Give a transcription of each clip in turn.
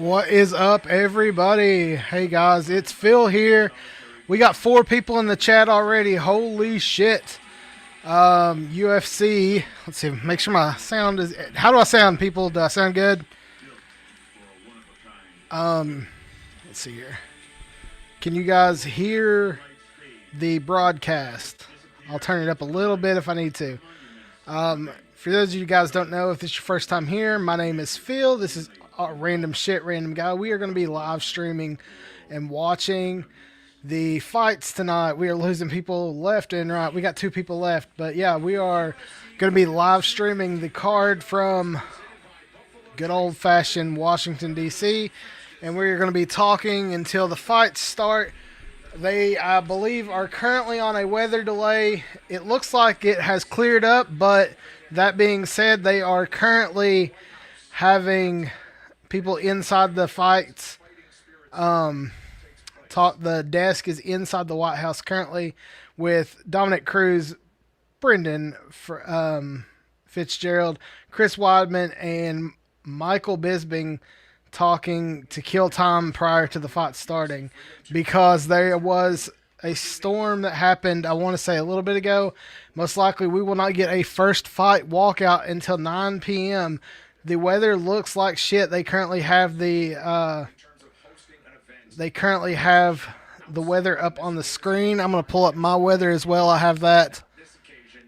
What is up, everybody? Hey, guys, it's Phil here. We got 4 people in the chat already. Holy shit. UFC. Let's see. Make sure my sound is. How do I sound, people? Do I sound good? Let's see here. Can you guys hear the broadcast? I'll turn it up a little bit if I need to. For those of you guys don't know, if this is your first time here, my name is Phil. This is Random Shit, Random Guy. We are going to be live streaming and watching the fights tonight. We are losing people left and right. We got 2 people left. But yeah, we are going to be live streaming the card from good old-fashioned Washington, D.C. And we're going to be talking until the fights start. They, I believe, are currently on a weather delay. It looks like it has cleared up, but that being said, they are currently having people inside the fights. The desk is inside the White House currently with Dominic Cruz, Brendan Fitzgerald, Chris Weidman, and Michael Bisping talking to kill time prior to the fight starting, because there was a storm that happened, I want to say a little bit ago. Most likely we will not get a first fight walkout until 9 p.m. The weather looks like shit. They currently have the weather up on the screen. I'm going to pull up my weather as well. I have that.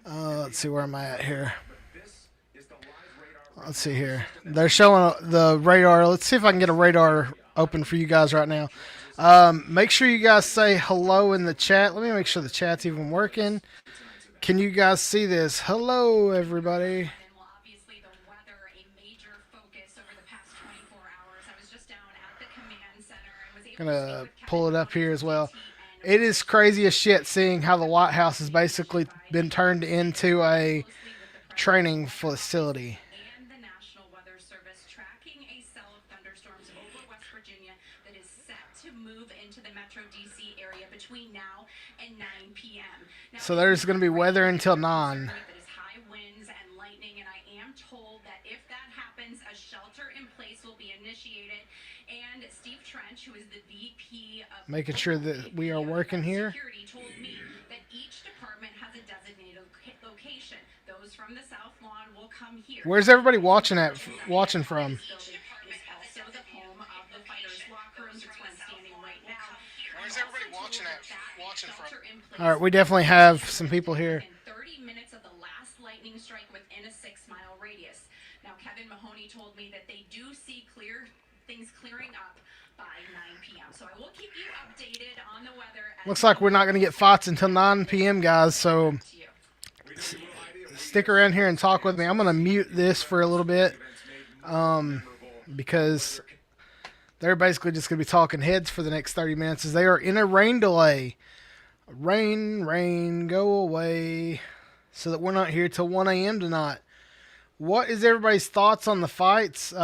Let's see where am I at here. Let's see here. They're showing the radar. Let's see if I can get a radar open for you guys right now. Make sure you guys say hello in the chat. Let me make sure the chat's even working. Can you guys see this? Hello, everybody. Gonna pull it up here as well. It is crazy as shit seeing how the White House has basically been turned into a training facility. So there's going to be weather until 9. Making sure that we are working here. Where's everybody watching from? All right, we definitely have some people here. Now, Kevin Mahoney told me that they do see things clearing up by 9 p.m. So I will keep you updated on the weather. Looks like we're not going to get fights until 9 p.m., guys. So stick around here and talk with me. I'm going to mute this for a little bit because they're basically just going to be talking heads for the next 30 minutes as they are in a rain delay. Rain, go away, so that we're not here till 1 a.m. tonight. What is everybody's thoughts on the fights?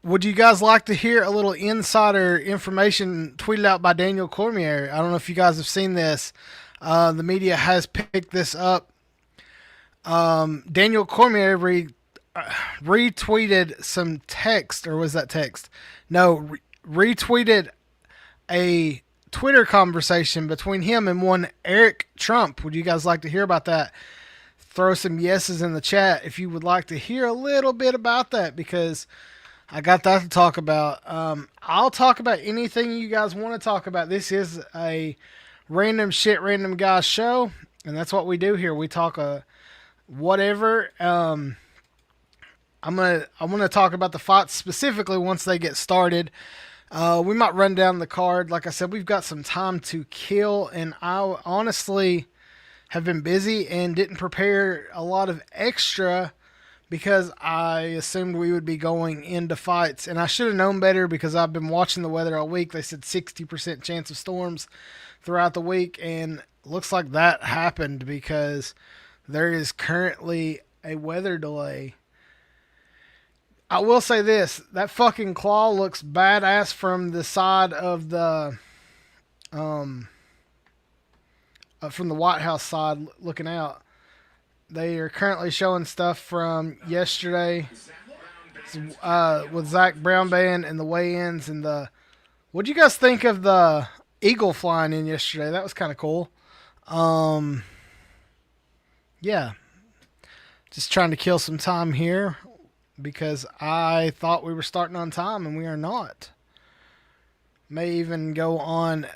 Would you guys like to hear a little insider information tweeted out by Daniel Cormier? I don't know if you guys have seen this. The media has picked this up. Daniel Cormier retweeted some text, or was that text? No, retweeted a Twitter conversation between him and one Eric Trump. Would you guys like to hear about that? Throw some yeses in the chat if you would like to hear a little bit about that, because I got that to talk about. I'll talk about anything you guys want to talk about. This is a random shit, random guy show, and that's what we do here. We talk whatever. I'm gonna talk about the fights specifically once they get started. We might run down the card. Like I said, we've got some time to kill, and I honestly have been busy and didn't prepare a lot of extra because I assumed we would be going into fights, and I should have known better because I've been watching the weather all week. They said 60% chance of storms throughout the week, and looks like that happened because there is currently a weather delay. I will say this, that fucking claw looks badass from the side of the from the White House side looking out. They are currently showing stuff from yesterday. with Zach Brown Band and the weigh-ins and the. What'd you guys think of the eagle flying in yesterday? That was kind of cool. Yeah, just trying to kill some time here because I thought we were starting on time and we are not. May even go on.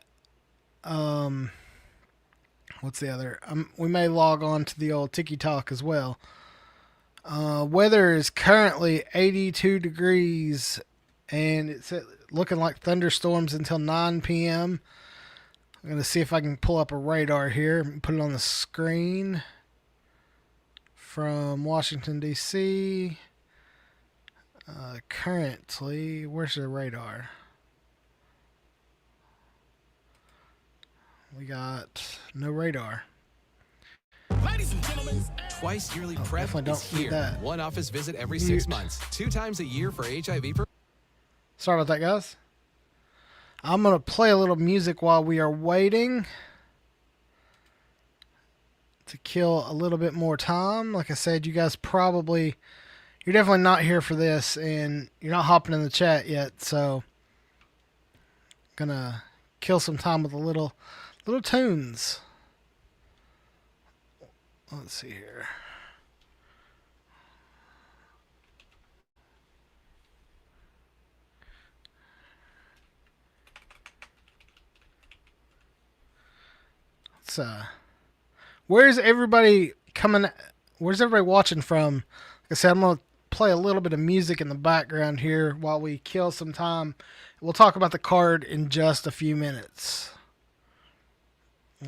What's the other? We may log on to the old Tiki Talk as well. Weather is currently 82 degrees and it's looking like thunderstorms until 9 p.m. I'm going to see if I can pull up a radar here and put it on the screen from Washington, D.C. Currently, where's the radar? We got no radar. Ladies and gentlemen, twice yearly prep is here. One office visit every 6 months. 2 times a year for HIV. Sorry about that, guys. I'm going to play a little music while we are waiting to kill a little bit more time. Like I said, you guys you're definitely not here for this, and you're not hopping in the chat yet, so I'm going to kill some time with a little tunes. Let's see here. Where's everybody watching from? Like I said, I'm going to play a little bit of music in the background here while we kill some time. We'll talk about the card in just a few minutes.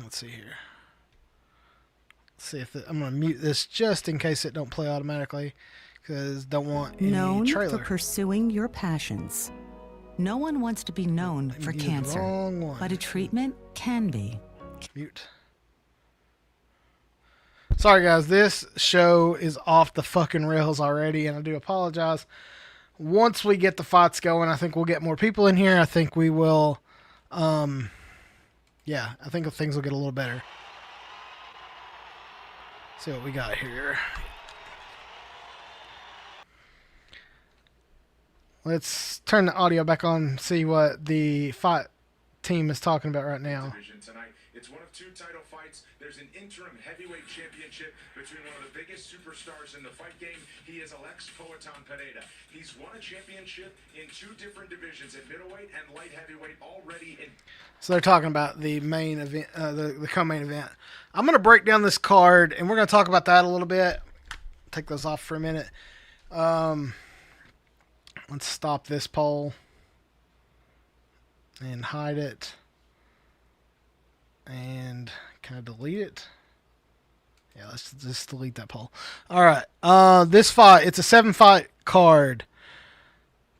Let's see here. Let's see if I'm going to mute this just in case it don't play automatically because don't want any known trailer. For pursuing your passions. No one wants to be known for cancer, but a treatment can be. Mute. Sorry guys, this show is off the fucking rails already, and I do apologize. Once we get the fights going, I think we'll get more people in here. I think we will, I think things will get a little better. See what we got here. Let's turn the audio back on, see what the fight team is talking about right now. It's one of 2 title fights. There's an interim heavyweight championship between one of the biggest superstars in the fight game. He is Alex Poatan Pereira. He's won a championship in 2 different divisions, at middleweight and light heavyweight, already in. So they're talking about the main event, the co-main event. I'm going to break down this card, and we're going to talk about that a little bit. Take those off for a minute. Let's stop this poll and hide it. And can I delete it? Yeah, let's just delete that poll. All right. This fight, it's a 7-fight card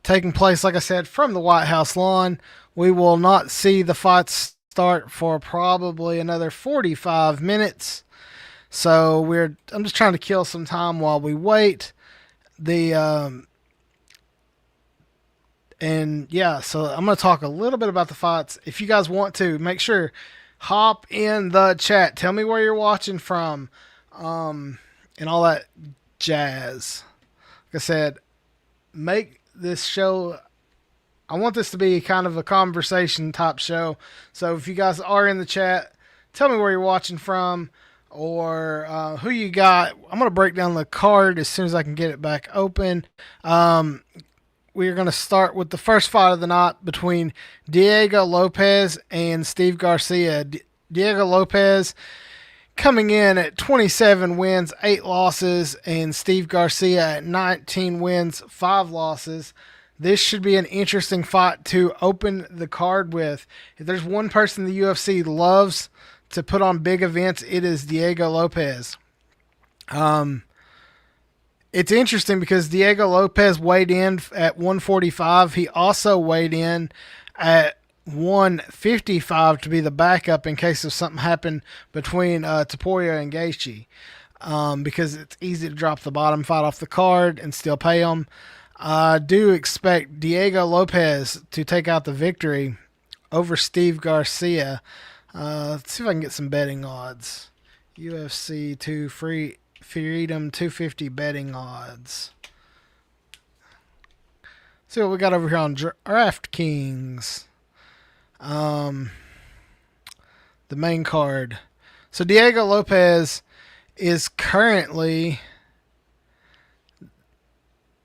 taking place, like I said, from the White House lawn. We will not see the fights start for probably another 45 minutes. So I'm just trying to kill some time while we wait. So I'm going to talk a little bit about the fights. If you guys want to, make sure hop in the chat. Tell me where you're watching from, and all that jazz. Like I said, make this show. I want this to be kind of a conversation type show. So if you guys are in the chat, tell me where you're watching from or who you got. I'm going to break down the card as soon as I can get it back open. We're going to start with the first fight of the night between Diego Lopez and Steve Garcia. Diego Lopez coming in at 27 wins, 8 losses, and Steve Garcia at 19 wins, 5 losses. This should be an interesting fight to open the card with. If there's one person the UFC loves to put on big events, it is Diego Lopez. It's interesting because Diego Lopez weighed in at 145. He also weighed in at 155 to be the backup in case of something happened between Topuria and Gaethje, because it's easy to drop the bottom fight off the card and still pay them. I do expect Diego Lopez to take out the victory over Steve Garcia. Let's see if I can get some betting odds. UFC Freedom 250 betting odds. see what we got over here on DraftKings. The main card. So Diego Lopez is currently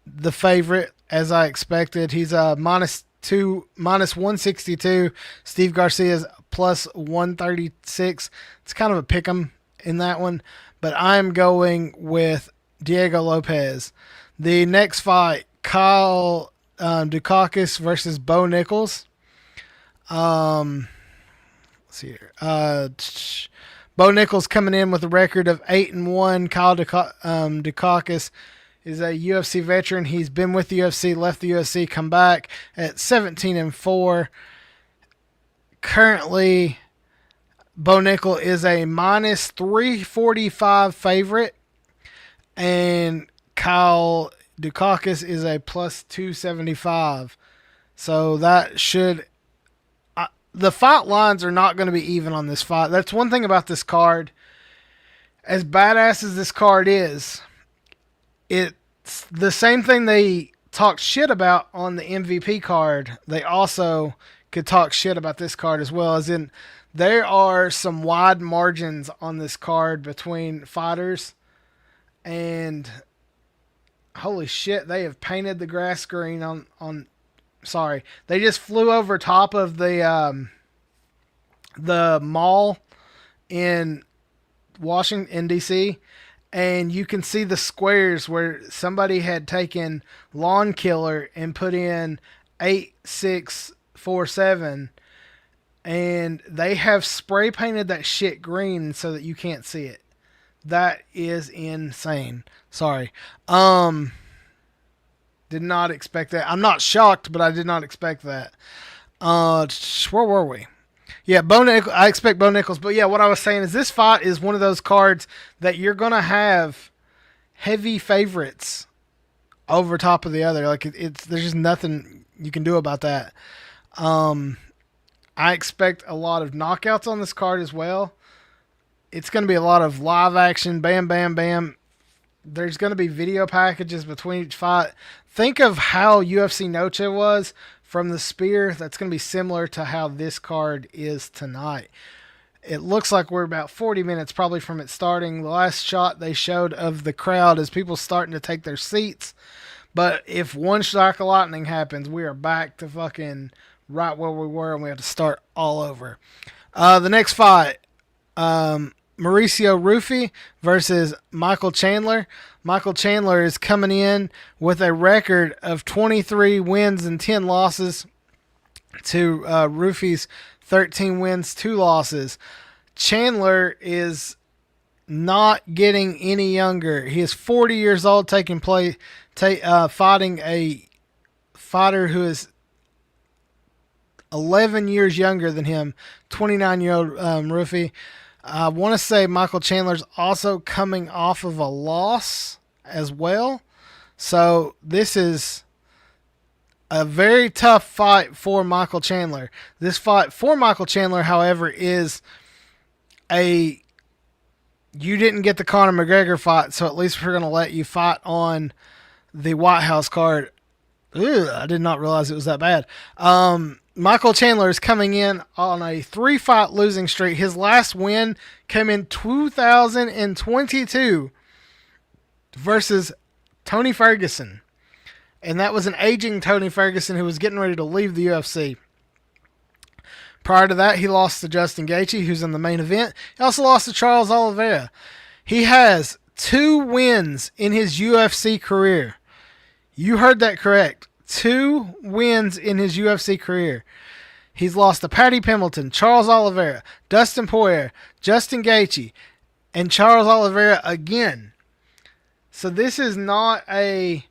the favorite, as I expected. He's a minus 162. Steve Garcia's plus 136. It's kind of a pick 'em in that one, but I'm going with Diego Lopez. The next fight, Kyle Dukakis versus Bo Nichols. Let's see here. Bo Nichols coming in with a record of 8-1. Kyle Dukakis is a UFC veteran. He's been with the UFC, left the UFC, come back at 17-4. Currently, Bo Nichols is a minus 345 favorite, and Kyle Dukakis is a plus 275. So that should... the fight lines are not going to be even on this fight. That's one thing about this card. As badass as this card is, it's the same thing they talked shit about on the MVP card. They also could talk shit about this card as well. As in, there are some wide margins on this card between fighters. And holy shit, they have painted the grass green on sorry. They just flew over top of the mall in Washington, D.C., and you can see the squares where somebody had taken lawn killer and put in 8647, and they have spray painted that shit green so that you can't see it. That is insane. Sorry. Did not expect that. I'm not shocked, but I did not expect that. Where were we? Yeah, I expect Bo Nichols. But yeah, what I was saying is this fight is one of those cards that you're going to have heavy favorites over top of the other. Like there's just nothing you can do about that. I expect a lot of knockouts on this card as well. It's going to be a lot of live action, bam, bam, bam. There's going to be video packages between each fight. Think of how UFC Noche was from the spear. That's going to be similar to how this card is tonight. It looks like we're about 40 minutes probably from it starting. The last shot they showed of the crowd is people starting to take their seats. But if one strike of lightning happens, we are back to fucking right where we were, and we have to start all over. The next fight, Mauricio Rufy versus Michael Chandler. Michael Chandler is coming in with a record of 23 wins and 10 losses to Rufy's 13 wins, 2 losses. Chandler is not getting any younger. He is 40 years old, fighting a fighter who is 11 years younger than him, 29-year-old Rufy. I want to say Michael Chandler's also coming off of a loss as well. So this is a very tough fight for Michael Chandler. This fight for Michael Chandler, however, is you didn't get the Conor McGregor fight, so at least we're going to let you fight on the White House card. Ugh, I did not realize it was that bad. Michael Chandler is coming in on a 3-fight losing streak. His last win came in 2022 versus Tony Ferguson. And that was an aging Tony Ferguson who was getting ready to leave the UFC. Prior to that, he lost to Justin Gaethje, who's in the main event. He also lost to Charles Oliveira. He has 2 wins in his UFC career. You heard that correct. 2 wins in his UFC career. He's lost to Paddy Pimblton, Charles Oliveira, Dustin Poirier, Justin Gaethje, and Charles Oliveira again. So this is not a...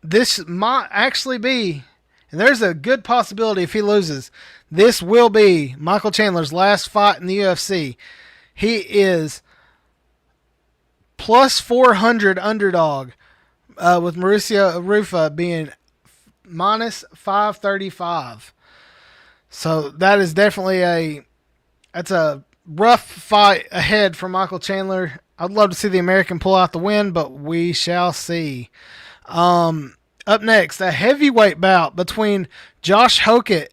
this might actually be, and there's a good possibility if he loses, this will be Michael Chandler's last fight in the UFC. He is plus 400 underdog. With Mauricio Rufy being minus 535. So that is definitely that's a rough fight ahead for Michael Chandler. I'd love to see the American pull out the win, but we shall see. Up next, a heavyweight bout between Josh Hokett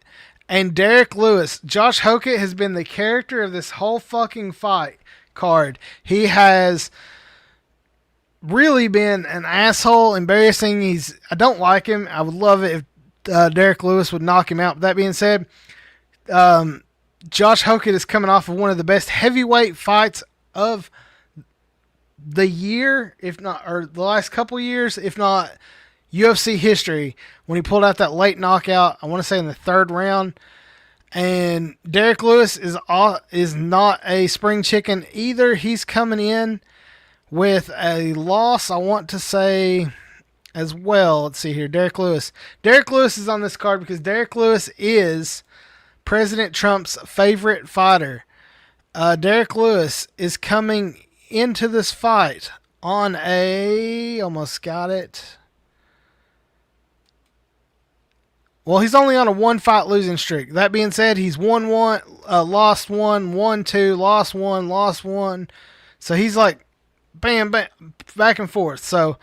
and Derek Lewis. Josh Hokett has been the character of this whole fucking fight card. He has really been an asshole, embarrassing. I don't like him. I would love it if Derek Lewis would knock him out. But that being said, Josh Hokett is coming off of one of the best heavyweight fights of the year, if not, or the last couple years, if not UFC history, when he pulled out that late knockout, I want to say in the third round. And Derek Lewis is not a spring chicken either. He's coming in with a loss, I want to say, as well. Let's see here. Derek Lewis. Derek Lewis is on this card because Derek Lewis is President Trump's favorite fighter. Derek Lewis is coming into this fight on almost got it. Well, he's only on a 1-fight losing streak. That being said, he's won 1, lost 1, won 2, lost 1, lost 1. So he's like bam, bam, back and forth. So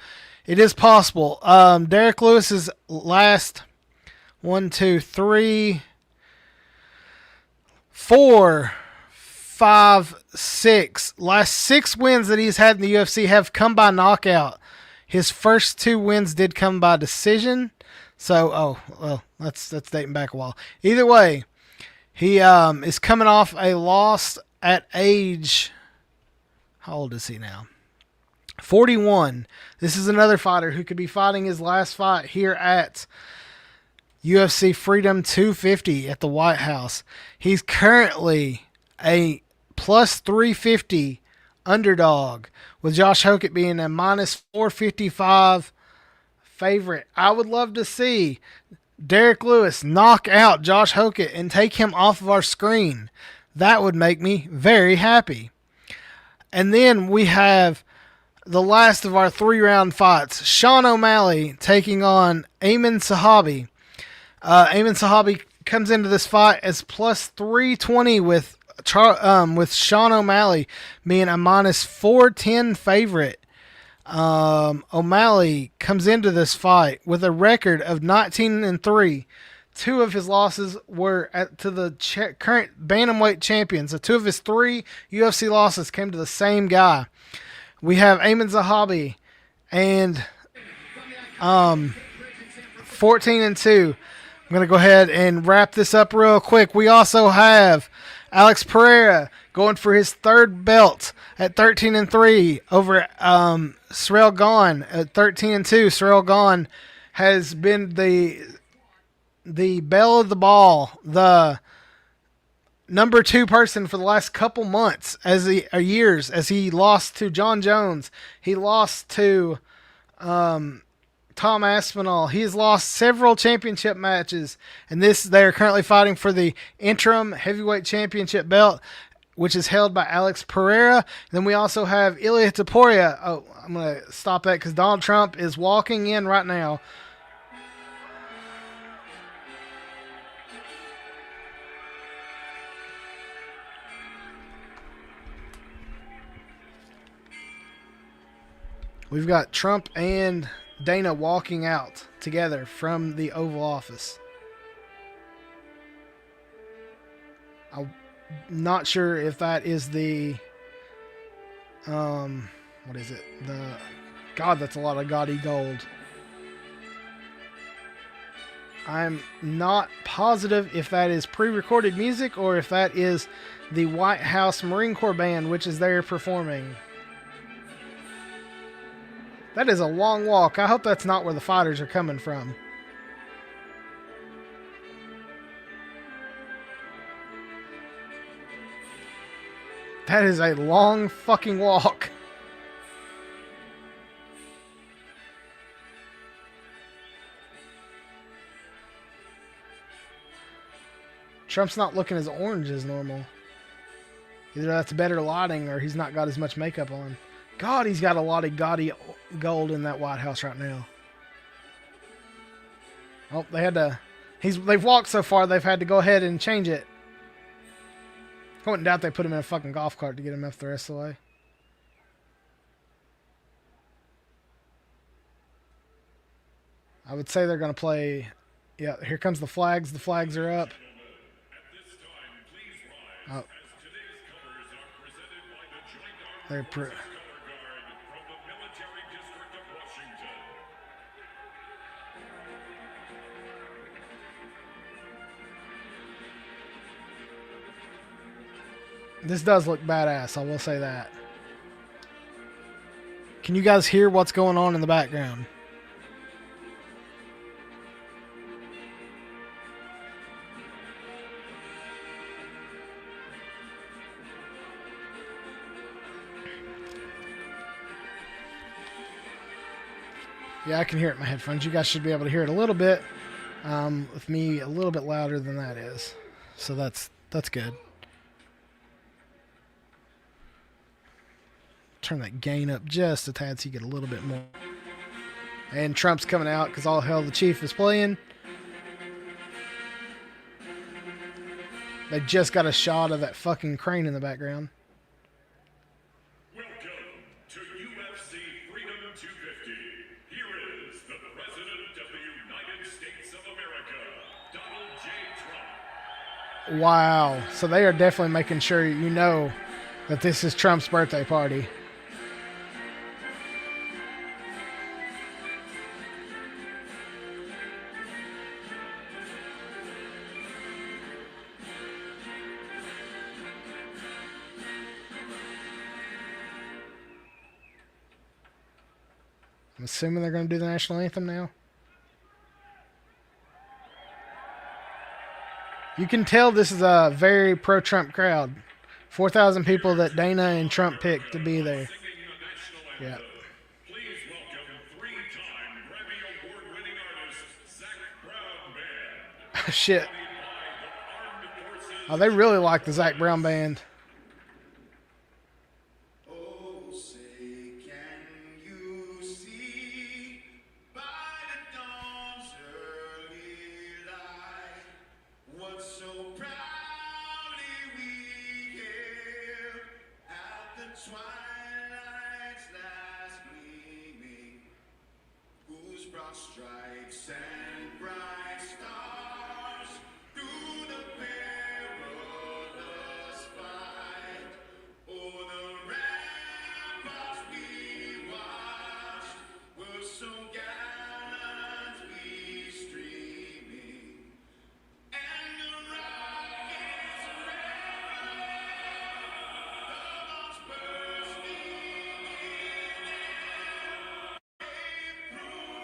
it is possible. Derek Lewis's last 1, 2, 3, 4, 5, 6. Last 6 wins that he's had in the UFC have come by knockout. His first 2 wins did come by decision. So, that's dating back a while. Either way, he is coming off a loss at age, how old is he now? 41. This is another fighter who could be fighting his last fight here at UFC Freedom 250 at the White House. He's currently a plus 350 underdog, with Josh Hokett being a minus 455 favorite. I would love to see Derek Lewis knock out Josh Hokett and take him off of our screen. That would make me very happy. And then we have the last of our 3-round fights. Sean O'Malley taking on Ayman Sahabi. Ayman Sahabi comes into this fight as plus 320 with Sean O'Malley being a minus 410 favorite. O'Malley comes into this fight with a record of 19-3. 2 of his losses were to the current bantamweight champions. So 2 of his 3 UFC losses came to the same guy. We have Ayman Zahabi and 14-2. I'm going to go ahead and wrap this up real quick. We also have Alex Pereira going for his 3rd belt at 13-3 over Ciryl Gane at 13-2. Ciryl Gane has been the belle of the ball, the number 2 person for the last couple months, years, as he lost to John Jones. He lost to Tom Aspinall. He has lost several championship matches, and they are currently fighting for the interim heavyweight championship belt, which is held by Alex Pereira. Then we also have Ilia Topuria. Oh, I'm going to stop that because Donald Trump is walking in right now. We've got Trump and Dana walking out together from the Oval Office. I'm not sure if that is the what is it? God, that's a lot of gaudy gold. I'm not positive if that is pre-recorded music or if that is the White House Marine Corps Band, which is there performing. That is a long walk. I hope that's not where the fighters are coming from. That is a long fucking walk. Trump's not looking as orange as normal. Either that's better lighting or he's not got as much makeup on. God, he's got a lot of gaudy gold in that White House right now. Oh, they had to... They've walked so far, they've had to go ahead and change it. I wouldn't doubt they put him in a fucking golf cart to get him up the rest of the way. I would say they're going to play. Yeah, here comes the flags. The flags are up. Oh. They're This does look badass, I will say that. Can you guys hear what's going on in the background? Yeah, I can hear it in my headphones. You guys should be able to hear it a little bit. With me a little bit louder than that is. So that's good. Turn that gain up just a tad so you get a little bit more. And Trump's coming out because all hell the Chief is playing. They just got a shot of that fucking crane in the background. Welcome to UFC Freedom 250. Here is the President of the United States of America, Donald J. Trump. Wow. So they are definitely making sure you know that this is Trump's birthday party. I'm assuming they're going to do the national anthem now. You can tell this is a very pro-Trump crowd. 4,000 people that Dana and Trump picked to be there. Yeah. Please welcome three-time Grammy Award-winning artist Zach Brown Band. Shit. Oh, they really like the Zach Brown Band. Stripes and bright stars through the perilous fight. Oh, the ramparts we watched were so gallantly streaming, and the rockets red, the bombs bursting in air. They proved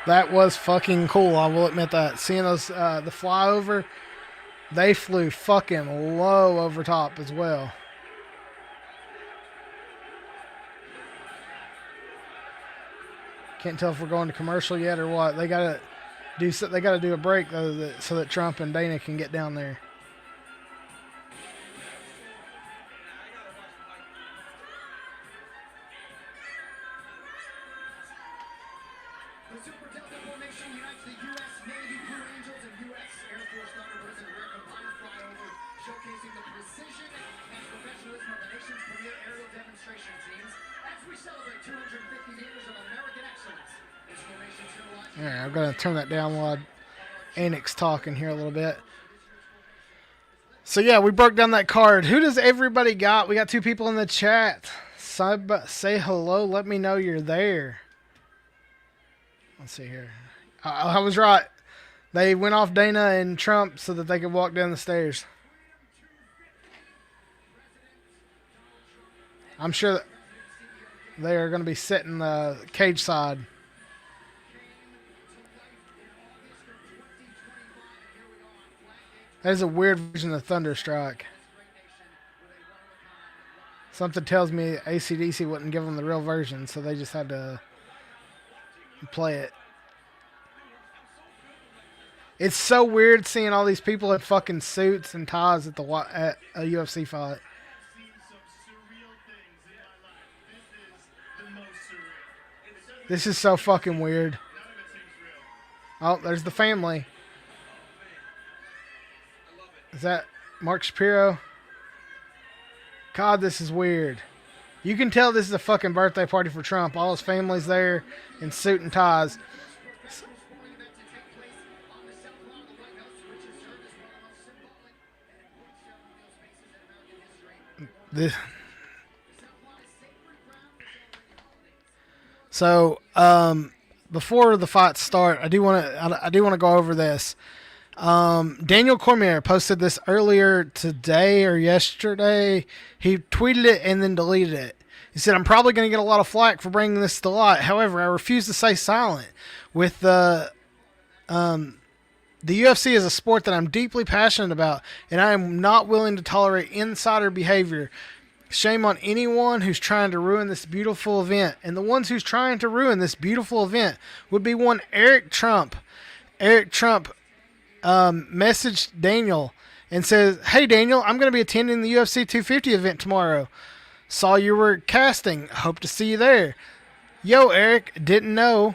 That was fucking cool, I will admit that. Seeing those, the flyover, they flew fucking low over top as well. Can't tell if we're going to commercial yet or what. They gotta do a break though, so that Trump and Dana can get down there. The Super Delta formation unites the U.S. Navy Blue Angels and U.S. Air Force Thunderbirds in a rare combined flyover, showcasing the precision and professionalism of the nation's premier aerial demonstration teams as we celebrate 250 years of American excellence. This formation symbolizes... All right, I'm going to turn that down while Annex talking here a little bit. So, yeah, we broke down that card. Who does everybody got? We got two people in the chat. Say hello. Let me know you're there. Let's see here. I was right. They went off Dana and Trump so that they could walk down the stairs. I'm sure that they are going to be sitting the cage side. That is a weird version of Thunderstrike. Something tells me AC/DC wouldn't give them the real version, so they just had to play it. It's so weird seeing all these people in fucking suits and ties at a UFC fight. This is so fucking weird. Oh, there's the family. Is that Mark Shapiro? God, this is weird. You can tell this is a fucking birthday party for Trump. All his family's there in suit and ties. So, before the fights start, I do want to go over this. Daniel Cormier posted this earlier today or yesterday. He tweeted it and then deleted it. He said, "I'm probably going to get a lot of flack for bringing this to light. However, I refuse to stay silent. With the UFC is a sport that I'm deeply passionate about, and I am not willing to tolerate insider behavior. Shame on anyone who's trying to ruin this beautiful event. And the ones who's trying to ruin this beautiful event would be one Eric Trump." Eric Trump messaged Daniel and says, "Hey Daniel, I'm going to be attending the UFC 250 event tomorrow. Saw you were casting. Hope to see you there. Yo, Eric, didn't know.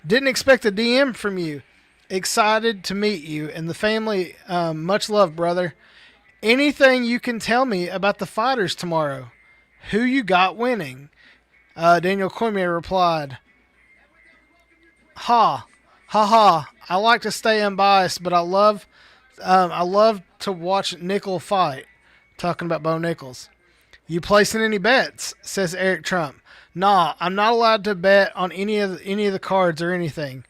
Didn't expect a DM from you. Excited to meet you and the family. Much love, brother. Anything you can tell me about the fighters tomorrow? Who you got winning?" Daniel Cormier replied, Ha ha. I like to stay unbiased, but I love to watch Nickel fight. Talking about Bo Nichols. "You placing any bets?" says Eric Trump. "Nah, I'm not allowed to bet on any of the cards or anything.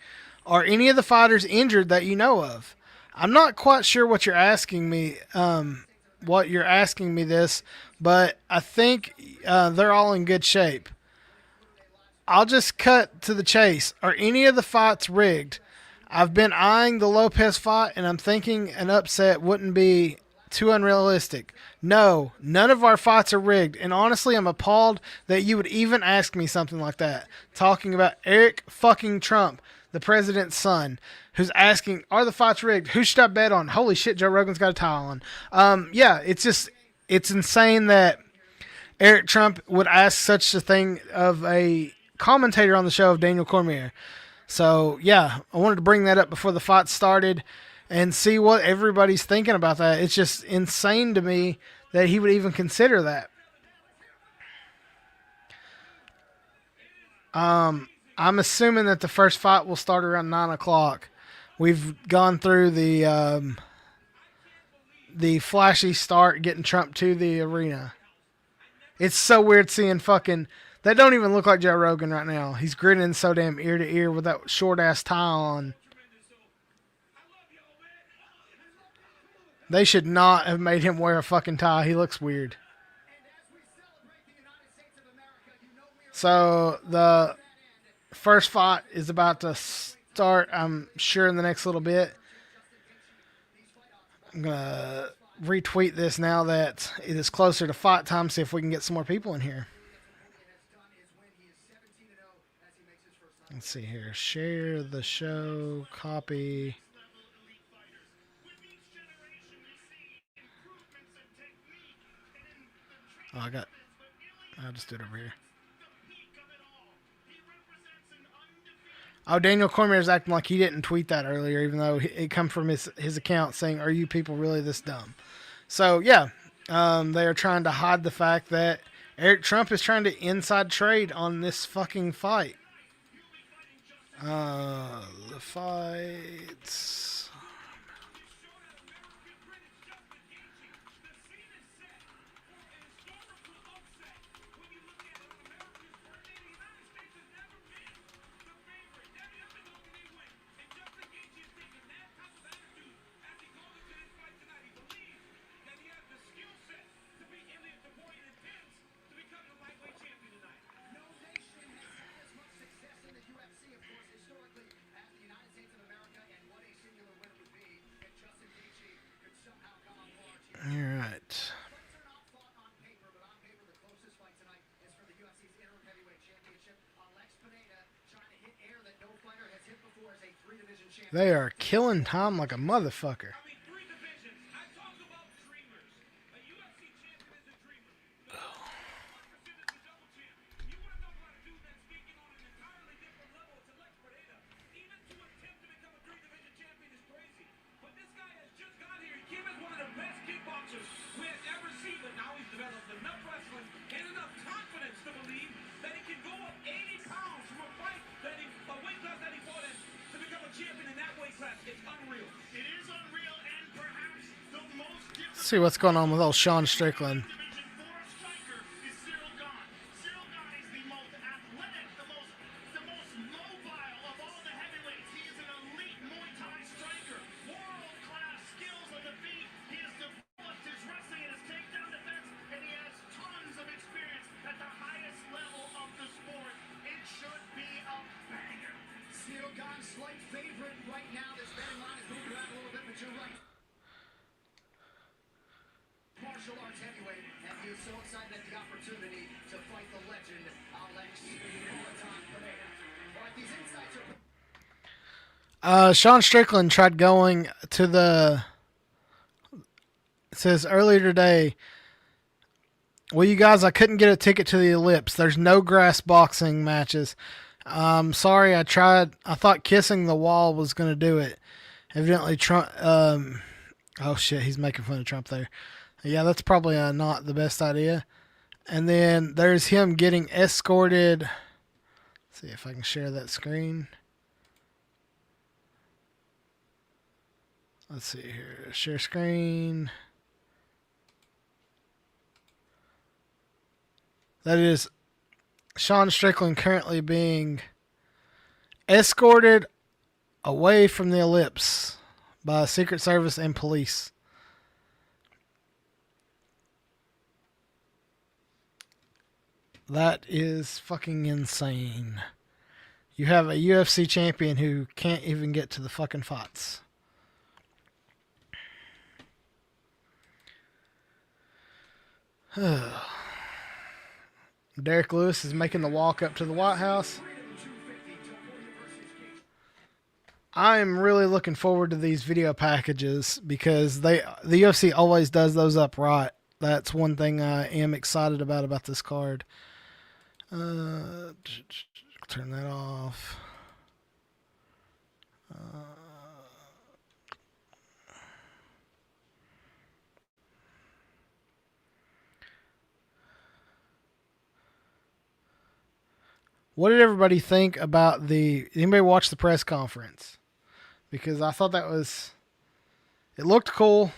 Are any of the fighters injured that you know of? I'm not quite sure what you're asking me. This, but I think they're all in good shape. I'll just cut to the chase. Are any of the fights rigged? I've been eyeing the Lopez fight, and I'm thinking an upset wouldn't be too unrealistic. No, none of our fights are rigged, and honestly, I'm appalled that you would even ask me something like that." Talking about Eric fucking Trump, the president's son, who's asking, are the fights rigged? Who should I bet on? Holy shit, Joe Rogan's got a tie on. Yeah, it's insane that Eric Trump would ask such a thing of a commentator on the show of Daniel Cormier. So, yeah, I wanted to bring that up before the fight started and see what everybody's thinking about that. It's just insane to me that he would even consider that. I'm assuming that the first fight will start around 9 o'clock. We've gone through the flashy start, getting Trump to the arena. It's so weird seeing fucking... That don't even look like Joe Rogan right now. He's grinning so damn ear to ear with that short-ass tie on. They should not have made him wear a fucking tie. He looks weird. So, the first fight is about to start, I'm sure, in the next little bit. I'm going to retweet this now that it is closer to fight time, see if we can get some more people in here. Let's see here. Share the show. Copy. Oh, I'll just do it over here. Oh, Daniel Cormier is acting like he didn't tweet that earlier, even though it come from his account saying, "Are you people really this dumb?" So, yeah, they are trying to hide the fact that Eric Trump is trying to inside trade on this fucking fight. The fights. They are killing time like a motherfucker. Let's see what's going on with old Sean Strickland. Sean Strickland tried going to the. It says earlier today, well, you guys, I couldn't get a ticket to the Ellipse. There's no grass boxing matches. Sorry, I tried. I thought kissing the wall was going to do it. Evidently, Trump. Oh, shit, he's making fun of Trump there. Yeah, that's probably not the best idea. And then there's him getting escorted. Let's see if I can share that screen. Let's see here. Share screen. That is Sean Strickland currently being escorted away from the Ellipse by Secret Service and police. That is fucking insane. You have a UFC champion who can't even get to the fucking fights. Derek Lewis is making the walk up to the White House. I'm really looking forward to these video packages because the UFC always does those up right. That's one thing I am excited about this card. Turn that off. What did everybody think about anybody watch the press conference? Because I thought it looked cool,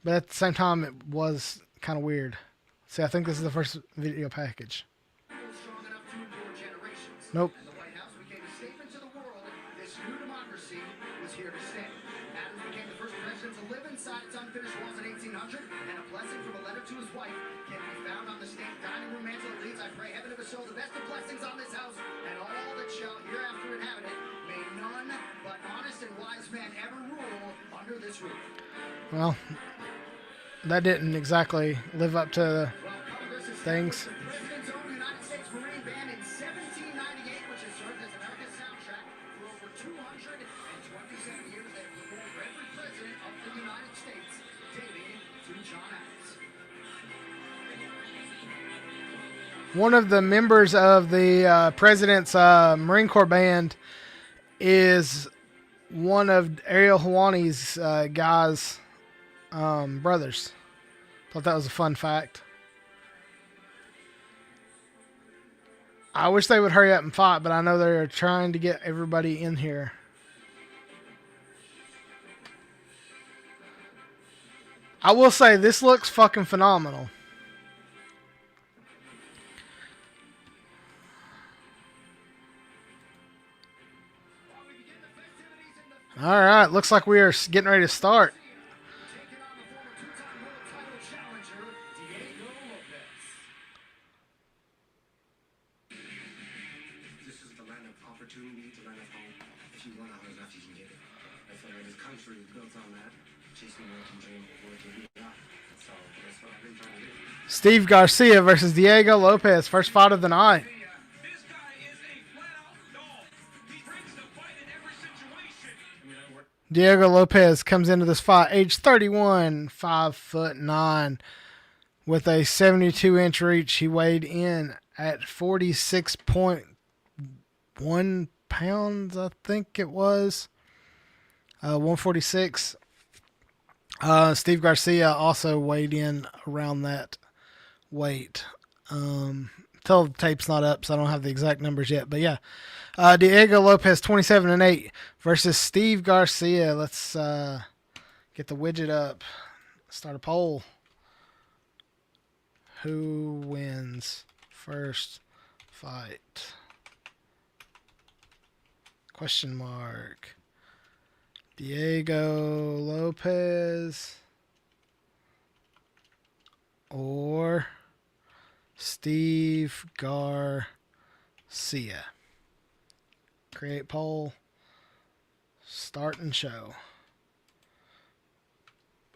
but at the same time it was kind of weird. See, I think this is the first video package. Nope. And the White House became a statement to the world this new democracy was here to stay. Adams became the first president to live inside its unfinished walls in 1800, and a blessing from a letter to his wife can be found on the state dining room mantel. It reads, I pray heaven to bestow the best of blessings on this house and all that shall hereafter inhabit it. May none but honest and wise men ever rule under this roof. Well, that didn't exactly live up to things. One of the members of the president's Marine Corps band is one of Ariel Helwani's guys' brothers. Thought that was a fun fact. I wish they would hurry up and fight, but I know they're trying to get everybody in here. I will say, this looks fucking phenomenal. All right, looks like we are getting ready to start. This is the land of opportunity, the land of hope. If you want out enough, you can get it. I feel like this country is built on that. Chasing the American dream, working it out. So that's what I've been trying to do. Steve Garcia versus Diego Lopez, first fight of the night. This guy is a flat-out dog. He brings the fight in every situation. Diego Lopez comes into this fight, age 31, 5'9", with a 72-inch reach. He weighed in at 46.1 pounds, I think it was. 146. Steve Garcia also weighed in around that weight. Till the tape's not up, so I don't have the exact numbers yet. But yeah, Diego Lopez 27-8 versus Steve Garcia. Let's get the widget up. Start a poll. Who wins first fight? Question mark. Diego Lopez or Steve Garcia. Create poll. Start and show.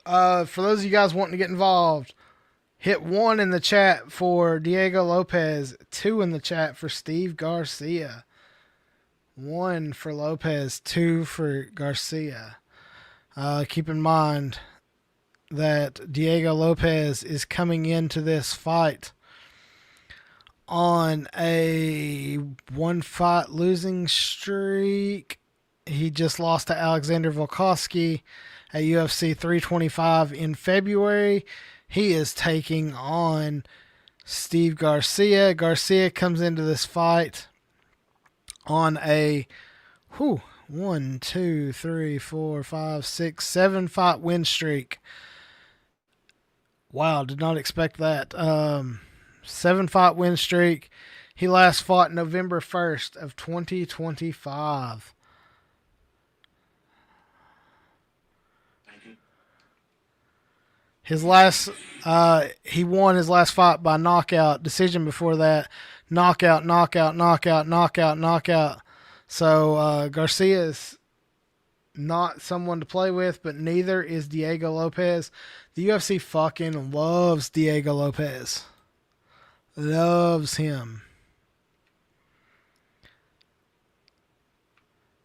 For those of you guys wanting to get involved, hit 1 in the chat for Diego Lopez, 2 in the chat for Steve Garcia. 1 for Lopez, 2 for Garcia. Keep in mind that Diego Lopez is coming into this fight on a 1-fight losing streak. He just lost to Alexander Volkovsky at UFC 325 in February. He is taking on Steve Garcia. Garcia comes into this fight on a 7-fight win streak. Wow, did not expect that. 7-fight win streak. He last fought November 1st of 2025. His last, he won his last fight by knockout decision. Before that, knockout. So Garcia is not someone to play with, but neither is Diego Lopez. The UFC fucking loves Diego Lopez. Loves him.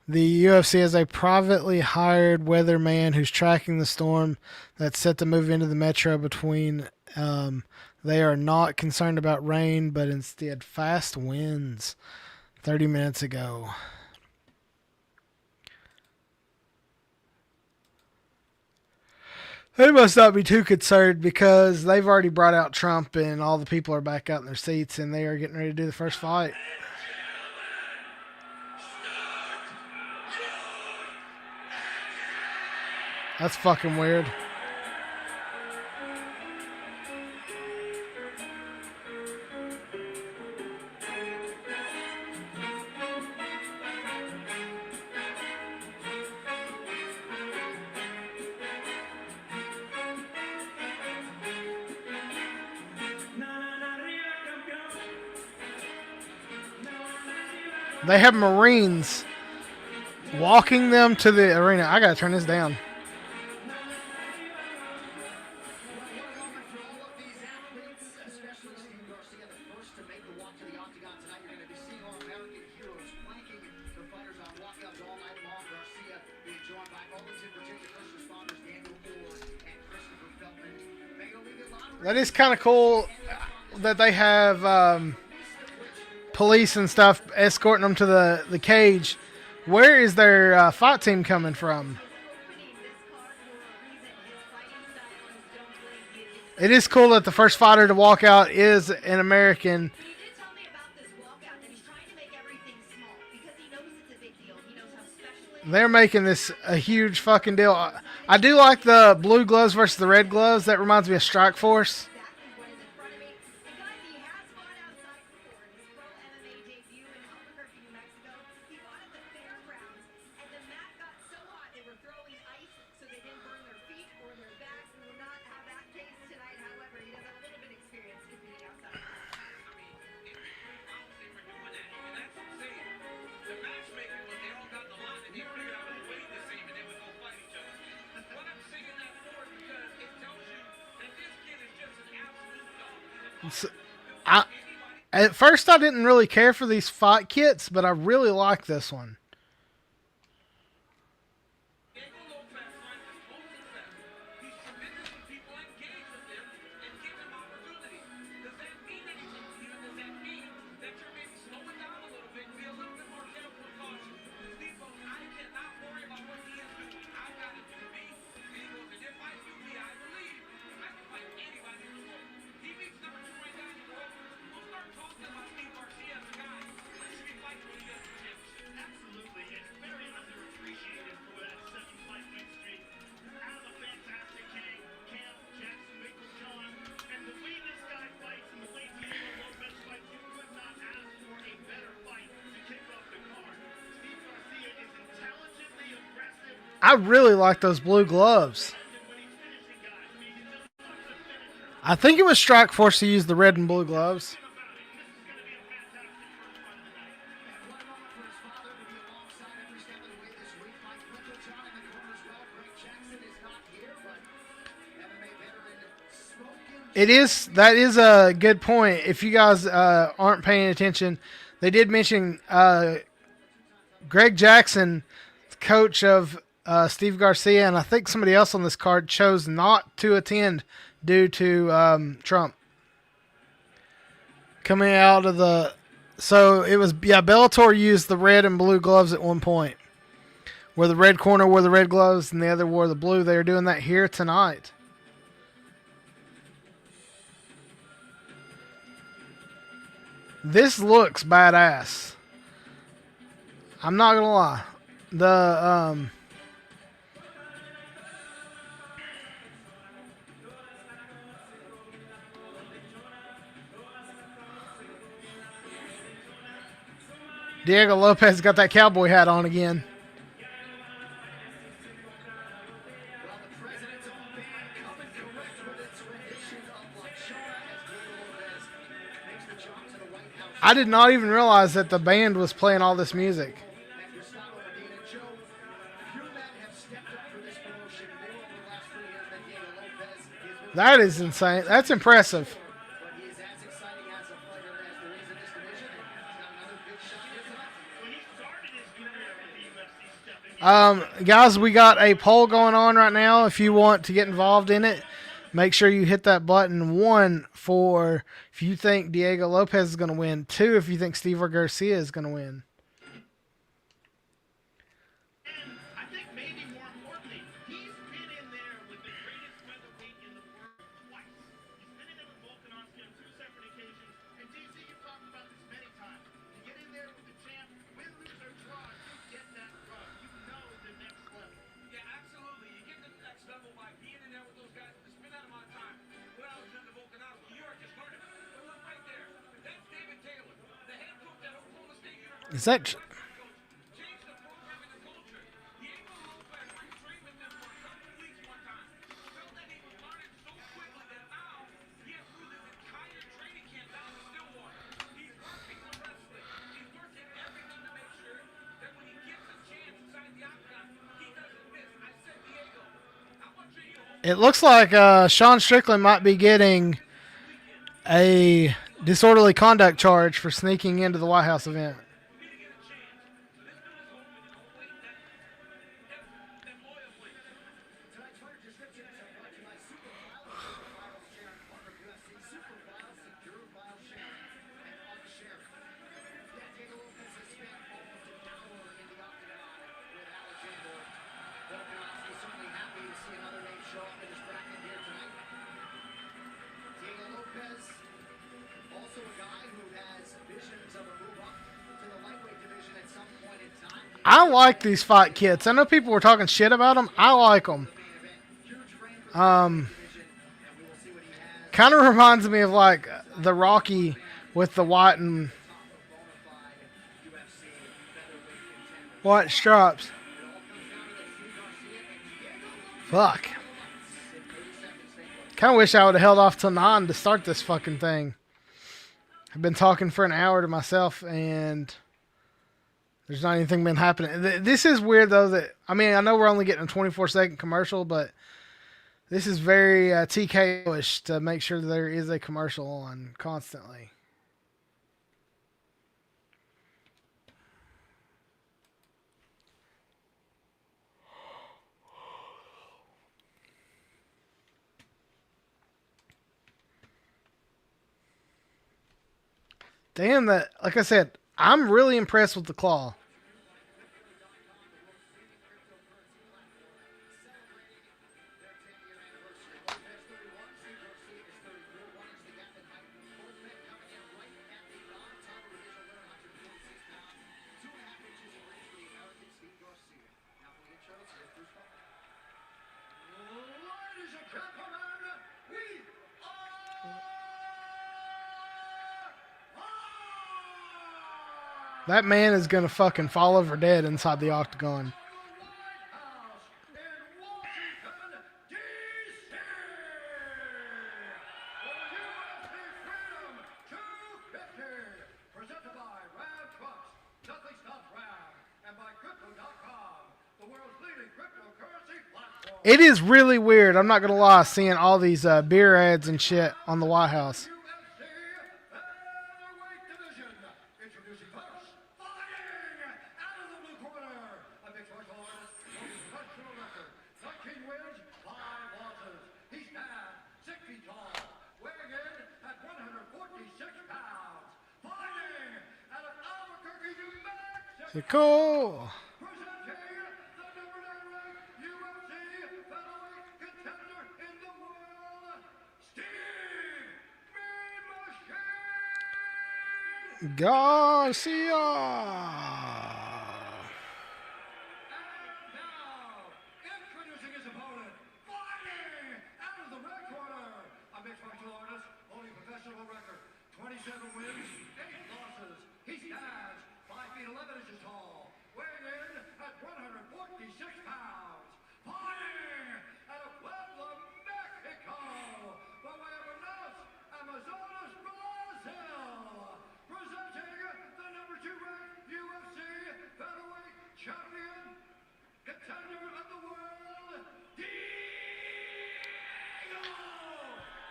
The UFC has a privately hired weatherman who's tracking the storm that's set to move into the metro between. They are not concerned about rain, but instead fast winds 30 minutes ago. They must not be too concerned because they've already brought out Trump and all the people are back out in their seats and they are getting ready to do the first fight. That's fucking weird. They have Marines walking them to the arena. I gotta turn this down. That is kind of cool that they have police and stuff escorting them to the cage. Where is their fight team coming from? It is cool that the first fighter to walk out is an American. They're making this a huge fucking deal. I do like the blue gloves versus the red gloves. That reminds me of Strike Force. At first, I didn't really care for these fight kits, but I really like this one. I really like those blue gloves. I think it was Strikeforce to use the red and blue gloves. That is a good point. If you guys aren't paying attention, they did mention Greg Jackson, coach of Steve Garcia, and I think somebody else on this card chose not to attend due to Trump. Coming out of the... So it was... Yeah, Bellator used the red and blue gloves at one point. Where the red corner wore the red gloves and the other wore the blue. They are doing that here tonight. This looks badass. I'm not gonna lie. Diego Lopez got that cowboy hat on again. I did not even realize that the band was playing all this music. That is insane. That's impressive. Guys, we got a poll going on right now. If you want to get involved in it, make sure you hit that button. 1 for if you think Diego Lopez is going to win. 2 if you think Steve Garcia is going to win. And I think maybe more importantly, he's been in there with the greatest featherweight in the world twice. He's been in there with Volkanovski on 2 separate occasions. And DC, you've talked about this many times. To get in there with the champ, win, lose, or draw, to get that rub. You know the next level. Yeah, absolutely. You get to the next level by being in there with those guys and spend that amount of time. When I was under Volkanovski, you were just learning. But look right there. That's David Taylor, the head coach at Oklahoma State University. Is that... Changed the program and the culture. Diego Lopez trained with them for a couple weeks one time. Felt that he was learning so quickly that now he has through this entire training camp down in Stillwater. He's working the wrestling. He's working everything to make sure that when he gets a chance inside the octagon, he doesn't miss. I said, Diego, I want you to hold. It looks like Sean Strickland might be getting a disorderly conduct charge for sneaking into the White House event. I like these fight kits. I know people were talking shit about them. I like them. Kind of reminds me of like the Rocky with the white and white stripes. Fuck. Kind of wish I would have held off till 9 to start this fucking thing. I've been talking for an hour to myself and there's not anything been happening. This is weird though that, I mean, I know we're only getting a 24-second commercial, but this is very TKO-ish to make sure that there is a commercial on constantly. Damn, that, like I said, I'm really impressed with the claw. That man is going to fucking fall over dead inside the octagon. It is really weird. I'm not gonna lie, seeing all these beer ads and shit on the White House. Cool. Garcia.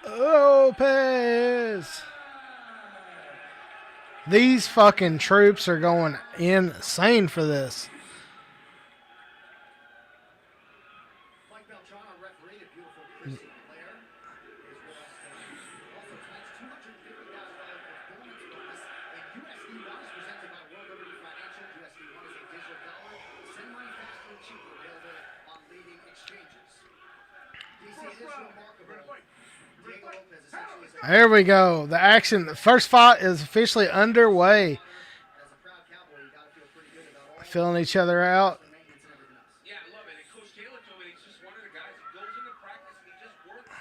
Lopez. These fucking troops are going insane for this. There we go. The action, the first fight is officially underway. Filling each other out. Yeah, I love it. And Coach Taylor told me he's just one of the guys who goes into practice and he just works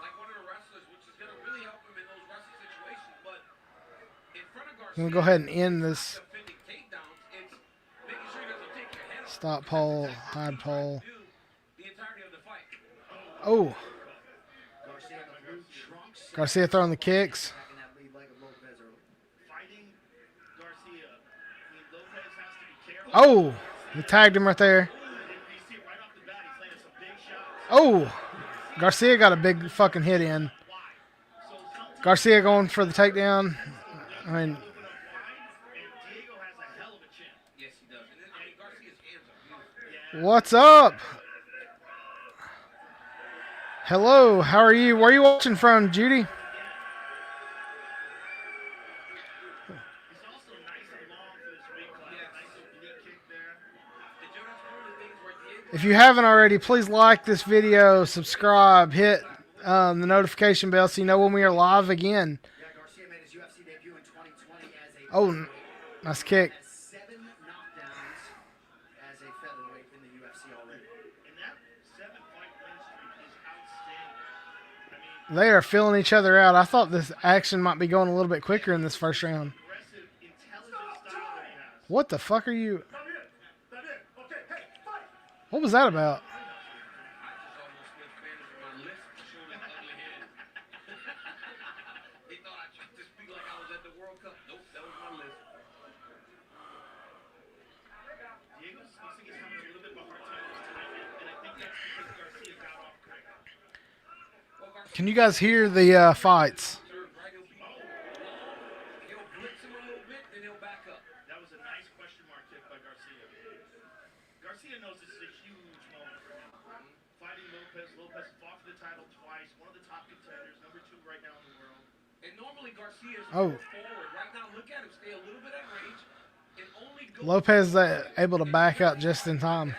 like one of the wrestlers, which is going to really help him in those wrestling situations. But in front of Garcia, I'm going to go ahead and end this. defending takedowns, it's making sure he doesn't take your head off. Stop pole, hide pole. The entirety of the fight. Oh. Garcia throwing the kicks. Oh, he tagged him right there. Oh, Garcia got a big fucking hit in. Garcia going for the takedown. I mean, what's up? Hello, how are you? Where are you watching from, Judy? If you haven't already, please like this video, subscribe, hit the notification bell so you know when we are live again. Oh, nice kick. They are filling each other out. I thought this action might be going a little bit quicker in this first round. What the fuck are you? What was that about? Can you guys hear the fights? Oh. Lopez able to back up just in time.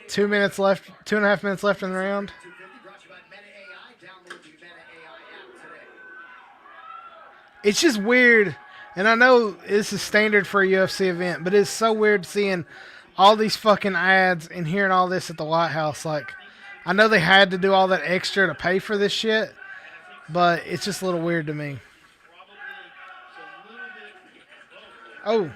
2 minutes left, 2.5 minutes left in the round. It's just weird, and I know this is standard for a UFC event, but it's so weird seeing all these fucking ads and hearing all this at the White House. Like, I know they had to do all that extra to pay for this shit, but it's just a little weird to me. Oh.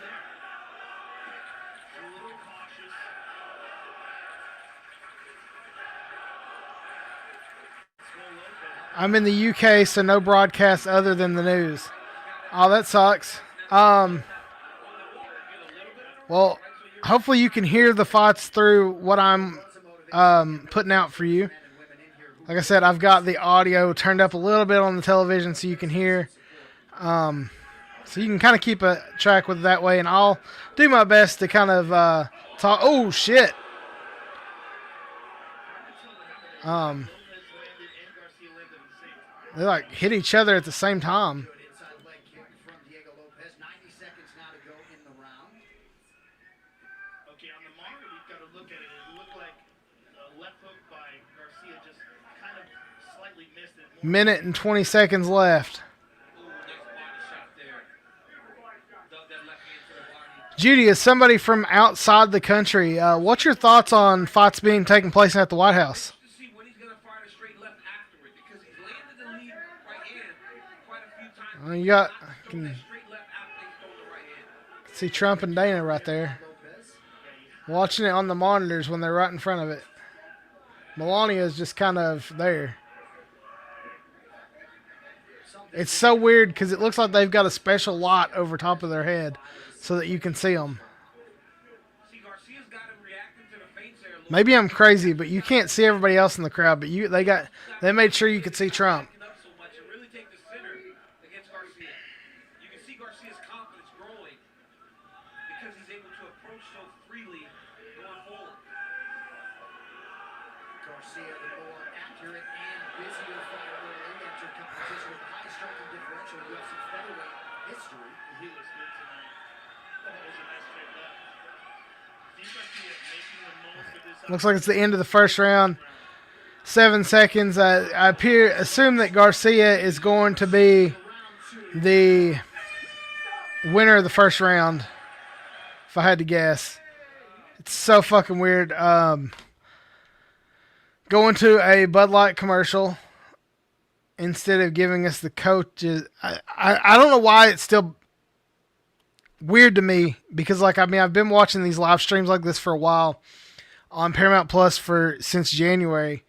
I'm in the UK, so no broadcast other than the news. Oh, that sucks. Well, hopefully you can hear the fights through what I'm putting out for you. Like I said, I've got the audio turned up a little bit on the television so you can hear. So you can kind of keep a track with it that way, and I'll do my best to kind of talk. Oh, shit. They like hit each other at the same time. Okay, on the monitor, we've got to look at it. It looked like a left hook by Garcia just kind of slightly missed it. Minute and 20 seconds left. Judy, as somebody from outside the country, what's your thoughts on fights being taking place at the White House? You got can see Trump and Dana right there, watching it on the monitors when they're right in front of it. Melania is just kind of there. It's so weird because it looks like they've got a special lot over top of their head so that you can see them. Maybe I'm crazy, but you can't see everybody else in the crowd. But they made sure you could see Trump. Looks like it's the end of the first round. 7 seconds. I assume that Garcia is going to be the winner of the first round, if I had to guess. It's so fucking weird. Going to a Bud Light commercial instead of giving us the coaches. I don't know why it's still weird to me because, I've been watching these live streams like this for a while on Paramount Plus since January,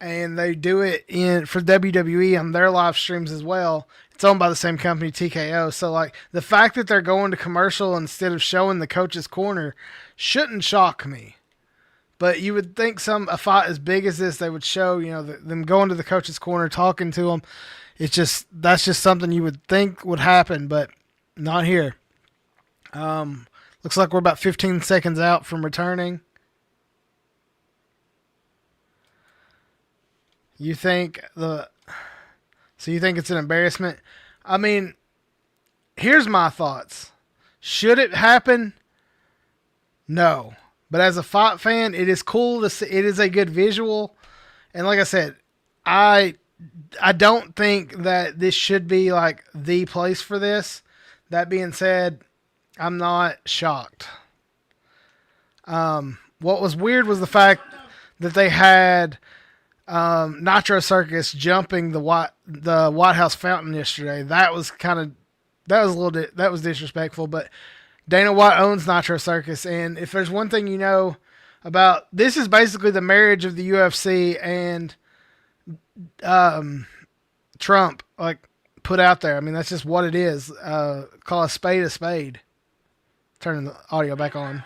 and they do it for WWE on their live streams as well. It's owned by the same company, TKO. So the fact that they're going to commercial instead of showing the coach's corner shouldn't shock me. But you would think a fight as big as this, they would show, them going to the coach's corner, talking to him. That's just something you would think would happen, but not here. Looks like we're about 15 seconds out from returning. You think it's an embarrassment? I mean, here's my thoughts. Should it happen? No. But as a fight fan, it is cool to see. It is a good visual. And like I said, I don't think that this should be the place for this. That being said, I'm not shocked. What was weird was the fact that they had Nitro Circus jumping the White House fountain yesterday. That was disrespectful, but Dana White owns Nitro Circus, and if there's one thing you know about, this is basically the marriage of the UFC and Trump, put out there. I mean, that's just what it is. Call a spade a spade. Turning the audio back on.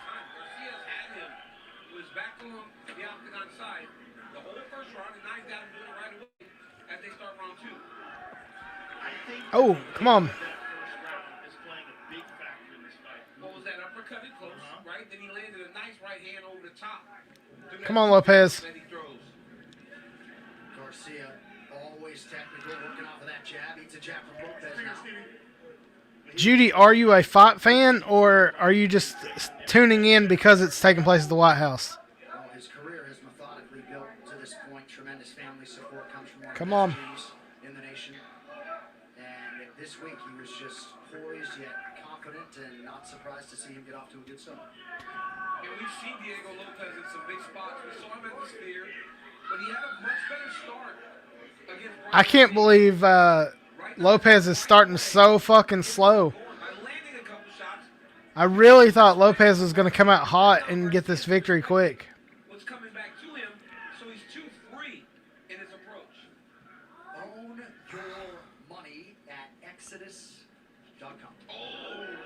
Oh, come on. Come on, Lopez. Garcia, always technical, working off of that jab. Eats a jab from Lopez now. Judy, are you a fight fan, or are you just tuning in because it's taking place at the White House? Well, his career has methodically built to this point. Tremendous family support comes from one Come of on. the best teams in the nation. And this week he was just poised yet confident, and not surprised to see him get off to a good start. And we've seen Diego Lopez in some big spots. We saw him at the Sphere, but he had a much better start against Brian. I can't believe Lopez is starting so fucking slow. I really thought Lopez was going to come out hot and get this victory quick. What's coming back to him, so he's 2-3 in his approach. Own your money at Exodus.com. Oh,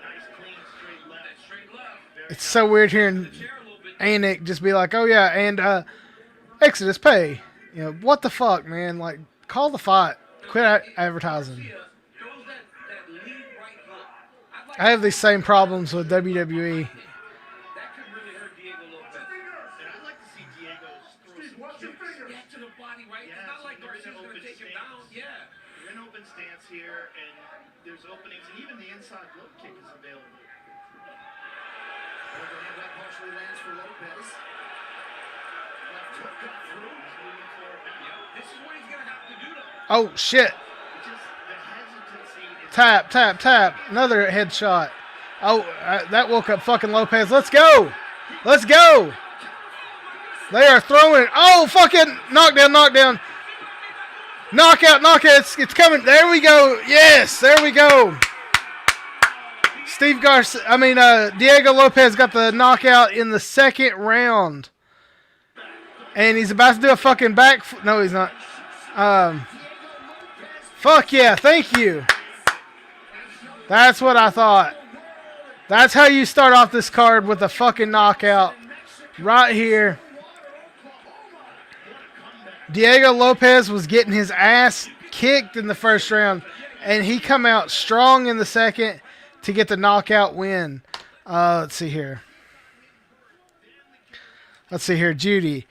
nice clean straight left. Straight left. It's so weird hearing Anik just be like, oh yeah, and Exodus pay. You know, what the fuck, man? Like, call the fight. Quit advertising. I have these same problems with WWE. That could really hurt Diego Lopez. And I'd like to see Diego throw some kicks. Yeah, to the body, right? Yeah, It's not like so Garcia's going to take him down. Yeah. You're in open stance here, and there's openings, and even the inside low kick is available. Overhand right partially lands for Lopez. Left hook got through. He's moving forward now. This is what he's going to have to do, though. Oh, shit. Just the hesitancy is Tap, tap, tap. Another headshot. Oh, that woke up fucking Lopez. Let's go. Let's go. They are throwing. Oh, fucking knockdown, knockdown. Knockout, knockout. It's coming. There we go. Yes, there we go. Diego Lopez got the knockout in the second round. And he's about to do a fucking back. No, he's not. Fuck yeah, thank you. That's what I thought. That's how you start off this card, with a fucking knockout. Right here. Diego Lopez was getting his ass kicked in the first round, and he come out strong in the second to get the knockout win. Let's see here. Judy.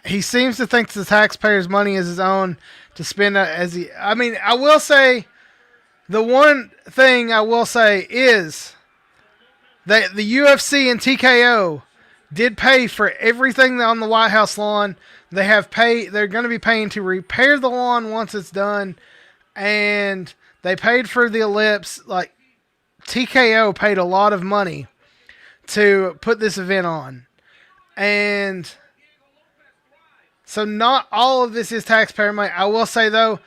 He seems to think the taxpayers' money is his own to spend I will say, the one thing I will say is that the UFC and TKO did pay for everything on the White House lawn. They're going to be paying to repair the lawn once it's done, and they paid for the ellipse. Like, TKO paid a lot of money to put this event on. And so not all of this is taxpayer money. I will say, though,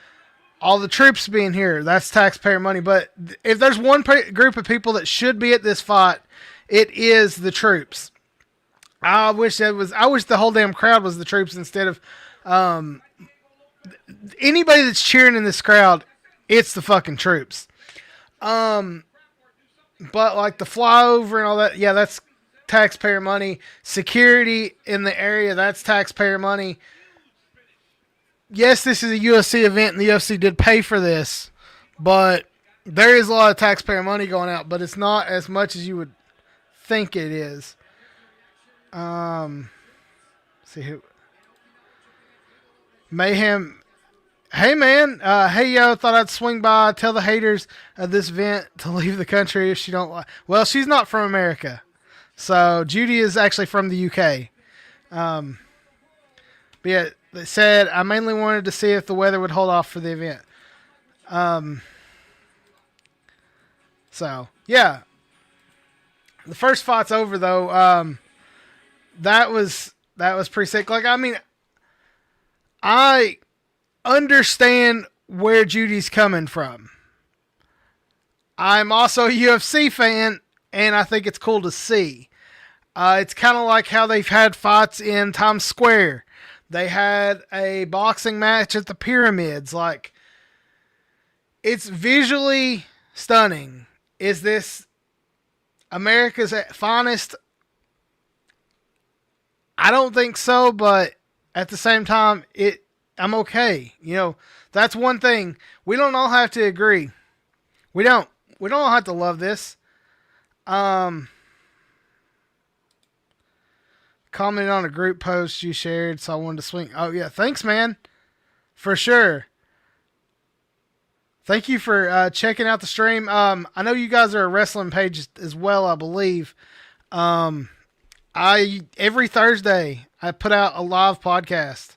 all the troops being here, that's taxpayer money. But if there's one group of people that should be at this fight, it is the troops. I wish the whole damn crowd was the troops instead of anybody that's cheering in this crowd. It's the fucking troops. But like the flyover and all that, yeah, that's taxpayer money. Security in the area, that's taxpayer money. Yes, this is a UFC event, and the UFC did pay for this, but there is a lot of taxpayer money going out, but it's not as much as you would think it is. See who? Mayhem. Hey man, hey yo, thought I'd swing by, tell the haters of this event to leave the country if she don't like. Well, she's not from America, so Judy is actually from the UK. But yeah, they said I mainly wanted to see if the weather would hold off for the event. So yeah, the first fight's over though. That was pretty sick. Like, I mean, I understand where Judy's coming from. I'm also a UFC fan, and I think it's cool to see. It's kind of like how they've had fights in Times Square. They had a boxing match at the Pyramids. Like, it's visually stunning. Is this America's finest? I don't think so, but at the same time, I'm okay. You know, that's one thing. We don't all have to agree. We don't all have to love this. Comment on a group post you shared, so I wanted to swing. Oh yeah, thanks, man. For sure. Thank you for checking out the stream. I know you guys are a wrestling page as well, I believe. Every Thursday I put out a live podcast.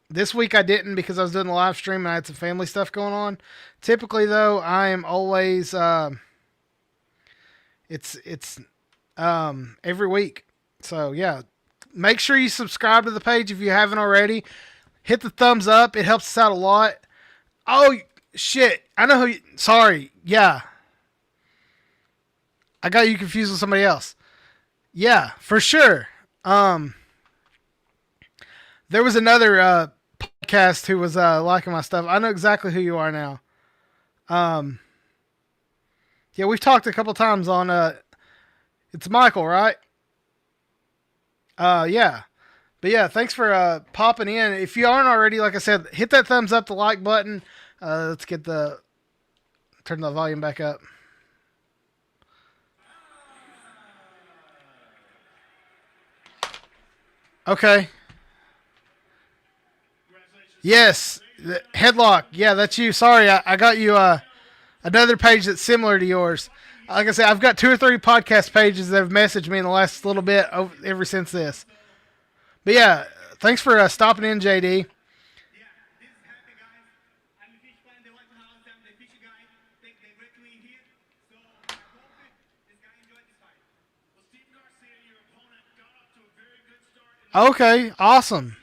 This week I didn't because I was doing the live stream and I had some family stuff going on. Typically though, I am always it's every week. So yeah, make sure you subscribe to the page if you haven't already. Hit the thumbs up. It helps us out a lot. Oh shit. I know who sorry. Yeah. I got you confused with somebody else. Yeah, for sure. There was another podcast who was liking my stuff. I know exactly who you are now. Yeah, we've talked a couple times on it's Michael, right? Yeah. But yeah, thanks for popping in. If you aren't already, like I said, hit that thumbs up, the like button. Let's turn the volume back up. Okay. Yes, the headlock. Yeah, that's you. Sorry, I got you another page that's similar to yours. Like I said, I've got 2 or 3 podcast pages that have messaged me in the last little bit ever since this. But yeah, thanks for stopping in, JD. Okay, awesome.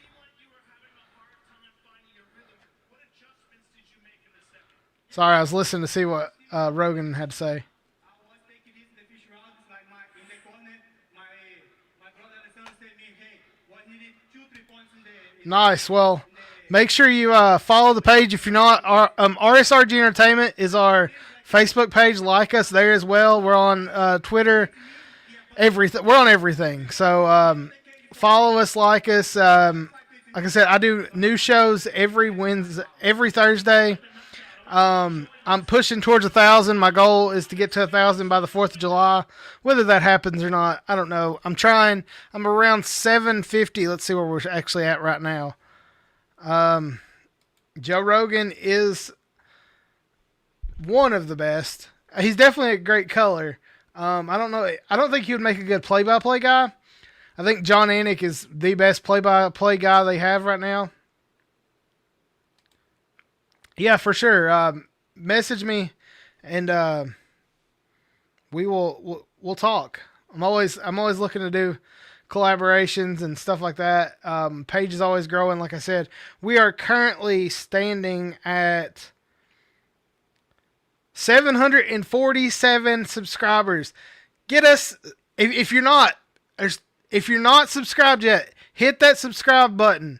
Sorry, I was listening to see what Rogan had to say. Nice. Well, make sure you follow the page if you're not. RSRG Entertainment is our Facebook page. Like us there as well. We're on Twitter. Everything. We're on everything. So follow us, like us. Like I said, I do new shows every Thursday. I'm pushing towards 1,000. My goal is to get to 1,000 by the 4th of July. Whether that happens or not, I don't know. I'm trying. I'm around 750. Let's see where we're actually at right now. Joe Rogan is one of the best. He's definitely a great color. I don't know. I don't think he would make a good play-by-play guy. I think John Anik is the best play-by-play guy they have right now. Yeah, for sure. Message me, and we'll talk. I'm always looking to do collaborations and stuff like that. Page is always growing. Like I said, we are currently standing at 747 subscribers. Get us if you're not subscribed yet, hit that subscribe button.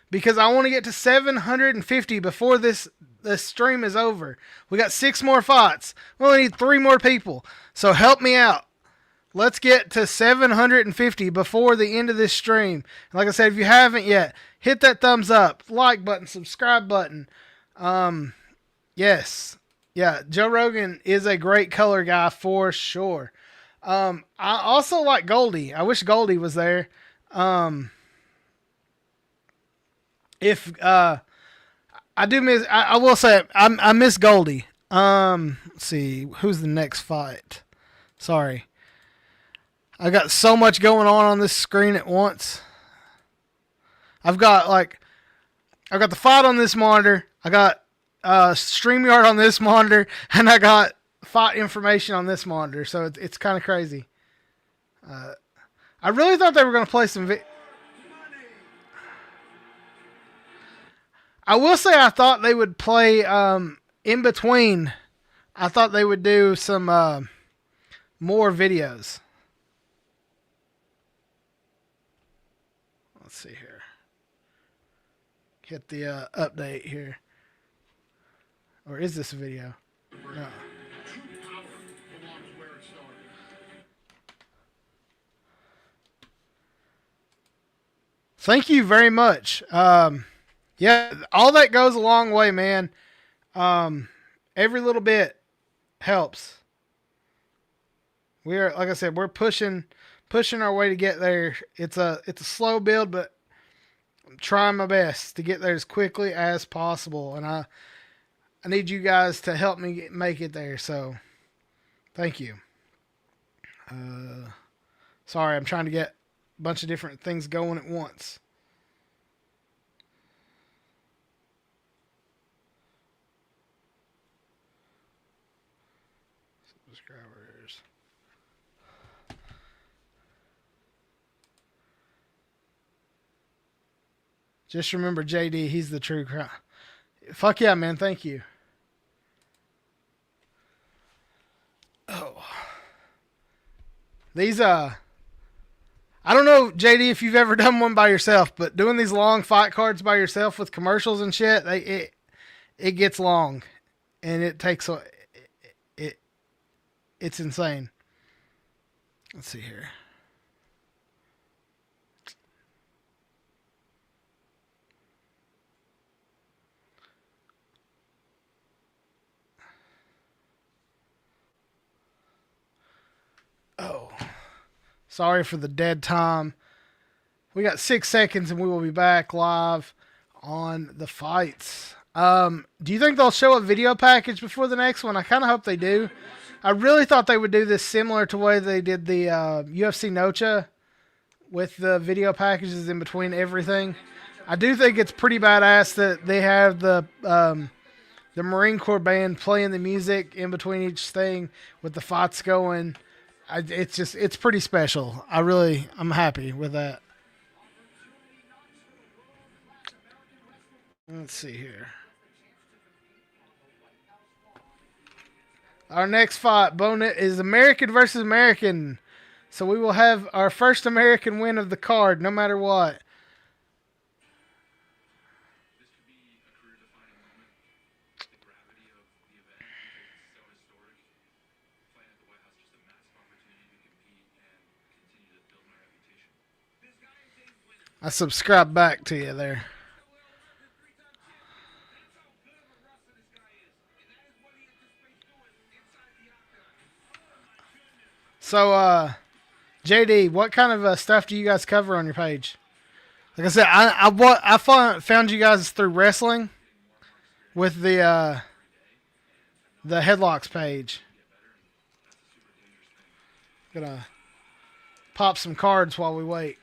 Because I want to get to 750 before this stream is over. We got 6 more fights. We only need 3 more people. So help me out. Let's get to 750 before the end of this stream. And like I said, if you haven't yet, hit that thumbs up, like button, subscribe button. Yes. Yeah, Joe Rogan is a great color guy for sure. I also like Goldie. I wish Goldie was there. If I do miss, I will say I miss Goldie. Let's see who's the next fight. Sorry, I got so much going on this screen at once. I've got the fight on this monitor. I got StreamYard on this monitor, and I got fight information on this monitor. So it's kind of crazy. I really thought they were going to play some. I will say I thought they would play in between. I thought they would do some more videos. Let's see here. Hit the update here. Or is this a video? No. Thank you very much. Yeah, all that goes a long way, man. Every little bit helps. Like I said, we're pushing our way to get there. It's a slow build, but I'm trying my best to get there as quickly as possible. And I need you guys to help me make it there. So, thank you. Sorry, I'm trying to get a bunch of different things going at once. Subscribers. Just remember JD, he's the true crowd. Fuck yeah, man. Thank you. Oh. These, I don't know, JD, if you've ever done one by yourself, but doing these long fight cards by yourself with commercials and shit, it gets long. And it takes, it's insane. Let's see here. Sorry for the dead time. We got 6 seconds and we will be back live on the fights. Do you think they'll show a video package before the next one? I kind of hope they do. I really thought they would do this similar to the way they did the UFC Nocha with the video packages in between everything. I do think it's pretty badass that they have the Marine Corps band playing the music in between each thing with the fights going. It's pretty special. I'm happy with that. Let's see here. Our next fight, is American versus American. So we will have our first American win of the card, no matter what. This could be a career-defining moment. The gravity of the event is so historic. Fighting at the White House, just a massive opportunity to compete and continue to build my reputation. I subscribe back to you there. So, JD, what kind of stuff do you guys cover on your page? Like I said, I found you guys through wrestling with the headlocks page. Gonna pop some cards while we wait.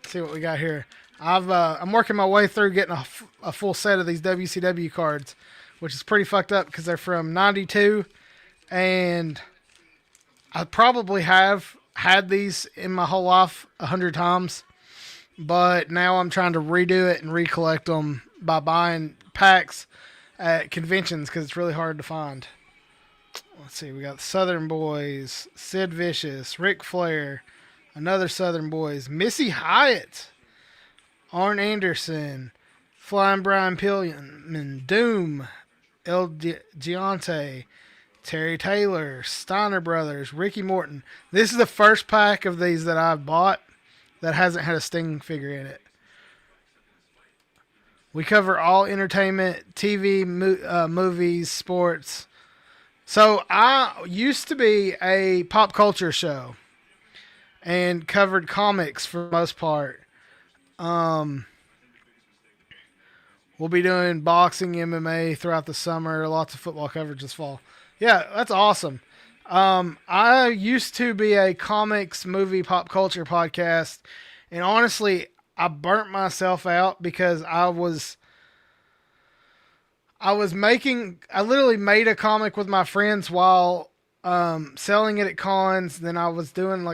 See what we got here. I'm working my way through getting a full set of these WCW cards, which is pretty fucked up because they're from '92, and I probably have had these in my whole life 100 times, but now I'm trying to redo it and recollect them by buying packs at conventions because it's really hard to find. Let's see, we got the Southern Boys, Sid Vicious, Ric Flair, another Southern Boys, Missy Hyatt, Arn Anderson, Flying Brian Pillman, Doom, El Giante, Terry Taylor, Steiner Brothers, Ricky Morton. This is the first pack of these that I've bought that hasn't had a Sting figure in it. We cover all entertainment, TV, movies, sports. So I used to be a pop culture show and covered comics for the most part. We'll be doing boxing, MMA throughout the summer. Lots of football coverage this fall. Yeah, that's awesome. I used to be a comics, movie, pop culture podcast. And honestly, I burnt myself out because I literally made a comic with my friends while selling it at cons. Then I was doing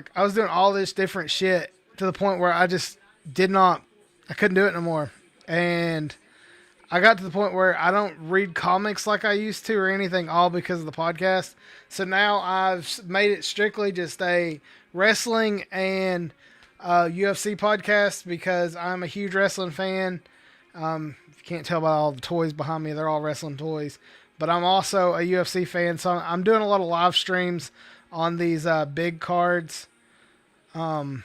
all this different shit to the point where I couldn't do it no more. And I got to the point where I don't read comics like I used to or anything, all because of the podcast. So now I've made it strictly just a wrestling and UFC podcast because I'm a huge wrestling fan. If you can't tell by all the toys behind me, they're all wrestling toys. But I'm also a UFC fan, so I'm doing a lot of live streams on these big cards. We're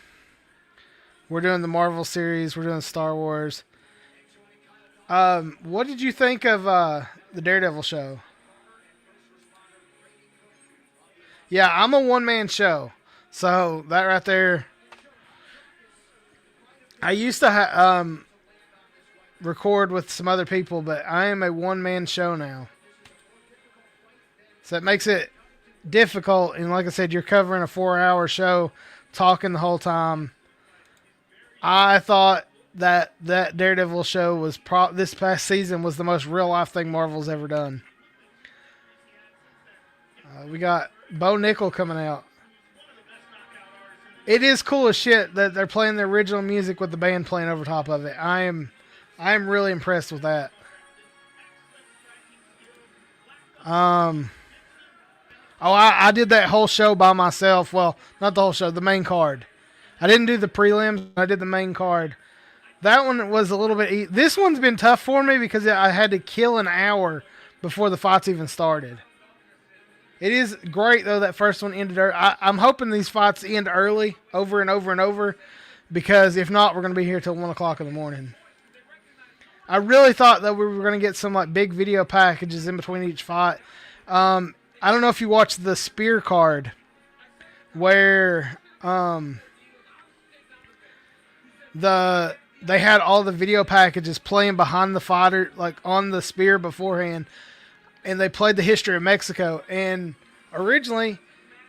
doing the Marvel series. We're doing Star Wars. What did you think of the Daredevil show? Yeah, I'm a one-man show. So that right there. I used to record with some other people, but I am a one-man show now. So it makes it difficult. And like I said, you're covering a 4-hour show, talking the whole time. I thought that Daredevil show was this past season was the most real life thing Marvel's ever done. We got Bo Nickel coming out. It is cool as shit that they're playing the original music with the band playing over top of it. I am really impressed with that. I did that whole show by myself. Well, not the whole show, the main card. I didn't do the prelims. I did the main card. That one was a little bit... This one's been tough for me because I had to kill an hour before the fights even started. It is great, though, that first one ended early. I'm hoping these fights end early, over and over and over, because if not, we're going to be here till 1 o'clock in the morning. I really thought that we were going to get some big video packages in between each fight. I I don't know if you watched the Spear card where they had all the video packages playing behind the fighter, like on the Spear beforehand, and they played the history of Mexico. And originally,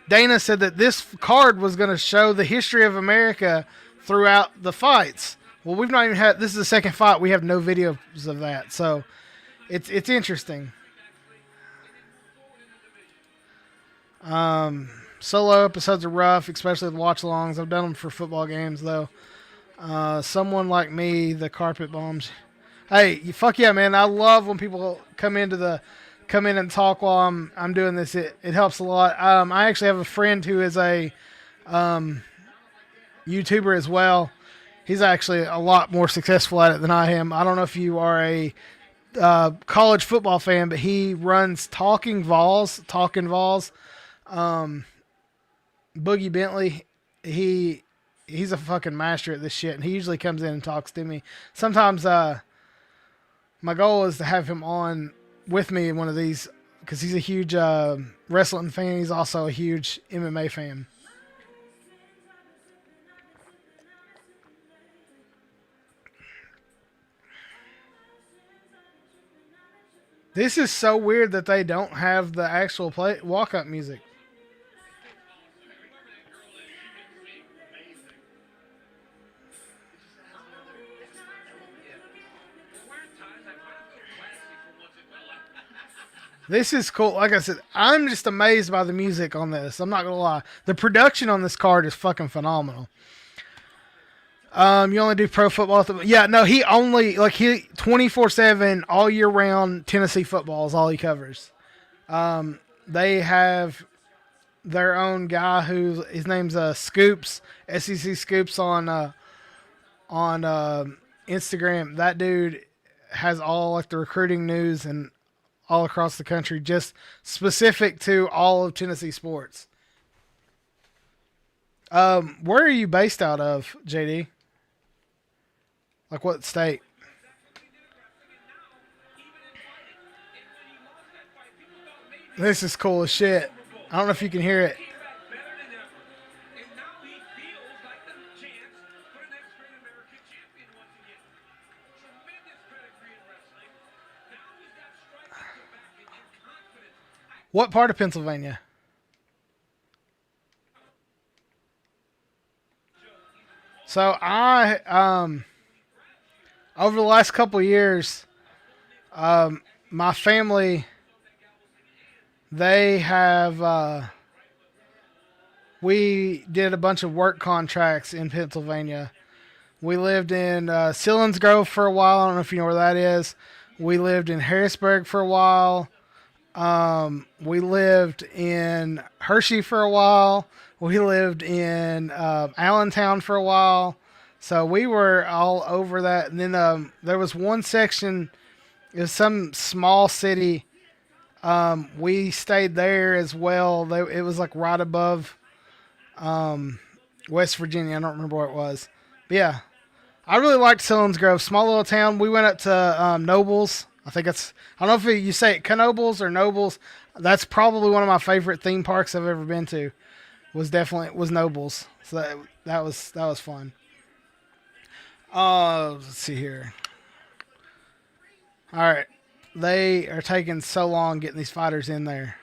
Dana said that this card was going to show the history of America throughout the fights. Well, we've not even had. This is the second fight. We have no videos of that, so it's interesting. Solo episodes are rough, especially the watch-alongs. I've done them for football games, though. Someone like me, the carpet bombs. Hey, fuck yeah, man! I love when people come in and talk while I'm doing this. It helps a lot. I actually have a friend who is a YouTuber as well. He's actually a lot more successful at it than I am. I don't know if you are a college football fan, but he runs Talking Vols. Boogie Bentley, he's a fucking master at this shit, and he usually comes in and talks to me. Sometimes my goal is to have him on with me in one of these because he's a huge wrestling fan. He's also a huge MMA fan. This is so weird that they don't have the actual walk-up music. This is cool. Like I said, I'm just amazed by the music on this. I'm not going to lie. The production on this card is fucking phenomenal. You only do pro football? Yeah, no, he 24/7 all year round Tennessee football is all he covers. They have their own guy his name's Scoops, SEC Scoops on Instagram. That dude has all like the recruiting news and all across the country, just specific to all of Tennessee sports. Where are you based out of, JD? Like what state? This is cool as shit. I don't know if you can hear it. What part of Pennsylvania? So I over the last couple of years, my family, they have we did a bunch of work contracts in Pennsylvania. We lived in Selinsgrove for a while. I don't know if you know where that is. We lived in Harrisburg for a while. We lived in Hershey for a while. We lived in Allentown for a while. So we were all over that. And then there was one section, it was some small city. We stayed there as well. It was like right above West Virginia. I don't remember where it was. But yeah, I really liked Selinsgrove. Small little town. We went up to Nobles. I think I don't know if you say it Knobles or Nobles. That's probably one of my favorite theme parks I've ever been to. Was Nobles. So that was fun. Let's see here. All right. They are taking so long getting these fighters in there.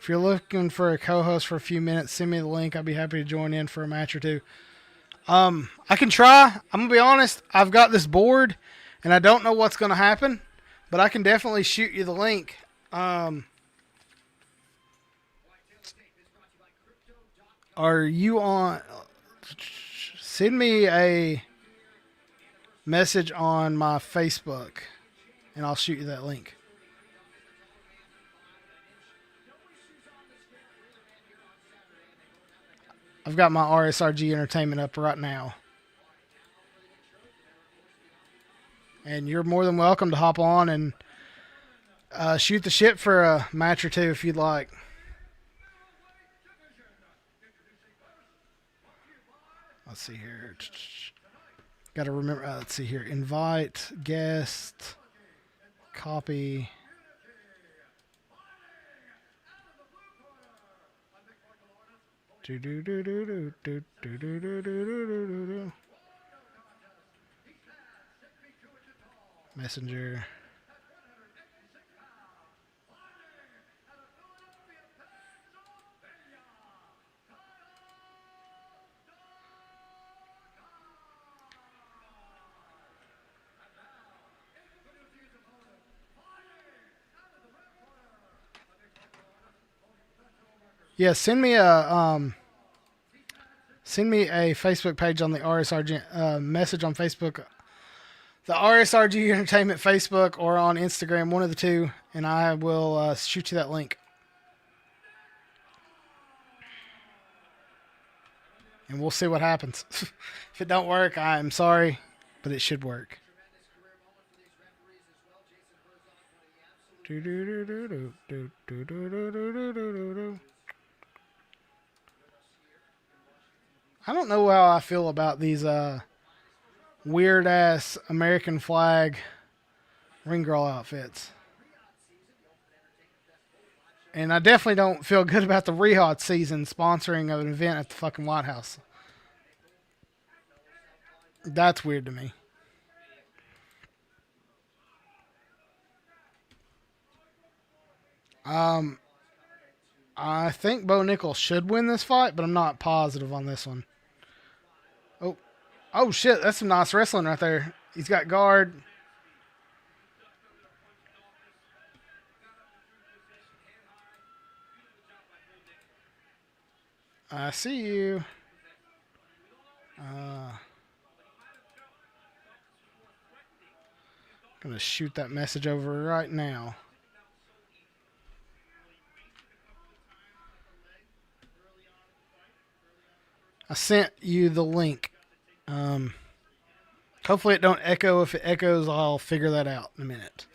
If you're looking for a co-host for a few minutes, send me the link. I'd be happy to join in for a match or two. I can try. I'm going to be honest. I've got this board, and I don't know what's going to happen, but I can definitely shoot you the link. Are you on? Send me a message on my Facebook, and I'll shoot you that link. I've got my RSRG Entertainment up right now. And you're more than welcome to hop on and Shoot the shit for a match or two if you'd like. Let's see here. Got to remember. Let's see here. Invite, guest, copy. Messenger. Yeah, send me a Facebook page on the RSRG message on Facebook, the RSRG Entertainment Facebook, or on Instagram, one of the two, and I will shoot you that link. And we'll see what happens. If it don't work, I'm sorry, but it should work. I don't know how I feel about these weird ass American flag ring girl outfits. And I definitely don't feel good about the Rehot season sponsoring an event at the fucking White House. That's weird to me. I think Bo Nickel should win this fight, but I'm not positive on this one. Oh shit, that's some nice wrestling right there. He's got guard. I see you. Gonna shoot that message over right now. I sent you the link. Hopefully it don't echo. If it echoes, I'll figure that out in a minute.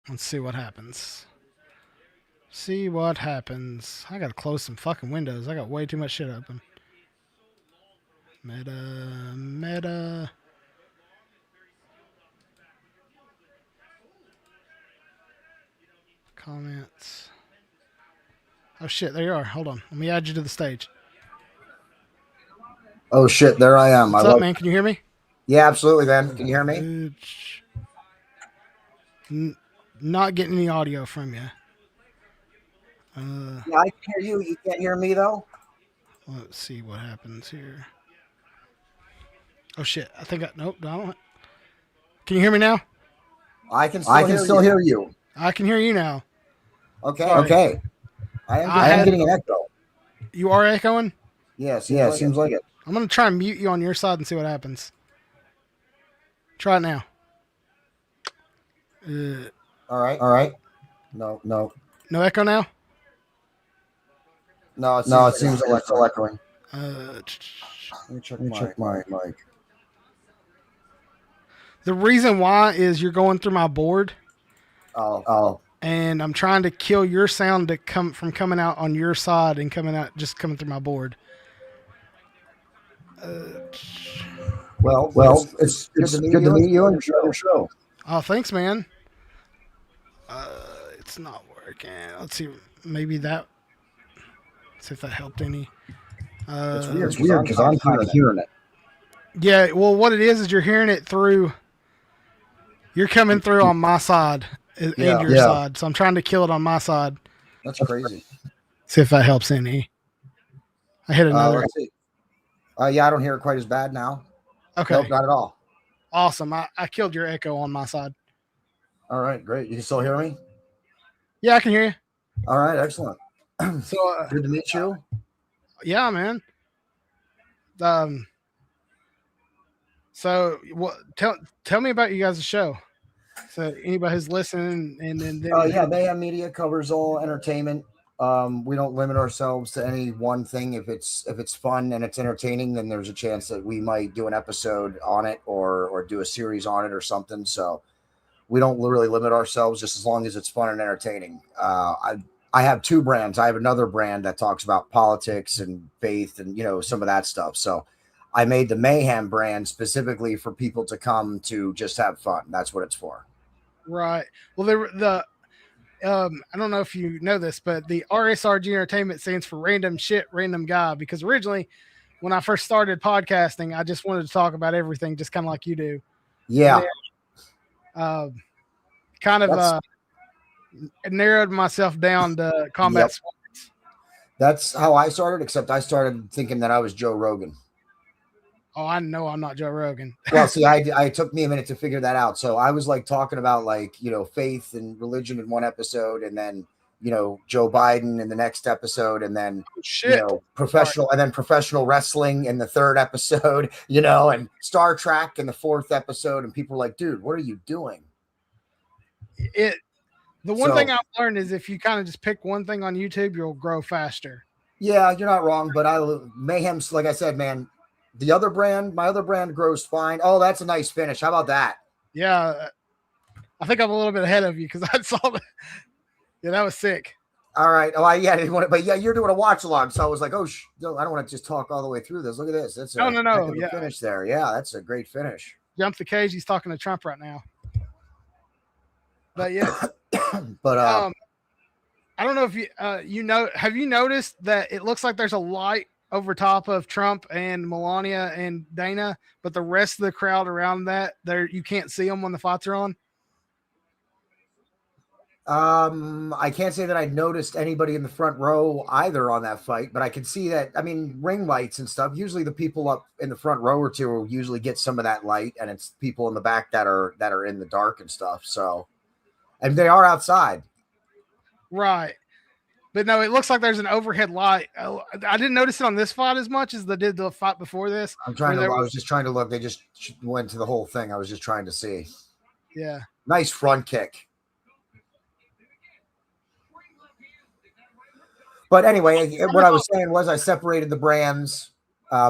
Let's see what happens. See what happens. I gotta close some fucking windows. I got way too much shit open. Meta. Comments. Oh shit, there you are. Hold on. Let me add you to the stage. Oh shit, there I am. What's up, man? Can you hear me? Yeah, absolutely, man. Can you hear me? Not getting any audio from you. Yeah, I can hear you. You can't hear me though. Let's see what happens here. Oh shit! I think nope. I don't. Can you hear me now? I can still hear you. I can hear you now. Okay. Sorry. Okay. I am getting an echo. You are echoing? Yeah. Seems like it. I'm gonna try and mute you on your side and see what happens. Try it now. All right. No. No echo now? No, it seems like it's still echoing. Let me check my mic. The reason why is you're going through my board. Oh. And I'm trying to kill your sound to come from coming out on your side and coming through my board. Well, it's good to meet you on your show. Oh, thanks, man. It's not working. Let's see. Maybe that. Let's see if that helped any. It's weird because I'm kind of hearing it. Yeah, well, what it is you're hearing it through. You're coming through on my side and your side, so I'm trying to kill it on my side. That's crazy. See if that helps any. I hit another. Let's see. Yeah, I don't hear it quite as bad now. Okay. Nope, not at all. Awesome. I killed your echo on my side. All right, great. You can still hear me? Yeah, I can hear you. All right, excellent. So good to meet you. Yeah, man. So what? Tell me about you guys' show. So anybody who's listening, and then yeah, Mayhem Media covers all entertainment We don't limit ourselves to any one thing. If it's fun and it's entertaining, then there's a chance that we might do an episode on it or do a series on it or something. So we don't really limit ourselves, just as long as it's fun and entertaining. I have two brands. I have another brand that talks about politics and faith and, you know, some of that stuff. So I made the Mayhem brand specifically for people to come to just have fun. That's what it's for. Right. Well, I don't know if you know this, but the RSRG Entertainment stands for Random Shit, Random Guy, because originally when I first started podcasting, I just wanted to talk about everything, just kind of like you do. Yeah. Narrowed myself down to combat sports. That's how I started, except I started thinking that I was Joe Rogan. Oh, I know I'm not Joe Rogan. Well, see, I took me a minute to figure that out. So I was like talking about like, you know, faith and religion in one episode, and then, you know, Joe Biden in the next episode, and then you know, professional wrestling in the third episode, you know, and Star Trek in the fourth episode, and people were like, dude, what are you doing? The one thing I've learned is if you kind of just pick one thing on YouTube, you'll grow faster. Yeah, you're not wrong, but Mayhem's, like I said, man. My other brand grows fine. Oh, that's a nice finish. How about that? Yeah, I think I'm a little bit ahead of you because I saw that. Yeah, that was sick. All right. Oh, I didn't want to, but yeah, you're doing a watch along, so I was like, oh, no, I don't want to just talk all the way through this. Look at this. That's a finish there. Yeah, that's a great finish. Jump the cage. He's talking to Trump right now. But yeah, but I don't know if have you noticed that it looks like there's a light over top of Trump and Melania and Dana, but the rest of the crowd around that, you can't see them when the fights are on? I can't say that I noticed anybody in the front row either on that fight, but I can see that. I mean, ring lights and stuff. Usually the people up in the front row or two will usually get some of that light, and it's people in the back that are in the dark and stuff. So, and they are outside. Right. But no, it looks like there's an overhead light. I didn't notice it on this fight as much as they did the fight before this. I was just trying to look. They just went to the whole thing. I was just trying to see. Yeah. Nice front kick. But anyway, what I was saying was I separated the brands.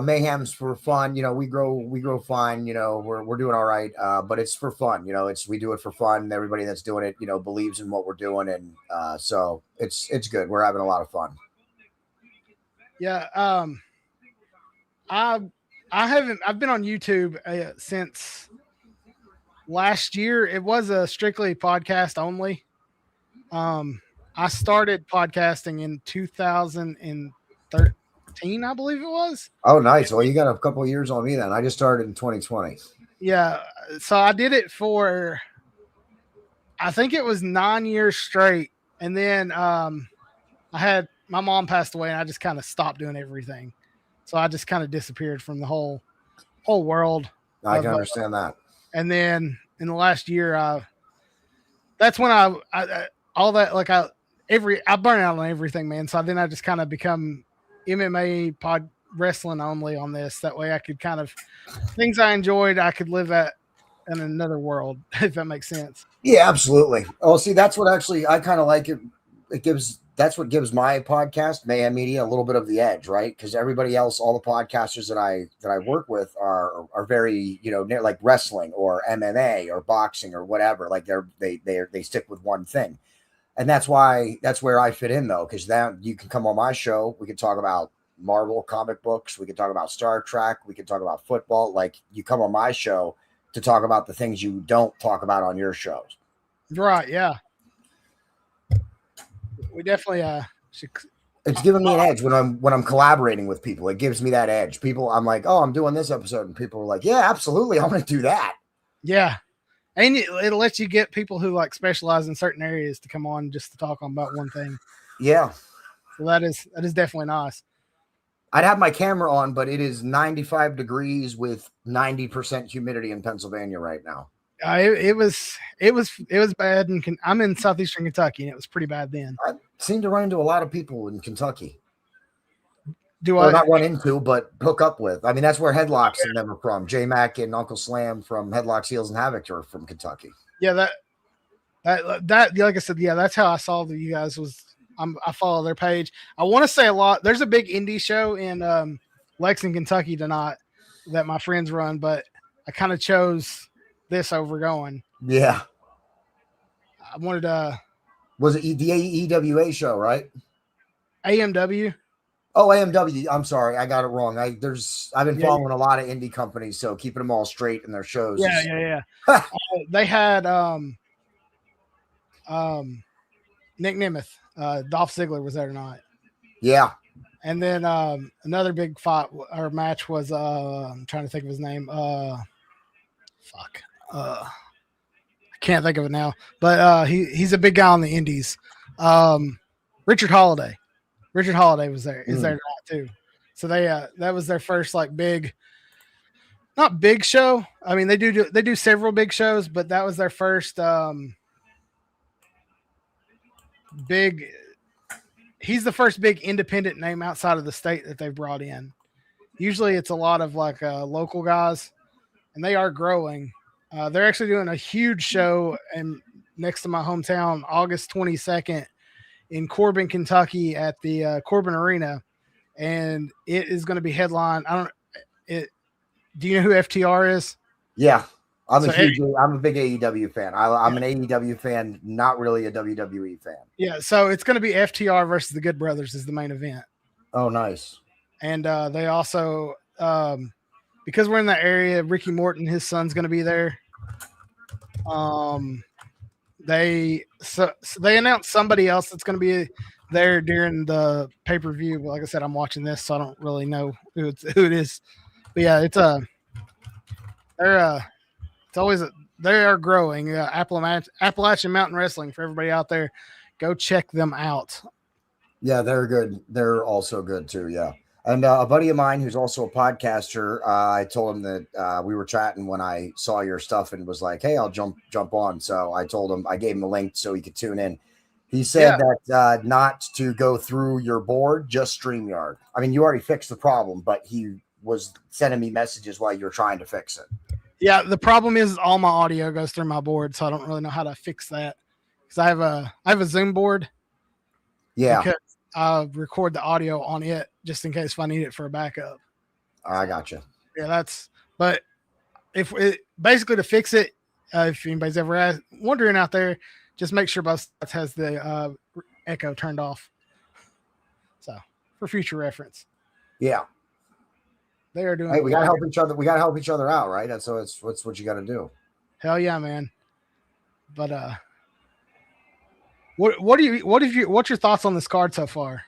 Mayhem's for fun. You know, we grow fine. You know, we're doing all right. But it's for fun. You know, we do it for fun. Everybody that's doing it, you know, believes in what we're doing, and so it's good. We're having a lot of fun. Yeah. I've been on YouTube since last year. It was a strictly podcast only. I started podcasting in 2013, I believe it was. Oh, nice. Well, you got a couple of years on me then. I just started in 2020. Yeah. So I did it for, I think it was 9 years straight. And then my mom passed away and I just kind of stopped doing everything. So I just kind of disappeared from the whole world. I can understand that. And then in the last year, that's when I burn out on everything, man. So then I just kind of become MMA wrestling only on this. That way I could kind of things I enjoyed, I could live at in another world, if that makes sense. Yeah, absolutely. Oh, see, that's what actually I kind of like it. That's what gives my podcast, Mayhem Media, a little bit of the edge, right? Because everybody else, all the podcasters that I work with are very, you know, like wrestling or MMA or boxing or whatever. Like they stick with one thing. And that's where I fit in, though, because then you can come on my show. We can talk about Marvel comic books. We can talk about Star Trek. We can talk about football. Like, you come on my show to talk about the things you don't talk about on your shows. Right. Yeah. We definitely should. It's giving me an edge when I'm collaborating with people. It gives me that edge. I'm like, oh, I'm doing this episode, and people are like, yeah, absolutely, I want to do that. Yeah. And it'll let you get people who like specialize in certain areas to come on just to talk about one thing. Yeah. So that is definitely nice. I'd have my camera on, but it is 95 degrees with 90% humidity in Pennsylvania right now. It was bad. I'm in southeastern Kentucky, and it was pretty bad then. I seem to run into a lot of people in Kentucky. Not run into, but hook up with. I mean, that's where Headlocks and them are from. J Mac and Uncle Slam from Headlocks, Heels, and Havoc are from Kentucky. Yeah, that like I said, yeah, that's how I saw that you guys was I follow their page. I want to say a lot. There's a big indie show in Lexington, Kentucky tonight that my friends run, but I kind of chose this over going. Yeah. I wanted to. Was it the EWA show, right? AMW. Oh, AMW. I'm sorry, I got it wrong. I've been following a lot of indie companies, so keeping them all straight in their shows. Yeah. They had Nick Nemeth, Dolph Ziggler was there tonight. Yeah. And then another big fight or match was I'm trying to think of his name. I can't think of it now. But he's a big guy on the indies. Richard Holiday. Richard Holiday was there. Is there tonight too. So they that was their first like big, not big show. I mean they do several big shows, but that was their first big. He's the first big independent name outside of the state that they've brought in. Usually it's a lot of like local guys, and they are growing. They're actually doing a huge show next to my hometown, August 22nd in Corbin, Kentucky at the Corbin Arena. And it is going to be headlined. Do you know who FTR is? Yeah. I'm a big AEW fan. I'm an AEW fan, not really a WWE fan. Yeah, so it's going to be FTR versus the Good Brothers is the main event. Oh, nice. And they also, because we're in that area, Ricky Morton, his son's going to be there. They announced somebody else that's going to be there during the pay-per-view. But like I said, I'm watching this, so I don't really know who it is. But yeah, they are growing. Appalachian Mountain Wrestling, for everybody out there, go check them out. Yeah, they're good. They're also good too. Yeah. And a buddy of mine who's also a podcaster, I told him that we were chatting when I saw your stuff and was like, hey, I'll jump on. So I told him, I gave him a link so he could tune in. He said that not to go through your board, just StreamYard. I mean, you already fixed the problem, but he was sending me messages while you were trying to fix it. Yeah, the problem is all my audio goes through my board, so I don't really know how to fix that. Because I have a Zoom board. Yeah. Because I record the audio on it just in case if I need it for a backup. I gotcha. Yeah, but basically to fix it, if anybody's ever wondering out there, just make sure both sides has the echo turned off. So for future reference. Yeah. They are doing. Hey, we gotta help each other. We gotta help each other out, right? That's what you gotta do. Hell yeah, man. But what's your thoughts on this card so far?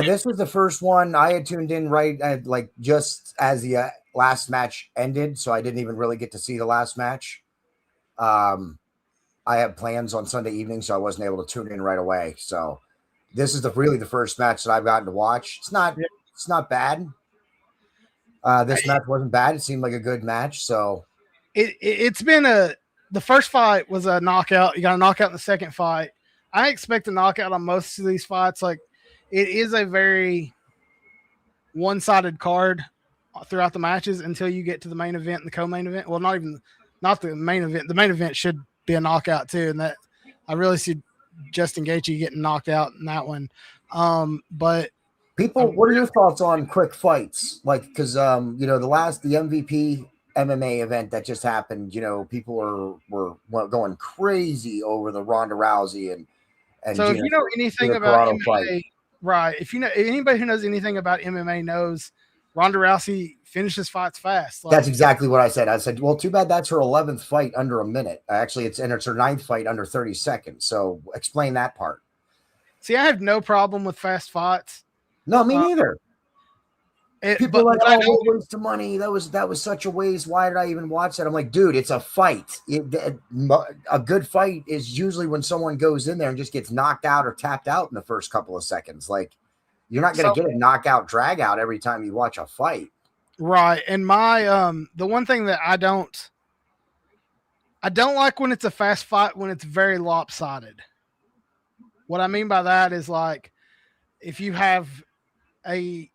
This was the first one I had tuned in like just as the last match ended, so I didn't even really get to see the last match. I had plans on Sunday evening, so I wasn't able to tune in right away. So this is really the first match that I've gotten to watch. It's not bad. This match wasn't bad. It seemed like a good match. So it's been the first fight was a knockout. You got a knockout in the second fight. I expect a knockout on most of these fights. Like it is a very one-sided card throughout the matches until you get to the main event and the co-main event. Well, not the main event. The main event should be a knockout too. And that I really see Justin Gaethje getting knocked out in that one. But people, what are your thoughts on quick fights? Like, because the MVP MMA event that just happened, people were going crazy over the Ronda Rousey and so if you know anything about MMA, fight. Right? If you know anybody who knows anything about MMA knows Ronda Rousey finishes fights fast. That's exactly what I said. I said, well, too bad that's her 11th fight under a minute. Actually, it's her 9th fight under 30 seconds. So explain that part. See, I have no problem with fast fights. No, me neither. People are like, oh, waste of money. That was such a waste. Why did I even watch that? I'm like, dude, it's a fight. A good fight is usually when someone goes in there and just gets knocked out or tapped out in the first couple of seconds. Like, you're not going to get a knockout, drag out every time you watch a fight. Right. And my the one thing that I don't like when it's a fast fight when it's very lopsided. What I mean by that is like if you have a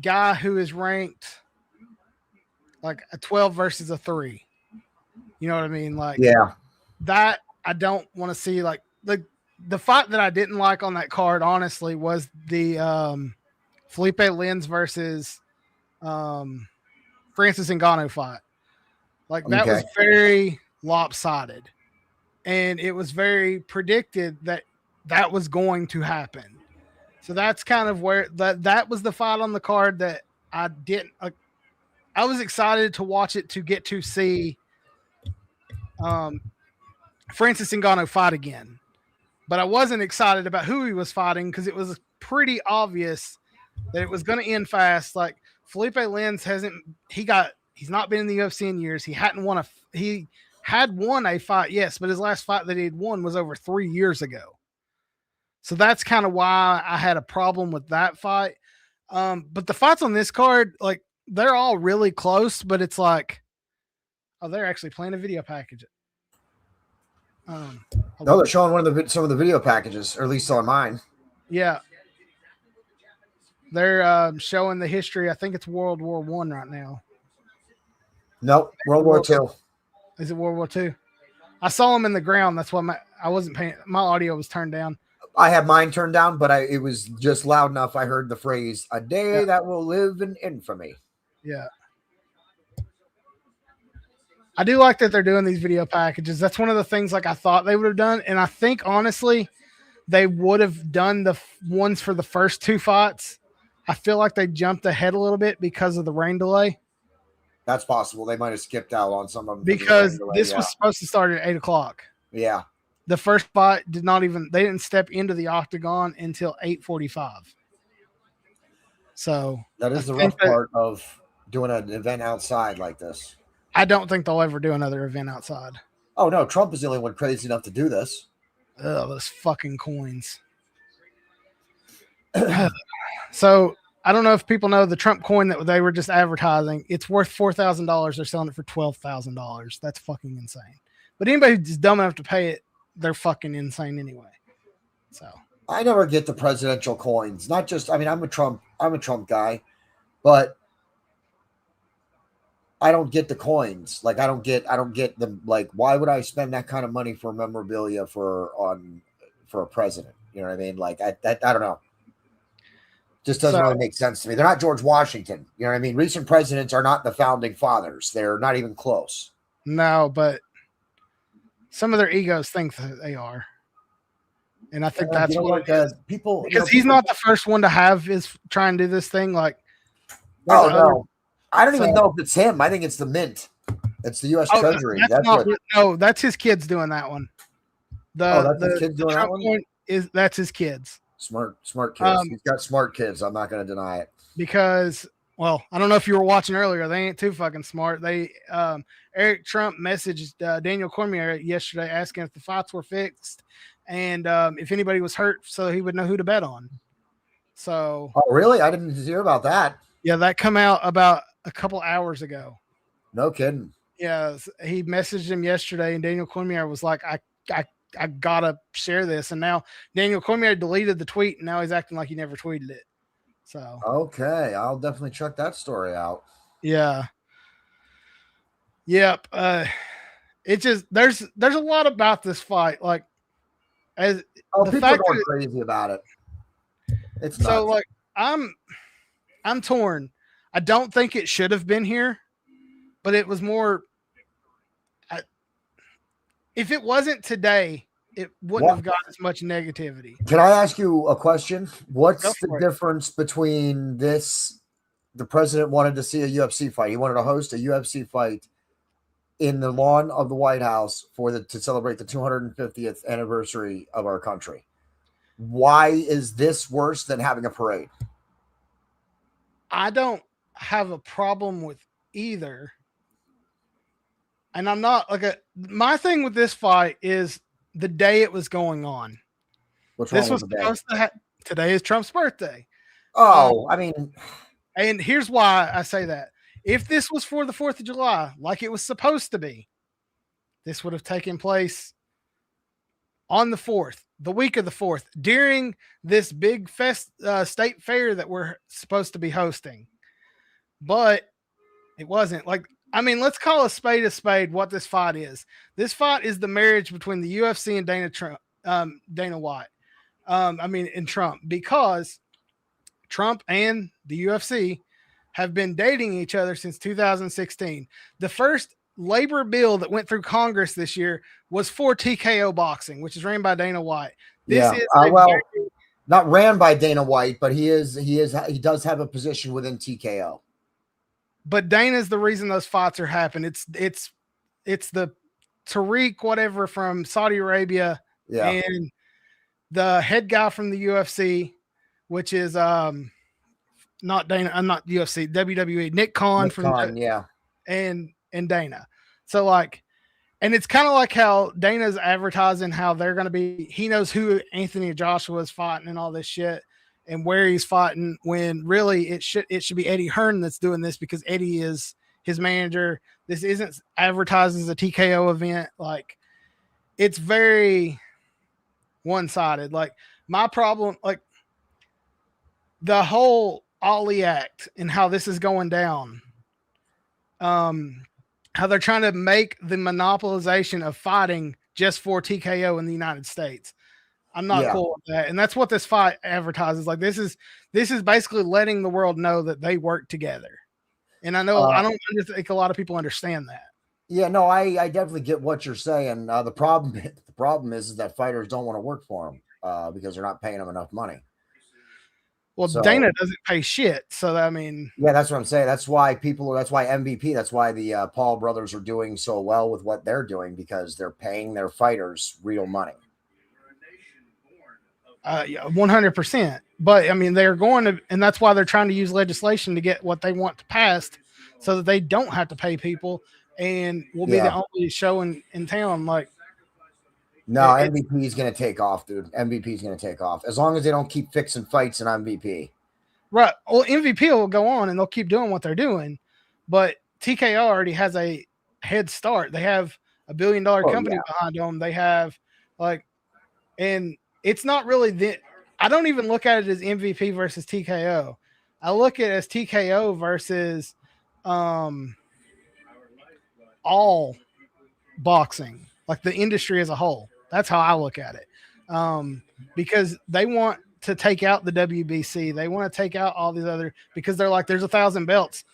guy who is ranked like a 12 versus a 3. You know what I mean? Like yeah. That I don't want to see. Like the fight that I didn't like on that card, honestly, was the Felipe Lins versus Francis Ngannou fight. Like that was very lopsided, and it was very predicted that that was going to happen. So that's kind of where that was the fight on the card that I didn't. I was excited to watch it to get to see Francis Ngannou fight again, but I wasn't excited about who he was fighting because it was pretty obvious that it was going to end fast. Like Felipe Lins he's not been in the UFC in years. He had won a fight, yes, but his last fight that he had won was over 3 years ago. So that's kind of why I had a problem with that fight. But the fights on this card, like they're all really close, but it's like, oh, they're actually playing a video package. No, they're showing some of the video packages, or at least on mine. Yeah. They're showing the history. I think it's World War I right now. Nope, World War II. Is it World War II? I saw them in the ground. That's why I wasn't paying. My audio was turned down. I had mine turned down, but it was just loud enough. I heard the phrase, "A day that will live in infamy." Yeah. I do like that they're doing these video packages. That's one of the things like I thought they would have done. And I think, honestly, they would have done the ones for the first 2 fights. I feel like they jumped ahead a little bit because of the rain delay. That's possible. They might have skipped out on some of them. Because this was supposed to start at 8 o'clock. Yeah. The first fight they didn't step into the octagon until 8:45. So that is the rough part of doing an event outside like this. I don't think they'll ever do another event outside. Oh no, Trump is the only one crazy enough to do this. Ugh, those fucking coins. So I don't know if people know the Trump coin that they were just advertising. It's worth $4,000. They're selling it for $12,000. That's fucking insane. But anybody who's dumb enough to pay it, they're fucking insane anyway. So I never get the presidential coins. Not just, I mean, I'm a Trump guy, but I don't get the coins. Like I don't get them. Like, why would I spend that kind of money for memorabilia for a president? You know what I mean? Like I don't know. Just doesn't really make sense to me. They're not George Washington. You know what I mean? Recent presidents are not the founding fathers. They're not even close. No, but some of their egos think that they are. And I think that's what people, because he's not the first one to try and do this thing. Like, oh no, I don't even know if it's him. I think it's the Mint. It's the U.S. Treasury. That's his kids doing that one. That's his kids doing that one. That's his kids. Smart kids. He's got smart kids. I'm not going to deny it. Because, well, I don't know if you were watching earlier. They ain't too fucking smart. Eric Trump messaged Daniel Cormier yesterday asking if the fights were fixed and if anybody was hurt, so he would know who to bet on. So. Oh, really? I didn't hear about that. Yeah, that come out about a couple hours ago. No kidding. Yeah, he messaged him yesterday, and Daniel Cormier was like, I gotta share this. And now Daniel Cormier deleted the tweet, and now he's acting like he never tweeted it. So okay, I'll definitely check that story out. Yeah. Yep. It just there's a lot about this fight. Like as the people fact are going crazy about it. It's nuts. So like I'm torn. I don't think it should have been here, but it was more. If it wasn't today, it wouldn't have got as much negativity. Can I ask you a question? What's the difference between this? The president wanted to see a UFC fight. He wanted to host a UFC fight in the lawn of the White House to celebrate the 250th anniversary of our country. Why is this worse than having a parade? I don't have a problem with either. And I'm not my thing with this fight is the day it was going on. What's wrong with the day? Today is Trump's birthday. Oh, I mean, and here's why I say that. If this was for the 4th of July, like it was supposed to be, this would have taken place on the 4th, the week of the 4th, during this big state fair that we're supposed to be hosting. But it wasn't. Let's call a spade what this fight is. This fight is the marriage between the UFC and Dana Trump, Dana White. And Trump, because Trump and the UFC have been dating each other since 2016. The first labor bill that went through Congress this year was for TKO boxing, which is ran by Dana White. This is not ran by Dana White, but he does have a position within TKO. But Dana's the reason those fights are happening. It's the Tariq whatever from Saudi Arabia and the head guy from the UFC, which is not Dana, I'm not UFC, WWE, Nick Khan and Dana. So like, and it's kind of like how Dana's advertising how they're going to be, he knows who Anthony Joshua is fighting and all this shit and where he's fighting, when really it should be Eddie Hearn that's doing this, because Eddie is his manager. This isn't advertised as a TKO event. Like, it's very one-sided. Like, my problem, like the whole Ollie Act and how this is going down, how they're trying to make the monopolization of fighting just for TKO in the United States. I'm not cool with that. And that's what this fight advertises. Like, this is basically letting the world know that they work together. And I know I don't think a lot of people understand that. Yeah, no, I definitely get what you're saying. The problem is that fighters don't want to work for them because they're not paying them enough money. Well, so, Dana doesn't pay shit. So, I mean. Yeah, that's what I'm saying. That's why MVP, that's why the Paul brothers are doing so well with what they're doing, because they're paying their fighters real money. 100%. But, I mean, they're going to, and that's why they're trying to use legislation to get what they want passed so that they don't have to pay people and will be the only show in town. Like, no, MVP is going to take off, dude. MVP is going to take off as long as they don't keep fixing fights in MVP. Right. Well, MVP will go on and they'll keep doing what they're doing, but TKO already has a head start. They have a $1 billion company behind them. They have and it's not really I don't even look at it as MVP versus TKO. I look at it as TKO versus all boxing, like the industry as a whole. That's how I look at it. Because they want to take out the WBC. They want to take out all these other, because they're like, there's 1,000 belts.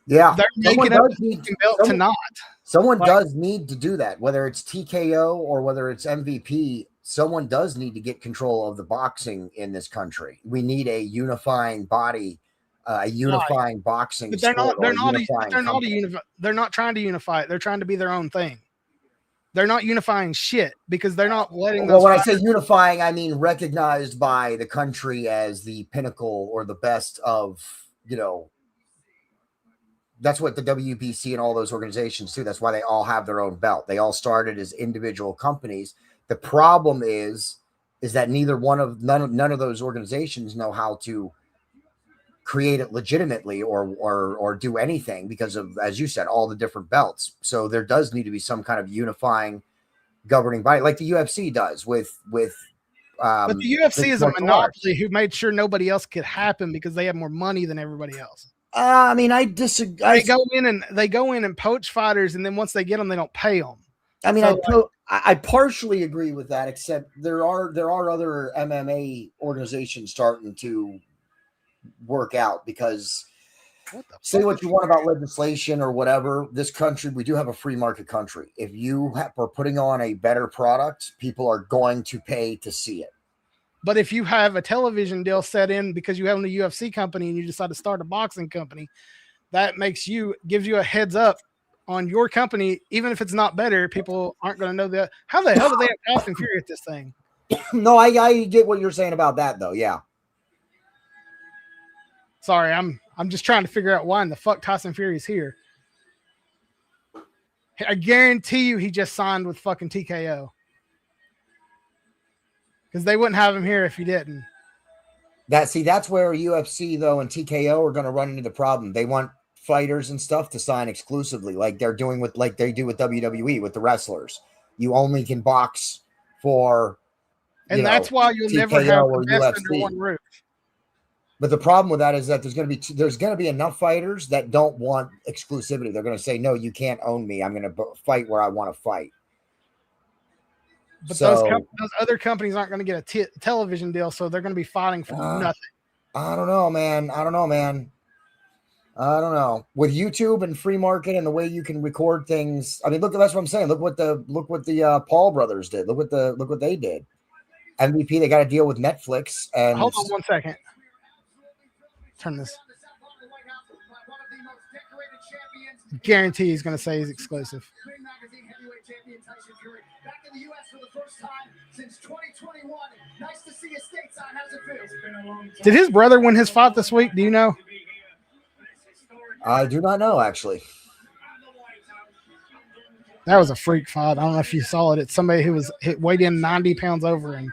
Yeah. They're making up a belt to not. Someone does need to do that, whether it's TKO or whether it's MVP. Someone does need to get control of the boxing in this country. We need a unifying body, boxing. But they're not trying to unify it. They're trying to be their own thing. They're not unifying shit because they're not letting. Well, when I say unifying, I mean recognized by the country as the pinnacle or the best of, that's what the WBC and all those organizations do. That's why they all have their own belt. They all started as individual companies. The problem is that none of those organizations know how to create it legitimately or do anything because of, as you said, all the different belts. So there does need to be some kind of unifying governing body, like the UFC does with. But the UFC is a monopoly who made sure nobody else could happen because they have more money than everybody else. I mean, I disagree. They go in and poach fighters, and then once they get them, they don't pay them. I mean, I partially agree with that, except there are other MMA organizations starting to work out, because say what you want about legislation or whatever, this country, we do have a free market country. If you are putting on a better product, people are going to pay to see it. But if you have a television deal set in because you have a UFC company and you decide to start a boxing company, that gives you a heads up on your company. Even if it's not better, people aren't going to know that. How the hell do they have Fast and Furious this thing? No, I get what you're saying about that though. Yeah. Sorry, I'm just trying to figure out why in the fuck Tyson Fury's here. I guarantee you he just signed with fucking TKO. Because they wouldn't have him here if he didn't. That's where UFC though and TKO are going to run into the problem. They want fighters and stuff to sign exclusively, like they do with WWE with the wrestlers. You only can box for, that's why you'll never have the best under one roof. But the problem with that is that there's going to be enough fighters that don't want exclusivity. They're going to say, no, you can't own me. I'm going to fight where I want to fight. But So those other companies aren't going to get a television deal, so they're going to be fighting for nothing. I don't know, man. I don't know. With YouTube and free market and the way you can record things, I mean, look, that's what I'm saying. Look what the Paul brothers did. Look what they did. MVP, they got a deal with Netflix. And hold on 1 second. Turn this. Guarantee he's going to say he's exclusive. Back in the U.S. for the first time since 2021. Nice to see you stateside. How's it feel? Did his brother win his fight this week? Do you know? I do not know, actually. That was a freak fight. I don't know if you saw it. It's somebody who was weighed in 90 pounds over, and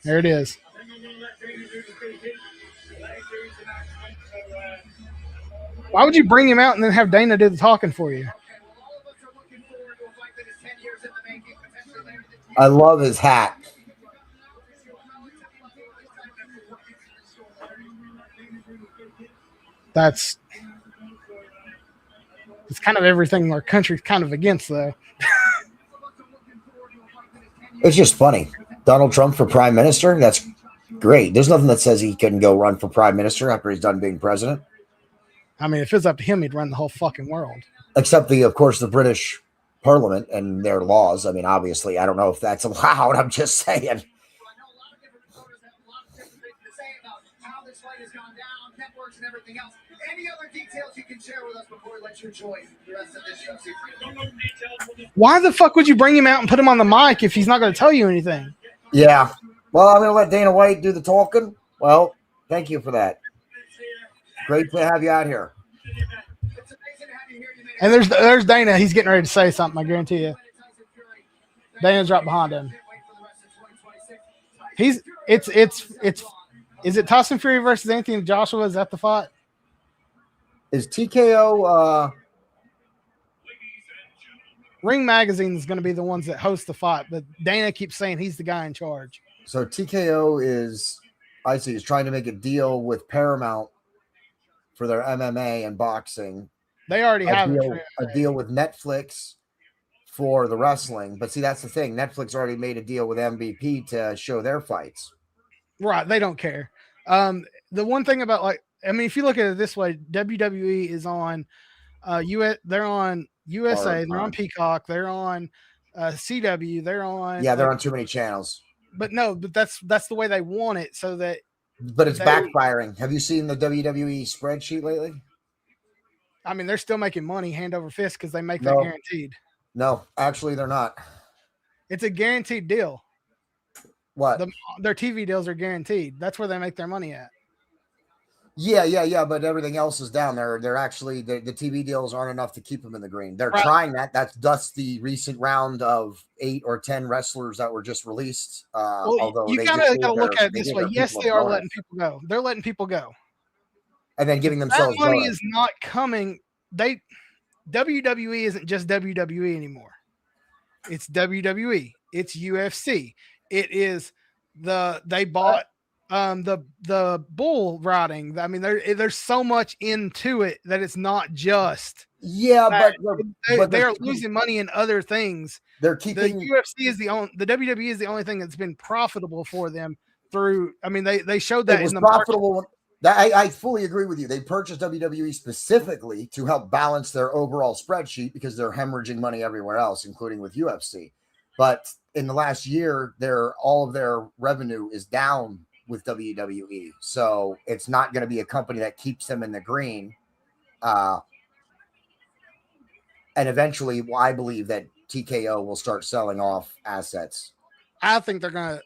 there it is. Why would you bring him out and then have Dana do the talking for you? I love his hat. It's kind of everything our country's kind of against, though. It's just funny. Donald Trump for prime minister? That's great. There's nothing that says he couldn't go run for prime minister after he's done being president. I mean, if it's up to him, he'd run the whole fucking world. Except of course, the British Parliament and their laws. I mean, obviously, I don't know if that's allowed. I'm just saying. Any other details you can share with us before we let you enjoy the rest of this UFC Freedom? Why the fuck would you bring him out and put him on the mic if he's not going to tell you anything? Yeah. Well, I'm going to let Dana White do the talking. Well, thank you for that. Great to have you out here. And there's Dana. He's getting ready to say something, I guarantee you. Dana's right behind him. Is it Tyson Fury versus Anthony Joshua? Is that the fight? Is TKO Ring Magazine is going to be the ones that host the fight, but Dana keeps saying he's the guy in charge. So TKO is trying to make a deal with Paramount for their MMA and boxing. They already have a deal with Netflix for the wrestling. But see, that's the thing. Netflix already made a deal with MVP to show their fights. Right. They don't care. The one thing about if you look at it this way, WWE is on they're on USA, they're on Peacock, they're on CW, they're on they're on too many channels. But that's the way they want it, so that but it's backfiring. Have you seen the WWE spreadsheet lately? I mean, they're still making money hand over fist because they make that guaranteed. No, actually they're not. It's a guaranteed deal. What? Their TV deals are guaranteed. That's where they make their money at. Yeah. But everything else is down there. They're actually the TV deals aren't enough to keep them in the green. They're trying that. That's the recent round of 8 or 10 wrestlers that were just released. Although you gotta look at it this way. Yes, they are letting people go. They're letting people go, and then giving themselves that money is not coming. WWE isn't just WWE anymore. It's WWE. It's UFC. It is they bought the bull riding. I mean, there's so much into it that it's not just but they are losing money in other things. They're keeping the UFC is the WWE is the only thing that's been profitable for them through. I mean, they showed that it was in the profitable. I fully agree with you. They purchased WWE specifically to help balance their overall spreadsheet because they're hemorrhaging money everywhere else, including with UFC. But in the last year, all of their revenue is down with WWE. So it's not going to be a company that keeps them in the green. And eventually, I believe that TKO will start selling off assets. I think they're gonna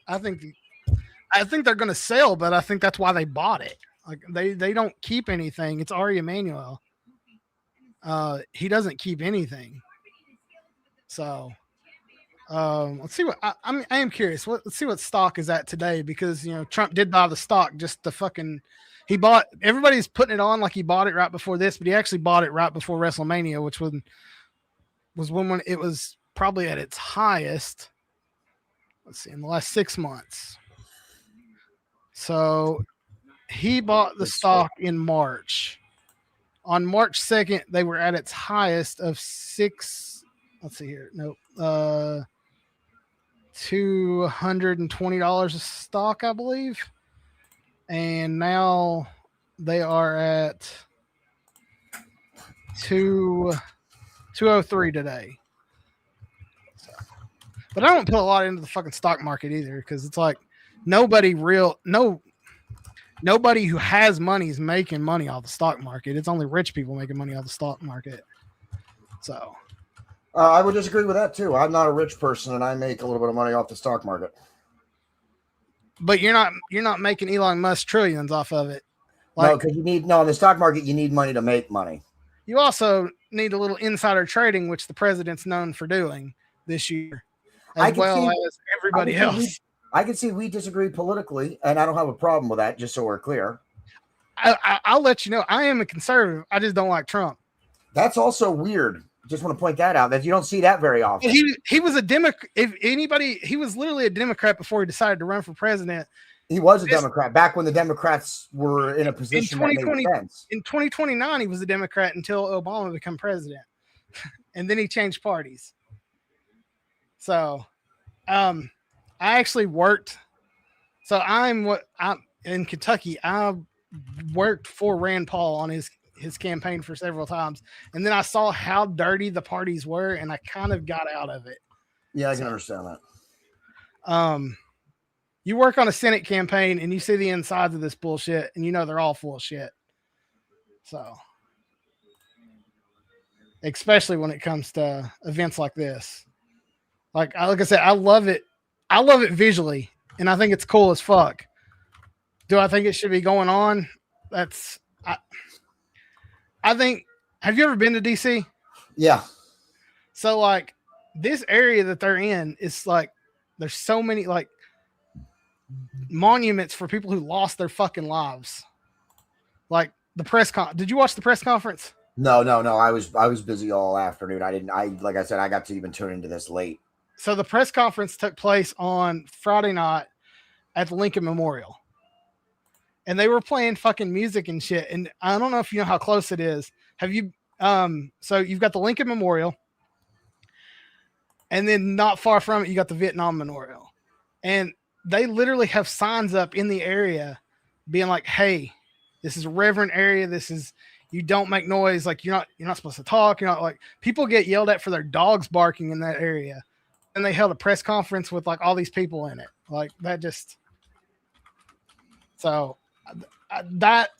sell, but I think that's why they bought it. Like they don't keep anything. It's Ari Emanuel. He doesn't keep anything. So let's see what I am curious. Let's see what stock is at today, because Trump did buy the stock just to he bought. Everybody's putting it on like he bought it right before this, but he actually bought it right before WrestleMania, which was when it was probably at its highest. Let's see, in the last 6 months. So he bought the stock in March. On March 2nd, they were at its highest of let's see here. Nope. $220 a stock, I believe. And now they are at 203 today. So, but I don't put a lot into the fucking stock market either, because it's like nobody who has money is making money off the stock market. It's only rich people making money off the stock market. So I would disagree with that too. I'm not a rich person, and I make a little bit of money off the stock market. But you're not making Elon Musk trillions off of it. Like, no, because in the stock market you need money to make money. You also need a little insider trading, which the president's known for doing this year, as everybody else. I can see we disagree politically, and I don't have a problem with that, just so we're clear. I'll let you know. I am a conservative. I just don't like Trump. That's also weird. Just want to point that out, that you don't see that very often. He was a Democrat. He was literally a Democrat before he decided to run for president. He was a Democrat back when the Democrats were in a position that made sense. In 2029, he was a Democrat until Obama became president. And then he changed parties. So, I actually worked. So I'm in Kentucky. I worked for Rand Paul on his campaign for several times. And then I saw how dirty the parties were, and I kind of got out of it. Yeah, I can understand that. You work on a Senate campaign and you see the insides of this bullshit, and you know they're all full of shit. So, especially when it comes to events like this. Like I said, I love it. I love it visually, and I think it's cool as fuck. Do I think it should be going on? I think. Have you ever been to DC? Yeah. So like this area that they're in is like there's so many like monuments for people who lost their fucking lives. Like the did you watch the press conference? No. I was busy all afternoon. Like I said, I got to even tune into this late. So the press conference took place on Friday night at the Lincoln Memorial. And they were playing fucking music and shit. And I don't know if you know how close it is. Have you so you've got the Lincoln Memorial, and then not far from it you got the Vietnam Memorial. And they literally have signs up in the area being like, hey, this is a reverend area. You don't make noise. Like you're not supposed to talk. You're not like people get yelled at for their dogs barking in that area. And they held a press conference with like all these people in it. Like that just, so that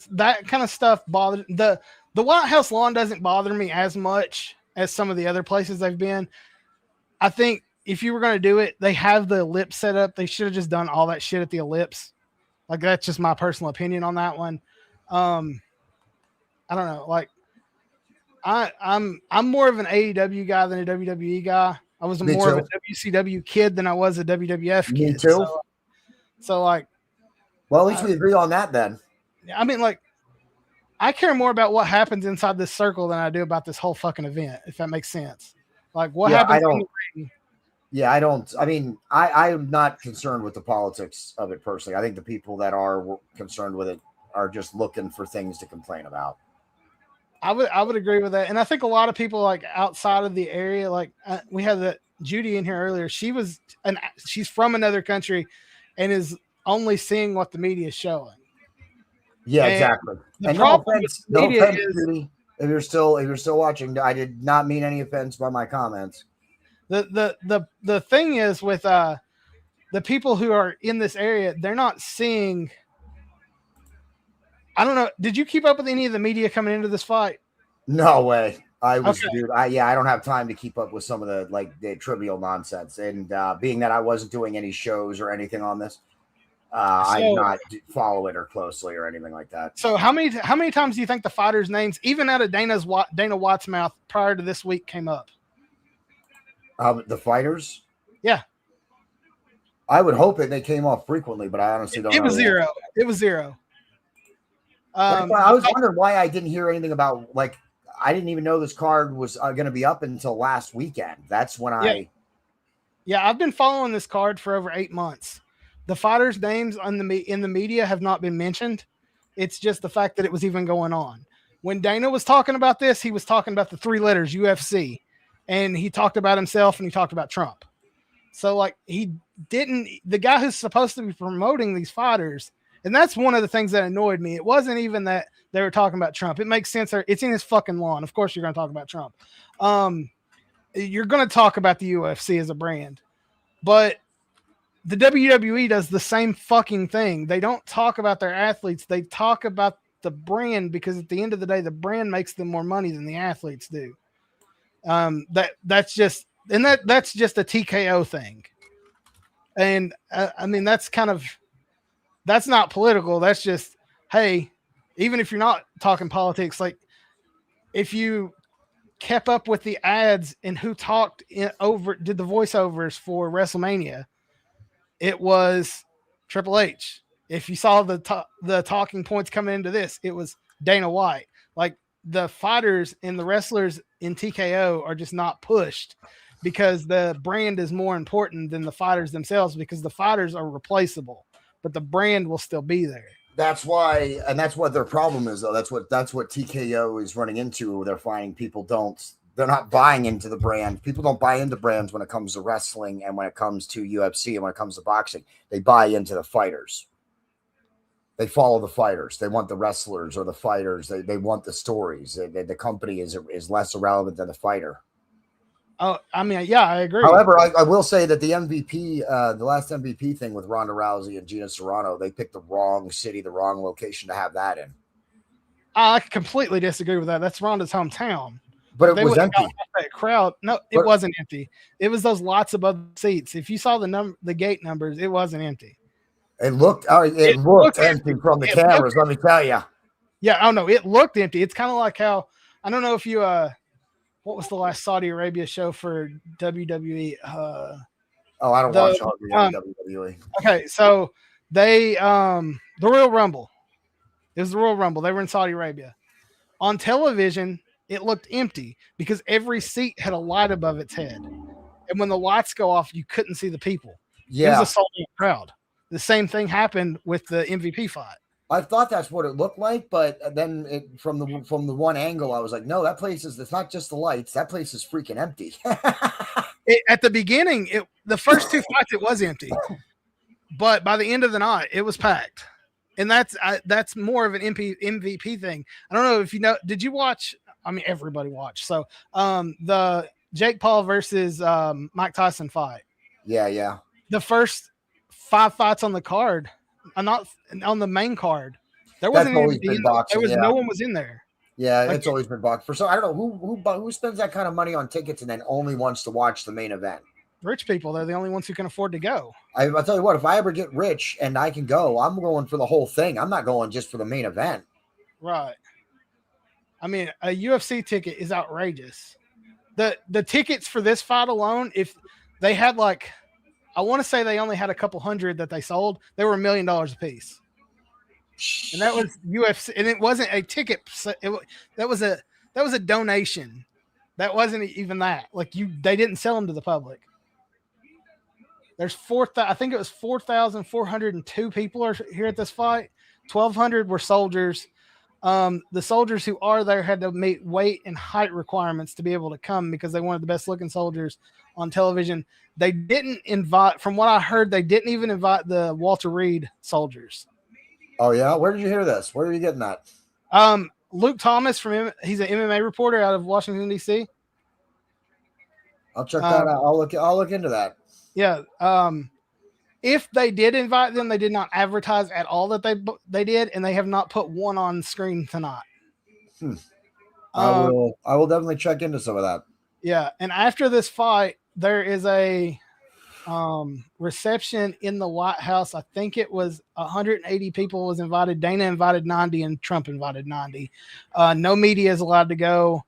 kind of stuff bothered the White House lawn doesn't bother me as much as some of the other places they've been. I think if you were going to do it, they have the ellipse set up. They should have just done all that shit at the ellipse. Like that's just my personal opinion on that one. I don't know. Like I'm more of an AEW guy than a WWE guy. I was more of a WCW kid than I was a WWF kid. Me too. So like, well, at least we agree on that then. I mean, like, I care more about what happens inside this circle than I do about this whole fucking event, if that makes sense. Like, what happens in the ring? Yeah, I don't. I mean, I'm not concerned with the politics of it personally. I think the people that are concerned with it are just looking for things to complain about. I would agree with that, and I think a lot of people like outside of the area, like we had Judy in here earlier. She's from another country, and is only seeing what the media is showing. Yeah, and exactly. And no offense, Judy, if you're still watching, I did not mean any offense by my comments. The thing is with the people who are in this area, they're not seeing. I don't know. Did you keep up with any of the media coming into this fight? No way. I don't have time to keep up with some of the trivial nonsense. And being that I wasn't doing any shows or anything on this, I did not follow it or closely or anything like that. So how many times do you think the fighters' names, even out of Dana White's mouth prior to this week, came up? The fighters? Yeah. I would hope that they came off frequently, but I honestly don't know. It was zero. I was wondering why I didn't hear anything about, like, I didn't even know this card was going to be up until last weekend. That's when Yeah, I've been following this card for over 8 months. The fighters' names in the media have not been mentioned. It's just the fact that it was even going on. When Dana was talking about this, he was talking about the 3 letters UFC. and he talked about himself and he talked about Trump. So like the guy who's supposed to be promoting these fighters, and that's one of the things that annoyed me. It wasn't even that they were talking about Trump. It makes sense. It's in his fucking lawn. Of course you're going to talk about Trump. You're going to talk about the UFC as a brand, but the WWE does the same fucking thing. They don't talk about their athletes. They talk about the brand, because at the end of the day, the brand makes them more money than the athletes do. That's just a TKO thing. And I mean, that's not political. That's just, hey, even if you're not talking politics, like if you kept up with the ads and who did the voiceovers for WrestleMania, it was Triple H. If you saw the talking points coming into this, it was Dana White. Like the fighters and the wrestlers in TKO are just not pushed because the brand is more important than the fighters themselves, because the fighters are replaceable, but the brand will still be there. That's why, and that's what their problem is, though. That's what TKO is running into. They're finding they're not buying into the brand. People don't buy into brands when it comes to wrestling and when it comes to UFC and when it comes to boxing. They buy into the fighters. They follow the fighters. They want the wrestlers or the fighters. They want the stories. The company is less irrelevant than the fighter. Oh, I mean, yeah, I agree. However, I will say that the MVP, the last MVP thing with Ronda Rousey and Gina Carano, they picked the wrong city, the wrong location to have that in. I completely disagree with that. That's Ronda's hometown. But it was empty. That crowd. No, it wasn't empty. It was those lots above seats. If you saw the gate numbers, it wasn't empty. It looked empty from the cameras, let me tell you. Yeah, oh no, it looked empty. It's kind of like how, I don't know if you what was the last Saudi Arabia show for WWE? I don't watch WWE. Okay, so they the Royal Rumble. It was the Royal Rumble. They were in Saudi Arabia. On television, it looked empty because every seat had a light above its head. And when the lights go off, you couldn't see the people. Yeah. It was a sold out crowd. The same thing happened with the MVP fight. I thought that's what it looked like, but then from the one angle, I was like, no, that place it's not just the lights. That place is freaking empty. At the beginning, the first two fights, it was empty. But by the end of the night, it was packed. And that's more of an MVP thing. I don't know if you know, did you watch? I mean, everybody watched. So the Jake Paul versus Mike Tyson fight. Yeah. The first 5 fights on the card, not on the main card. There wasn't always been boxing. There was no one was in there. Yeah, it's always been boxing. So I don't know who spends that kind of money on tickets and then only wants to watch the main event. Rich people, they're the only ones who can afford to go. I'll tell you what, if I ever get rich and I can go, I'm going for the whole thing. I'm not going just for the main event. Right. I mean, a UFC ticket is outrageous. The tickets for this fight alone, if they had I want to say they only had a couple hundred that they sold, they were $1 million a piece. And that was UFC, and it wasn't a ticket. That was a donation. That wasn't even that. They didn't sell them to the public. There's I think it was 4,402 people are here at this fight. 1,200 were soldiers. The soldiers who are there had to meet weight and height requirements to be able to come because they wanted the best looking soldiers on television. They didn't invite, from what I heard, they didn't even invite the Walter Reed soldiers. Oh yeah, where did you hear this? Where are you getting that? Luke Thomas he's an MMA reporter out of Washington D.C. I'll check that out. I'll look into that. Yeah. If they did invite them, they did not advertise at all that they did, and they have not put one on screen tonight. I will definitely check into some of that. Yeah, and after this fight, there is a reception in the White House. I think it was 180 people was invited. Dana invited 90, and Trump invited 90. No media is allowed to go.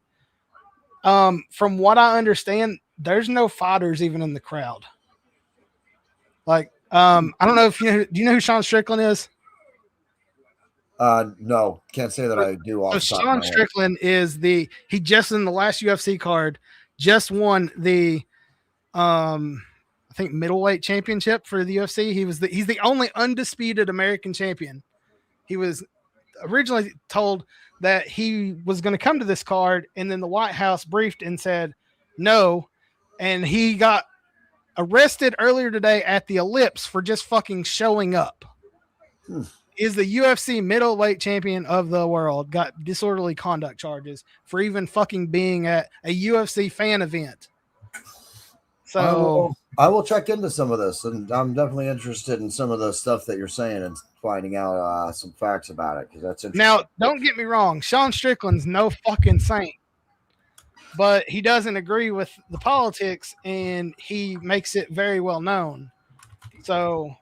From what I understand, there's no fighters even in the crowd. I don't know if do you know who Sean Strickland is? No, can't say that I do. So Sean Strickland is he just in the last UFC card just won the I think middleweight championship for the UFC. He's the only undisputed American champion. He was originally told that he was going to come to this card, and then the White House briefed and said, No. And he got arrested earlier today at the Ellipse for just fucking showing up. Is the UFC middleweight champion of the world, got disorderly conduct charges for even fucking being at a UFC fan event. So I will check into some of this, and I'm definitely interested in some of the stuff that you're saying and finding out some facts about it, because that's interesting. Now, don't get me wrong, Sean Strickland's no fucking saint, but he doesn't agree with the politics, and he makes it very well known. So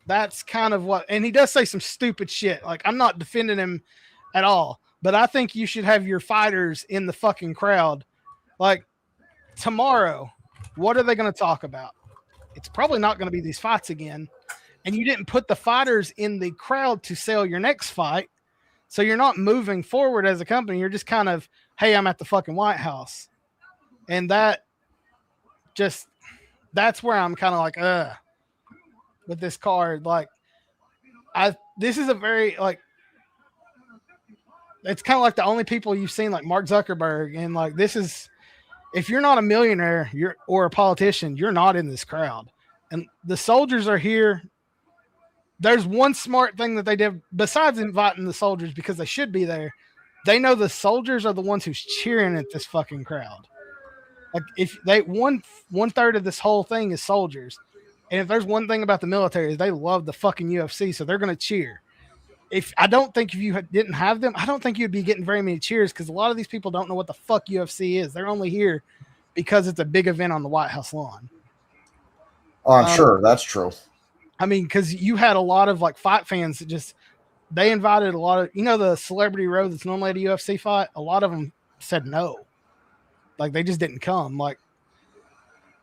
that's kind of what, and he does say some stupid shit. Like, I'm not defending him at all, but I think you should have your fighters in the fucking crowd. Like, tomorrow, what are they going to talk about? It's probably not going to be these fights again. And you didn't put the fighters in the crowd to sell your next fight. So you're not moving forward as a company. You're just kind of, hey, I'm at the fucking White House. And that's where I'm kind of like, with this card. Like, this is a very, like, it's kind of like the only people you've seen, like Mark Zuckerberg. And like, this is, if you're not a millionaire or a politician, you're not in this crowd. And the soldiers are here. There's one smart thing that they did besides inviting the soldiers, because they should be there. They know the soldiers are the ones who's cheering at this fucking crowd. Like, if they one third of this whole thing is soldiers. And if there's one thing about the military, is they love the fucking UFC. So they're going to cheer. I don't think if you didn't have them, I don't think you'd be getting very many cheers, because a lot of these people don't know what the fuck UFC is. They're only here because it's a big event on the White House lawn. Oh, I'm sure that's true. I mean, because you had a lot of like fight fans that they invited a lot of, the celebrity row that's normally at a UFC fight. A lot of them said no. Like, they just didn't come. Like,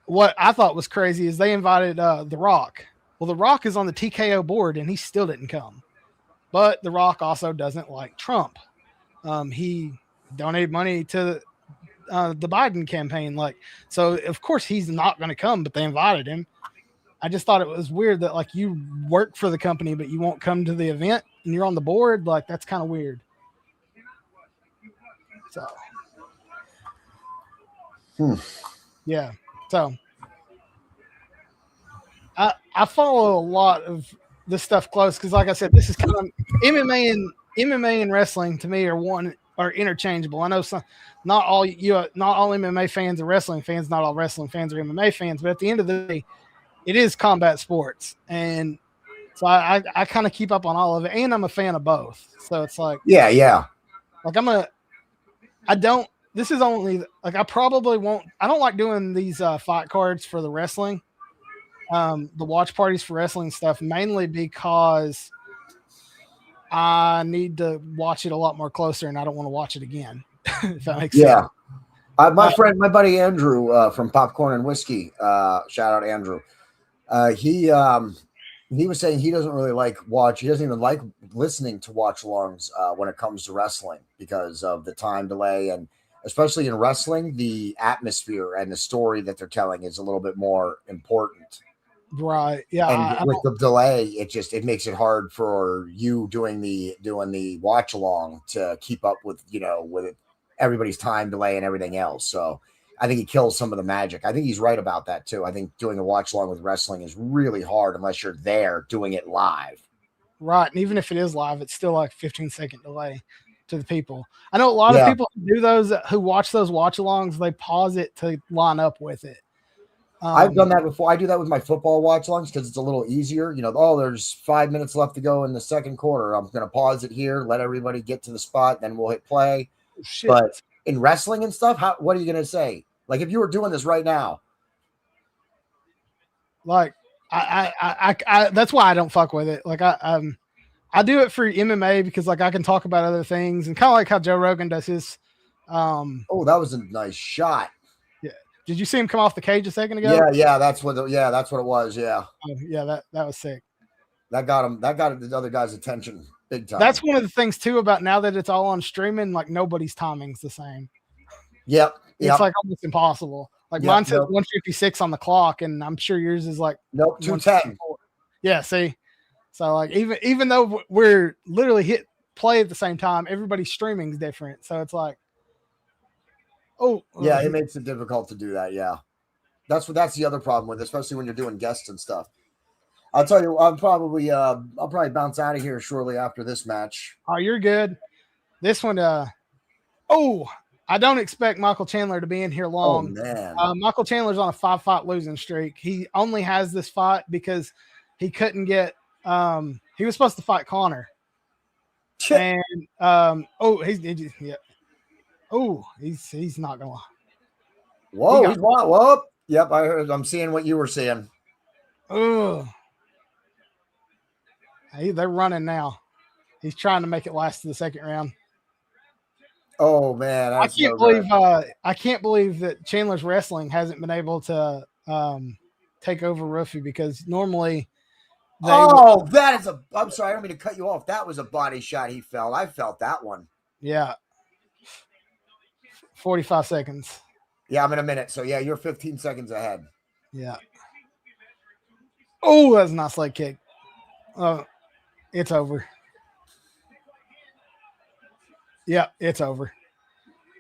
what I thought was crazy is they invited The Rock. Well, The Rock is on the TKO board and he still didn't come. But The Rock also doesn't like Trump. He donated money to the Biden campaign. Like, so of course he's not going to come, but they invited him. I just thought it was weird that, like, you work for the company, but you won't come to the event and you're on the board. Like, that's kind of weird. So, yeah. So I follow a lot of this stuff close, because, like I said, this is kind of MMA and wrestling to me are interchangeable. I know not all MMA fans are wrestling fans, not all wrestling fans are MMA fans, but at the end of the day, it is combat sports. And so I kind of keep up on all of it, and I'm a fan of both. So it's like, yeah. Like, this is only, like, I probably won't, I don't like doing these fight cards for the wrestling, the watch parties for wrestling stuff, mainly because I need to watch it a lot more closer, and I don't want to watch it again. If that makes sense. My buddy Andrew from Popcorn and Whiskey, shout out Andrew. He was saying he doesn't really he doesn't even like listening to watch alongs when it comes to wrestling, because of the time delay, and especially in wrestling, the atmosphere and the story that they're telling is a little bit more important. Right. Yeah. And with the delay, it makes it hard for you doing the watch along to keep up with, with everybody's time delay and everything else. So I think he kills some of the magic. I think he's right about that too. I think doing a watch along with wrestling is really hard unless you're there doing it live. Right. And even if it is live, it's still like 15-second delay to the people. I know a lot of people who do those, who watch those watch alongs, they pause it to line up with it. I've done that before. I do that with my football watch alongs because it's a little easier. There's 5 minutes left to go in the second quarter. I'm going to pause it here, let everybody get to the spot, then we'll hit play. Shit. But in wrestling and stuff, what are you going to say? Like, if you were doing this right now, like, I that's why I don't fuck with it. Like, I do it for MMA because, like, I can talk about other things, and kind of like how Joe Rogan does his. Oh, that was a nice shot. Yeah. Did you see him come off the cage a second ago? Yeah. That's what it was. Yeah. Yeah. That was sick. That got him. That got the other guy's attention big time. That's one of the things too about now that it's all on streaming. Like, nobody's timing's the same. Yep. It's like almost impossible. Like, mine says 156 on the clock, and I'm sure yours is like 210. Yeah. See. So, like, even though we're literally hit play at the same time, everybody's streaming is different. So it's like, Yeah, it makes it difficult to do that. Yeah. That's the other problem with it, especially when you're doing guests and stuff. I'll tell you, I'll probably bounce out of here shortly after this match. Oh, you're good. This one, I don't expect Michael Chandler to be in here long. Oh man. Michael Chandler's on a 5-fight losing streak. He only has this fight because he couldn't get he was supposed to fight Connor. And he's not gonna. Whoa. Yep, I heard. I'm seeing what you were seeing. Oh, hey, they're running now. He's trying to make it last to the second round. Oh man, I can't believe that Chandler's wrestling hasn't been able to take over Ruffy, because normally. I'm sorry, I don't mean to cut you off. That was a body shot he felt. I felt that one. Yeah. 45 seconds. Yeah, I'm in a minute. So yeah, you're 15 seconds ahead. Yeah. Oh, that's a nice leg kick. It's over. Yeah, it's over.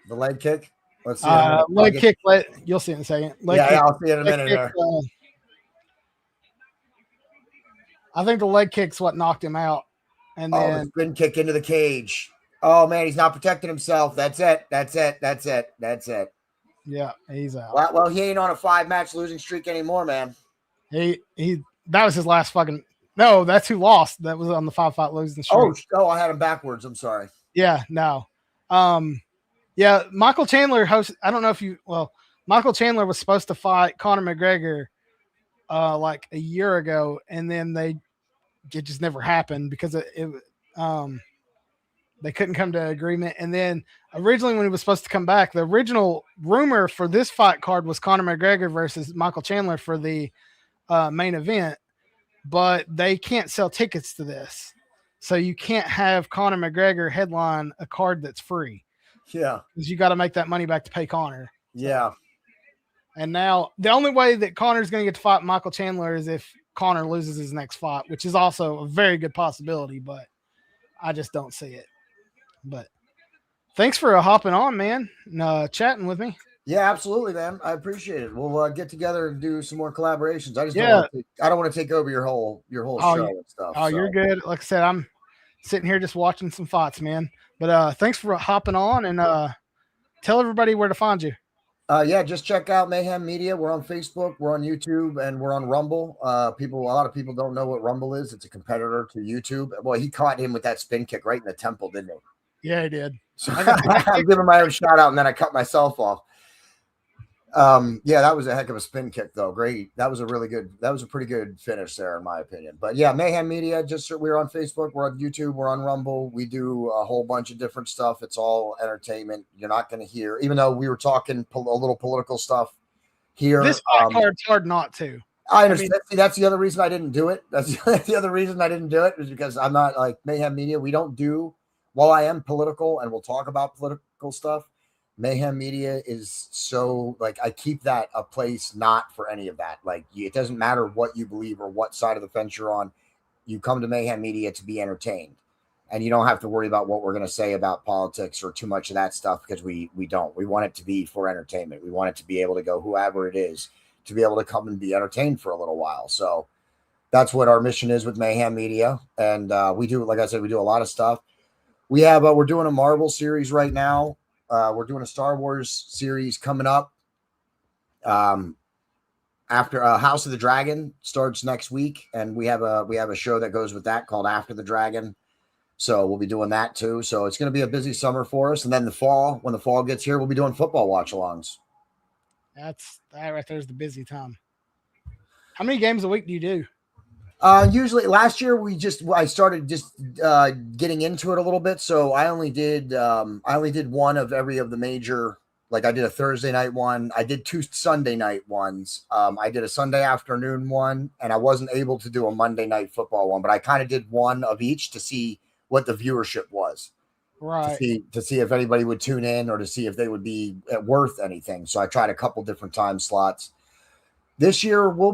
The leg kick? Let's see. Leg kick. You'll see in a second. I'll see it in a minute kick, there. I think the leg kick's what knocked him out. And then the spin kick into the cage. Oh man, he's not protecting himself. That's it. Yeah, he's out. Well, he ain't on a 5-match losing streak anymore, man. That was his last fucking. No, that's who lost. That was on the 5-fight losing streak. Oh, I had him backwards. I'm sorry. Yeah, no. Yeah, Michael Chandler I don't know if you. Well, Michael Chandler was supposed to fight Conor McGregor like a year ago, and then it just never happened because they couldn't come to an agreement. And then originally when he was supposed to come back, the original rumor for this fight card was Conor McGregor versus Michael Chandler for the main event, but they can't sell tickets to this. So you can't have Conor McGregor headline a card that's free. Yeah. Because you got to make that money back to pay Conor. Yeah. And now the only way that Conor's going to get to fight Michael Chandler is if Conor loses his next fight, which is also a very good possibility, but I just don't see it. But thanks for hopping on, man, and chatting with me. Yeah, absolutely, man. I appreciate it. We'll get together and do some more collaborations. I don't want to take over your whole show and stuff. Oh, so. You're good. Like I said, I'm sitting here just watching some fights, man. But thanks for hopping on, and tell everybody where to find you. Yeah, just check out Mayhem Media. We're on Facebook, we're on YouTube, and we're on Rumble. A lot of people don't know what Rumble is. It's a competitor to YouTube. Well, he caught him with that spin kick right in the temple, didn't he? Yeah, he did. So I'm giving my own shout out, and then I cut myself off. Yeah, that was a heck of a spin kick, though. Great. That was a pretty good finish there, in my opinion. But yeah, Mayhem Media, we're on Facebook, we're on YouTube, we're on Rumble. We do a whole bunch of different stuff. It's all entertainment. You're not going to hear, even though we were talking a little political stuff here. This card's hard not to. I understand. That's the other reason I didn't do it. That's the other reason I didn't do it, is because I'm not like Mayhem Media. We don't do, while I am political and we'll talk about political stuff, Mayhem Media is so, like, I keep that a place not for any of that. Like, it doesn't matter what you believe or what side of the fence you're on. You come to Mayhem Media to be entertained, and you don't have to worry about what we're going to say about politics or too much of that stuff, because we don't. We want it to be for entertainment. We want it to be able to go, whoever it is, to be able to come and be entertained for a little while. So that's what our mission is with Mayhem Media. And we do, like I said, we do a lot of stuff. We have, we're doing a Marvel series right now. We're doing a Star Wars series coming up. After House of the Dragon starts next week, and we have a show that goes with that called After the Dragon. So we'll be doing that too. So it's going to be a busy summer for us. And then when the fall gets here, we'll be doing football watch-alongs. That right there's the busy time. How many games a week do you do? Usually last year I started just getting into it a little bit. So I only did one of every of the major, like I did a Thursday night one. I did 2 Sunday night ones. I did a Sunday afternoon one, and I wasn't able to do a Monday night football one, but I kind of did one of each to see what the viewership was. Right. To see if anybody would tune in, or to see if they would be worth anything. So I tried a couple different time slots. This year we'll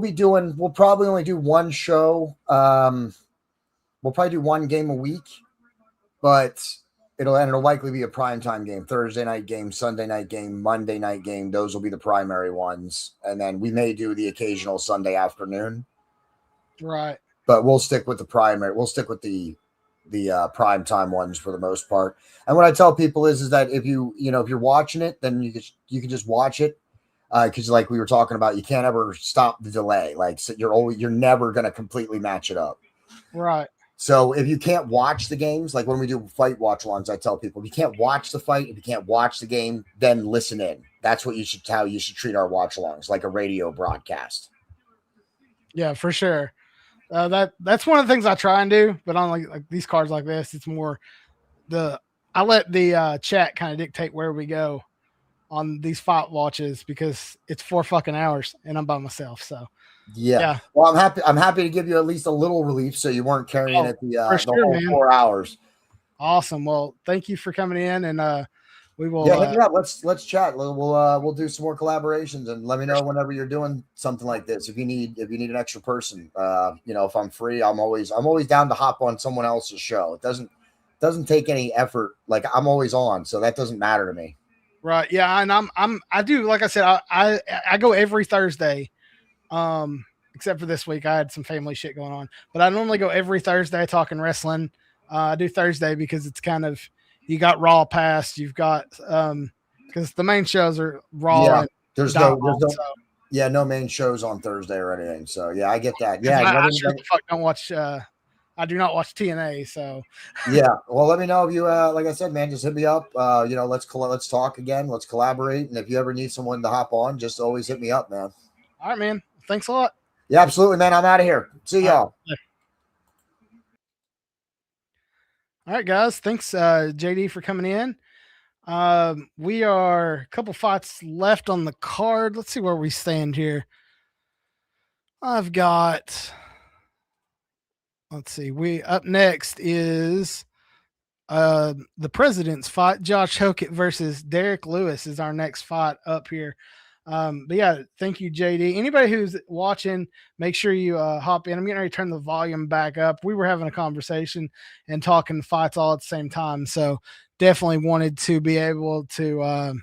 probably only do one show. We'll probably do one game a week, but it'll likely be a primetime game, Thursday night game, Sunday night game, Monday night game. Those will be the primary ones, and then we may do the occasional Sunday afternoon. Right. But we'll stick with the primary. We'll stick with the prime time ones for the most part. And what I tell people is that if you're watching it, then you can just watch it. Because like we were talking about, you can't ever stop the delay. Like, so you're never going to completely match it up. Right. So if you can't watch the games, like when we do fight watch alongs, I tell people, if you can't watch the fight, if you can't watch the game, then listen in. That's what how you should treat our watch alongs, like a radio broadcast. Yeah, for sure. That's one of the things I try and do, but on like these cards like this, it's more I let the chat kind of dictate where we go on these fight watches because it's 4 fucking hours and I'm by myself. So yeah. Well, I'm happy to give you at least a little relief, so you weren't carrying it the whole man. 4 hours. Awesome. Well, thank you for coming in, and we will. Yeah, let's chat. We'll do some more collaborations, and let me know whenever you're doing something like this. If you need an extra person, if I'm free, I'm always down to hop on someone else's show. It doesn't take any effort. Like, I'm always on, so that doesn't matter to me. Right. Yeah. And I do, like I said, I go every Thursday. Except for this week, I had some family shit going on, but I normally go every Thursday talking wrestling. I do Thursday because it's kind of, you got Raw Pass, you've got, because the main shows are Raw. Yeah. There's no main shows on Thursday or anything. So yeah, I get that. Yeah. I sure the fuck don't watch, I do not watch TNA, so yeah. Well, let me know if you, like I said, man, just hit me up. Let's talk again. Let's collaborate. And if you ever need someone to hop on, just always hit me up, man. All right, man. Thanks a lot. Yeah, absolutely, man. I'm out of here. See y'all. All right, guys. Thanks, JD, for coming in. We are a couple fights left on the card. Let's see where we stand here. I've got. Let's see. We up next is the president's fight. Josh Hokett versus Derek Lewis is our next fight up here. But yeah, thank you, JD. Anybody who's watching, make sure you hop in. I'm getting ready to turn the volume back up. We were having a conversation and talking fights all at the same time, so definitely wanted to be able to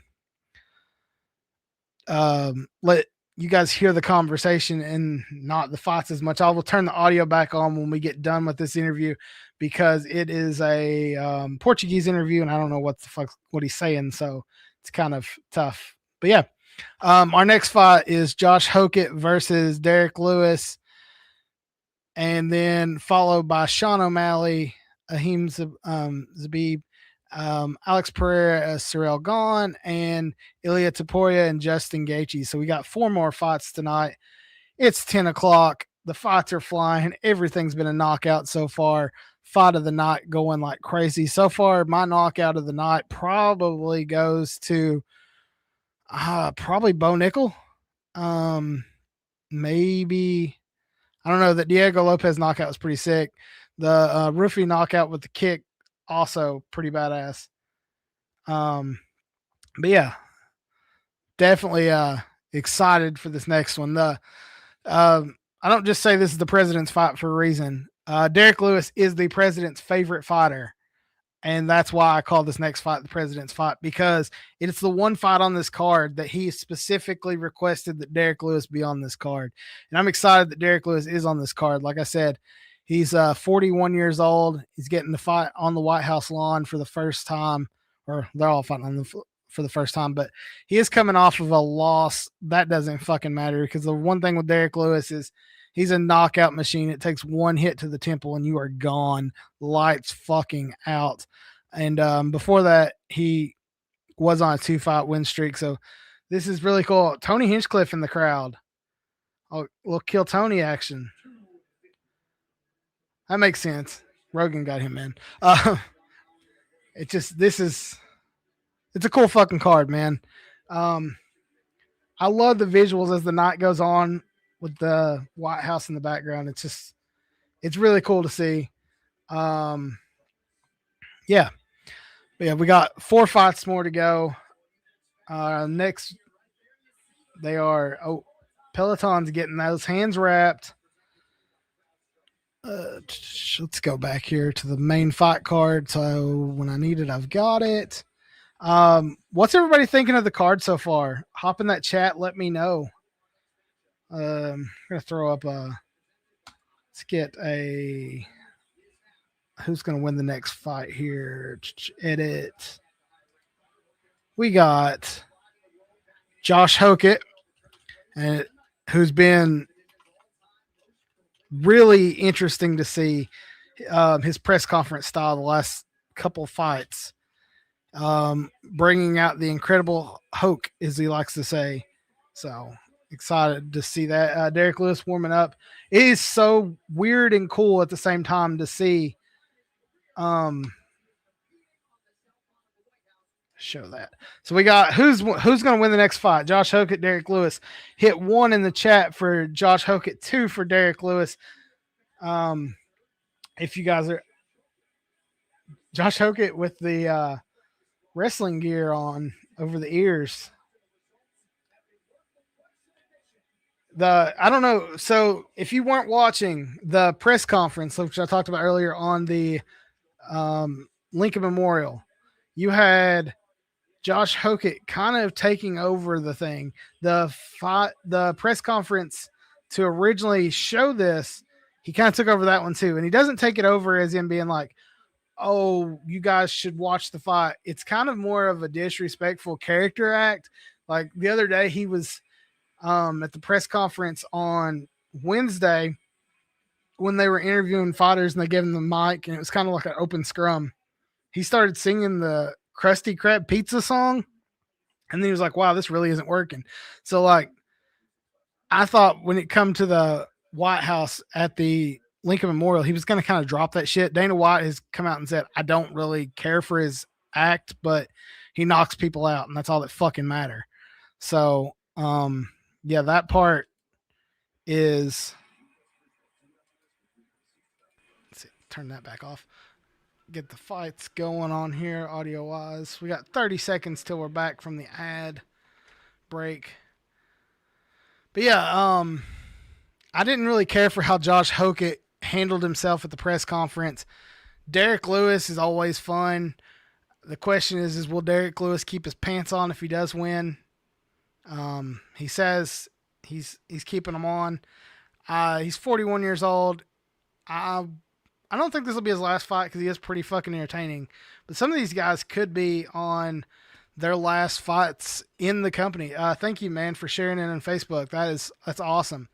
let you guys hear the conversation and not the fights as much. I will turn the audio back on when we get done with this interview because it is a Portuguese interview and I don't know what he's saying, so it's kind of tough. But yeah, our next fight is Josh Hokett versus Derek Lewis, and then followed by Sean O'Malley, Ahim Zabib, Alex Pereira, Cyril Gahn, and Ilya Taporia and Justin Gaethje. So we got 4 more fights tonight. It's 10 o'clock. The fights are flying. Everything's been a knockout so far. Fight of the night going like crazy. So far, my knockout of the night probably goes to probably Bo Nickel. Maybe, I don't know, that Diego Lopez knockout was pretty sick. The Rufi knockout with the kick, also pretty badass. But yeah, definitely excited for this next one. I don't just say this is the president's fight for a reason. Derek Lewis is the president's favorite fighter. And that's why I call this next fight the president's fight, because it's the one fight on this card that he specifically requested that Derek Lewis be on this card. And I'm excited that Derek Lewis is on this card. Like I said, he's 41 years old. He's getting the fight on the White House lawn for the first time, or they're all fighting for the first time, but he is coming off of a loss. That doesn't fucking matter, because the one thing with Derek Lewis is he's a knockout machine. It takes one hit to the temple and you are gone. Lights fucking out. And before that, he was on a 2-fight win streak. So this is really cool. Tony Hinchcliffe in the crowd. Oh, little Kill Tony action. That makes sense. Rogan got him in. It's a cool fucking card, man. I love the visuals as the night goes on with the White House in the background. It's really cool to see. Yeah, we got 4 fights more to go. Next, Peloton's getting those hands wrapped. Let's go back here to the main fight card. So when I need it, I've got it. What's everybody thinking of the card so far? Hop in that chat. Let me know. I'm gonna throw up a. Let's get a. Who's gonna win the next fight here? Edit. We got Josh Hokett, and who's been really interesting to see his press conference style the last couple fights. Bringing out the incredible Hoke, as he likes to say. So excited to see that. Derek Lewis warming up. It is so weird and cool at the same time to see. Show that. So we got who's going to win the next fight? Josh Hokett, Derek Lewis. Hit 1 in the chat for Josh Hokett, 2 for Derek Lewis. If you guys are Josh Hokett with the wrestling gear on over the ears. I don't know. So if you weren't watching the press conference, which I talked about earlier on the Lincoln Memorial, you had Josh Hokett kind of taking over the thing. The press conference to originally show this, he kind of took over that one too. And he doesn't take it over as in being like, oh, you guys should watch the fight. It's kind of more of a disrespectful character act. Like the other day, he was at the press conference on Wednesday when they were interviewing fighters and they gave him the mic and it was kind of like an open scrum. He started singing the Krusty Krab pizza song and then he was like, wow, this really isn't working. So like, I thought when it come to the White House at the Lincoln Memorial, he was going to kind of drop that shit. Dana White has come out and said, I don't really care for his act, but he knocks people out and that's all that fucking matter. So, yeah, that part is. Let's see, turn that back off. Get the fights going on here, audio wise. We got 30 seconds till we're back from the ad break. But yeah, I didn't really care for how Josh Hokett handled himself at the press conference. Derek Lewis is always fun. The question is will Derek Lewis keep his pants on if he does win? He says he's keeping them on. He's 41 years old. I don't think this will be his last fight because he is pretty fucking entertaining. But some of these guys could be on their last fights in the company. Thank you, man, for sharing it on Facebook. That's awesome.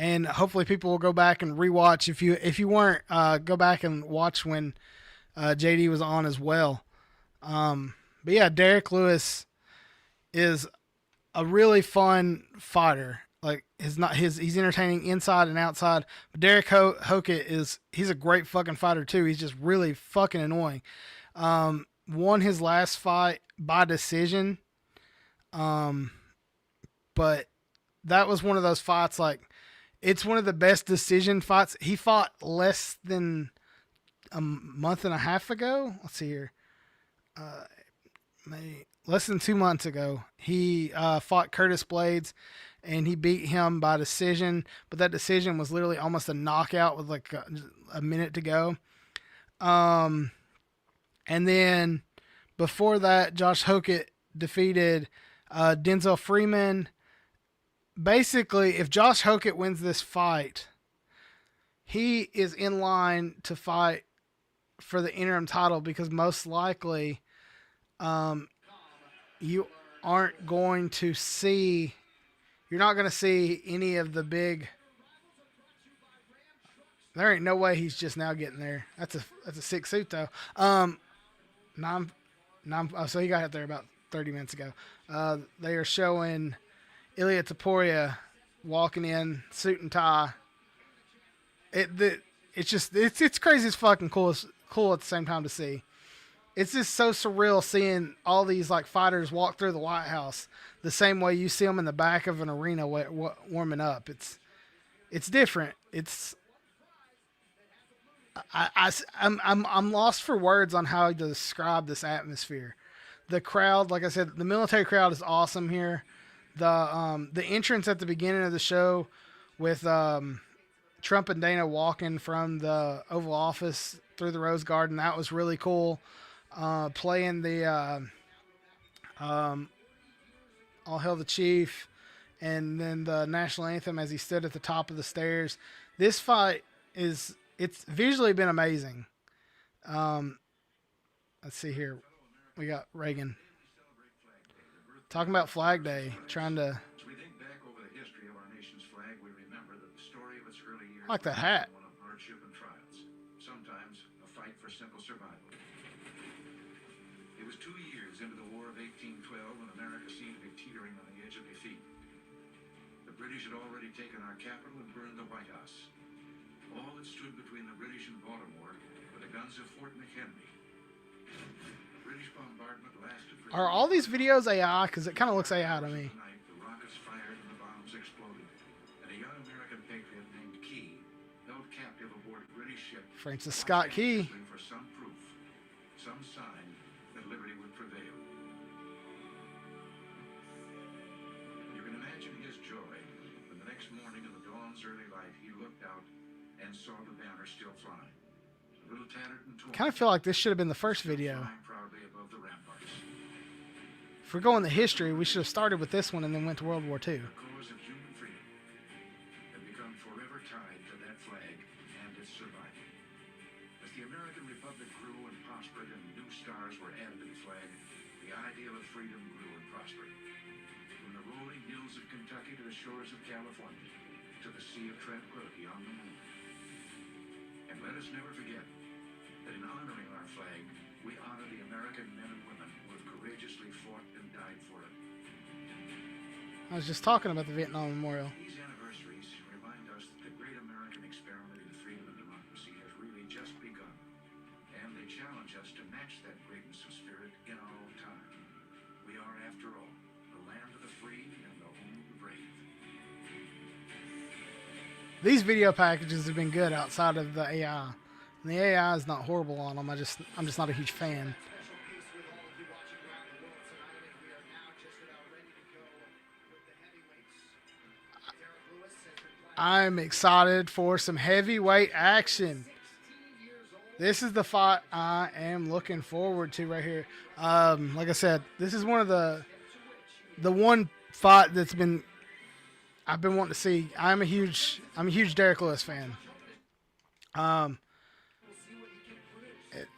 And hopefully people will go back and rewatch. If you weren't, go back and watch when JD was on as well. But yeah, Derek Lewis is a really fun fighter. Like he's entertaining inside and outside. But Derek Hokett he's a great fucking fighter too. He's just really fucking annoying. Won his last fight by decision. But that was one of those fights like it's one of the best decision fights. He fought less than a month and a half ago. Let's see here. Less than 2 months ago, he fought Curtis Blades, and he beat him by decision. But that decision was literally almost a knockout with like a minute to go. And then before that, Josh Hokett defeated Denzel Freeman. Basically, if Josh Hokett wins this fight, he is in line to fight for the interim title because most likely you aren't going to see, you're not going to see any of the big, there ain't no way he's just now getting there. That's a sick suit though. So he got it there about 30 minutes ago. They are showing Ilya Taporia walking in, suit and tie. It's crazy as fucking cool at the same time to see. It's just so surreal seeing all these like fighters walk through the White House the same way you see them in the back of an arena warming up. It's different. I'm lost for words on how to describe this atmosphere. The crowd, like I said, the military crowd is awesome here. The entrance at the beginning of the show with Trump and Dana walking from the Oval Office through the Rose Garden. That was really cool. Playing the All Hail the Chief, and then the national anthem as he stood at the top of the stairs. This fight it's visually been amazing. Let's see here. We got Reagan talking about Flag Day, trying to. As we think back over the history of our nation's flag, we remember that the story of its early years I like that hat. one of hardship and trials, sometimes a fight for simple survival. It was 2 years into the War of 1812 when America seemed to be teetering on the edge of defeat. The British had already taken our capital and burned the White House. All that stood between the British and Baltimore were the guns of Fort McHenry. The British bombardment lasted for Are all these videos AI? Because it kind of looks AI to me. the rockets fired and the bombs exploded, and a young American patriot named Key held captive aboard a British ship. Francis Scott Key. For some proof, some sign that liberty would prevail. You can imagine his joy when the next morning in the dawn's early light he looked out and saw the banner still flying. A little tattered and torn. Kind of feel like this should have been the first video. Flying proudly above the ramparts. If we're going to history, we should have started with this one and then went to World War II. The cause of human freedom had become forever tied to that flag and its survival. As the American Republic grew and prospered and new stars were added to the flag, the ideal of freedom grew and prospered. From the rolling hills of Kentucky to the shores of California, to the sea of tranquility on the moon. And let us never forget that in honoring our flag, we honor the American men and women who have courageously fought and died for it. I was just talking about the Vietnam Memorial. These anniversaries remind us that the great American experiment in freedom and democracy has really just begun. And they challenge us to match that greatness of spirit in our own time. We are, after all, the land of the free and the home of the brave. These video packages have been good outside of the AI. And the AI is not horrible on them. I'm just not a huge fan. I'm excited for some heavyweight action. This is the fight I am looking forward to right here. Like I said, this is one of the one fight that's I've been wanting to see. I'm a huge Derek Lewis fan.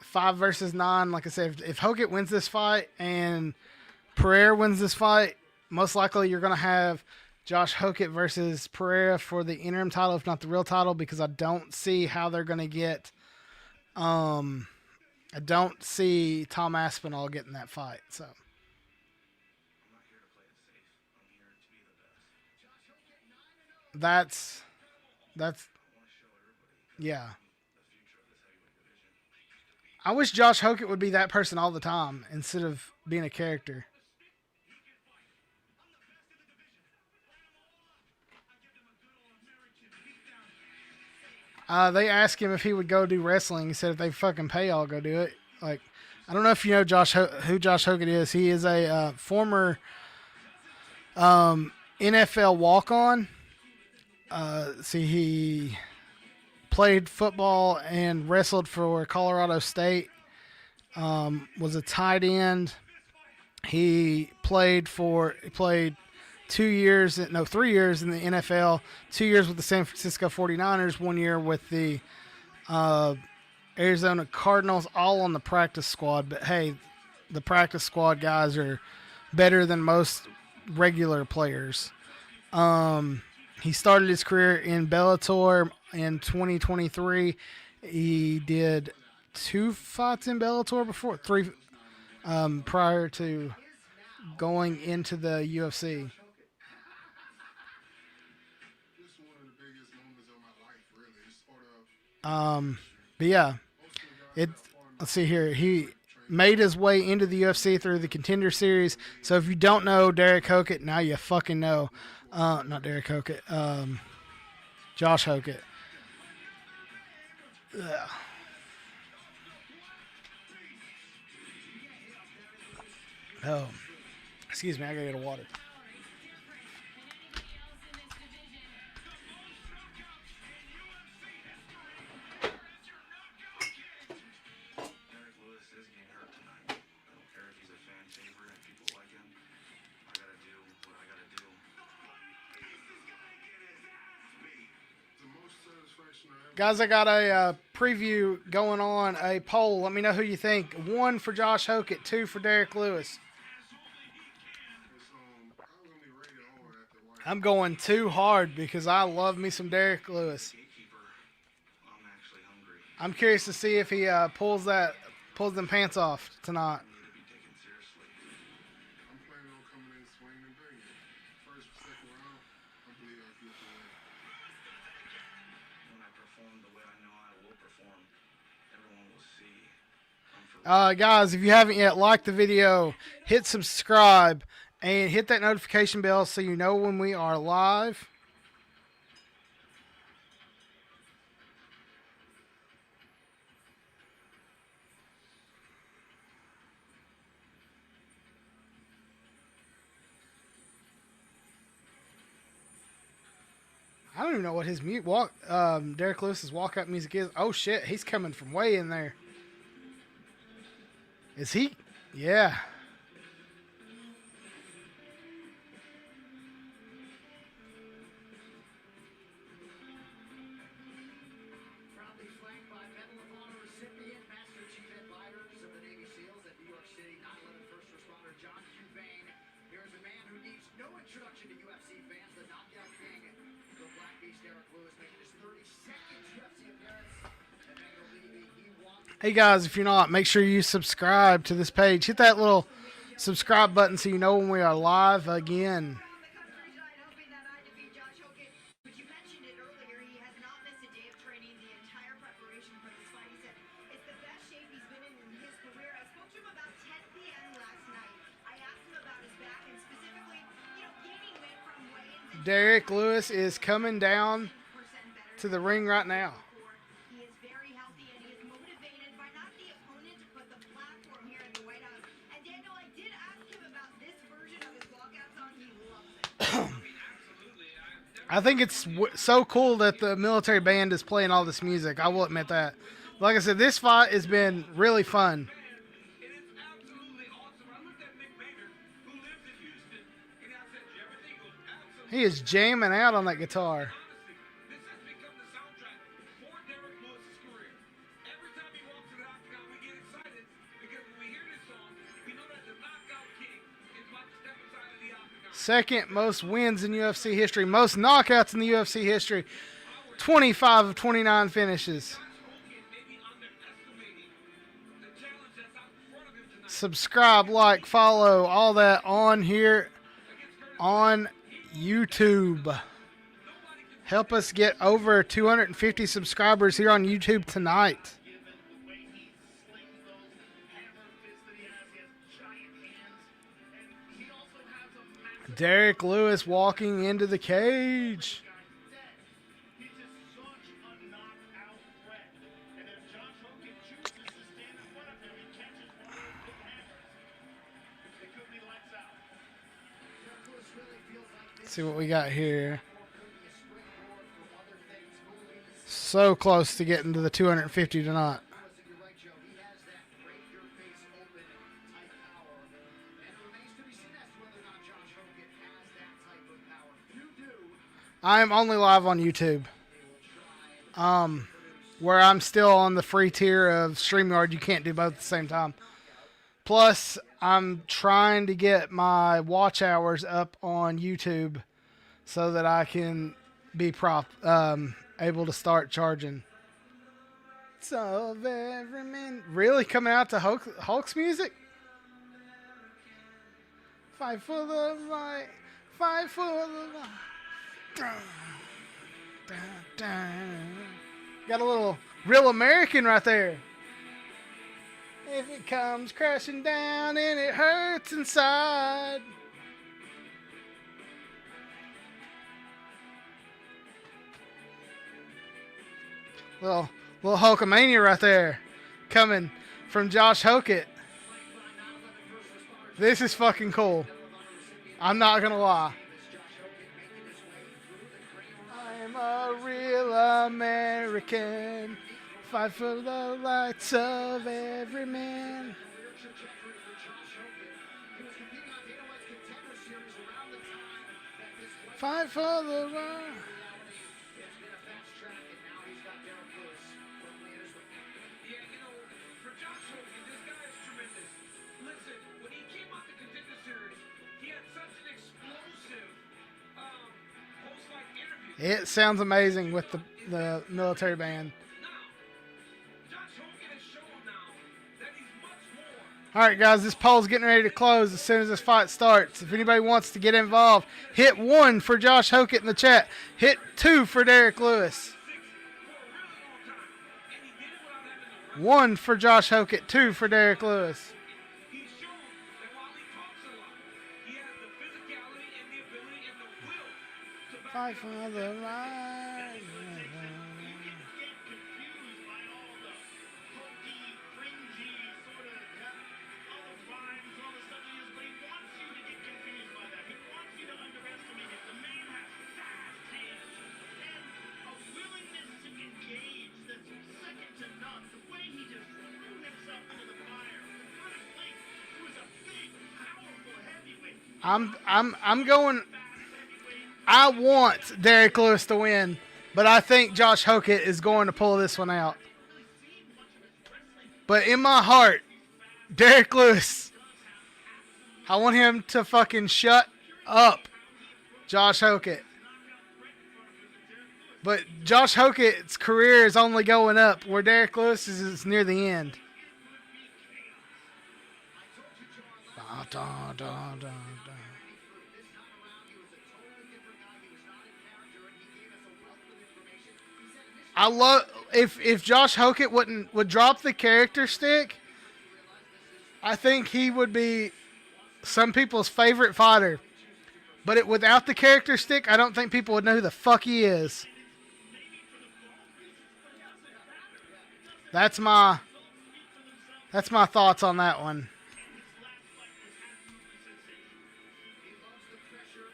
5 versus 9. Like I said, if Hokett wins this fight and Pereira wins this fight, most likely you're going to have Josh Hokett versus Pereira for the interim title, if not the real title, because I don't see how they're going to get. I don't see Tom Aspinall getting that fight. So. That's yeah. I wish Josh Hokett would be that person all the time instead of being a character. They asked him if he would go do wrestling. He said if they fucking pay, I'll go do it. Like, I don't know if you know who Josh Hokett is. He is a former NFL walk-on. He played football and wrestled for Colorado State. Was a tight end. He played 3 years in the NFL, 2 years with the San Francisco 49ers, 1 year with the Arizona Cardinals, all on the practice squad. But hey, the practice squad guys are better than most regular players. He started his career in Bellator in 2023. He did 2 fights in Bellator before, 3 prior to going into the UFC. But yeah, let's see here. He made his way into the UFC through the Contender Series. So if you don't know Derek Hokett, now you fucking know. Not Derek Hokett. Josh Hokett. Ugh. Oh, excuse me. I gotta get a water. Guys, I got a preview going on, a poll. Let me know who you think. 1 for Josh Hokett, 2 for Derek Lewis. I'm going 2 hard because I love me some Derek Lewis. I'm curious to see if he pulls them pants off tonight. Guys, if you haven't yet, like the video, hit subscribe, and hit that notification bell so you know when we are live. I don't even know what his Derek Lewis's walkout music is. Oh shit, he's coming from way in there. Is he? Yeah. Proudly flanked by Medal of Honor recipient, Master Chief Advisors of the Navy SEALs at New York City, 9/11 first responder John Huvane. Here's a man who needs no introduction to UFC fans, the knockout king, the Black Beast Derek Lewis, making his 32nd UFC appearance. Hey guys, if you're not, make sure you subscribe to this page. Hit that little subscribe button so you know when we are live again. Derek Lewis is coming down to the ring right now. I think it's so cool that the military band is playing all this music. I will admit that. Like I said, this fight has been really fun. He is jamming out on that guitar. Second most wins in UFC history. Most knockouts in the UFC history. 25 of 29 finishes. Subscribe, like, follow, all that on here on YouTube. Help us get over 250 subscribers here on YouTube tonight. Derek Lewis walking into the cage. Let's see what we got here. So close to getting to the 250 tonight. I'm only live on YouTube. Where I'm still on the free tier of StreamYard, you can't do both at the same time. Plus, I'm trying to get my watch hours up on YouTube so that I can be able to start charging. So every man really coming out to Hulk's music? Fight for the right, fight for the right. Got a little real American right there. If it comes crashing down and it hurts inside. Little Hulkamania right there. Coming from Josh Hokett. This is fucking cool. I'm not gonna lie. I'm a real American. Fight for the rights of every man. trajectory for Josh Hogan. He was competing on Dana White's Contender Series around the time that this Fight for the right. it's been a fast track, and now he's got Derek Lewis firmly in his way. Yeah, you know, for Josh Hogan, this guy is tremendous. Listen, when he came out the Contender Series, he had such an explosive post-fight interview. It sounds amazing with the military band. All right, guys, this poll's getting ready to close as soon as this fight starts. If anybody wants to get involved, hit 1 for Josh Hokett in the chat. Hit 2 for Derek Lewis. 1 for Josh Hokett, 2 for Derek Lewis. Fight for the right. I'm going. I want Derek Lewis to win, but I think Josh Hokett is going to pull this one out. But in my heart, Derek Lewis, I want him to fucking shut up Josh Hokett. But Josh Hokett's career is only going up, where Derek Lewis is near the end. Da, da, da, da. I love if Josh Hokett would drop the character stick, I think he would be some people's favorite fighter. But without the character stick, I don't think people would know who the fuck he is. That's my thoughts on that one.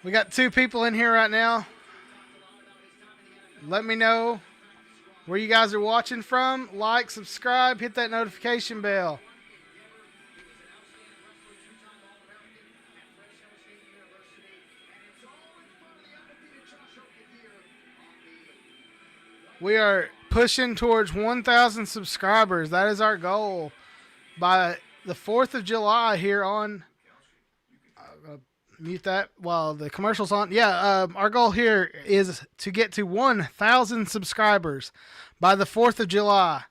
We got 2 people in here right now. Let me know where you guys are watching from. Like, subscribe, hit that notification bell. We are pushing towards 1,000 subscribers. That is our goal by the 4th of July here on... mute that while the commercial's on. Yeah, our goal here is to get to 1,000 subscribers by the 4th of July.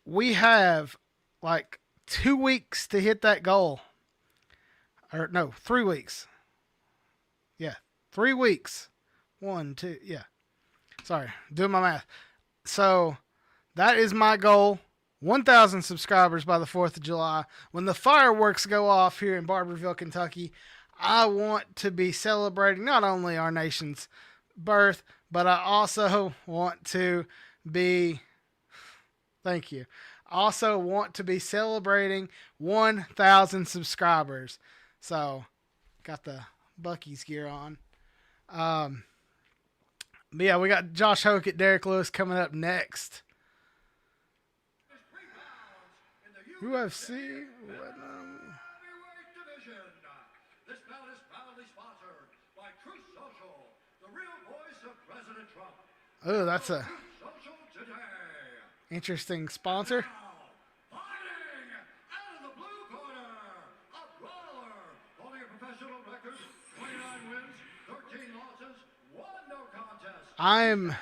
We have like 2 weeks to hit that goal. Or no, 3 weeks. Yeah, 3 weeks. 1, 2, yeah. Sorry, doing my math. So that is my goal. 1,000 subscribers by the 4th of July. When the fireworks go off here in Barberville, Kentucky, I want to be celebrating not only our nation's birth, but I also want to be, thank you, also want to be celebrating 1,000 subscribers. So, got the Buc-ee's gear on. But yeah, we got Josh Hokett, Derek Lewis coming up next. UFC Heavyweight division. This bout is proudly sponsored by Truth Social, the real voice of President Trump. Oh, that's a Social today. interesting sponsor. Now, fighting out of the blue corner, a brawler, holding a professional record, 29 wins, 13 losses, 1 no contest. I'm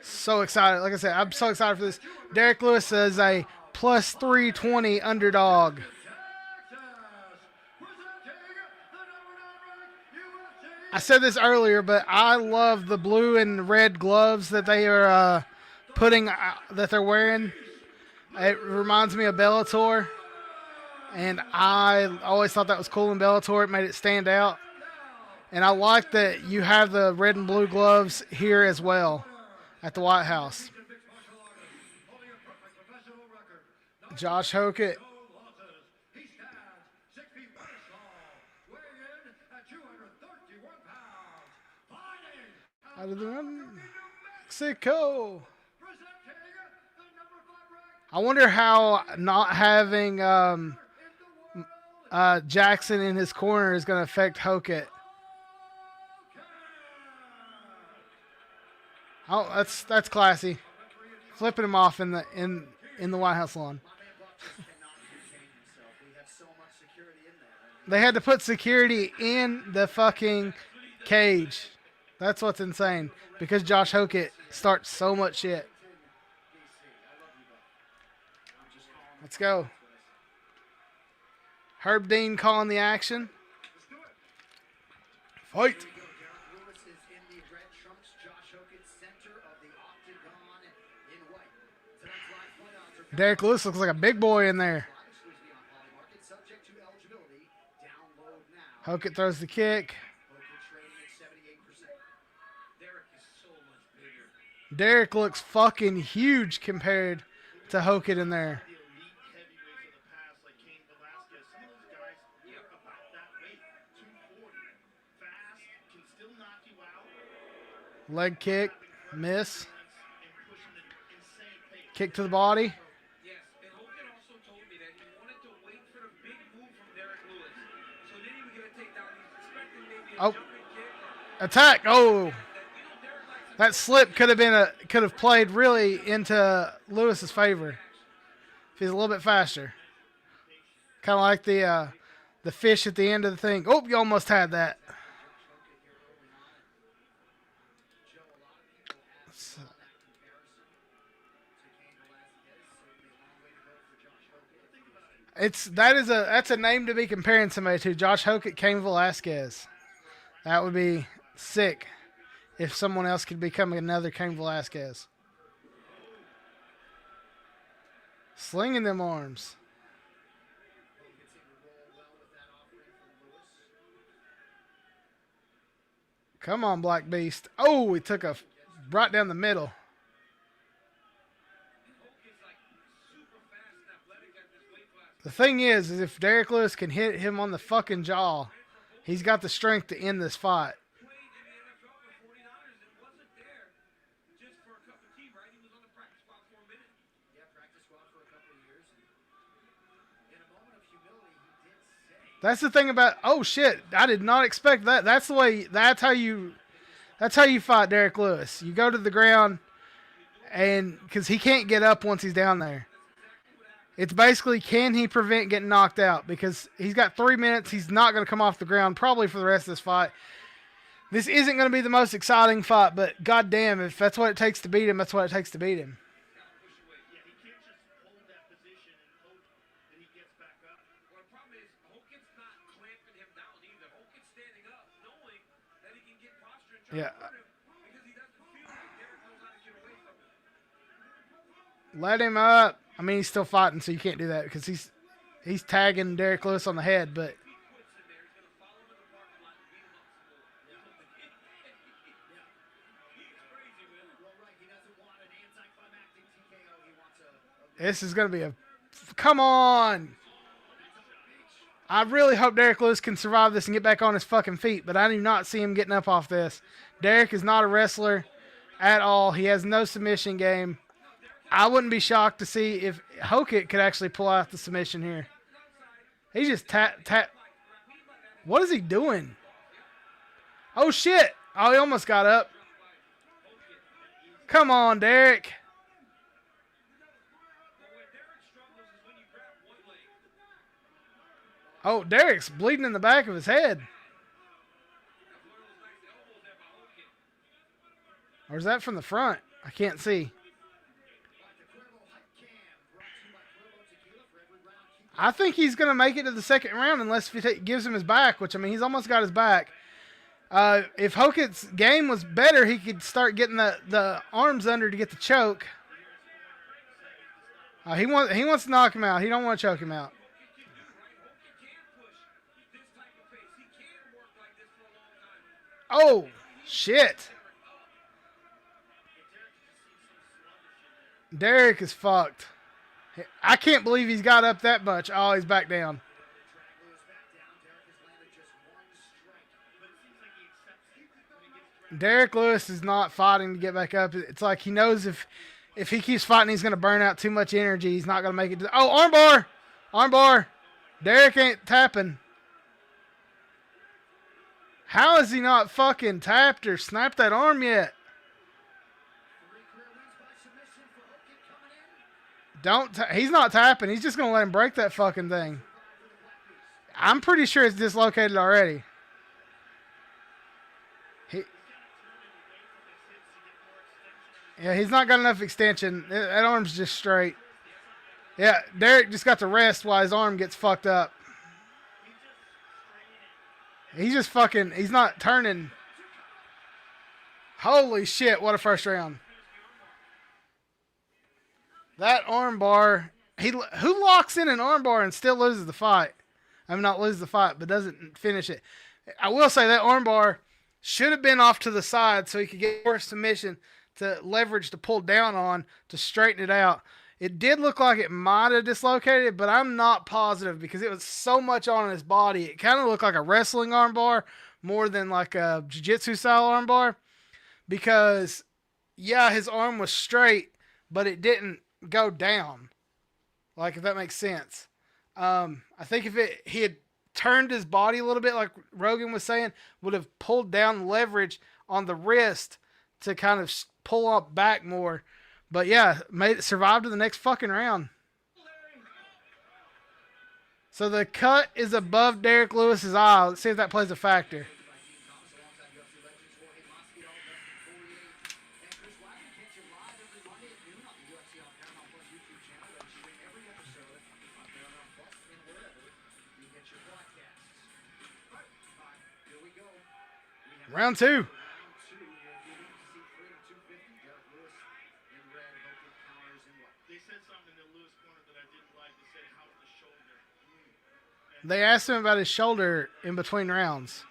so excited. Like I said, I'm so excited for this. Derek Lewis is a plus 320 underdog. I said this earlier, but I love the blue and red gloves that they are that they're wearing. It reminds me of Bellator, and I always thought that was cool in Bellator. It made it stand out, and I like that you have the red and blue gloves here as well at the White House. Josh Hokett. Out of the Mexico. I wonder how not having Jackson in his corner is going to affect Hokett. Oh, that's classy. Flipping him off in the White House lawn. They had to put security in the fucking cage. That's what's insane. Because Josh Hokett starts so much shit. Let's go. Herb Dean calling the action. Fight. Derek Lewis looks like a big boy in there. Hokett throws the kick. Derek looks fucking huge compared to Hokett in there. Leg kick, miss. Kick to the body. Yes, and Hogan also told me that he wanted to wait for the big move from Derek Lewis. So then he would get a takedown. He's expecting maybe a jumping kick. Attack. Oh. That slip could have played really into Lewis's favor. If he's a little bit faster. Kind of like the fish at the end of the thing. Oh, you almost had that. That's a name to be comparing somebody to. Josh Hokett, Cain Velasquez. That would be sick if someone else could become another Cain Velasquez. Slinging them arms. Come on, Black Beast. Oh, he took a right down the middle. The thing is if Derek Lewis can hit him on the fucking jaw, he's got the strength to end this fight. That's the thing about, oh shit, I did not expect that. That's how you fight Derek Lewis. You go to the ground, and because he can't get up once he's down there. It's basically, can he prevent getting knocked out? Because he's got 3 minutes. He's not going to come off the ground probably for the rest of this fight. This isn't going to be the most exciting fight, but goddamn, if that's what it takes to beat him, that's what it takes to beat him. Yeah. Let him up. I mean, he's still fighting, so you can't do that because he's tagging Derek Lewis on the head, but this is going to be a come on. I really hope Derek Lewis can survive this and get back on his fucking feet, but I do not see him getting up off this. Derek is not a wrestler at all. He has no submission game. I wouldn't be shocked to see if Hokett could actually pull out the submission here. He just tap. What is he doing? Oh, shit. Oh, he almost got up. Come on, Derek. Oh, Derek's bleeding in the back of his head. Or is that from the front? I can't see. I think he's going to make it to the second round unless he gives him his back, which, I mean, he's almost got his back. If Hokett's game was better, he could start getting the arms under to get the choke. He wants to knock him out. He don't want to choke him out. Oh, shit. Derek is fucked. I can't believe he's got up that much. Oh, he's back down. Derek Lewis is not fighting to get back up. It's like he knows if if he keeps fighting, he's going to burn out too much energy. He's not going to make it. Oh, armbar. Armbar. Derek ain't tapping. How is he not fucking tapped or snapped that arm yet? He's not tapping. He's just going to let him break that fucking thing. I'm pretty sure it's dislocated already. Yeah, he's not got enough extension. That arm's just straight. Yeah, Derek just got to rest while his arm gets fucked up. He's just fucking, he's not turning. Holy shit, what a first round. That arm bar, who locks in an arm bar and still loses the fight? I mean, not loses the fight, but doesn't finish it. I will say that arm bar should have been off to the side so he could get more submission to leverage to pull down on to straighten it out. It did look like it might have dislocated, but I'm not positive because it was so much on his body. It kind of looked like a wrestling armbar more than like a jiu-jitsu style armbar because, yeah, his arm was straight, but it didn't go down. Like, if that makes sense. I think if he had turned his body a little bit, like Rogan was saying, would have pulled down leverage on the wrist to kind of pull up back more. But yeah, survived to the next fucking round. So the cut is above Derek Lewis's eye. Let's see if that plays a factor. Round two. They asked him about his shoulder in between rounds.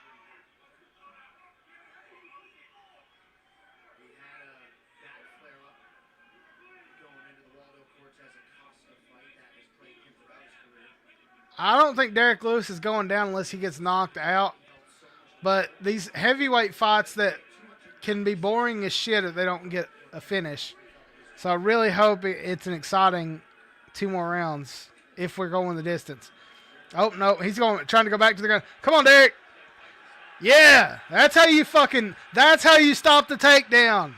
I don't think Derek Lewis is going down unless he gets knocked out. But these heavyweight fights that can be boring as shit if they don't get a finish. So I really hope it's an exciting 2 more rounds if we're going the distance. Oh, no, he's trying to go back to the ground. Come on, Derek. Yeah, that's how you stop the takedown.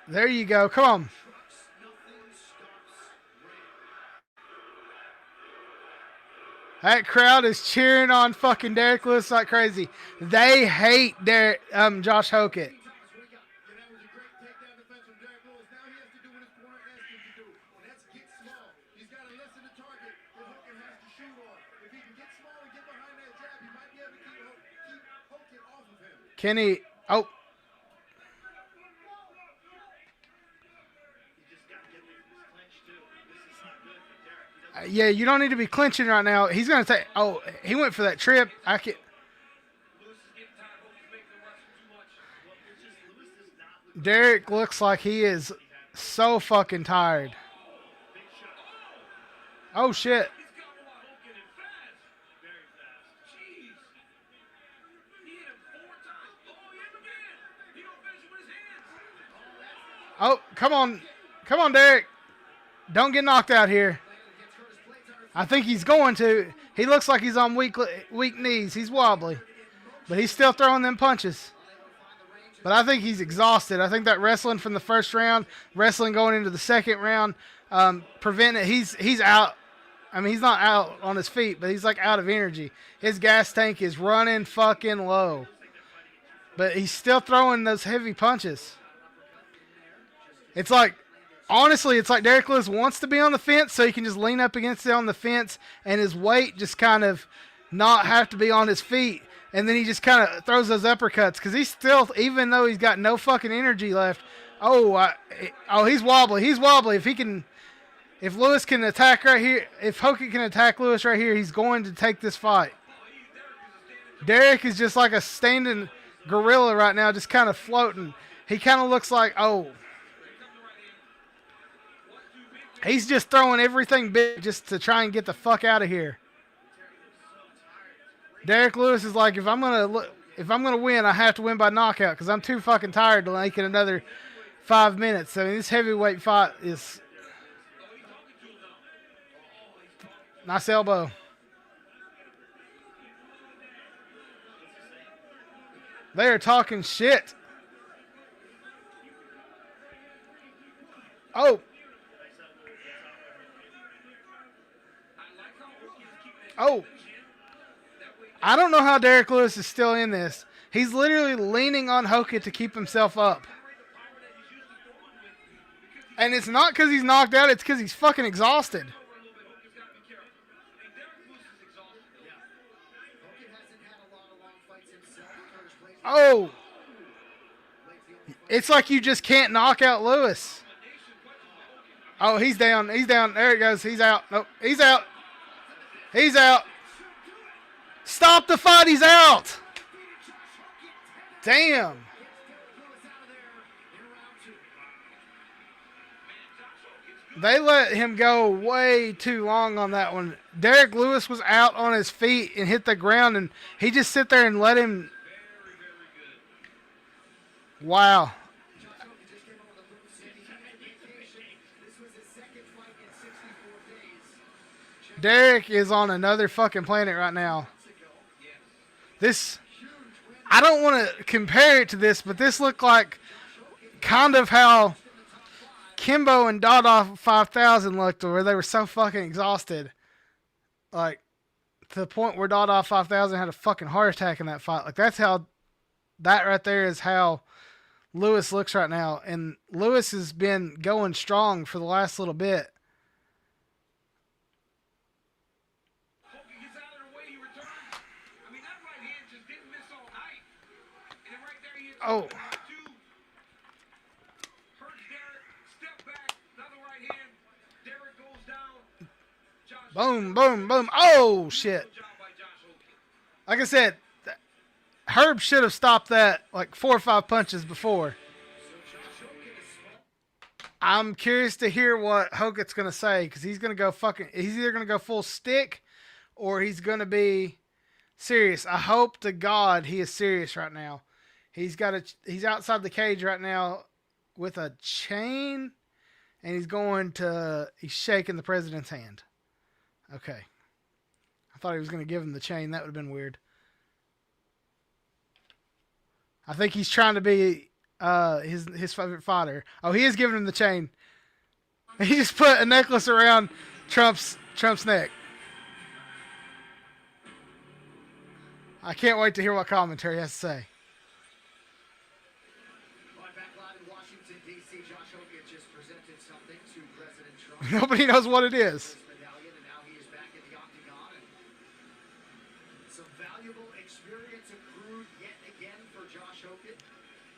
There you go. Come on. That crowd is cheering on fucking Derek Lewis like crazy. They hate Josh Hokett. Can he? Oh. Yeah, you don't need to be clinching right now. He's going to take... Oh, he went for that trip. Derek looks like he is so fucking tired. Oh, shit. Oh, come on. Come on, Derek. Don't get knocked out here. I think he's going to. He looks like he's on weak knees. He's wobbly. But he's still throwing them punches. But I think he's exhausted. I think that wrestling from the first round, wrestling going into the second round, prevented. He's out. I mean, he's not out on his feet, but he's like out of energy. His gas tank is running fucking low. But he's still throwing those heavy punches. It's like, honestly, it's like Derek Lewis wants to be on the fence so he can just lean up against it on the fence and his weight just kind of not have to be on his feet. And then he just kind of throws those uppercuts because he's still, even though he's got no fucking energy left. He's wobbly. He's wobbly. If Lewis can attack right here, if Hokett can attack Lewis right here, he's going to take this fight. Derek is just like a standing gorilla right now, just kind of floating. He kind of looks like, he's just throwing everything big just to try and get the fuck out of here. Derek Lewis is like, if I'm gonna win, I have to win by knockout because I'm too fucking tired to make it another 5 minutes. I mean, this heavyweight fight is nice elbow. They are talking shit. Oh. Oh. I don't know how Derek Lewis is still in this. He's literally leaning on Hokit to keep himself up. And it's not because he's knocked out, it's because he's fucking exhausted. Oh. It's like you just can't knock out Lewis. Oh, he's down. He's down. There it goes. He's out. Nope. He's out. He's out. Stop the fight. He's out. Damn. They let him go way too long on that one. Derek Lewis was out on his feet and hit the ground, and he just sit there and let him. Wow. Derek is on another fucking planet right now. This, I don't want to compare it to this, but this looked like kind of how Kimbo and Dada 5000 looked, where they were so fucking exhausted. Like, to the point where Dada 5000 had a fucking heart attack in that fight. Like, that's how, that right there is how Lewis looks right now. And Lewis has been going strong for the last little bit. Oh. Boom, boom, boom. Oh, shit. Like I said, Herb should have stopped that like 4 or 5 punches before. I'm curious to hear what Hokit's going to say, because he's going to go he's either going to go full stick or he's going to be serious. I hope to God he is serious right now. He's outside the cage right now with a chain, and he's shaking the president's hand. Okay. I thought he was going to give him the chain. That would have been weird. I think he's trying to be his favorite fighter. Oh, he is giving him the chain. He just put a necklace around Trump's neck. I can't wait to hear what commentary has to say. Nobody knows what it is.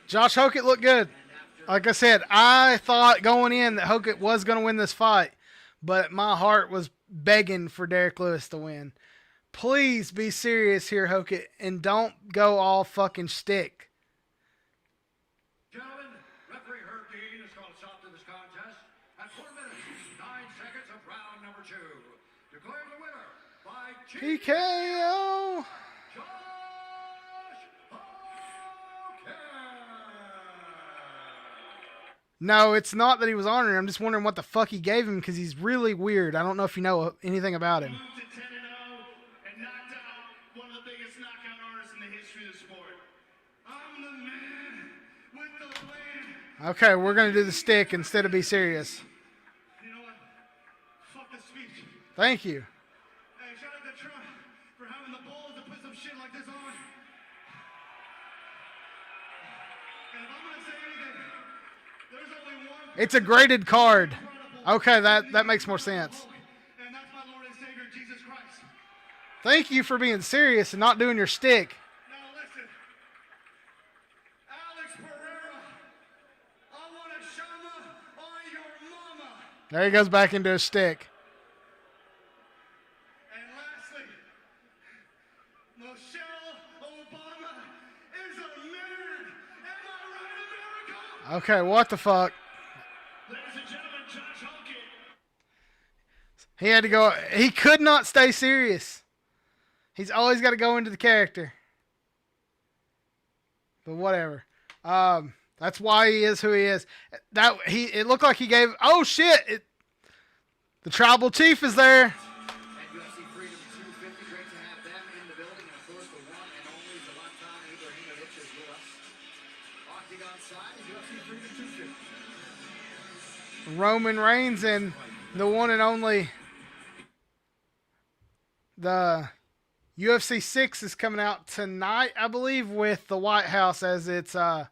Josh Hokit looked good. Like I said, I thought going in that Hokit was going to win this fight, but my heart was begging for Derek Lewis to win. Please be serious here, Hokit, and don't go all fucking stick. Gentlemen, referee Herb Dean has called a stop to this contest at 4 minutes, 9 seconds of round number 2. Declaring the winner by TKO. No, it's not that he was honoring. I'm just wondering what the fuck he gave him, because he's really weird. I don't know if you know anything about him. Moved to 10-0 and knocked out one of the biggest knockout artists in the history of the sport. I'm the man with the plan. Okay, we're going to do the stick instead of be serious. You know what? Fuck the speech. Thank you. Hey, shout out to Trump for having the balls to put some shit like this on. And if I'm going to say anything, there's only one. It's a graded card. Okay, that makes more sense. And that's my Lord and Savior, Jesus Christ. Thank you for being serious and not doing your stick. Now listen. Alex Pereira, I want a shama on your mama. There he goes back into his stick. And lastly, Michelle Obama is a man. Am I right, America? Okay, what the fuck? Ladies and gentlemen, Josh Hokit. He had to go. He could not stay serious. He's always got to go into the character. But whatever. That's why he is who he is. It looked like he gave. Oh shit! The tribal chief is there. At UFC Freedom 250, great to have them in the building, and of course the one and only Zlatan Ibrahimovic is with us. Octagon side is UFC Freedom 250. Roman Reigns and the one and only. The UFC 6 is coming out tonight, I believe, with the White House as its as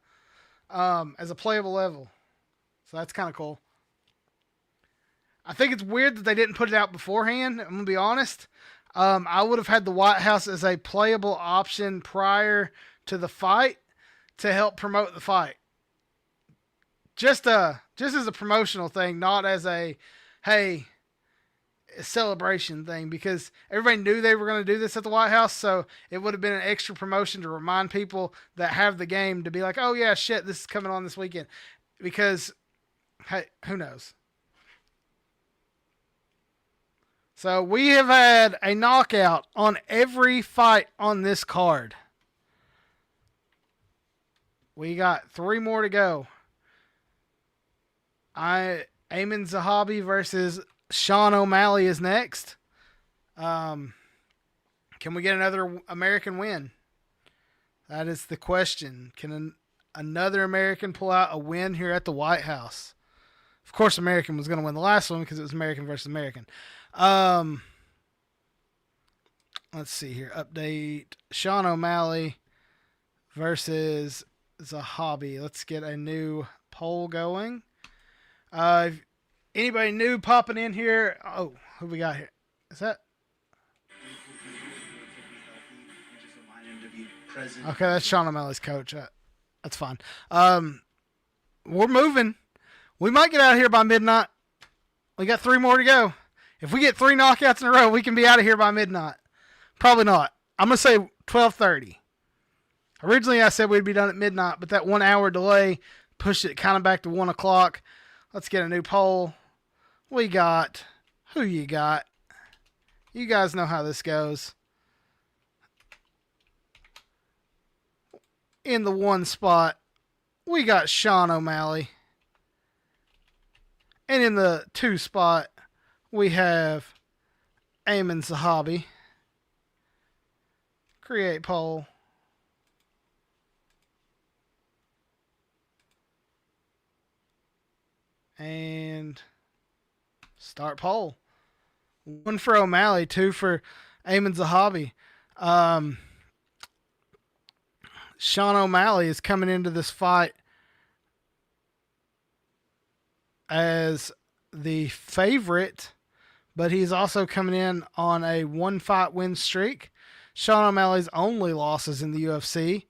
a playable level. So that's kind of cool. I think it's weird that they didn't put it out beforehand. I'm gonna be honest. I would have had the White House as a playable option prior to the fight to help promote the fight. Just as a promotional thing, not as a celebration thing, because everybody knew they were going to do this at the White House, so it would have been an extra promotion to remind people that have the game to be like, oh yeah, shit, this is coming on this weekend. Because, hey, who knows? So we have had a knockout on every fight on this card. We got 3 more to go. Ayman Zahabi versus Sean O'Malley is next. Can we get another American win? That is the question. Can another American pull out a win here at the White House? Of course, American was going to win the last one because it was American versus American. Let's see here. Update. Sean O'Malley versus Zahabi. Let's get a new poll going. If anybody new popping in here? Oh, who we got here? Is that? Okay, that's Sean O'Malley's coach. That's fine. We're moving. We might get out of here by midnight. We got 3 more to go. If we get 3 knockouts in a row, we can be out of here by midnight. Probably not. I'm going to say 12:30. Originally, I said we'd be done at midnight, but that 1 hour delay pushed it kind of back to 1 o'clock. Let's get a new poll. We got, who you got? You guys know how this goes. In the 1 spot, we got Sean O'Malley. And in the 2 spot, we have Ayman Zahabi. Create poll. And start poll. 1 for O'Malley, 2 for Ayman Zahabi. Sean O'Malley is coming into this fight as the favorite, but he's also coming in on a 1-fight win streak. Sean O'Malley's only losses in the UFC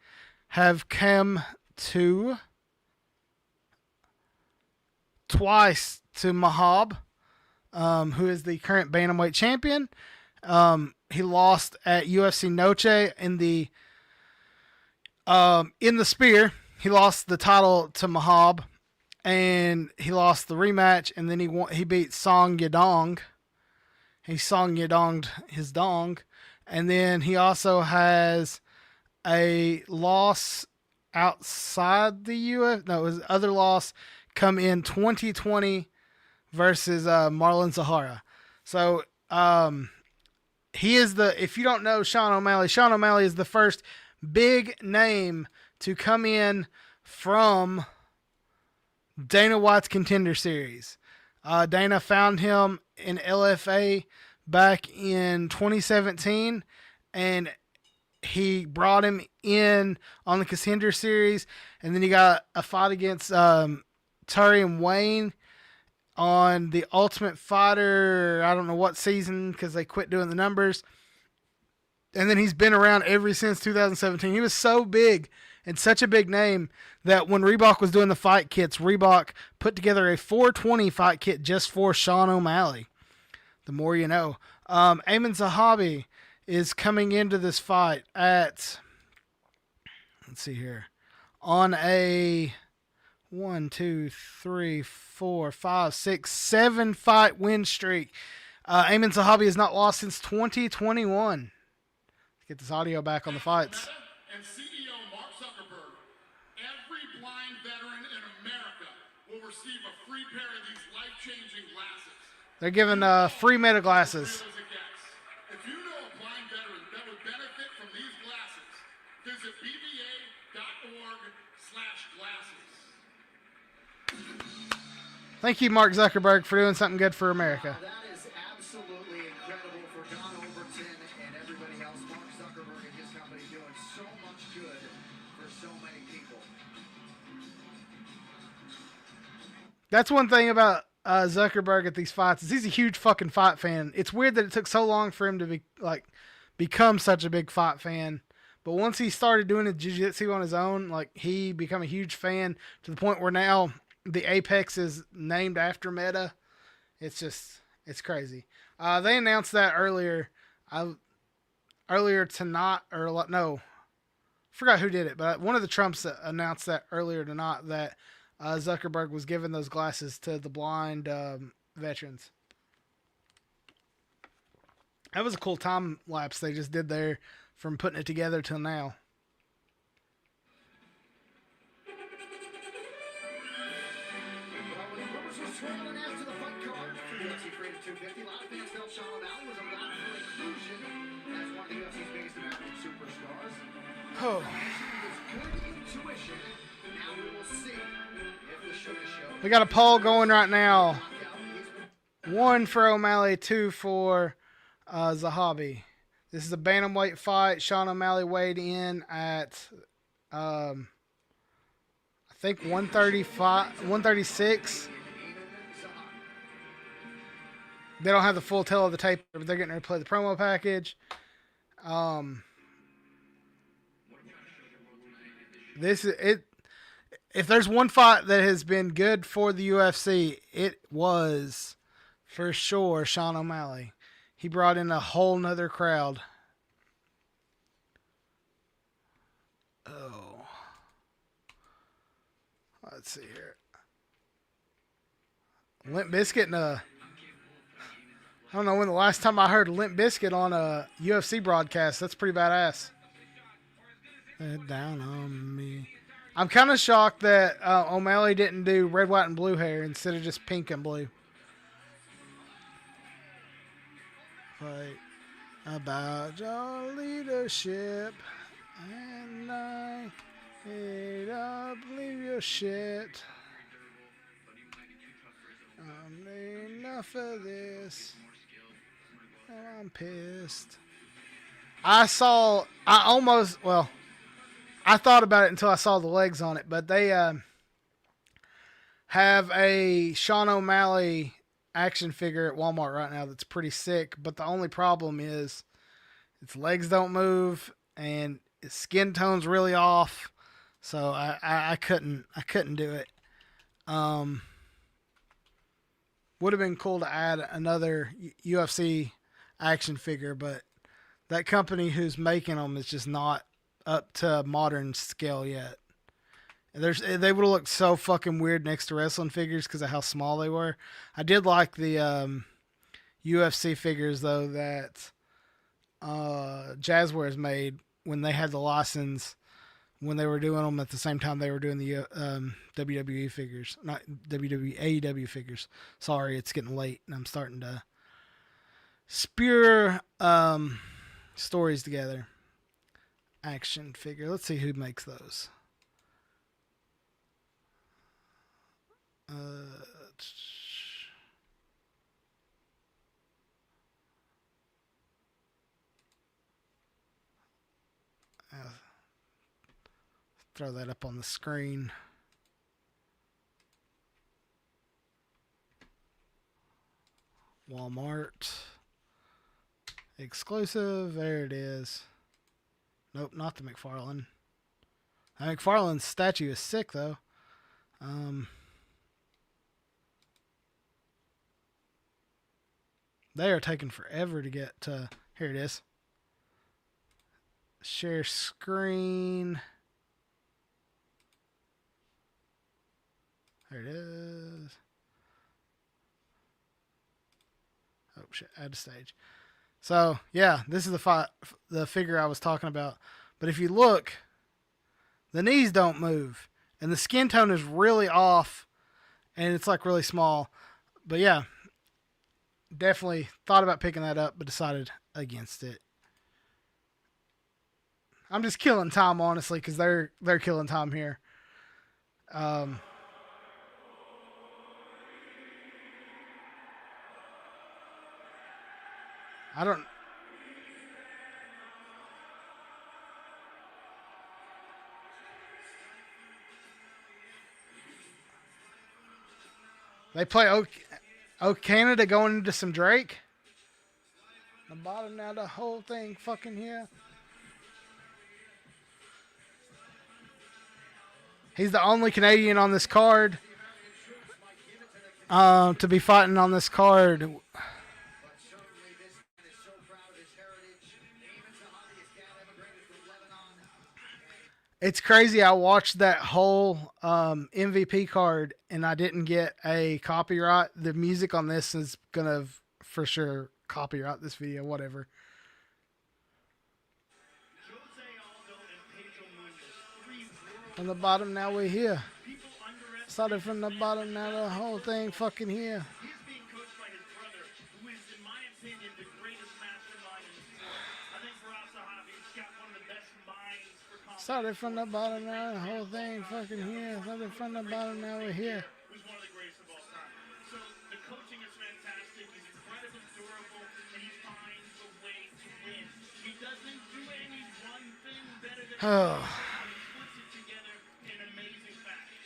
have come to twice to Mahab, who is the current bantamweight champion. He lost at UFC Noche in the spear. He lost the title to Mahab, and he lost the rematch, and then he beat Song Yadong. He Song Yadonged his dong. And then he also has a loss outside the UFC. No, his other loss come in 2020 versus Marlon Zahara. So he is if you don't know Sean O'Malley is the first big name to come in from Dana White's Contender Series. Dana found him in LFA back in 2017, and he brought him in on the Contender Series, and then he got a fight against Tyrion Wayne on the Ultimate Fighter, I don't know what season because they quit doing the numbers. And then he's been around ever since 2017. He was so big and such a big name that when Reebok was doing the fight kits, Reebok put together a 420 fight kit just for Sean O'Malley. The more you know. Ayman Zahabi is coming into this fight at, let's see here, on a 1, 2, 3, 4, 5, 6, 7 fight win streak. Ayman Zahabi has not lost since 2021. Get this audio back on the fights. And CEO Mark Zuckerberg, every blind veteran in America will receive a free pair of these life-changing glasses. They're giving free Meta glasses. If you know a blind veteran that would benefit from these glasses, visit bva.org/glasses. Thank you, Mark Zuckerberg, for doing something good for America. That is absolutely incredible for Don Overton and everybody else. Mark Zuckerberg and his company doing so much good for so many people. That's one thing about Zuckerberg at these fights is he's a huge fucking fight fan. It's weird that it took so long for him to become such a big fight fan. But once he started doing the jiu-jitsu on his own, he became a huge fan to the point where now the Apex is named after Meta. It's crazy. They announced that earlier tonight, or no, I forgot who did it, but one of the Trumps announced that earlier tonight that Zuckerberg was giving those glasses to the blind veterans. That was a cool time lapse they just did there from putting it together till now. Well, when the rumors were swirling after the fight card for UFC Freedom 250, a lot of fans felt Sean O'Malley was a logical inclusion as one of the UFC's biggest American superstars. Oh. Good intuition. Now we will see if the show is show. We got a poll going right now. 1 for O'Malley, 2 for Zahabi. This is a bantamweight fight. Sean O'Malley weighed in at, I think 136. They don't have the full tell of the tape, but they're getting ready to play the promo package. This is it. If there's one fight that has been good for the UFC, it was for sure Sean O'Malley. He brought in a whole nother crowd. Oh. Let's see here. Limp Bizkit and I don't know when the last time I heard Limp Bizkit on a UFC broadcast. That's pretty badass. Down on me. I'm kind of shocked that O'Malley didn't do red, white, and blue hair instead of just pink and blue. Fight about your leadership, and I hate up, leave your shit. Enough of this. I'm pissed. I thought about it until I saw the legs on it, but they have a Sean O'Malley action figure at Walmart right now that's pretty sick, but the only problem is its legs don't move and its skin tone's really off, so I couldn't do it. Would have been cool to add another UFC action figure, but that company who's making them is just not up to modern scale yet. They would have looked so fucking weird next to wrestling figures because of how small they were. I did like the UFC figures though that Jazzwares made when they had the license, when they were doing them at the same time they were doing the WWE figures, not WWE, AEW figures. Sorry, it's getting late and I'm starting to spear stories together. Action figure. Let's see who makes those. Throw that up on the screen. Walmart. Exclusive. There it is. Nope, not the McFarlane. The McFarlane's statue is sick, though. They are taking forever to get to... Here it is. Share screen. There it is. Oh, shit. Add a stage. So yeah, this is the figure I was talking about. But if you look, the knees don't move, and the skin tone is really off, and it's like really small. But yeah, definitely thought about picking that up, but decided against it. I'm just killing time, honestly, because they're killing time here. I don't. They play O Canada going into some Drake. The bottom now, the whole thing fucking here. He's the only Canadian on this card to be fighting on this card. It's crazy. I watched that whole MVP card and I didn't get a copyright. The music on this is gonna for sure copyright this video. Whatever. From the bottom, now we're here. Started from the bottom, now the whole thing fucking here. Started from the bottom, now the whole thing fucking here. Started from the bottom, now we're here. Who's one of the greatest of all time. So the coaching is fantastic. He's incredibly durable, and he finds a way to win. He doesn't do any one thing better than he puts it together in amazing fashion.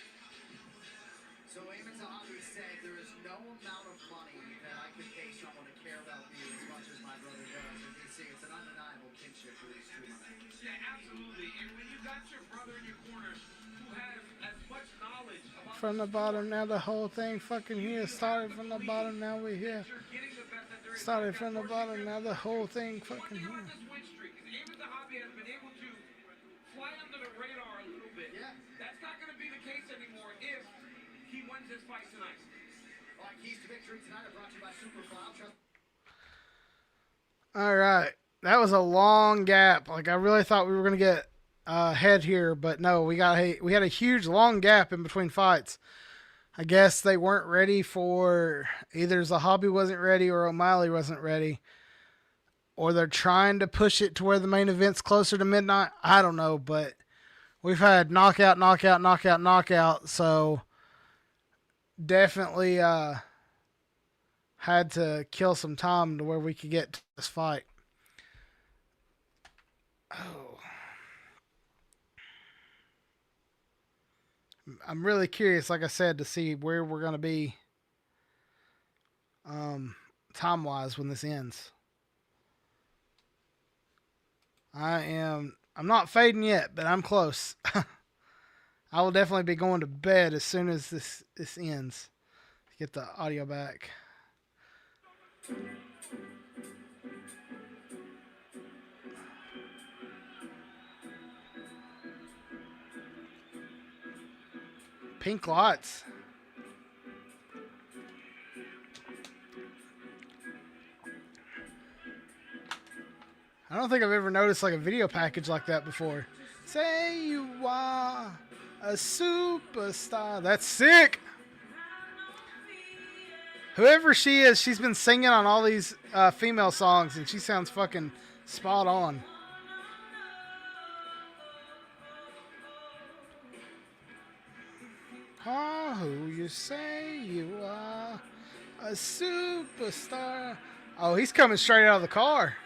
So Eamon Zahavi said there is no amount of money that I could pay someone to care about me as much as my brother does. And you see, it's an undeniable kinship for these two men. Yeah, absolutely. And when you got your brother in your corner who has as much knowledge about from the bottom, now the whole thing fucking here. Started from the bottom, now we're here. Started from the bottom, now the whole thing fucking here. this win streak is Eamon Zahavi has been able to fly under the radar a little bit. Yeah. That's not going to be the case anymore if he wins this fight tonight. All right, keys to victory tonight are brought to you by Superfile. All right. That was a long gap. Like I really thought we were gonna get ahead here, but no, we had a huge long gap in between fights. I guess they weren't ready for either Zahabi wasn't ready or O'Malley wasn't ready, or they're trying to push it to where the main event's closer to midnight. I don't know, but we've had knockout, knockout, knockout, knockout. So definitely had to kill some time to where we could get to this fight. Oh. I'm really curious, like I said, to see where we're going to be time-wise when this ends. I'm not fading yet, but I'm close. I will definitely be going to bed as soon as this ends. Get the audio back. Pink lights. I don't think I've ever noticed like a video package like that before. Say you are a superstar. That's sick. Whoever she is, she's been singing on all these female songs, and she sounds fucking spot on. Oh, who you say you are, a superstar. Oh, he's coming straight out of the car.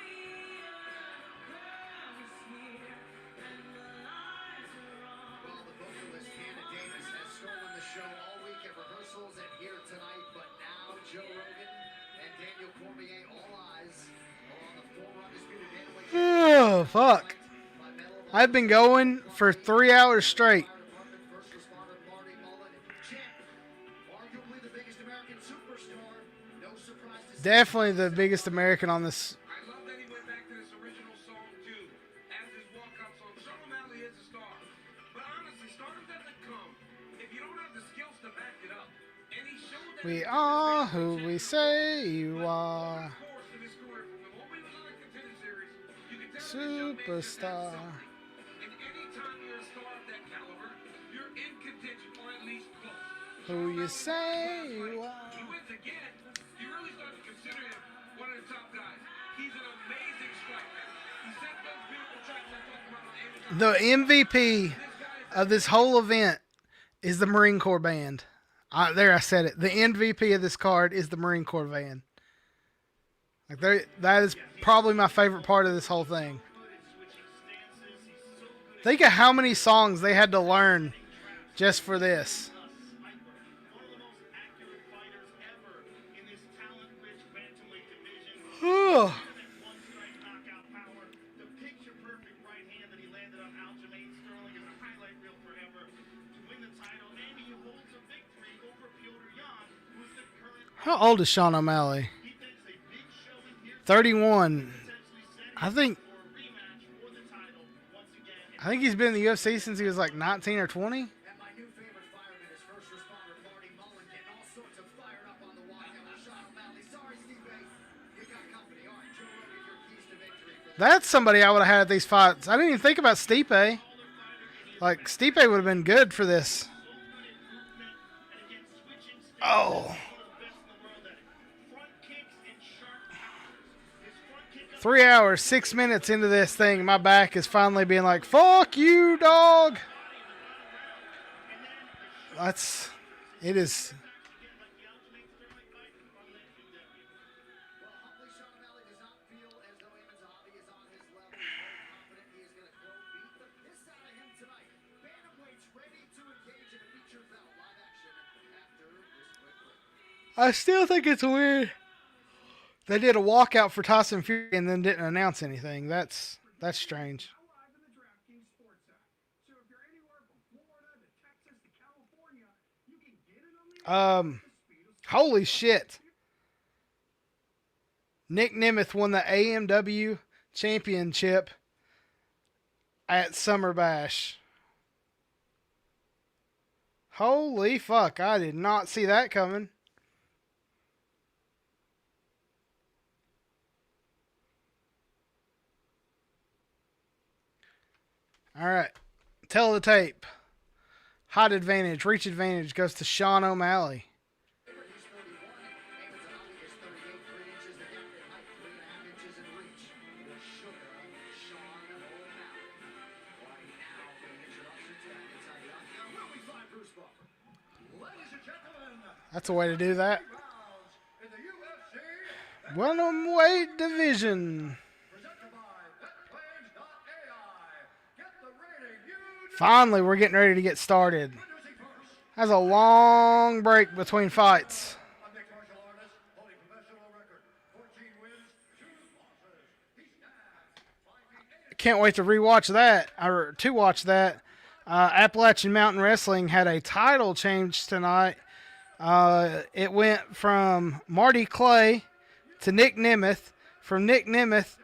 Well, the booker list, Hannah Davis, has stolen the show all week at rehearsals and here tonight, but now Joe Rogan and Daniel Cormier, all eyes are on the former undisputed bantamweight. Oh, fuck. I've been going for 3 hours straight. First responder Marty Mullen, champ, arguably the biggest American superstar. No surprise to see. Definitely the biggest American on this. I love that he went back to this original song too, as his walkout song. Sean O'Malley is a star, but honestly, stardom doesn't come if you don't have the skills to back it up. And he showed that We are who we say you are. course in his career, from the moment he was on the Superstar. And anytime you're a star of that caliber, you're in contention or at least close. Who you say you are? He wins again. You really start to consider him one of the top guys. He's an amazing striker. He set those beautiful tracks I talked about on The MVP of this whole event is the Marine Corps band. There, I said it. The MVP of this card is the Marine Corps band. That is probably my favorite part of this whole thing. Think of how many songs they had to learn just for this. How old is Sean O'Malley? 31. I think he's been in the UFC since he was like 19 or 20. That's somebody I would have had at these fights. I didn't even think about Stipe. Like, Stipe would have been good for this. Oh. 3 hours, 6 minutes into this thing, my back is finally being like, fuck you, dog. It is. I still think it's weird. They did a walkout for Tyson Fury and then didn't announce anything. That's strange. Holy shit. Nick Nemeth won the AMW championship at Summer Bash. Holy fuck, I did not see that coming. All right. Tell the tape. Height advantage, reach advantage goes to Sean O'Malley. That's a way to do that. Welterweight division. Finally, we're getting ready to get started. That's a long break between fights. Can't wait to rewatch that, or to watch that. Appalachian Mountain Wrestling had a title change tonight. It went from Marty Clay to Nick Nemeth, from Nick Nemeth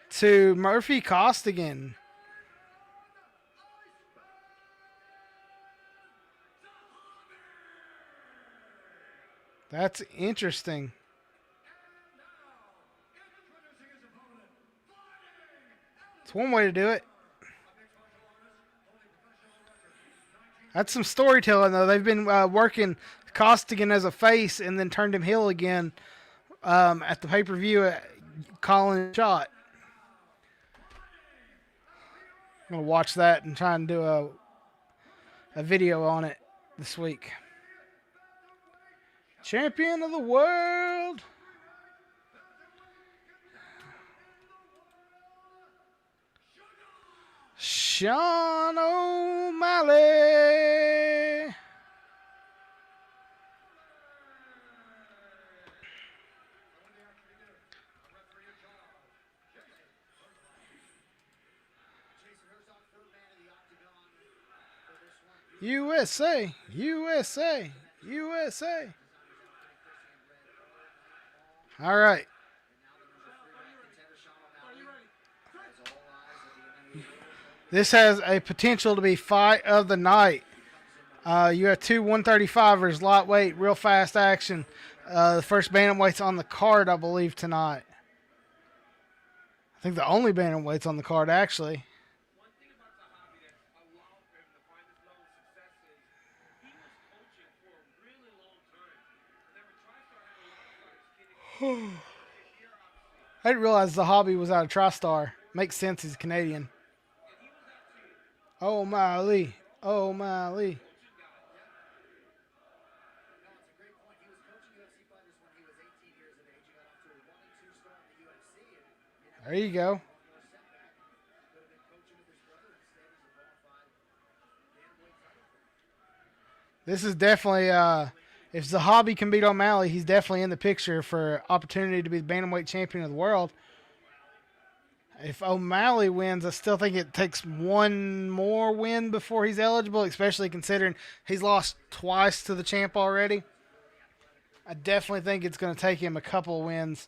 to Murphy Costigan. That's interesting. It's one way to do it. That's some storytelling, though. They've been working Costigan as a face and then turned him heel again at the pay-per-view, calling a shot. I'm going to watch that and try and do a video on it this week. Champion of the world. Sean O'Malley. USA, USA, USA. All right. This has a potential to be fight of the night. You have two 135ers, lightweight, real fast action. The first bantamweight's on the card, I believe, tonight. I think the only bantamweight's on the card, actually. One thing about Zahabi that's allowed for him to find this level of success is he was coaching for a really long time. Whenever TriStar had a lot of fighters, I didn't realize the hobby was out of TriStar. Makes sense. He's Canadian. Oh, O'Malley. Oh, O'Malley. There you go. This is definitely, if Zahabi can beat O'Malley, he's definitely in the picture for opportunity to be the bantamweight champion of the world. If O'Malley wins, I still think it takes one more win before he's eligible, especially considering he's lost twice to the champ already. I definitely think it's going to take him a couple wins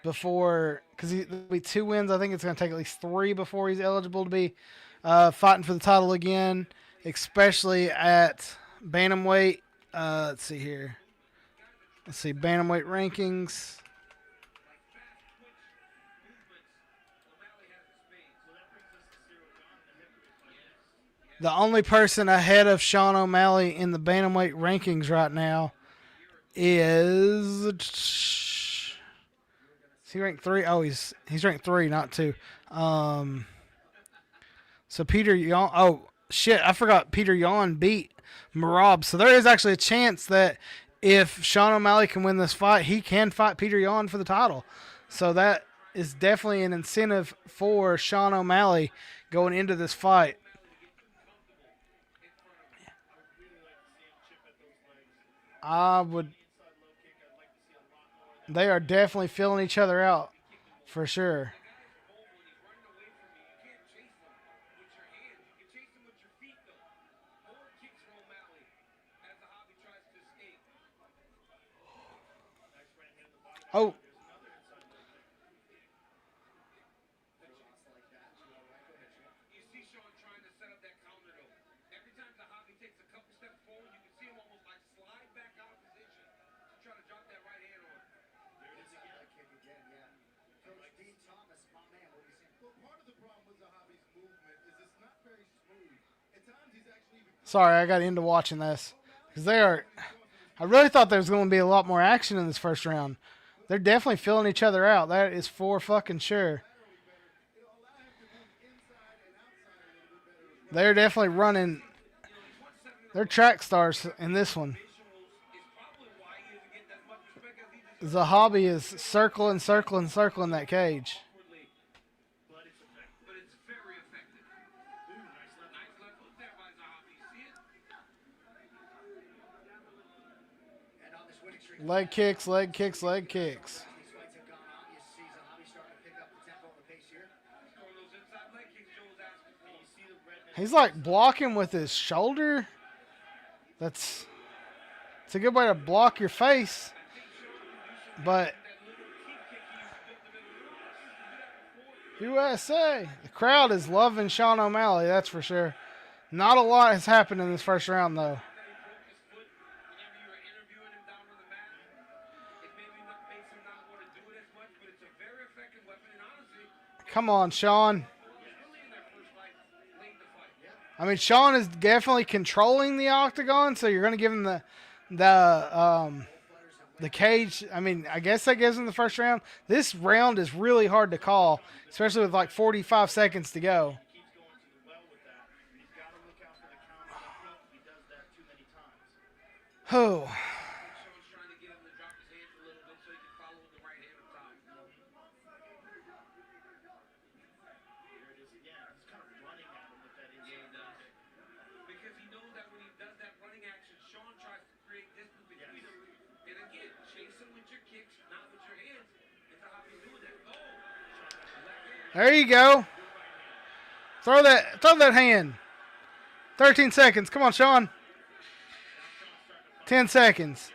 before, because it'll be 2 wins. I think it's going to take at least 3 before he's eligible to be fighting for the title again, especially at bantamweight. Let's see here. Let's see, bantamweight rankings. The only person ahead of Sean O'Malley in the bantamweight rankings right now is he ranked 3? Oh, he's ranked 3, not 2. So Peter Yan. Oh shit, I forgot Peter Yan beat Marab. So there is actually a chance that if Sean O'Malley can win this fight, he can fight Peter Yan for the title. So that is definitely an incentive for Sean O'Malley going into this fight. I would. They are definitely filling each other out, for sure. Oh. You see Sean trying to set up that counter though. Every time Zahabi takes a couple steps forward, you can see him almost like slide back out of position to try to drop that right hand on. There it is again. Kick again, yeah. Coach Dean Thomas, my man, what do you think? Well, part of the problem with Zahabi's movement is it's not very smooth. At times he's actually even... Sorry, I got into watching this because they are. I really thought there was going to be a lot more action in this first round. They're definitely filling each other out. That is for fucking sure. They're definitely running. They're track stars in this one. Zahabi is circling that cage. Leg kicks, leg kicks, leg kicks. He's like blocking with his shoulder. It's a good way to block your face. But USA, the crowd is loving Sean O'Malley, that's for sure. Not a lot has happened in this first round, though. Come on, Sean. I mean, Sean is definitely controlling the octagon, so you're going to give him the cage. I mean, I guess that gives him the first round. This round is really hard to call, especially with like 45 seconds to go. Oh. There you go. Throw that hand. 13 seconds. Come on, Sean. 10 seconds.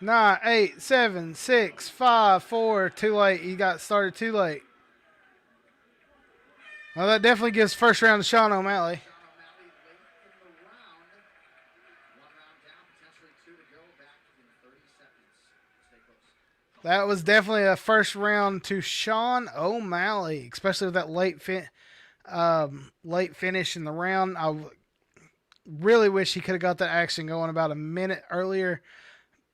9, 8, 7, 6, 5, 4. Too late. You got started too late. Well, that definitely gives first round to Sean O'Malley. That was definitely a first round to Sean O'Malley, especially with that late finish in the round. I really wish he could have got that action going about a minute earlier.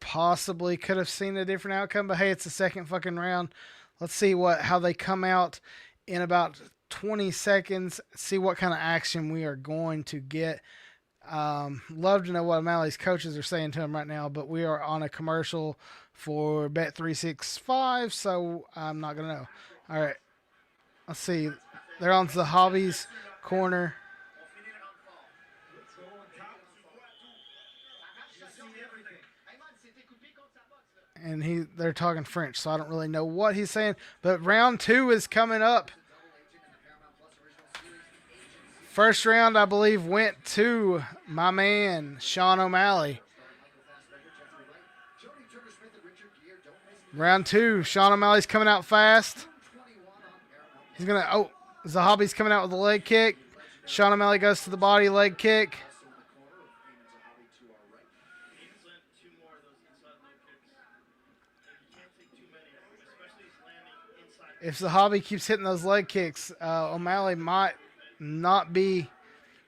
Possibly could have seen a different outcome, but hey, it's the second fucking round. Let's see how they come out in about 20 seconds. See what kind of action we are going to get. Love to know what O'Malley's coaches are saying to him right now, but we are on a commercial for Bet365, so I'm not going to know. All right. Let's see. They're on the Hobbies corner. And they're talking French, so I don't really know what he's saying. But round 2 is coming up. First round, I believe, went to my man, Sean O'Malley. Round 2, Sean O'Malley's coming out fast. He's going to, Zahabi's coming out with a leg kick. Sean O'Malley goes to the body, leg kick. If Zahabi keeps hitting those leg kicks, O'Malley might not be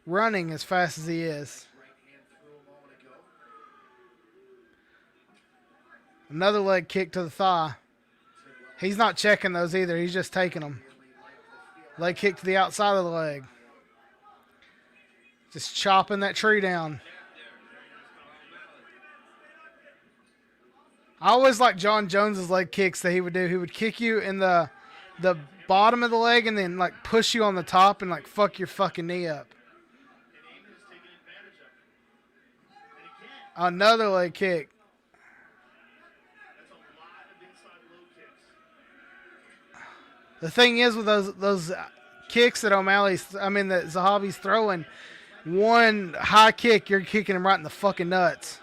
running as fast as he is. Another leg kick to the thigh. He's not checking those either. He's just taking them. Leg kick to the outside of the leg. Just chopping that tree down. I always like John Jones's leg kicks that he would do. He would kick you in the bottom of the leg and then like push you on the top and like fuck your fucking knee up. Another leg kick. The thing is with those kicks that that Zahabi's throwing, one high kick, you're kicking him right in the fucking nuts.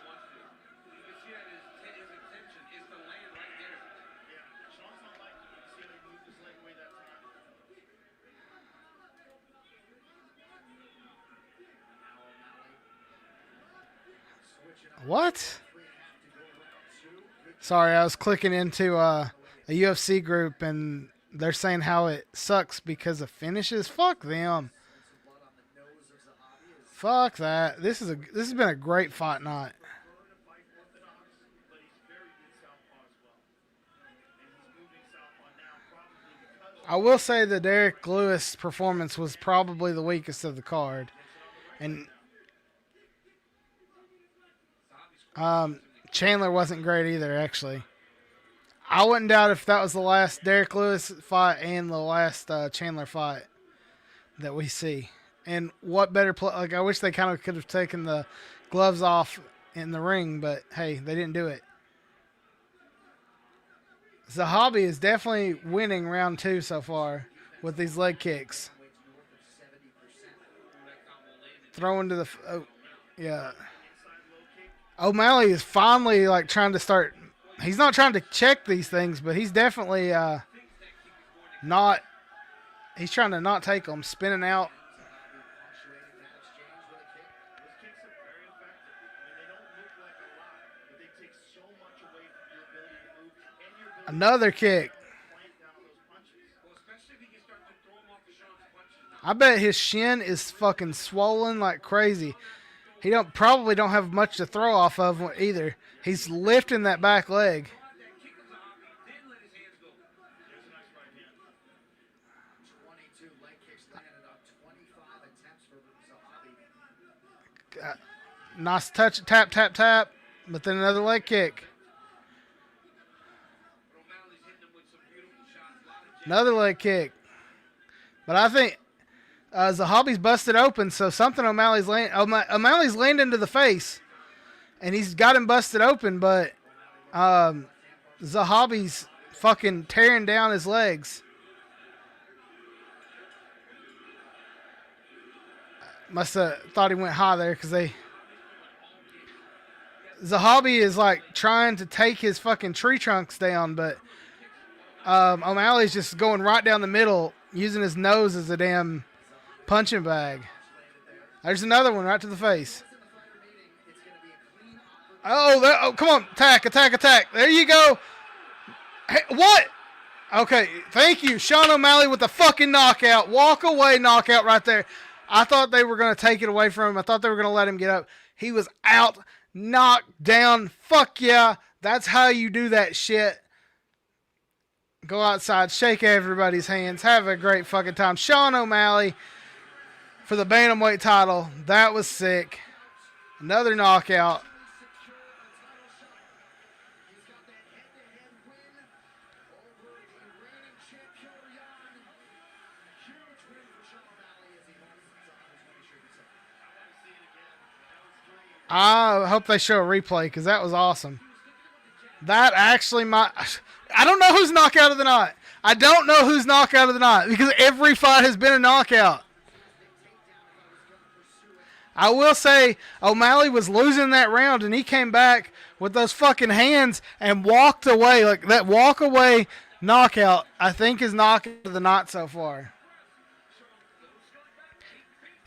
What? Sorry, I was clicking into a UFC group and they're saying how it sucks because of finishes. Fuck them. Fuck that. This has been a great fight night. I will say the Derek Lewis performance was probably the weakest of the card. And Chandler wasn't great either, actually. I wouldn't doubt if that was the last Derek Lewis fight and the last Chandler fight that we see. And what better play? Like, I wish they kind of could have taken the gloves off in the ring, but hey, they didn't do it. Zahabi is definitely winning round 2 so far with these leg kicks. Throwing to the... yeah. O'Malley is finally like trying to start. He's not trying to check these things, but he's definitely not. He's trying to not take them, spinning out. Another kick. I bet his shin is fucking swollen like crazy. He probably don't have much to throw off of either. He's lifting that back leg. Nice touch, tap, tap, tap. But then another leg kick. Another leg kick. But I think Zahabi's busted open, so something O'Malley's landing to the face, and he's got him busted open, but Zahabi's fucking tearing down his legs. Must have thought he went high there because Zahabi is like trying to take his fucking tree trunks down, but O'Malley's just going right down the middle, using his nose as a damn punching bag. There's another one right to the face. Oh, come on. Attack, attack, attack. There you go. Hey, what? Okay, thank you. Sean O'Malley with the fucking knockout. Walk away knockout right there. I thought they were going to take it away from him. I thought they were going to let him get up. He was out, knocked down. Fuck yeah. That's how you do that shit. Go outside, shake everybody's hands, have a great fucking time. Sean O'Malley for the bantamweight title. That was sick. Another knockout. I hope they show a replay because that was awesome. That actually might... I don't know who's knockout of the night. I don't know who's knockout of the night because every fight has been a knockout. I will say O'Malley was losing that round and he came back with those fucking hands and walked away. Like that walk away knockout, I think is knockout of the night so far.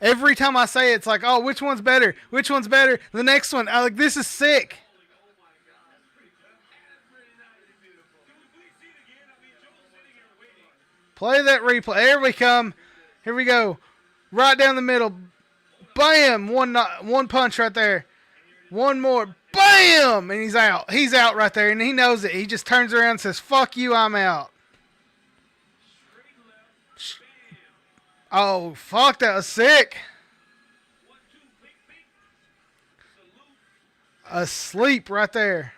Every time I say it, it's like, oh, which one's better? Which one's better? The next one. I'm like, this is sick. Play that replay. There we come. Here we go. Right down the middle. Bam! One punch right there. One more. Bam! And he's out. He's out right there, and he knows it. He just turns around and says, fuck you, I'm out. Oh, fuck, that was sick. Asleep right there.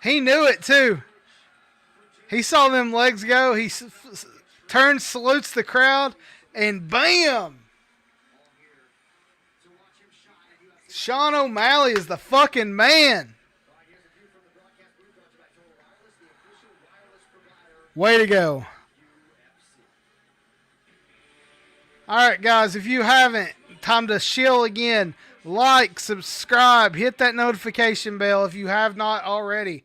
He knew it, too. He saw them legs go. He turns, salutes the crowd, and bam! Sean O'Malley is the fucking man. Way to go. All right, guys, if you haven't, time to chill again. Like, subscribe, hit that notification bell if you have not already.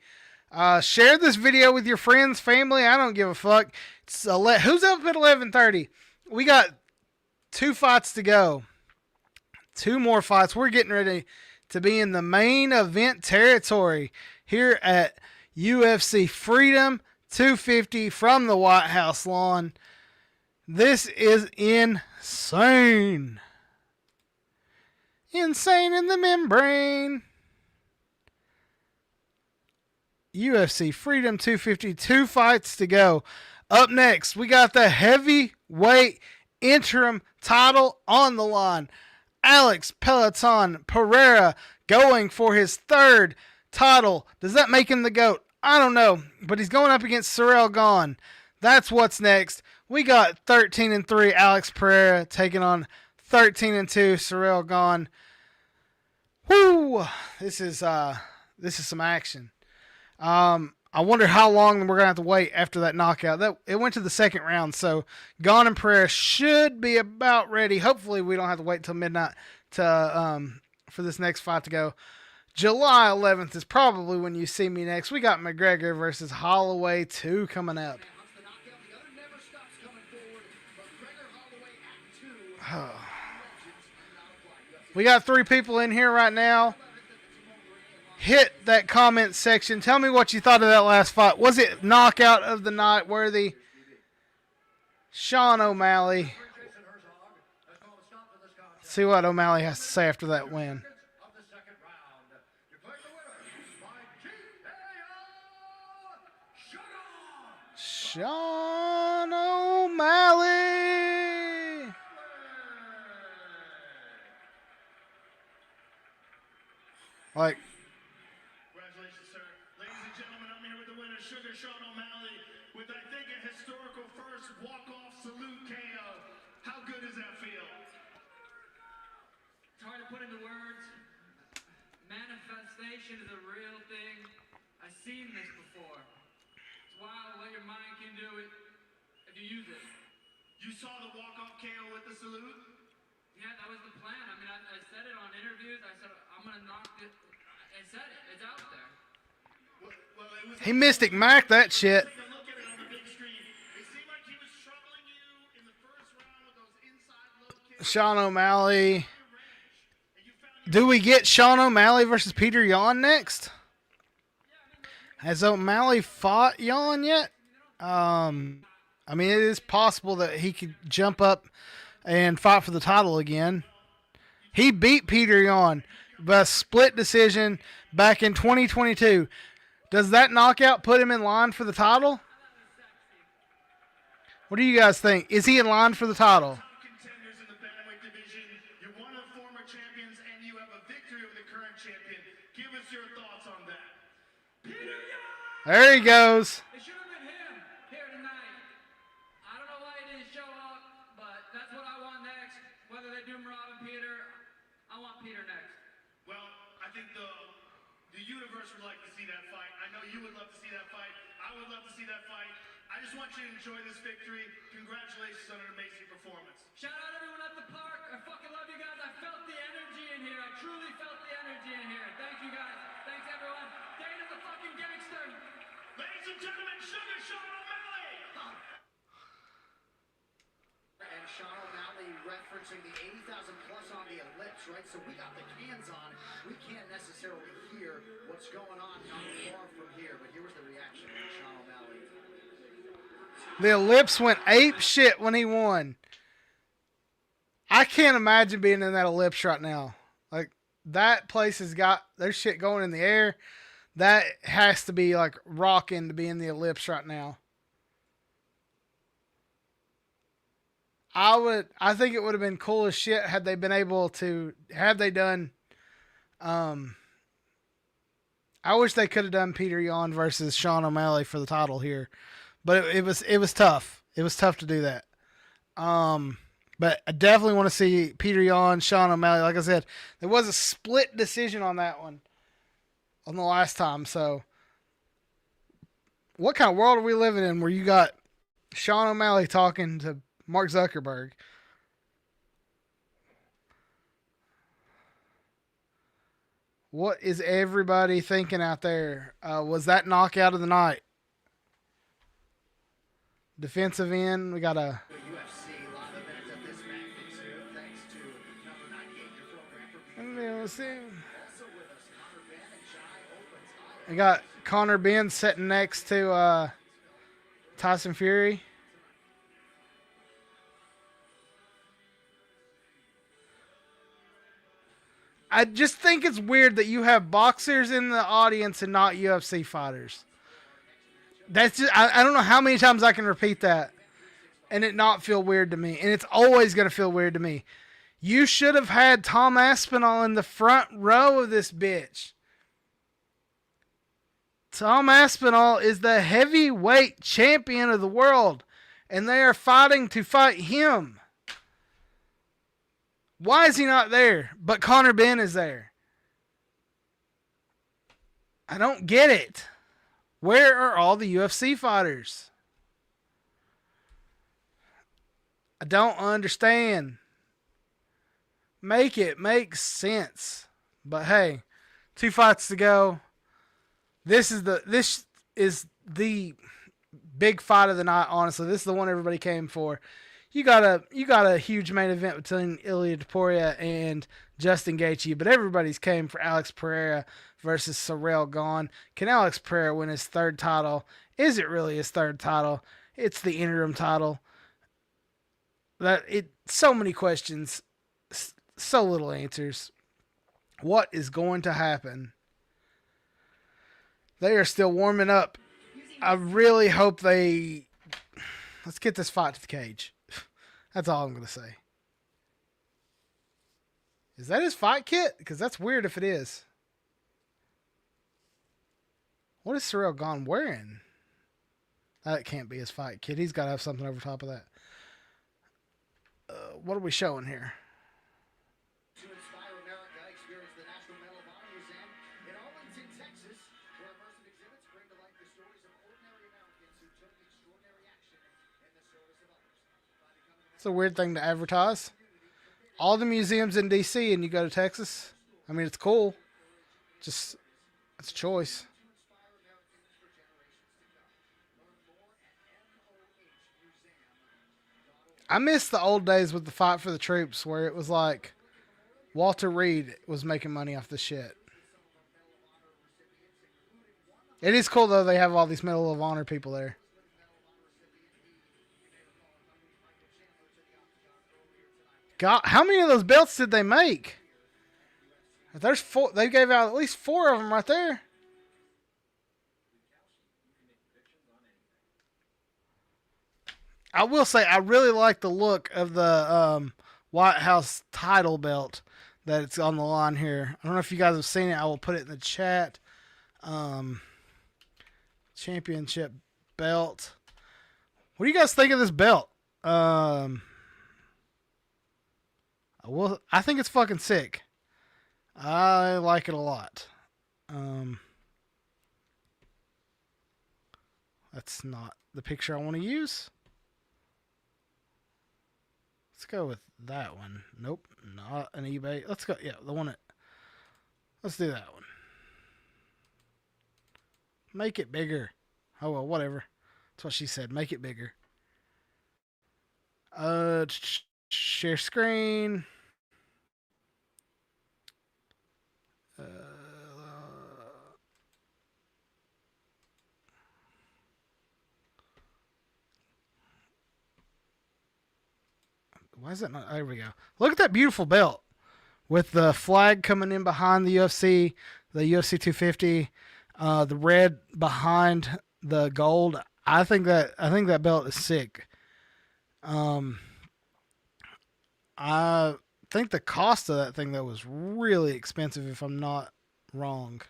Share this video with your friends, family. I don't give a fuck. Who's up at 11:30? We got 2 fights to go. 2 more fights. We're getting ready to be in the main event territory here at UFC Freedom 250 from the White House lawn. This is insane. Insane in the membrane. UFC Freedom 250, 2 fights to go. Up next, we got the heavyweight interim title on the line. Alex Peloton Pereira going for his 3rd title. Does that make him the GOAT? I don't know, but he's going up against Ciryl Gane. That's what's next. We got 13-3 Alex Pereira taking on 13-2 Ciryl Gane. Woo! This is some action. I wonder how long we're gonna have to wait after that knockout. It went to the 2nd round, so Gane and Pereira should be about ready. Hopefully, we don't have to wait till midnight to for this next fight to go. July 11th is probably when you see me next. We got McGregor versus Holloway 2 coming up. We got 3 people in here right now. Hit that comment section. Tell me what you thought of that last fight. Was it knockout of the night worthy? Sean O'Malley. Let's see what O'Malley has to say after that win. Sean O'Malley. Like, Congratulations, sir. Ladies and gentlemen, I'm here with the winner, Sean O'Malley, with I think a historical first walk-off salute KO. How good does that feel? It's hard to put into words. Manifestation is a real thing. I've seen this before. It's wild what your mind can do if you use it. You saw the walk-off KO with the salute? Yeah, that was the plan. I mean, I said it on interviews. I said, I'm going to knock it. I said it. It's out there. Well, it was he Mystic Mac that shit. take a look at it on the big screen. It seemed like he was troubling you in the first round with those inside low kicks. Sean O'Malley. Do we get Sean O'Malley versus Peter Yan next? Has O'Malley fought Yan yet? I mean, it is possible that he could jump up and fight for the title again. He beat Peter Yan by a split decision back in 2022. Does that knockout put him in line for the title? What do you guys think? Is he in line for the title? Contenders in the bantamweight division. You're one of the former champions, and you have a victory over the current champion. Give us your thoughts on that. There he goes. It should have been him here tonight. I don't know why he didn't show up, but that's what I want next. Whether they do Rob and Peter, I want Peter next. Well, I think the universe would like to see that fight. I know you would love to see that fight. I would love to see that fight. I just want you to enjoy this victory. Congratulations on an amazing performance. Shout out everyone at the park. I fucking love you guys. I felt the energy in here. I truly felt the energy in here. Thank you guys. Thanks everyone. Dana the fucking gangster. Ladies and gentlemen, Sugar Sean O'Malley. And Sean O'Malley referencing the 80,000 plus on the ellipse, right? So we got the cans on. We can't necessarily hear what's going on not far from here, but here was the reaction of Sean O'Malley. The ellipse went ape shit when he won. I can't imagine being in that ellipse right now. Like, that place has got their shit going in the air. That has to be like rocking to be in the ellipse right now. I think it would have been cool as shit had they been able to, had they done, I wish they could have done Peter Yan versus Sean O'Malley for the title here. But it was tough. It was tough to do that. But I definitely want to see Peter Yan, Sean O'Malley. Like I said, there was a split decision on that one on the last time. So what kind of world are we living in where you got Sean O'Malley talking to Mark Zuckerberg? What is everybody thinking out there? Was that knockout of the night? Defensive end, we got a UFC live event of this magnitude, thanks to number 98, your program for let's see. also with us, Connor Ben and Jai opens. We got Connor Ben sitting next to Tyson Fury. I just think it's weird that you have boxers in the audience and not UFC fighters. That's just, I don't know how many times I can repeat that and it not feel weird to me. And it's always going to feel weird to me. You should have had Tom Aspinall in the front row of this bitch. Tom Aspinall is the heavyweight champion of the world, and they are fighting to fight him. Why is he not there? But Connor Ben is there. I don't get it. Where are all the UFC fighters? I don't understand. Make it make sense. But hey, 2 fights to go. This is the big fight of the night, honestly. This is the one everybody came for. You got a huge main event between Ilya Topuria and Justin Gaethje, but everybody's came for Alex Pereira versus Ciryl Gane. Can Alex Pereira win his third title? Is it really his third title? It's the interim title. So many questions, so little answers. What is going to happen? They are still warming up. I really hope let's get this fight to the cage. That's all I'm going to say. Is that his fight kit? Because that's weird if it is. What is Ciryl Gane wearing? That can't be his fight kit. He's got to have something over top of that. What are we showing here? To inspire America, experience the National Medal of Honor Museum in Arlington, Texas, where immersive exhibits bring to life the stories of ordinary Americans who took extraordinary action in the service of others. It's a weird thing to advertise. All the museums in D.C. and you go to Texas. I mean, it's cool. Just, it's a choice. I miss the old days with the Fight for the Troops where it was like Walter Reed was making money off the shit. It is cool though. They have all these Medal of Honor people there. God, how many of those belts did they make? If there's 4, they gave out at least 4 of them right there. I will say I really like the look of the White House title belt that it's on the line here. I don't know if you guys have seen it. I will put it in the chat. Championship belt. What do you guys think of this belt? I think it's fucking sick. I like it a lot. That's not the picture I want to use. Let's go with that one. Nope, not an eBay. Let's go. Yeah, the one that. Let's do that one. Make it bigger. Oh well, whatever. That's what she said. Make it bigger. Share screen. Why is it not? There we go. Look at that beautiful belt with the flag coming in behind the UFC 250, the red behind the gold. I think that belt is sick. I think the cost of that thing though was really expensive, if I'm not wrong.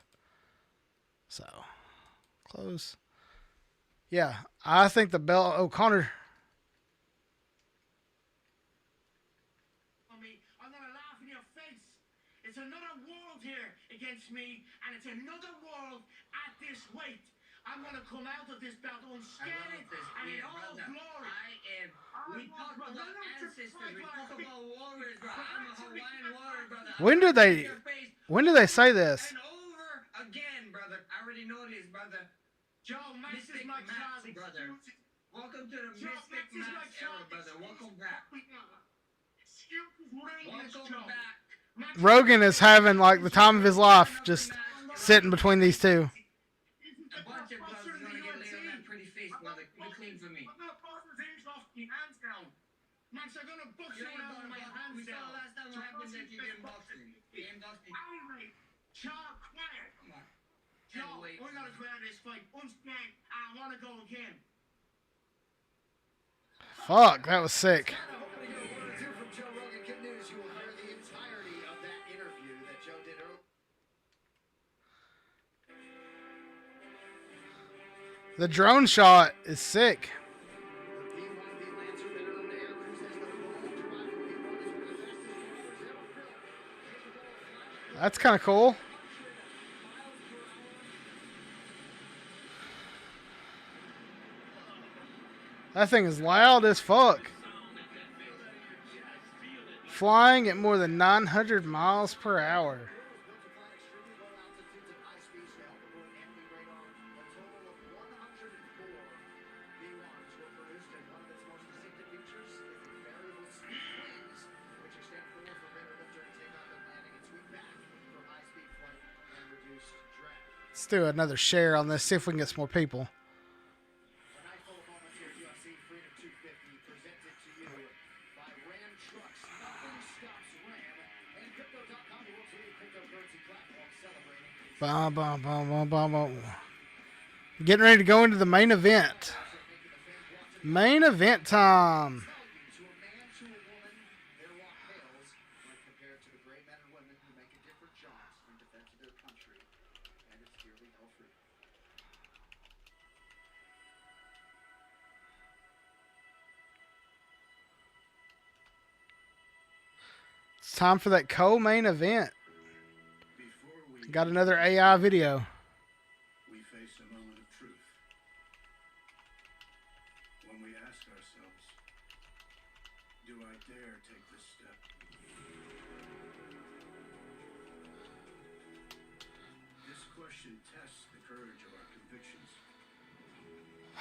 So close. Yeah, I think the belt. Oh, Connor. I'm gonna laugh in your face. It's another world here against me, and it's another world at this weight. I'm gonna come out of this belt unscathed and in all glory. We talk about ancestors, we talk about warriors, bro. I'm a Hawaiian warrior, brother. When do they say this? And over again, brother. I already know this, brother. Joe, Max is my child, brother. Welcome to the Mystic Max era, brother. Welcome back. Welcome back. Rogan is having like the time of his life, just sitting between these two. A bunch of gloves is gonna get laid on that pretty face, brother. Keep it clean for me. I'm gonna bust his ears off with my hands down. Max, I'm gonna bust you around with my hands We saw down. last time what happened that you didn't box me. You didn't box me. Anyway, Charles, quiet. Come on. Joe, I gotta go out of this fight. Unscathed. I wanna go again. Fuck, that was sick. The drone shot is sick. That's kind of cool. That thing is loud as fuck. Flying at more than 900 miles per hour. Let's do another share on this, see if we can get some more people. UFC Freedom 250 presented to you by Ram Trucks. Nothing stops Ram. And Crypto.com, the world's leading cryptocurrency platform, celebrating. Bum, bum, bum, bum, bum, bum. Getting ready to go into the main event. Main event time. To a man, to a woman, their walk pales when compared to the great men and women who make a different jobs in defense of their country and its dearly held freedom. It's time for that co-main event. Got another AI video. We face a moment of truth. When we ask ourselves, do I dare take this step? This question tests the courage of our convictions.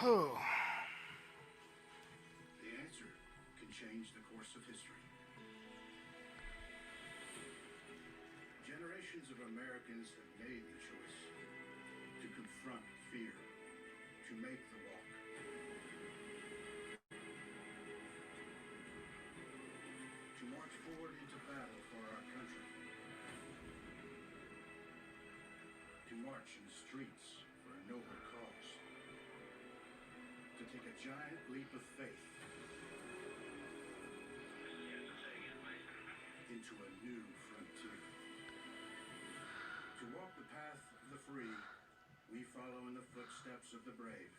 Oh. The answer can change the course of history. Generations of Americans have made the choice to to confront fear, to make the walk. To march forward into battle for our country. To march in the streets for a noble cause. To take a giant leap of faith into a new frontier. To walk the path of the free, we follow in the footsteps of the brave,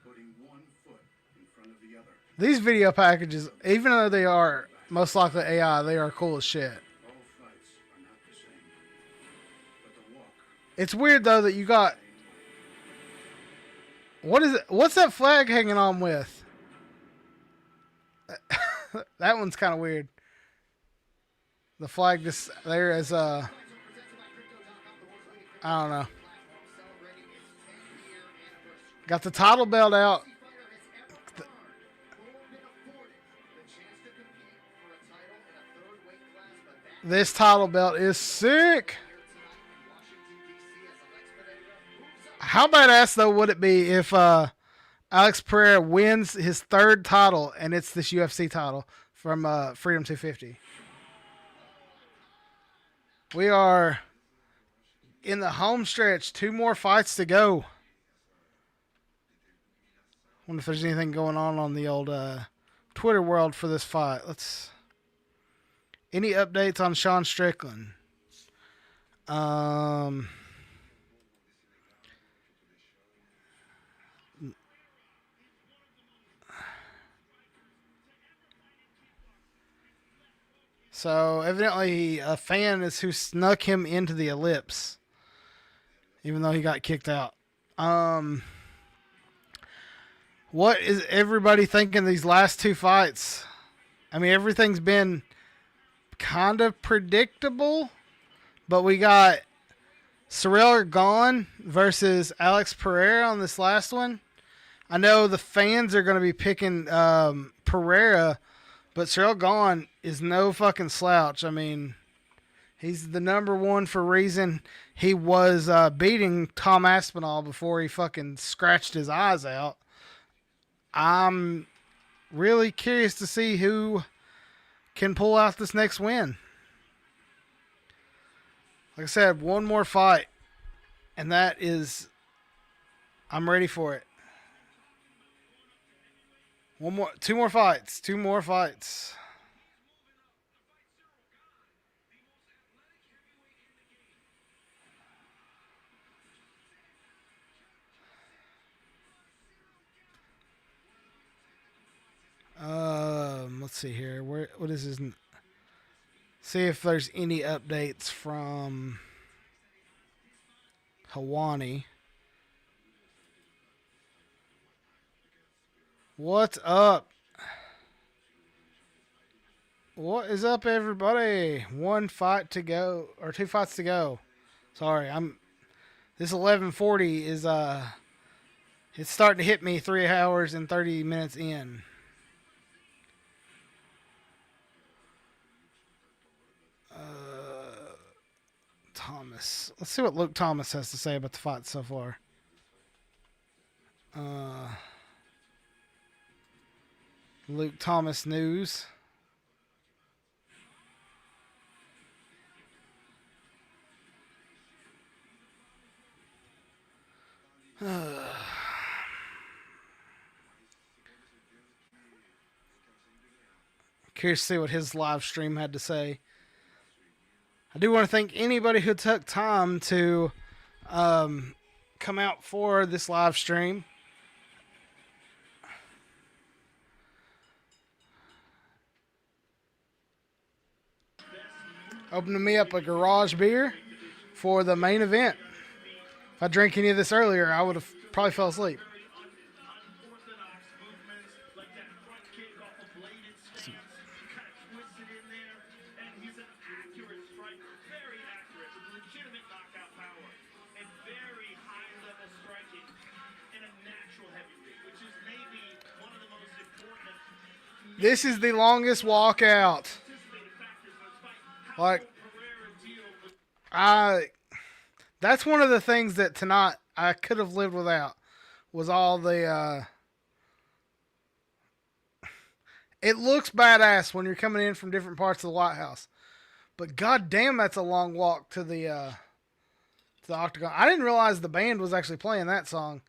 putting one foot in front of the other. These video packages, even though they are most likely AI, they are cool as shit. All fights are not the same, but the walk. It's weird though that you got. What is it? What's that flag hanging on with? That one's kind of weird. The flag just there as I don't know. Got the title belt out. This title belt is sick. How badass though would it be if Alex Pereira wins his third title and it's this UFC title from Freedom 250? We are in the home stretch. 2 more fights to go. Wonder if there's anything going on the old Twitter world for this fight. Any updates on Sean Strickland? So evidently a fan is who snuck him into the ellipse, even though he got kicked out. What is everybody thinking these last 2 fights? I mean, everything's been kind of predictable, but we got Ciryl Gane versus Alex Pereira on this last one. I know the fans are going to be picking Pereira, but Ciryl Gane is no fucking slouch. I mean, he's the number 1 for a reason. He was beating Tom Aspinall before he fucking scratched his eyes out. I'm really curious to see who can pull out this next win. Like I said, 1 more fight, and that is, I'm ready for it. 2 more fights. 2 more fights. Let's see here. What is his? See if there's any updates from Hawani. What's up? What is up, everybody? 1 fight to go, or 2 fights to go. Sorry, this 11:40 is it's starting to hit me 3 hours and 30 minutes in. Thomas. Let's see what Luke Thomas has to say about the fight so far. Luke Thomas news. Curious to see what his live stream had to say. I do want to thank anybody who took time to come out for this live stream. Opening me up a garage beer for the main event. If I drank any of this earlier, I would have probably fell asleep. This is the longest walkout. Like, that's one of the things that tonight I could have lived without was all the. It looks badass when you're coming in from different parts of the White House, but goddamn, that's a long walk to the octagon. I didn't realize the band was actually playing that song,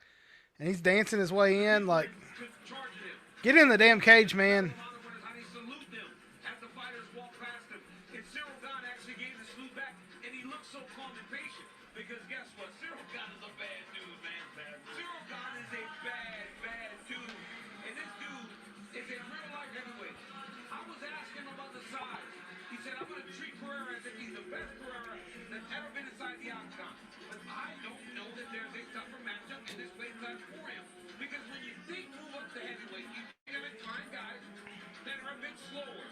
and he's dancing his way in. Like, get in the damn cage, man. Because guess what? Cyril Gane is a bad dude, man. Cyril Gane is a bad, bad dude. And this dude is a real life heavyweight. I was asking him about the size. He said, I'm going to treat Pereira as if he's the best Pereira that's ever been inside the octagon. But I don't know that there's a tougher matchup in this weight class for him. Because when you think move up to heavyweight, you got to find guys that are a bit slower,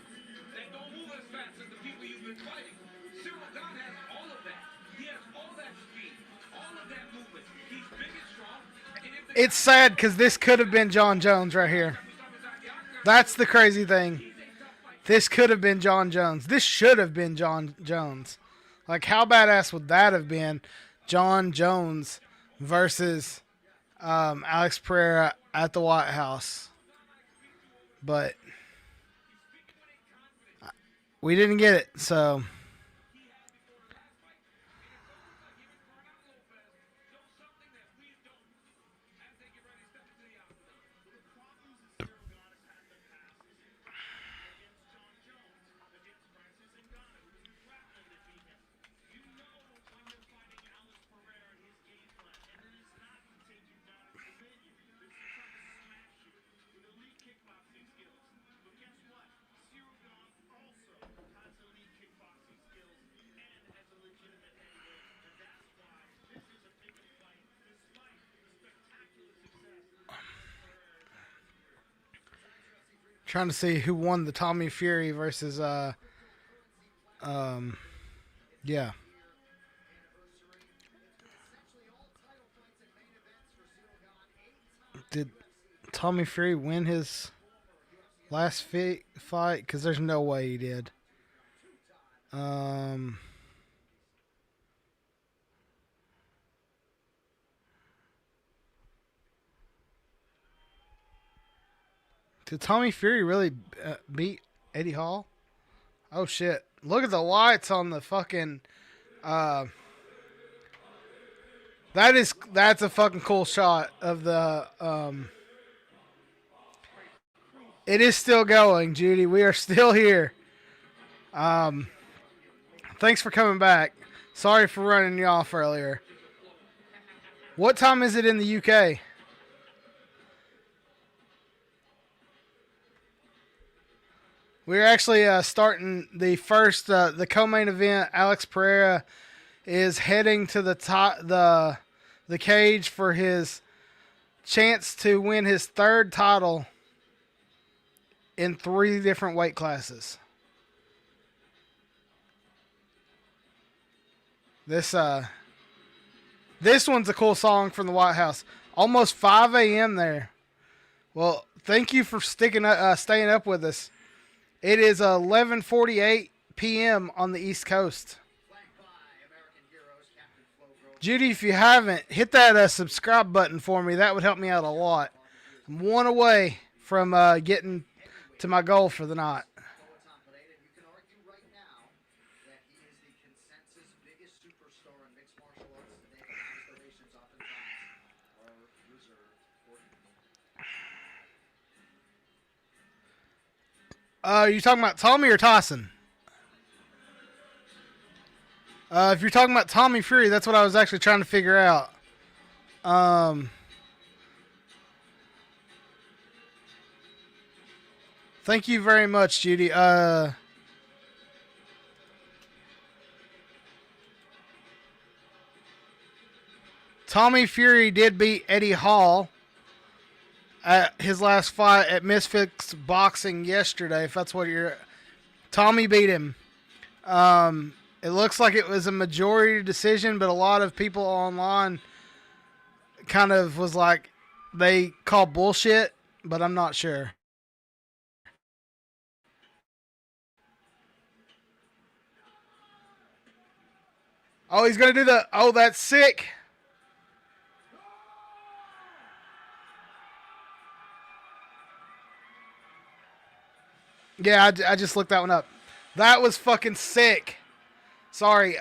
that don't move as fast as the people you've been fighting. Cyril Gane has all of that. He has all that speed, all of that movement. He's big and strong. It's sad because this could have been John Jones right here. That's the crazy thing. This could have been John Jones. This should have been John Jones. Like, how badass would that have been? John Jones versus Alex Pereira at the White House. But we didn't get it, so... Trying to see who won the Tommy Fury versus yeah. Did Tommy Fury win his last fight? Because there's no way he did. Did Tommy Fury really beat Eddie Hall? Oh, shit. Look at the lights on the fucking... That's a fucking cool shot of the... It is still going, Judy. We are still here. Thanks for coming back. Sorry for running you off earlier. What time is it in the UK? We're actually starting the first, the co-main event. Alex Pereira is heading to the top, the cage for his chance to win his third title in 3 different weight classes. This one's a cool song from the White House. Almost 5 a.m. there. Well, thank you for staying up with us. It is 11:48 p.m. on the East Coast. Judy, if you haven't, hit that subscribe button for me. That would help me out a lot. I'm one away from getting to my goal for the night. You talking about Tommy or Tyson? If you're talking about Tommy Fury, that's what I was actually trying to figure out. Thank you very much, Judy. Tommy Fury did beat Eddie Hall at his last fight at Misfits Boxing yesterday, if that's what you're... Tommy beat him. It looks like it was a majority decision, but a lot of people online kind of was like, they call bullshit, but I'm not sure. Oh, he's going to do the... Oh, that's sick. Yeah, I just looked that one up. That was fucking sick. Sorry.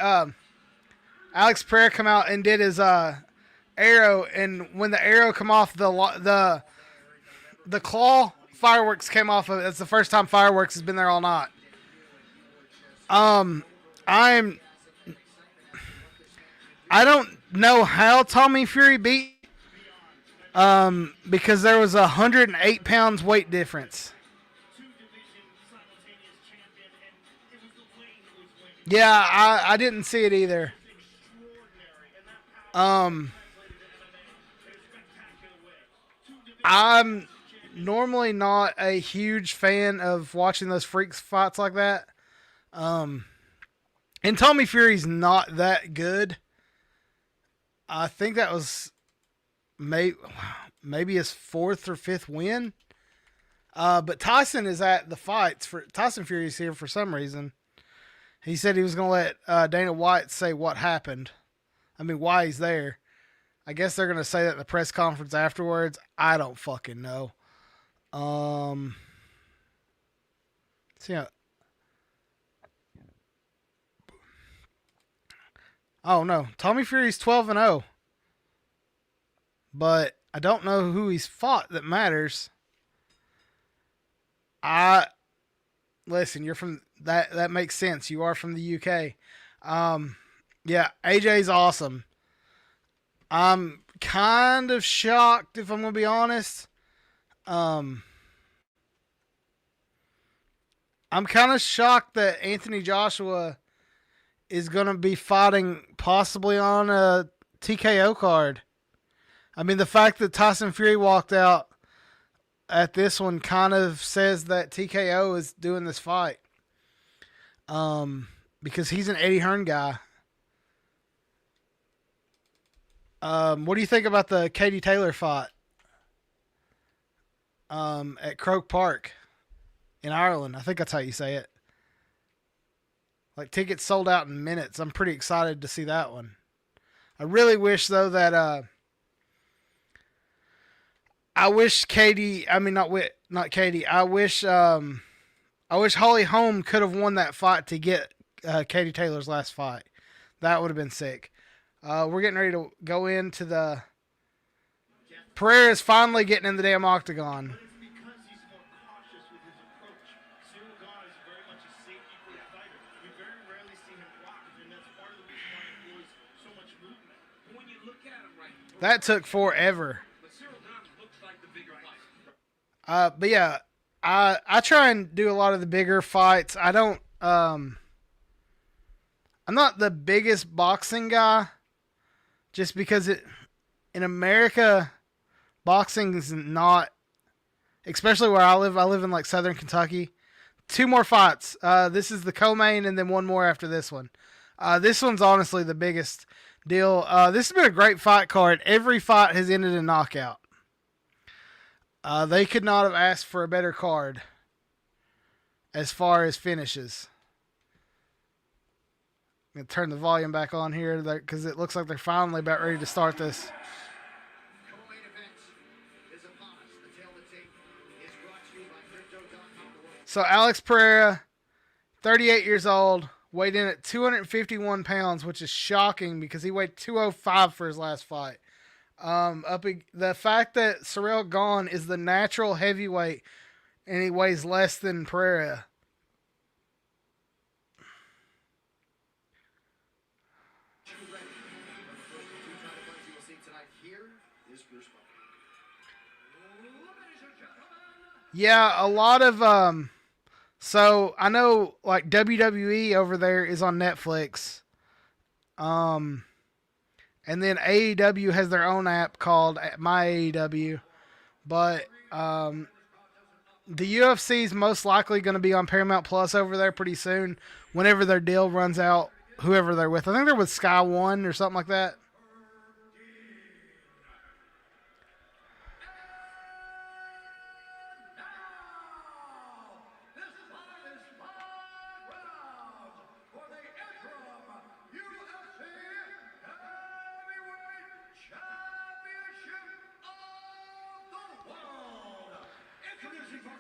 Alex Pereira come out and did his arrow, and when the arrow come off, the claw fireworks came off of it. That's the first time fireworks has been there all night. I don't know how Tommy Fury beat because there was 108 pounds weight difference. Yeah, I didn't see it either. I'm normally not a huge fan of watching those freaks fights like that. And Tommy Fury's not that good. I think that was maybe his 4th or 5th win. But Tyson is at the fights. Tyson Fury's here for some reason. He said he was going to let Dana White say what happened. I mean, why he's there. I guess they're going to say that in the press conference afterwards. I don't fucking know. Oh, no. Tommy Fury's 12-0. But I don't know who he's fought that matters. Listen, you're from that makes sense. You are from the UK. Yeah, AJ's awesome. I'm kind of shocked, if I'm going to be honest. I'm kind of shocked that Anthony Joshua is going to be fighting possibly on a TKO card. I mean, the fact that Tyson Fury walked out at this one kind of says that TKO is doing this fight. Because he's an Eddie Hearn guy. What do you think about the Katie Taylor fight? At Croke Park in Ireland. I think that's how you say it. Like, tickets sold out in minutes. I'm pretty excited to see that one. I really wish, though, that I wish Katie. I mean, not Katie. I wish Holly Holm could have won that fight to get Katie Taylor's last fight. That would have been sick. We're getting ready to go into the. Pereira's finally getting in the damn octagon. That took forever. But yeah, I try and do a lot of the bigger fights. I don't. I'm not the biggest boxing guy, just because in America, boxing is not, especially where I live. I live in like Southern Kentucky. 2 more fights. This is the co-main, and then 1 more after this one. This one's honestly the biggest deal. This has been a great fight card. Every fight has ended in knockout. They could not have asked for a better card as far as finishes. I'm going to turn the volume back on here because it looks like they're finally about ready to start this. So Alex Pereira, 38 years old, weighed in at 251 pounds, which is shocking because he weighed 205 for his last fight. The fact that Ciryl Gane is the natural heavyweight and he weighs less than Pereira. Yeah, a lot of so I know like WWE over there is on Netflix. And then AEW has their own app called My AEW. But the UFC is most likely going to be on Paramount Plus over there pretty soon whenever their deal runs out, whoever they're with. I think they're with Sky One or something like that.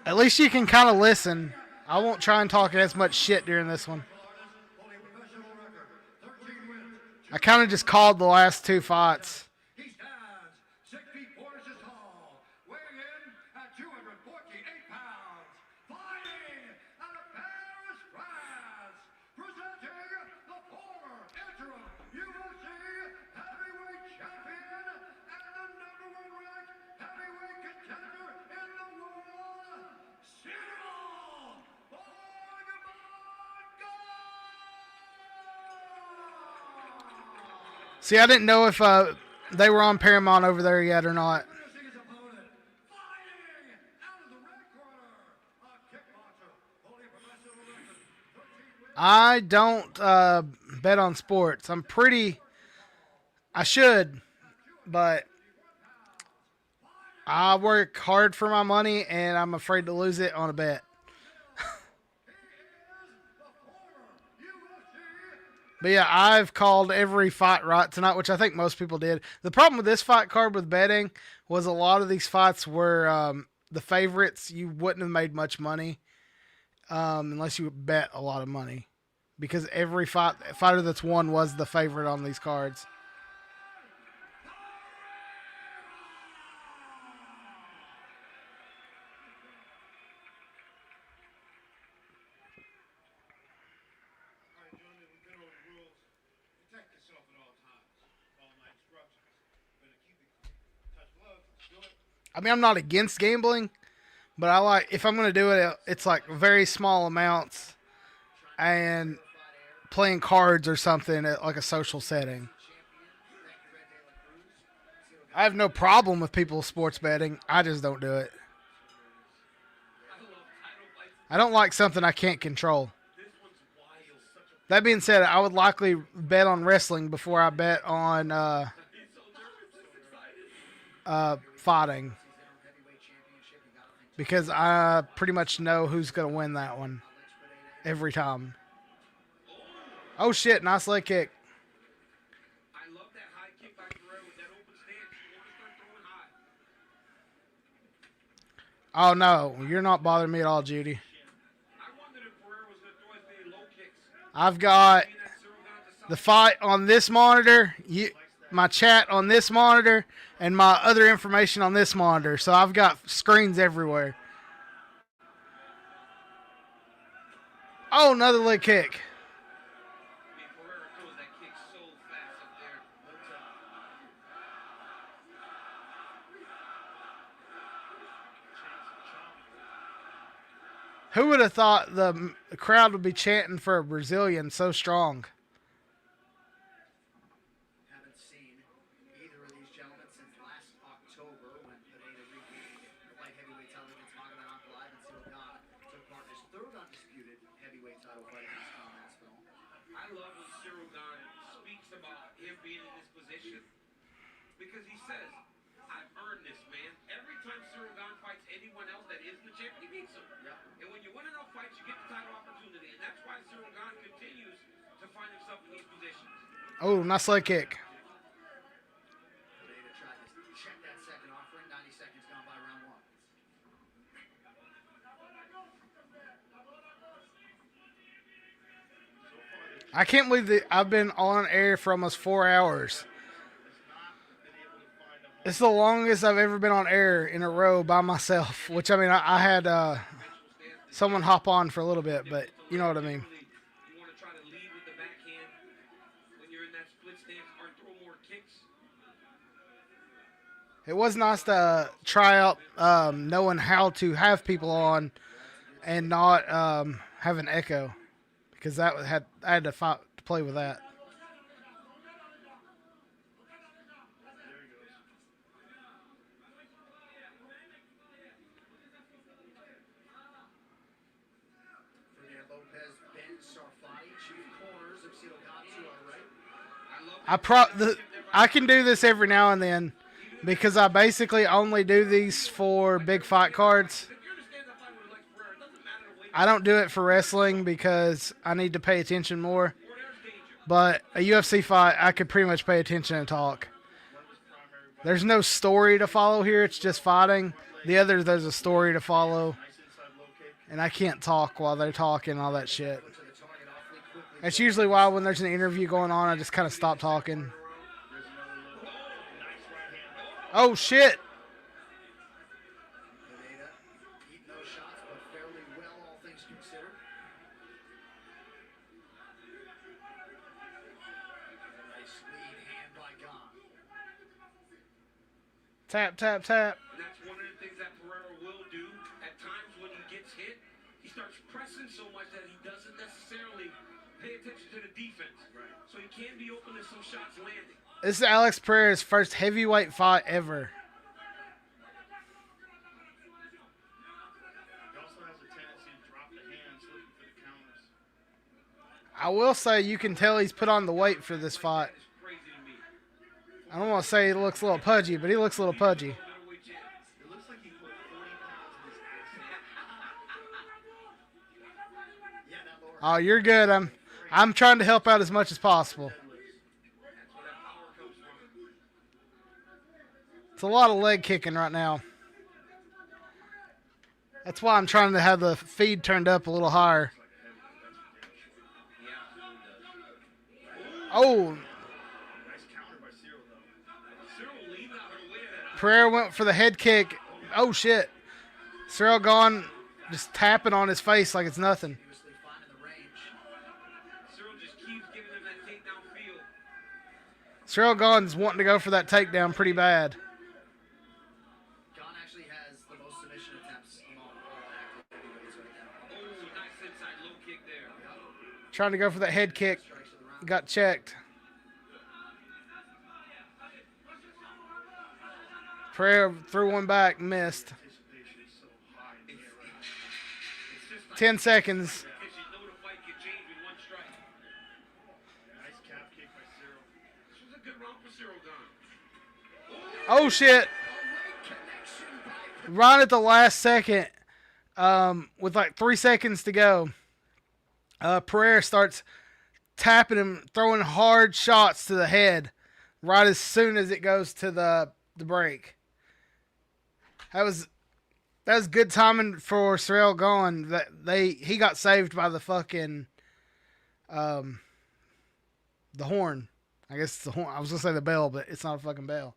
At least you can kind of listen. I won't try and talk as much shit during this one. I kind of just called the last 2 fights. He stands 6 feet 4 inches tall, weighing in at 248 pounds, fighting out of Paris, France, presenting the former interim UFC heavyweight champion and the #1 ranked heavyweight contender in the world, Cyril See, I didn't know if they were on Paramount over there yet or not. I don't bet on sports. I should, but I work hard for my money, and I'm afraid to lose it on a bet. But yeah, I've called every fight right tonight, which I think most people did. The problem with this fight card with betting was a lot of these fights were the favorites. You wouldn't have made much money unless you bet a lot of money, because every fighter that's won was the favorite on these cards. I mean, I'm not against gambling, but I like, if I'm going to do it, it's like very small amounts and playing cards or something at like a social setting. I have no problem with people sports betting. I just don't do it. I don't like something I can't control. That being said, I would likely bet on wrestling before I bet on fighting, because I pretty much know who's going to win that one every time. Oh, shit. Nice leg kick. I love that high kick by Guerrero with that open stance. You want to start throwing high. Oh, no. You're not bothering me at all, Judy. I wondered if Guerrero was going to throw as many low kicks. I've got the fight on this monitor, my chat on this monitor, and my other information on this monitor. So I've got screens everywhere. Oh, another leg kick. Who would have thought the crowd would be chanting for a Brazilian so strong? Haven't seen either of these gentlemen since last October when Pereira regained the light heavyweight title against Magomed Ankalaev, and Cyril Gane took part in his 3rd undisputed heavyweight title fight against Tom Aspinall. I love when Cyril Gane speaks about him being in this position, because he says, I've earned this, man. Every time Cyril Gane fights anyone else that isn't the champion, he beats him. Yep. And when you win enough fights, you get the title opportunity. And that's why Cyril Gane continues to find himself in these positions. Oh, nice leg kick. Pereira tried to check that second offering. 90 seconds gone by round 1. I can't believe that I've been on air for almost 4 hours. It's the longest I've ever been on air in a row by myself, which, I mean, I had someone hop on for a little bit, but you know what I mean. You want to try to lead with the backhand when you're in that split stance or throw more kicks. It was nice to try out knowing how to have people on and not have an echo, because I had to play with that. I can do this every now and then, because I basically only do these for big fight cards. I don't do it for wrestling because I need to pay attention more. But a UFC fight, I could pretty much pay attention and talk. There's no story to follow here. It's just fighting. The other, there's a story to follow. and I can't talk while they're talking and all that shit. That's usually why when there's an interview going on, I just kind of stop talking. Oh, shit. Eating those shots, but fairly well, all things considered. Nice lead hand by Gon. Tap, tap, tap. And that's one of the things that Pereira will do. At times when he gets hit, he starts pressing so much that he doesn't necessarily pay attention to the defense. Right. So he can be open to some shots landing. This is Alex Pereira's first heavyweight fight ever. He also has a tendency to drop the hands looking for the counters. I will say you can tell he's put on the weight for this fight. I don't want to say he looks a little pudgy, but he looks a little pudgy. It looks like he put 40 pounds in his ass. Oh, you're good. I'm trying to help out as much as possible. It's a lot of leg kicking right now. That's why I'm trying to have the feed turned up a little higher. Oh. Pereira went for the head kick. Oh, shit. Cyril Gahn just tapping on his face like it's nothing. Cyril Gahn's wanting to go for that takedown pretty bad. Gon actually has the most submission attempts among all active heavyweights right now. Oh, nice inside low kick there. Trying to go for that head kick. Got checked. Pereira threw one back, missed. 10 seconds. Oh, shit. Right at the last second, with like 3 seconds to go, Pereira starts tapping him, throwing hard shots to the head right as soon as it goes to the break. That was good timing for Cyril Gahn. He got saved by the fucking the horn. I guess it's the horn. I was gonna say the bell, but it's not a fucking bell.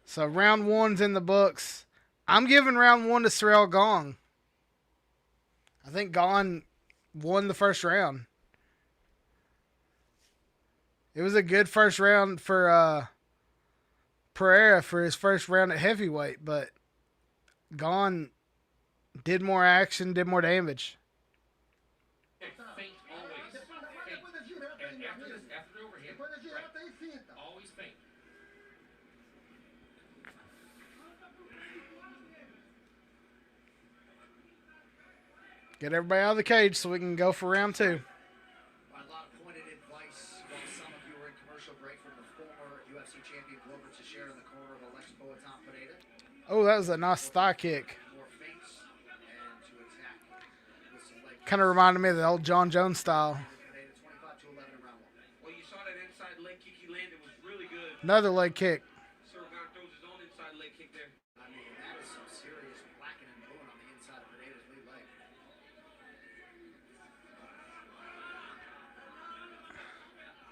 So round one's in the books. I'm giving round one to Cyril Gahn. I think Gahn won the first round. It was a good first round for Pereira for his first round at heavyweight, but Gahn did more action, did more damage. Faint always. Faint. And after the overhand, right. Always faint. Get everybody out of the cage so we can go for round two. A lot of pointed advice while some of you were in commercial break from the former UFC champion Glover Teixeira in the corner of Alex Pineda. Oh, that was a nice thigh kick. More feints and to attack with some leg. Kind of reminded me of the old John Jones style. 25-11 in round one. Well, you saw that inside leg kick he landed was really good. Another leg kick. Cyril Gahn throws his own inside leg kick there. I mean, that is some serious whacking and booing on the inside of Pineda's lead leg.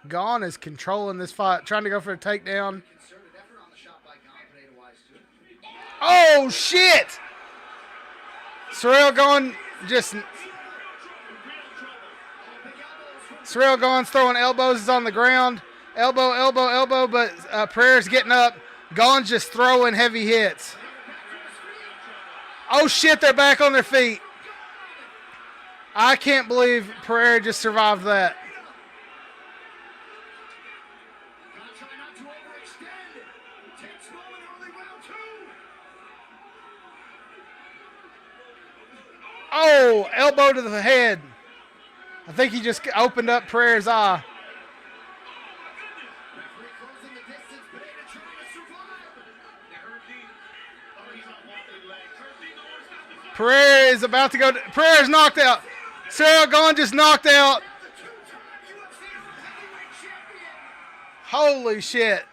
Gahn is controlling this fight, trying to go for a takedown. Concerted effort on the shot by Gon, Pineda-wise too. Oh, shit! Cyril Gahn just... Cyril Gahn's throwing elbows on the ground. Elbow, elbow, elbow, but Pereira's getting up. Gahn's just throwing heavy hits. Oh, shit, they're back on their feet. I can't believe Pereira just survived that. Try not to overextend. Tense moment early round two. Oh, elbow to the head. I think he just opened up Pereira's eye. Referee closing the distance. Pineda trying to survive. He's on wobbly legs. Pereira is about to go. Pereira's knocked out. Cyril Gahn just knocked out. Holy shit.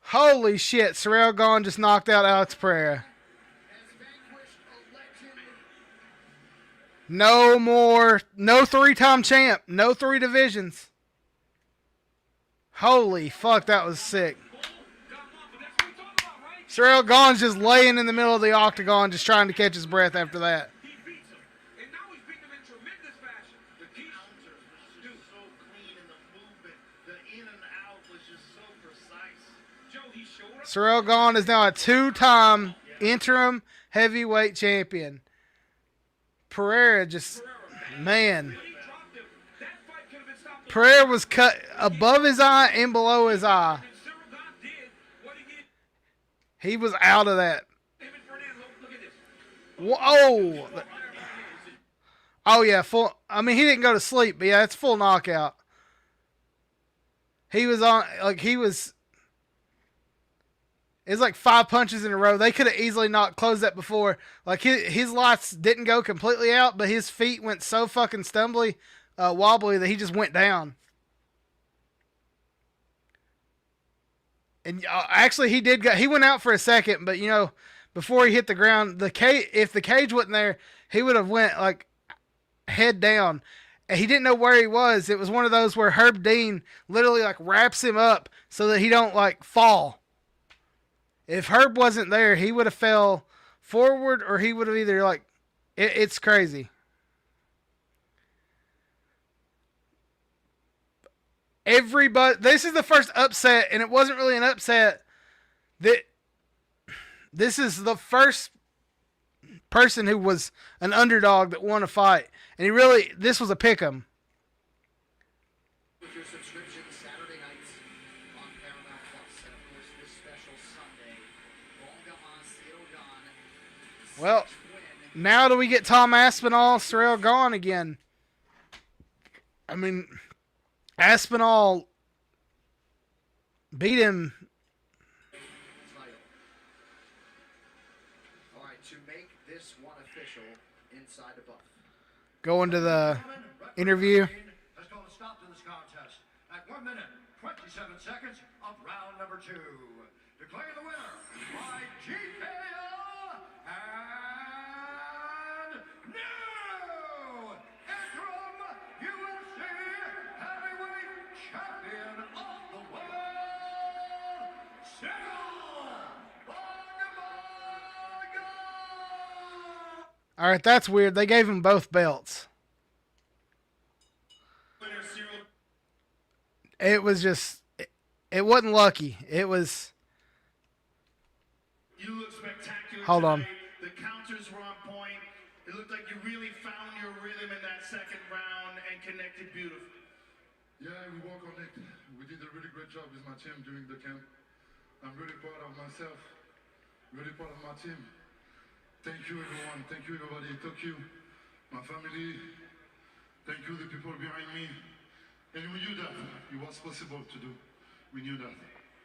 Holy shit. Ciryl Gane just knocked out Alex Pereira. No more. No 3-time champ. No 3 divisions. Holy fuck, that was sick. Ciryl Gane's just laying in the middle of the octagon just trying to catch his breath after that. He beats him. And now he's beating him in tremendous fashion. The counter was just so clean in the movement. The in and out was just so precise. Joe, he showed up. Ciryl Gane is now a 2-time interim heavyweight champion. Pereira just, man. Pereira was cut above his eye and below his eye. He was out of that. Whoa. Oh, yeah. Full. I mean, he didn't go to sleep, but yeah, it's full knockout. He was on, like, it's like 5 punches in a row. They could have easily not closed that before. Like, his lights didn't go completely out, but his feet went so fucking wobbly that he just went down. And actually, he went out for a second, but, before he hit the ground, if the cage wasn't there, he would have went, like, head down. And he didn't know where he was. It was one of those where Herb Dean literally, like, wraps him up so that he don't, like, fall. If Herb wasn't there, he would have fell forward or he would have either, like, it's crazy. This is the first upset, and it wasn't really an upset. This is the first person who was an underdog that won a fight. And this was a pick'em. With your subscription Saturday nights on Paramount Plus, and of course this special Sunday, well, now do we get Tom Aspinall, Ciryl Gane again? I mean, Aspinall beat him. All right, to make this one official inside the buff. Going to the interview. Has called a stop to this contest at 1 minute, 27 seconds of round number 2. Declaring the winner by GKO and new interim UFC heavyweight champion of the world, Ciryl Gane. All right, that's weird. They gave him both belts. It was just, it wasn't lucky. It was. You look spectacular. Hold on. The counters were on point. It looked like you really found your rhythm in that second round and connected beautifully. Yeah, we work on it. We did a really great job with my team during the camp. I'm really proud of myself. Really proud of my team. Thank you, everyone. Thank you, everybody. Thank you, my family. Thank you, the people behind me. And we knew that it was possible to do. We knew that.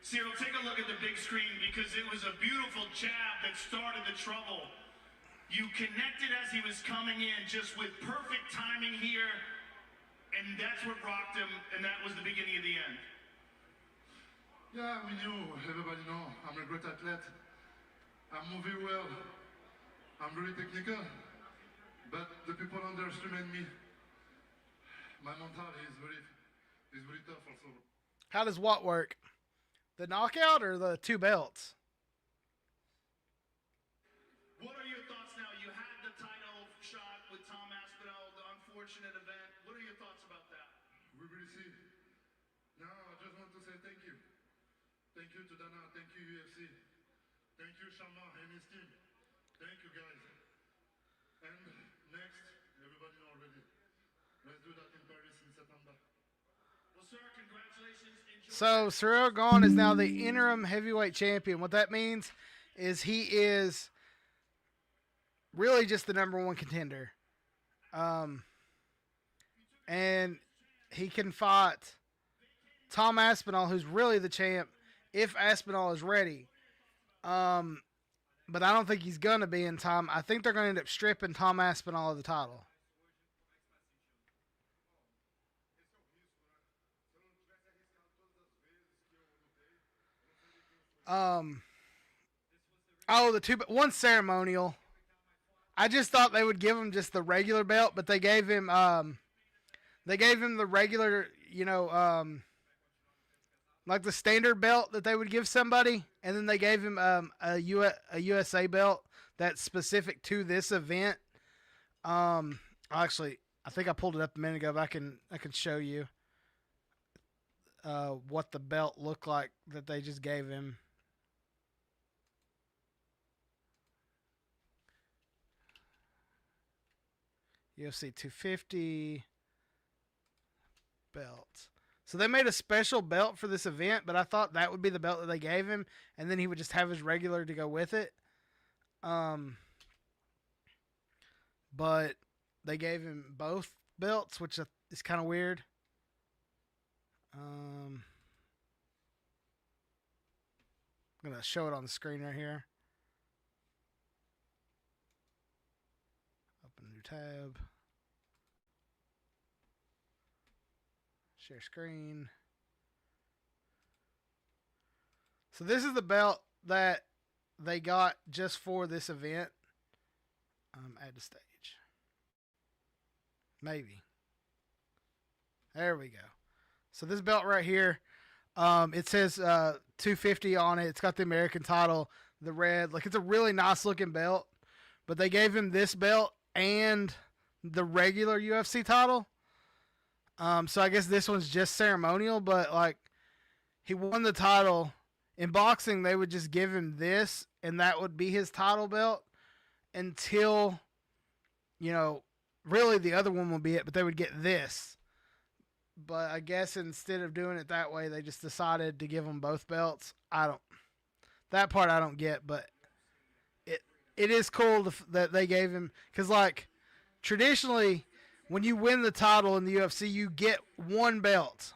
Ciryl, take a look at the big screen because it was a beautiful jab that started the trouble. You connected as he was coming in just with perfect timing here, and that's what rocked him, and that was the beginning of the end. Yeah, we knew. Everybody know. I'm a great athlete. I move very well. I'm very technical. But the people underestimate me. My mentality is very tough also. How does what work? The knockout or the 2 belts? What are your thoughts now? You had the title shot with Tom Aspinall, the unfortunate event. What are your thoughts about that? We will see. Now, I just want to say thank you. Thank you to Dana. Thank you, UFC. Thank you, Shama and his team. Thank you, guys. And next, everybody know already. Let's do that in Paris in September. Well, sir, congratulations. Enjoy. So, Ciryl Gane is now the interim heavyweight champion. What that means is he is really just the number 1 contender. And he can fight Tom Aspinall, who's really the champ, if Aspinall is ready. But I don't think he's going to be in time. I think they're going to end up stripping Tom Aspinall of the title. Oh, one's ceremonial. I just thought they would give him just the regular belt, but they gave him the regular, like the standard belt that they would give somebody, and then they gave him a USA belt that's specific to this event. Actually, I think I pulled it up a minute ago, but I can show you what the belt looked like that they just gave him. UFC 250 belt. So they made a special belt for this event, but I thought that would be the belt that they gave him, and then he would just have his regular to go with it. But they gave him both belts, which is kind of weird. I'm going to show it on the screen right here. Open a new tab. Share screen. So this is the belt that they got just for this event. Add to stage. Maybe. There we go. So this belt right here, it says 250 on it. It's got the American title, the red. Like, it's a really nice looking belt. But they gave him this belt and the regular UFC title. So I guess this one's just ceremonial, but like, he won the title. In boxing, they would just give him this, and that would be his title belt until, really the other one would be it, but they would get this. But I guess instead of doing it that way, they just decided to give them both belts. That part I don't get, but it is cool that they gave him, because like, traditionally, when you win the title in the UFC, you get one belt,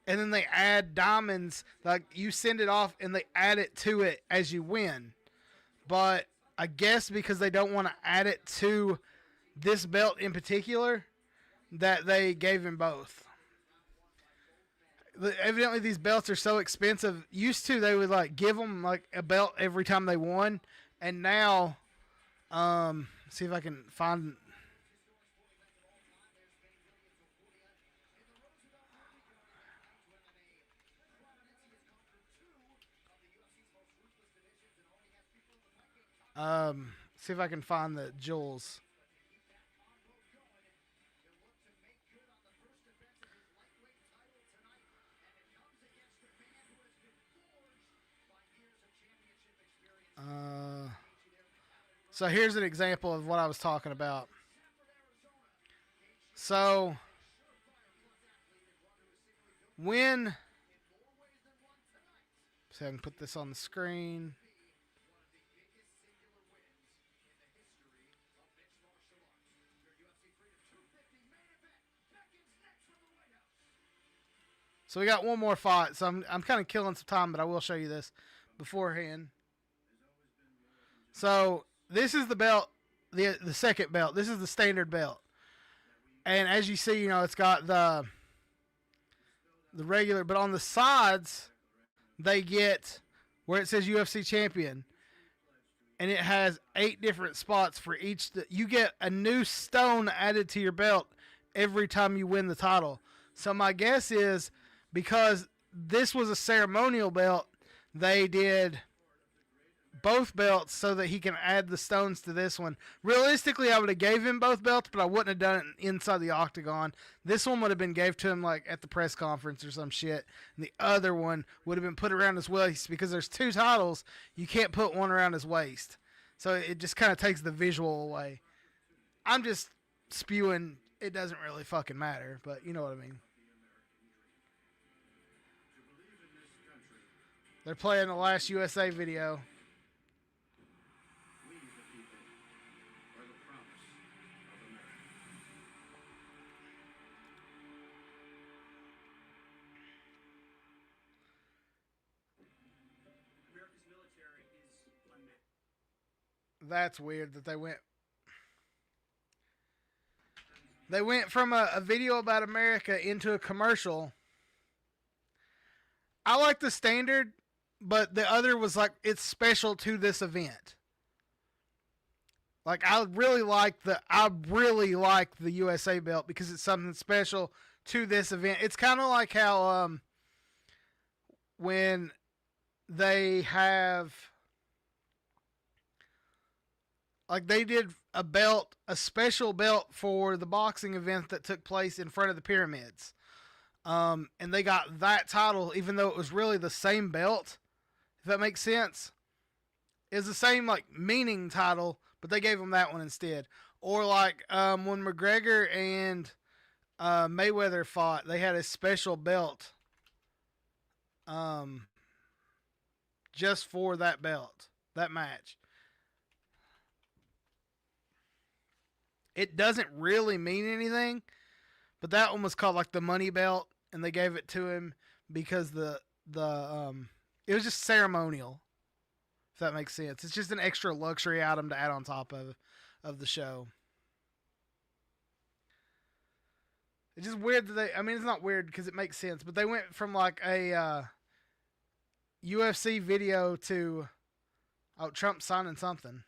and then they add diamonds. Like, you send it off, and they add it to it as you win. But I guess because they don't want to add it to this belt in particular, that they gave him both. Evidently, these belts are so expensive. Used to, they would like give them like a belt every time they won, and now, see if I can find. See if I can find the jewels. So here's an example of what I was talking about. So see if I can put this on the screen. So we got one more fight. So I'm kind of killing some time, but I will show you this beforehand. So this is the belt, the second belt. This is the standard belt. And as you see, it's got the regular, but on the sides they get where it says UFC champion. And it has 8 different spots for each. You get a new stone added to your belt every time you win the title. So my guess is, because this was a ceremonial belt, they did both belts so that he can add the stones to this one. Realistically, I would have gave him both belts, but I wouldn't have done it inside the octagon. This one would have been gave to him like at the press conference or some shit, and the other one would have been put around his waist, because there's 2 titles. You can't put one around his waist, so it just kind of takes the visual away. I'm just spewing. It doesn't really fucking matter, but you know what I mean. They're playing the last USA video. We, the people, are the promise of America. America's military is unmatched. That's weird that they went from a video about America into a commercial. I like the standard but the other was like it's special to this event. Like I really like the USA belt because it's something special to this event. It's kind of like how when they have like they did a special belt for the boxing event that took place in front of the pyramids. And they got that title even though it was really the same belt, if that makes sense. It's the same like meaning title, but they gave them that one instead. Or like when McGregor and Mayweather fought, they had a special belt just for that belt, that match. It doesn't really mean anything, but that one was called like the money belt, and they gave it to him because the it was just ceremonial. If that makes sense, it's just an extra luxury item to add on top of the show. It's just weird that they. I mean, it's not weird because it makes sense, but they went from like a UFC video to Trump signing something.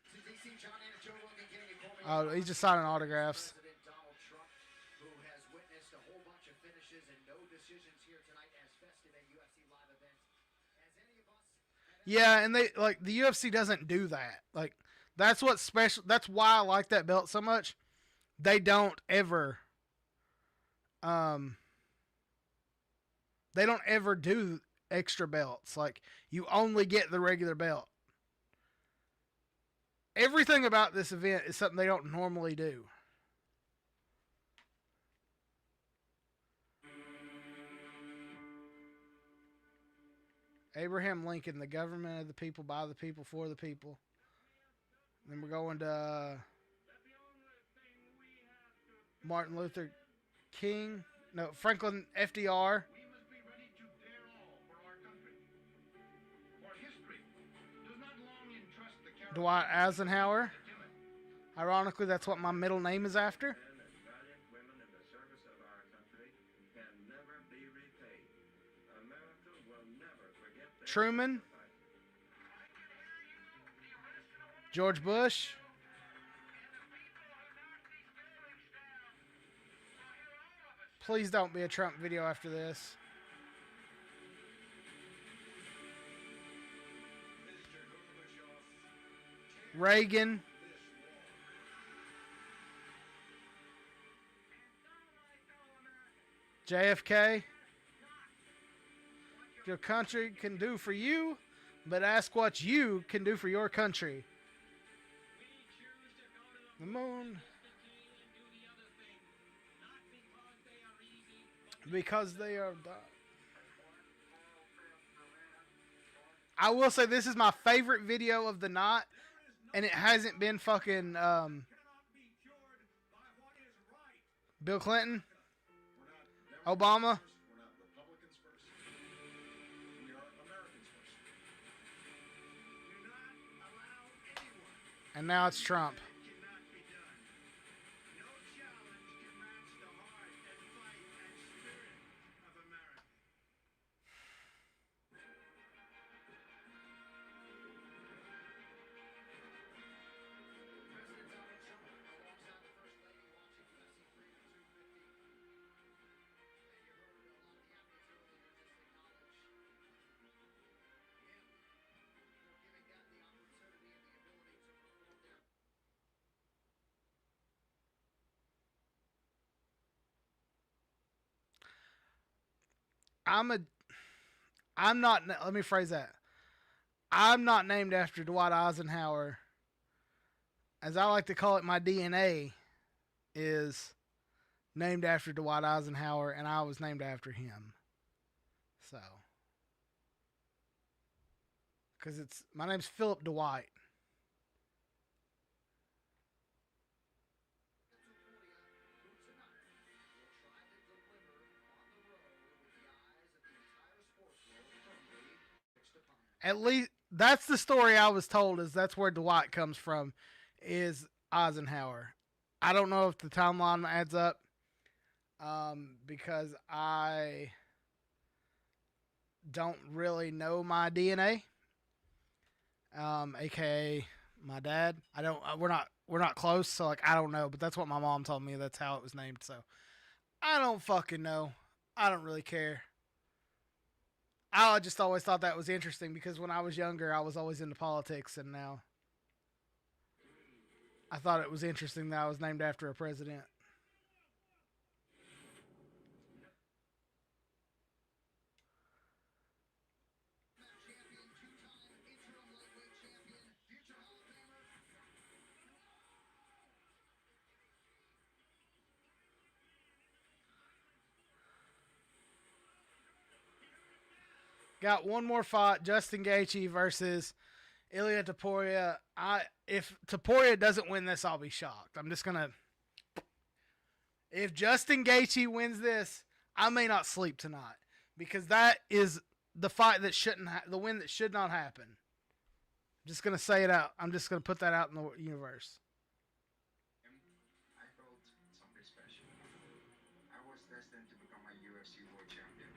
Oh, he's just signing autographs. Who has witnessed a whole bunch of finishes and no decisions here tonight as festive a UFC live event as any of us. Yeah, and they like the UFC doesn't do that. Like that's what's special. That's why I like that belt so much. They don't ever do extra belts. Like you only get the regular belt. Everything about this event is something they don't normally do. Abraham Lincoln, the government of the people, by the people, for the people. Then we're going to Martin Luther King. No, Franklin FDR. We must be ready to dare all for our country. For history does not long entrust the character Dwight Eisenhower. Ironically, that's what my middle name is after. Men and valiant women in the service of our country can never be repaid. America will never forget their Truman. George Bush. Please don't be a Trump video after this. Reagan. JFK. Your country can do for you, but ask what you can do for your country. The moon. Because they are done. I will say this is my favorite video of the night, and it hasn't been fucking Bill Clinton, Obama. We're not Republicans first. We are Americans first. Do not allow anyone And now it's Trump. that cannot be done. No challenge can match the heart and fight and spirit of America. President Donald Trump, alongside the First Lady, watching UFC Freedom 250. And you heard a lot of the athletes earlier just acknowledge him for giving them the opportunity and the ability to perform their. I'm not, let me phrase that. I'm not named after Dwight Eisenhower. As I like to call it, my DNA is named after Dwight Eisenhower, and I was named after him. So, because my name's Philip Dwight. At least that's the story I was told. Is that's where Dwight comes from, is Eisenhower. I don't know if the timeline adds up, because I don't really know my DNA, aka my dad. I don't. We're not close, so like I don't know. But that's what my mom told me. That's how it was named. So I don't fucking know. I don't really care. I just always thought that was interesting because when I was younger, I was always into politics, and now I thought it was interesting that I was named after a president. Got one more fight: Justin Gaethje versus Ilya Topuria. If Topuria doesn't win this, I'll be shocked. I'm just gonna. If Justin Gaethje wins this, I may not sleep tonight because that is the fight that the win that should not happen. I'm just gonna say it out. I'm just gonna put that out in the universe. I felt something special. I was destined to become a UFC world champion.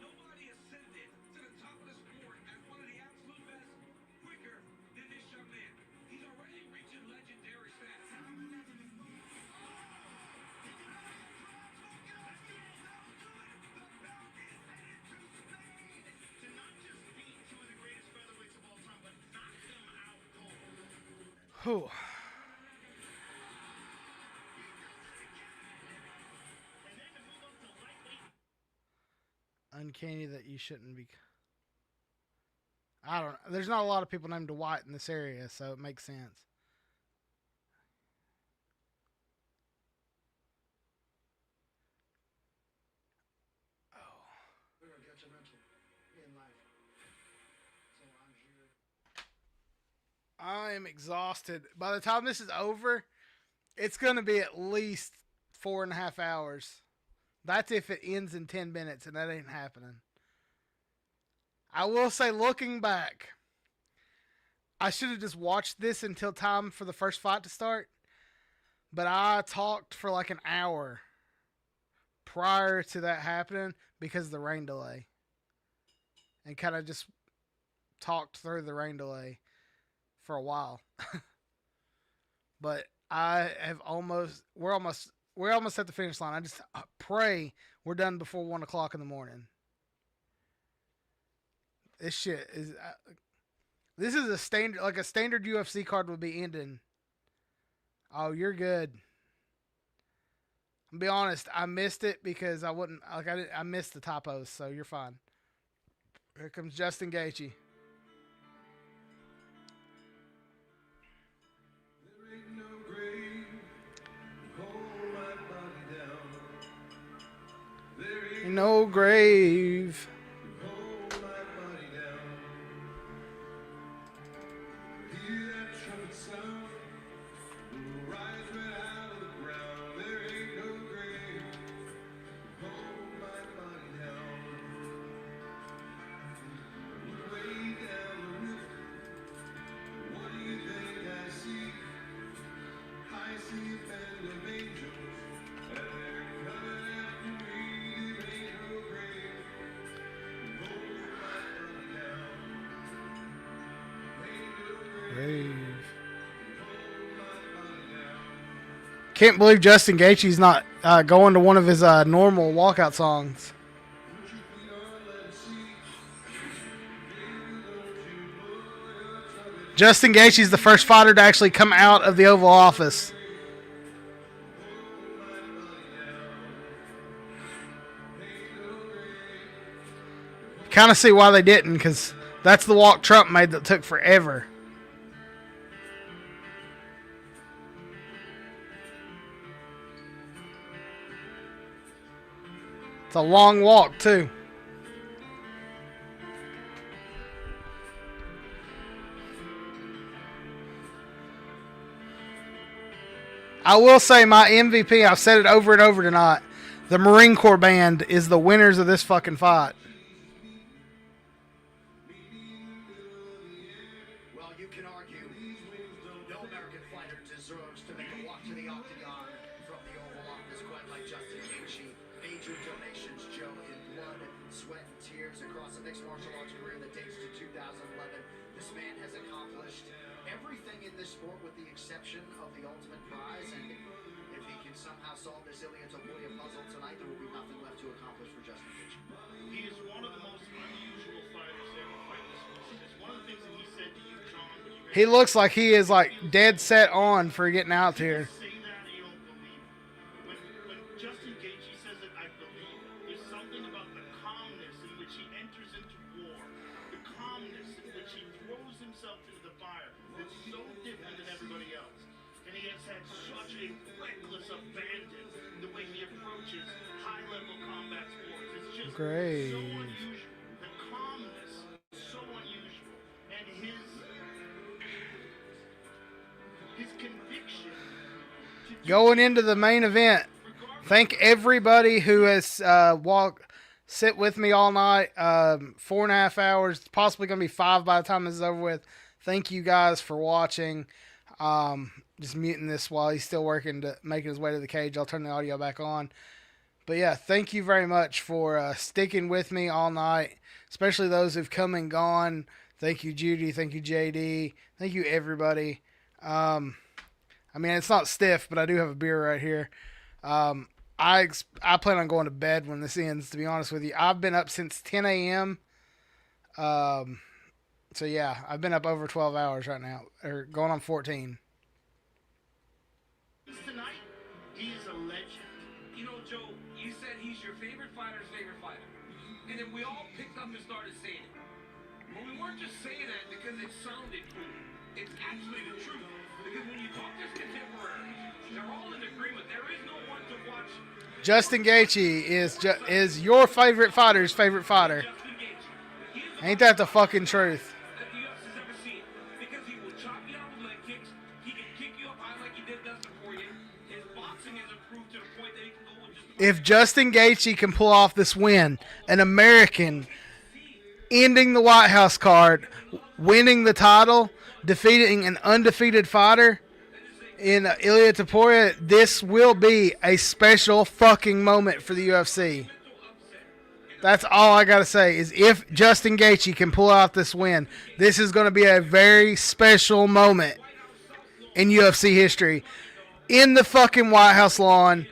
Nobody ascended to the top of the sport as one of the absolute best quicker than this young man. He's already reaching legendary status. Whew. Uncanny that you shouldn't be. I don't know. There's not a lot of people named Dwight in this area, so it makes sense. I am exhausted. By the time this is over, it's going to be at least 4.5 hours. That's if it ends in 10 minutes, and that ain't happening. I will say, looking back, I should have just watched this until time for the first fight to start. But I talked for like an hour prior to that happening because of the rain delay. And kind of just talked through the rain delay for a while. But we're almost at the finish line. I just pray we're done before 1 o'clock in the morning. This shit is, this is a standard UFC card would be ending. Oh, you're good. I'll be honest, I missed it because I missed the topos, so you're fine. Here comes Justin Gaethje. No grave. Can't believe Justin Gaethje's not going to one of his normal walkout songs. Justin Gaethje's the first fighter to actually come out of the Oval Office. Kind of see why they didn't, because that's the walk Trump made that took forever. It's a long walk, too. I will say my MVP, I've said it over and over tonight, the Marine Corps band is the winners of this fucking fight. Well, you can argue no American fighter deserves to make a walk to the octagon from the Oval Office quite like Justin Gaethje. Major donations, Joe, in blood, sweat, and tears across a mixed martial arts career that dates to 2011. This man has accomplished everything in this sport with the exception of the ultimate prize. And if he can somehow solve this Ilia Topuria puzzle tonight, there will be nothing left to accomplish for Justin Gaethje. He is one of the most unusual fighters to ever fight in this sport. It's one of the things that he said to you, John, when you He looks like he is like dead set on for getting out here. say that and you don't believe it. When Justin Gaethje says it, I believe it. There's something about the calmness in which he enters into war, the calmness in which he throws himself into the fire that's so different than everybody else. And he has had such a reckless abandon in the way he approaches high-level combat sports. It's just Great. so unusual. The calmness is so unusual. And his conviction to Going into the main event, thank everybody who has sit with me all night, 4.5 hours, possibly going to be 5 by the time this is over with. Thank you guys for watching. Just muting this while he's still working to making his way to the cage. I'll turn the audio back on. But yeah, thank you very much for sticking with me all night, especially those who've come and gone. Thank you, Judy. Thank you, JD. Thank you, everybody. I mean, it's not stiff, but I do have a beer right here. I plan on going to bed when this ends, to be honest with you. I've been up since 10 a.m. So yeah, I've been up over 12 hours right now, or going on 14. tonight, he is a legend. You know, Joe, you said he's your favorite fighter's favorite fighter. And then we all picked up and started saying it. But we weren't just saying that because it sounded cool. It's actually the truth. Because when you talk to his contemporaries, they're all in agreement. There is no one to watch. Justin Gaethje is your favorite fighter's favorite fighter. Justin Gaethje. Ain't that the fucking truth? That the UFC's ever seen. Because he will chop you out with leg kicks. He can kick you up high like he did Dustin Poirier. His boxing is improved to the point that he can go with just If Justin Gaethje can pull off this win, an American ending the White House card, winning the title, defeating an undefeated fighter in Ilia Topuria, this will be a special fucking moment for the UFC. That's all I got to say is if Justin Gaethje can pull out this win, this is going to be a very special moment in UFC history. In the fucking White House lawn,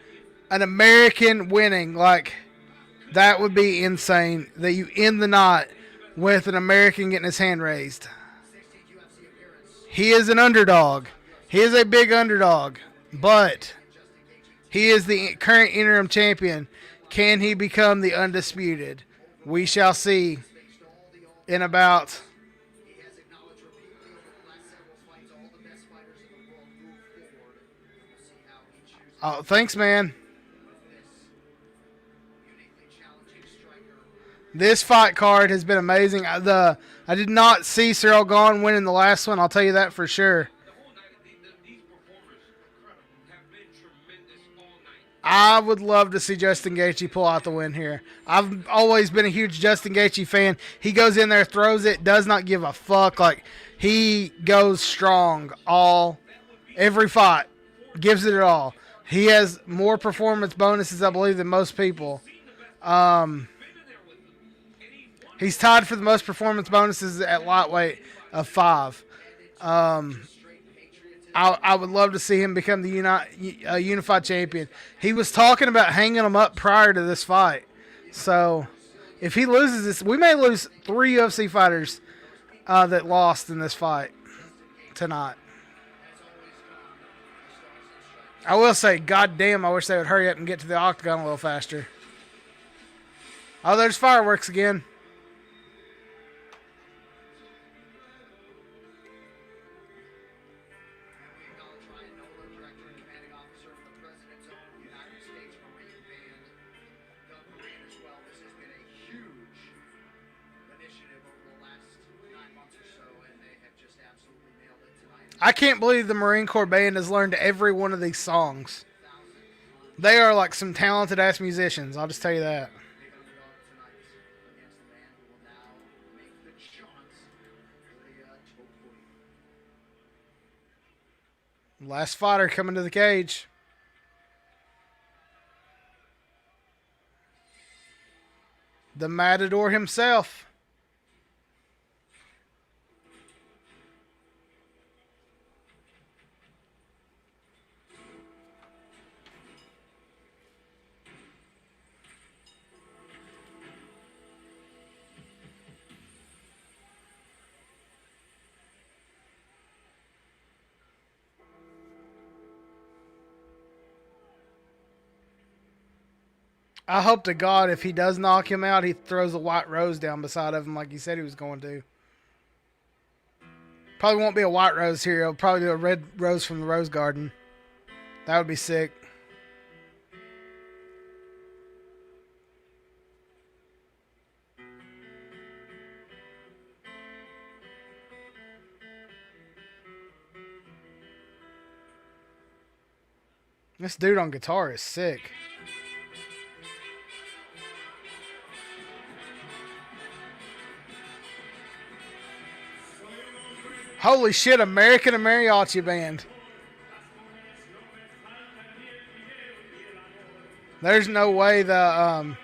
an American winning, like, that would be insane that you end the night with an American getting his hand raised. He is an underdog. He is a big underdog, but he is the current interim champion. Can he become the undisputed? We shall see in about... Oh, thanks, man. This fight card has been amazing. I did not see Cyril Gahn winning the last one. I'll tell you that for sure. I would love to see Justin Gaethje pull out the win here. I've always been a huge Justin Gaethje fan. He goes in there, throws it, does not give a fuck. Like, he goes strong every fight, gives it all. He has more performance bonuses, I believe, than most people. He's tied for the most performance bonuses at lightweight of 5. I would love to see him become the unified champion. He was talking about hanging him up prior to this fight. So if he loses this, we may lose 3 UFC fighters that lost in this fight tonight. I will say, goddamn, I wish they would hurry up and get to the octagon a little faster. Oh, there's fireworks again. I can't believe the Marine Corps Band has learned every one of these songs. They are like some talented ass musicians. I'll just tell you that. Last fighter coming to the cage. The Matador himself. I hope to God if he does knock him out, he throws a white rose down beside of him like he said he was going to. Probably won't be a white rose here. It'll probably be a red rose from the rose garden. That would be sick. This dude on guitar is sick. Holy shit, American Mariachi Band. There's no way there's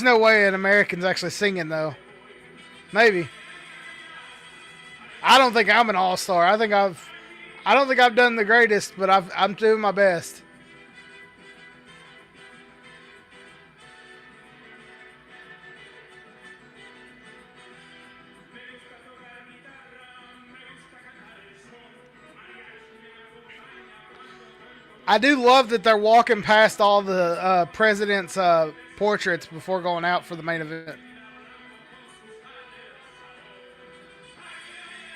no way an American's actually singing though. Maybe. I don't think I'm an all-star. I don't think I've done the greatest, but I'm doing my best. I do love that they're walking past all the president's portraits before going out for the main event.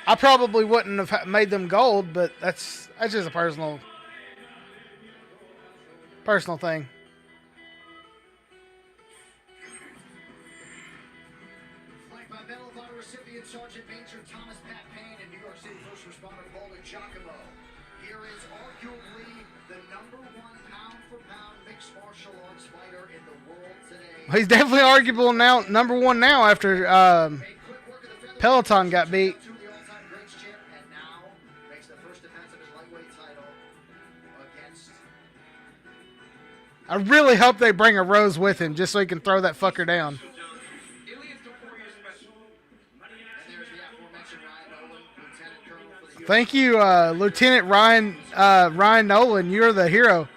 I probably wouldn't have made them gold, but that's just a personal thing. Flanked by Medal of Honor recipient Sergeant Major Thomas Pat Payne and New York City first responder Paul Giacomo. Here is arguably the #1 pound-for-pound mixed martial arts fighter in the world today. He's definitely arguable now, #1 now after Peloton got beat. I really hope they bring a rose with him just so he can throw that fucker down. Thank you, Lieutenant Ryan Nolan. You're the hero.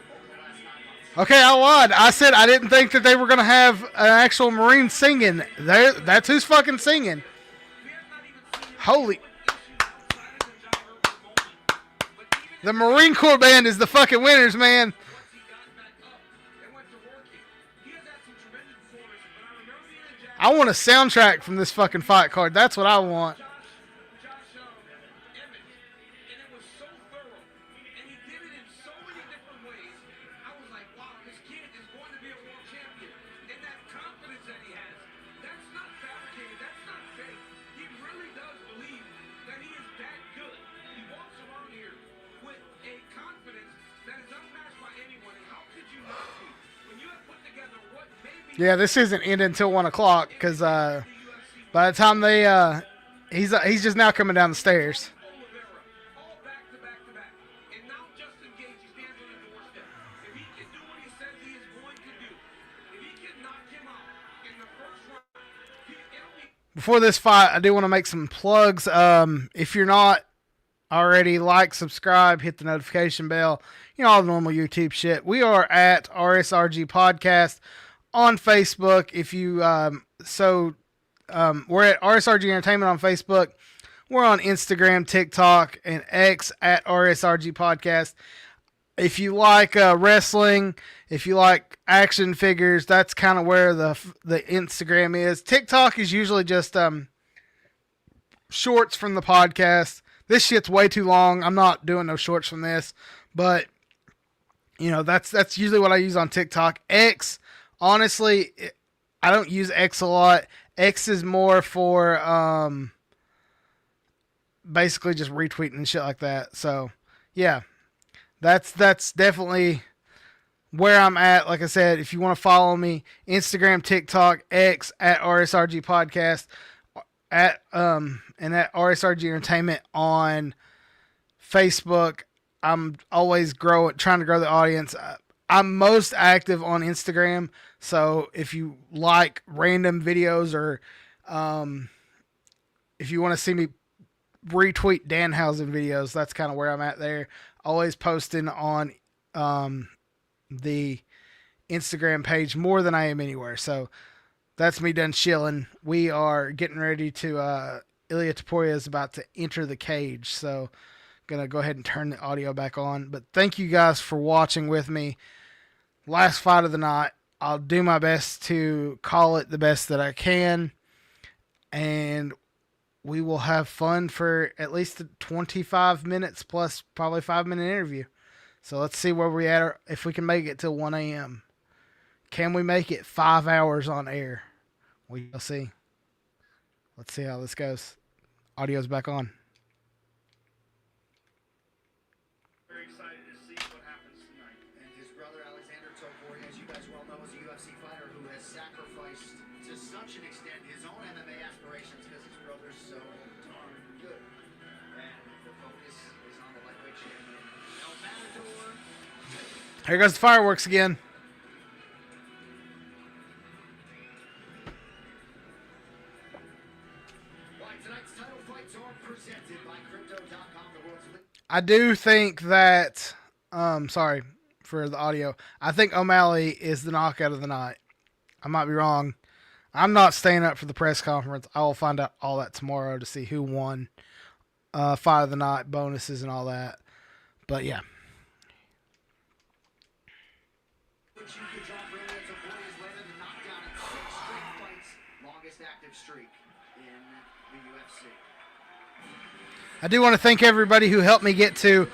Okay, I lied. I said I didn't think that they were going to have an actual Marine singing. That's who's fucking singing. Holy. The Marine Corps band is the fucking winners, man. I want a soundtrack from this fucking fight card. That's what I want. Yeah, this isn't ending until 1 o'clock because by the time they, he's just now coming down the stairs. Before this fight, I do want to make some plugs. If you're not already, like, subscribe, hit the notification bell, all the normal YouTube shit. We are at RSRG Podcast on Facebook. If you we're at RSRG Entertainment on Facebook. We're on Instagram, TikTok, and X at RSRG Podcast. If you like wrestling, if you like action figures, that's kind of where the Instagram is. TikTok is usually just shorts from the podcast. This shit's way too long. I'm not doing no shorts from this, but that's usually what I use on TikTok. X, honestly, I don't use X a lot. X is more for basically just retweeting and shit like that. So, yeah, that's definitely where I'm at. Like I said, if you want to follow me, Instagram, TikTok, X at RSRG Podcast, and at RSRG Entertainment on Facebook. I'm always trying to grow the audience. I'm most active on Instagram. So if you like random videos or if you want to see me retweet Danhausen videos, that's kind of where I'm at there. Always posting on the Instagram page more than I am anywhere. So that's me done chilling. We are getting ready to Ilya Taporia is about to enter the cage. So gonna go ahead and turn the audio back on. But thank you guys for watching with me. Last fight of the night. I'll do my best to call it the best that I can. And we will have fun for at least 25 minutes plus probably 5-minute interview. So let's see where we're at, if we can make it till 1 a.m. Can we make it 5 hours on air? We'll see. Let's see how this goes. Audio's back on. Very excited to see what happens tonight. And his brother Alexander Topuria, as you guys well know, is a UFC fighter who has sacrificed to such an extent his own MMA aspirations because his brother's so darn good. And the focus is on the lightweight champion, El Matador. Here goes the fireworks again. I do think that, sorry for the audio. I think O'Malley is the knockout of the night. I might be wrong. I'm not staying up for the press conference. I will find out all that tomorrow to see who won. Fight of the night, bonuses, and all that. But yeah. I do want to thank everybody who helped me get to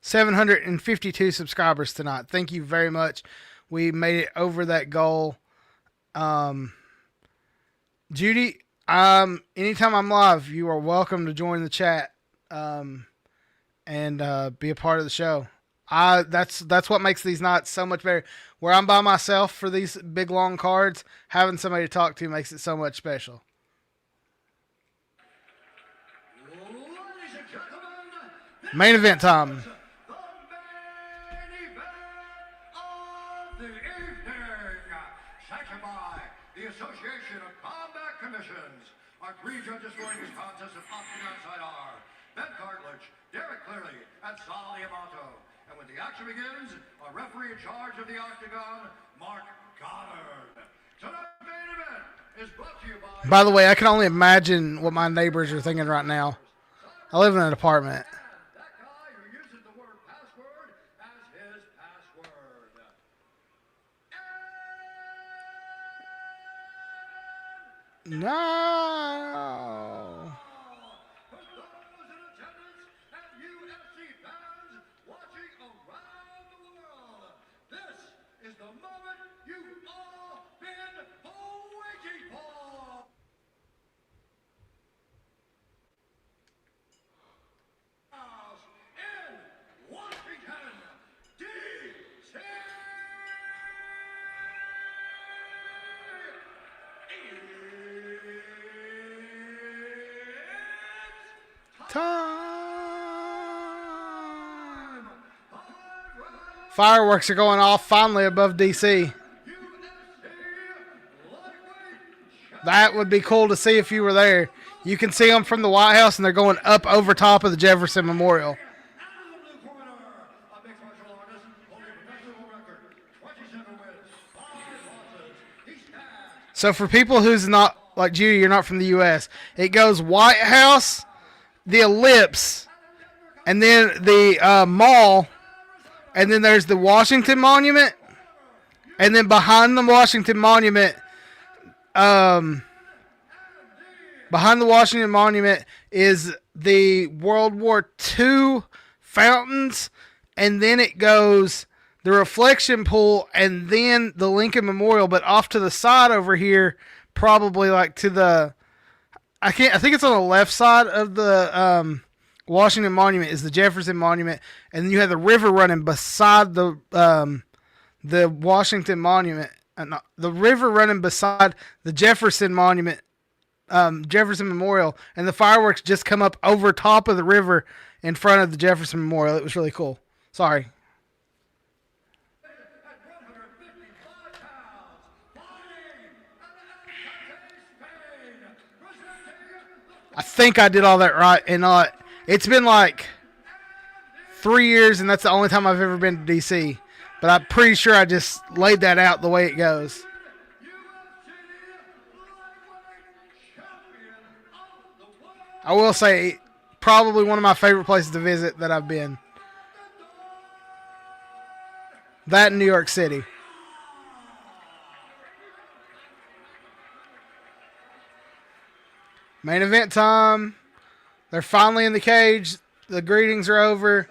752 subscribers tonight. Thank you very much. We made it over that goal. Judy, anytime I'm live, you are welcome to join the chat and be a part of the show. That's what makes these nights so much better. Where I'm by myself for these big long cards, having somebody to talk to makes it so much special. Main event time. The main event of the evening, sanctioned by the Association of Combat Commissions. Our 3 judges scoring this contest of Octagon side are Ben Cartledge, Derek Cleary, and Sal Yamato. And when the action begins, our referee in charge of the Octagon, Mark Goddard. Tonight's main event is brought to you By the way, I can only imagine what my neighbors are thinking right now. I live in an apartment. No. For those in attendance and UFC fans watching around the world, this is the moment you've all been waiting for. In Washington, D.C. Time. Fireworks are going off finally above DC. That would be cool to see if you were there. You can see them from the White House, and they're going up over top of the Jefferson Memorial. So for people who's not, like Judy, you're not from the U.S., it goes White House, the Ellipse, and then the Mall, and then there's the Washington Monument, and then behind the Washington Monument, is the World War II fountains, and then it goes the reflection pool, and then the Lincoln Memorial. But off to the side over here, probably like to the, I think it's on the left side of the Washington Monument is the Jefferson Monument, and then you have the river running beside the Washington Monument, the river running beside the Jefferson Monument, Jefferson Memorial, and the fireworks just come up over top of the river in front of the Jefferson Memorial. It was really cool. Sorry. I think I did all that right, and it's been like 3 years, and that's the only time I've ever been to DC. But I'm pretty sure I just laid that out the way it goes. I will say, probably one of my favorite places to visit that I've been. That in New York City. Main event time. They're finally in the cage. The greetings are over.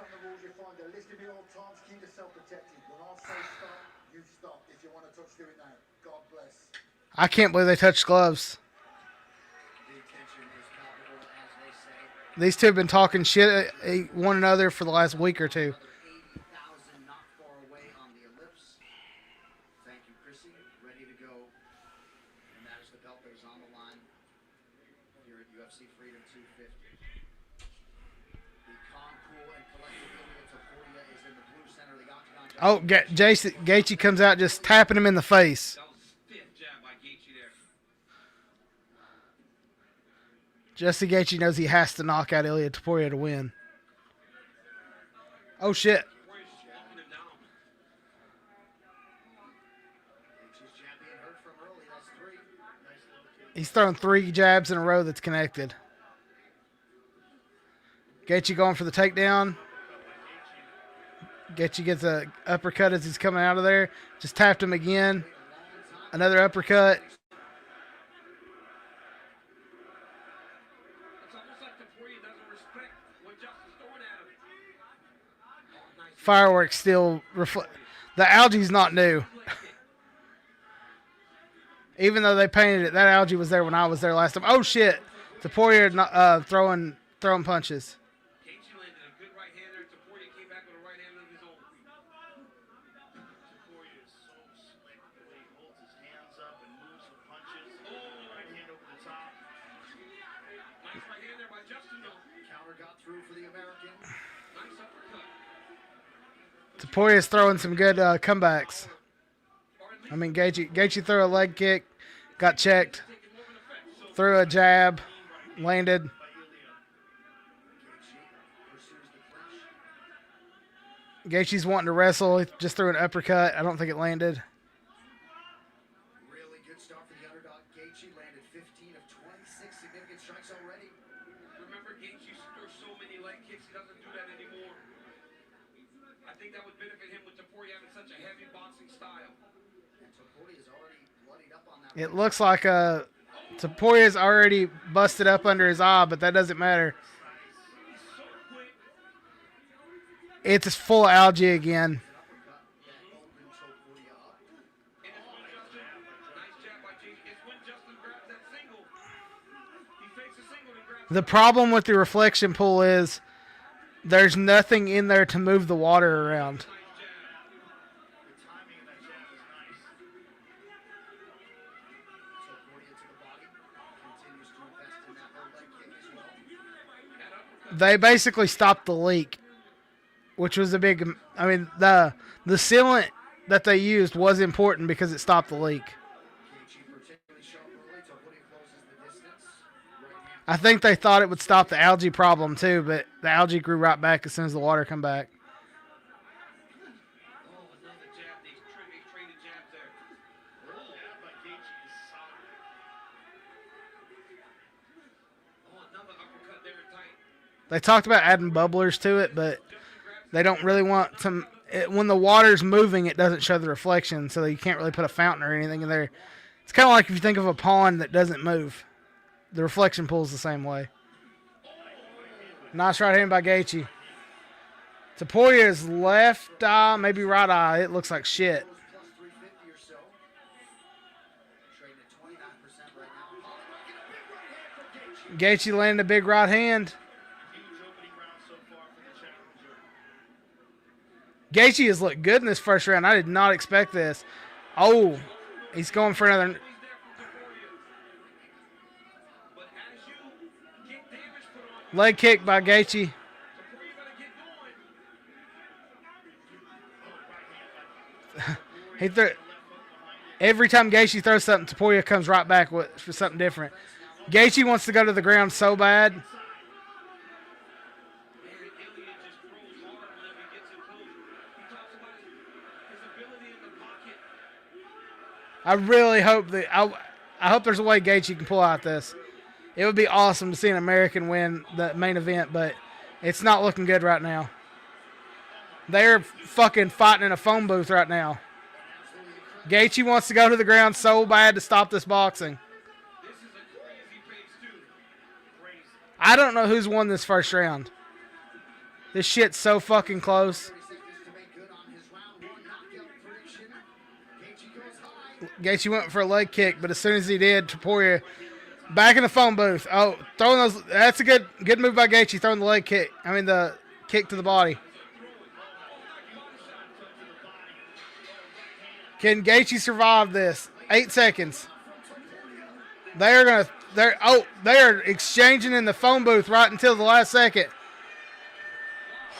I can't believe they touched gloves. These two have been talking shit at one another for the last week or two. Thank you, Chrissy. Ready to go. And that is the belt that is on the line here at UFC Freedom 250. The calm, cool, and collected Ilya Topuria is in the blue center of the octagon. Oh, Gaethje comes out just tapping him in the face. Justin Gaethje knows he has to knock out Ilya Topuria to win. Oh, shit. He's throwing 3 jabs in a row that's connected. Gaethje going for the takedown. Gaethje gets an uppercut as he's coming out of there. Just tapped him again. Another uppercut. Fireworks still reflect. The algae's not new. Even though they painted it, that algae was there when I was there last time. Oh shit! Topuria throwing punches. Gaethje landed a good right hand there. Topuria came back with a right hand of his own. Topuria is so slick the way he holds his hands up and moves with punches. Oh, right hand over the top. Nice right hand there by Justin. Counter got through for the American. Nice uppercut. Topuria's throwing some good comebacks. I mean, Gaethje threw a leg kick, got checked, threw a jab, landed. Gaethje's wanting to wrestle. He just threw an uppercut. I don't think it landed. Really good start for the underdog. Gaethje landed 15 of 26 significant strikes already. Remember, Gaethje used to throw so many leg kicks. He doesn't do that anymore. I think that would benefit him with Topuria having such a heavy boxing style. And Topuria's already bloodied up on that. It looks like Topuria's already busted up under his eye, but that doesn't matter. It's full of algae again. The problem with the reflection pool is there's nothing in there to move the water around. They basically stopped the leak, which was a big. I mean, the sealant that they used was important because it stopped the leak. I think they thought it would stop the algae problem too, but the algae grew right back as soon as the water come back. They talked about adding bubblers to it, but they don't really want some. When the water's moving, it doesn't show the reflection, so you can't really put a fountain or anything in there. It's kind of like if you think of a pond that doesn't move. The reflection pool's the same way. Nice right hand by Gaethje. Topuria's left eye, maybe right eye, it looks like shit. Gaethje landed a big right hand. Gaethje has looked good in this first round. I did not expect this. Oh, he's going for another. Leg kick by Gaethje. He threw. Every time Gaethje throws something, Topuria comes right back for something different. Gaethje wants to go to the ground so bad. I really hope that I hope there's a way Gaethje can pull out this. It would be awesome to see an American win the main event, but it's not looking good right now. They're fucking fighting in a phone booth right now. Gaethje wants to go to the ground so bad to stop this boxing. I don't know who's won this first round. This shit's so fucking close. Gaethje went for a leg kick, but as soon as he did, Topuria back in the phone booth. Oh, throwing those. That's a good move by Gaethje, throwing the leg kick. I mean, the kick to the body. Can Gaethje survive this? 8 seconds. They are exchanging in the phone booth right until the last second.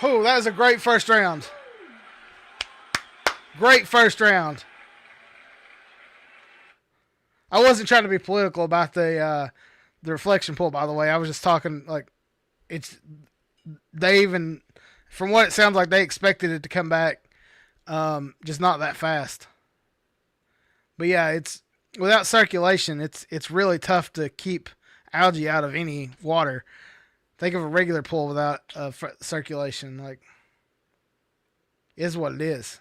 Oh, that was a great first round. Great first round. I wasn't trying to be political about the reflection pull, by the way. I was just talking like they even, from what it sounds like, they expected it to come back, just not that fast. But yeah, it's without circulation, it's really tough to keep algae out of any water. Think of a regular pool without circulation, like, is what it is.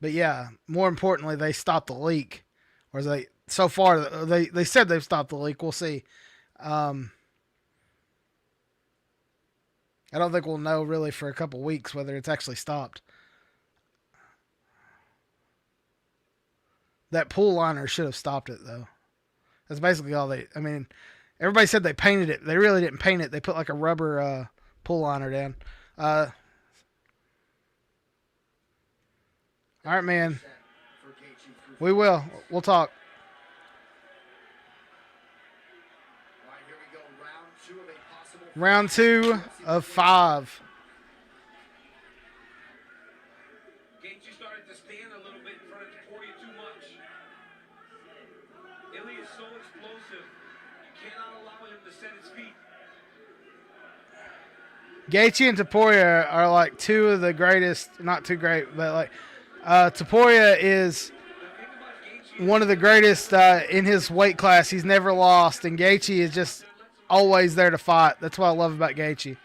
But yeah, more importantly, they stopped the leak, or they said they've stopped the leak. We'll see. I don't think we'll know really for a couple weeks whether it's actually stopped. That pool liner should have stopped it, though. That's basically all I mean, everybody said they painted it. They really didn't paint it. They put like a rubber pool liner down. All right, man. We will. We'll talk. Round 2 of 5. Gaethje started to stand a little bit in front of Topuria too much. Ilya is so explosive. You cannot allow him to set his feet. Gaethje and Topuria are like two of the greatest, not too great, but like Topuria is one of the greatest in his weight class. He's never lost, and Gaethje is just always there to fight. That's what I love about Gaethje.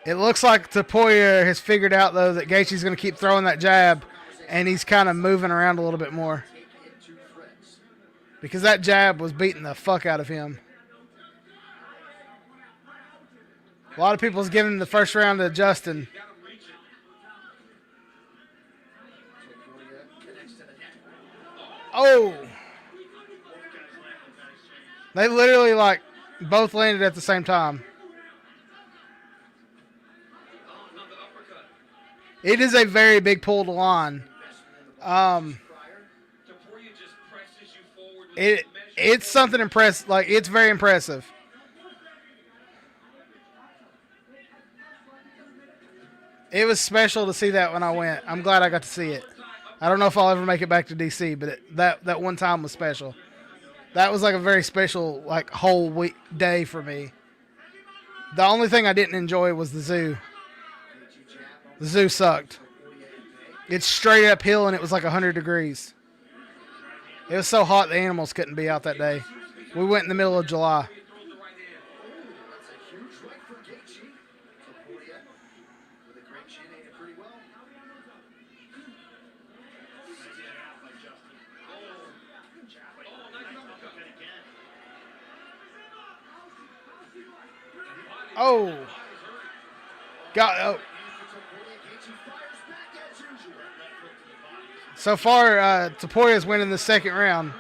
It looks like Topuria has figured out, though, that Gaethje's going to keep throwing that jab, and he's kind of moving around a little bit more. Because that jab was beating the fuck out of him. A lot of people's giving the first round to Justin. Oh! They literally, like, both landed at the same time. It is a very big pull to line. It's something impressive. Like, it's very impressive. It was special to see that when I went. I'm glad I got to see it. I don't know if I'll ever make it back to DC, but that one time was special. That was like a very special like whole week day for me. The only thing I didn't enjoy was the zoo. The zoo sucked. It's straight uphill and it was like 100 degrees. It was so hot the animals couldn't be out that day. We went in the middle of July. Oh. So far, Topuria's winning the second round.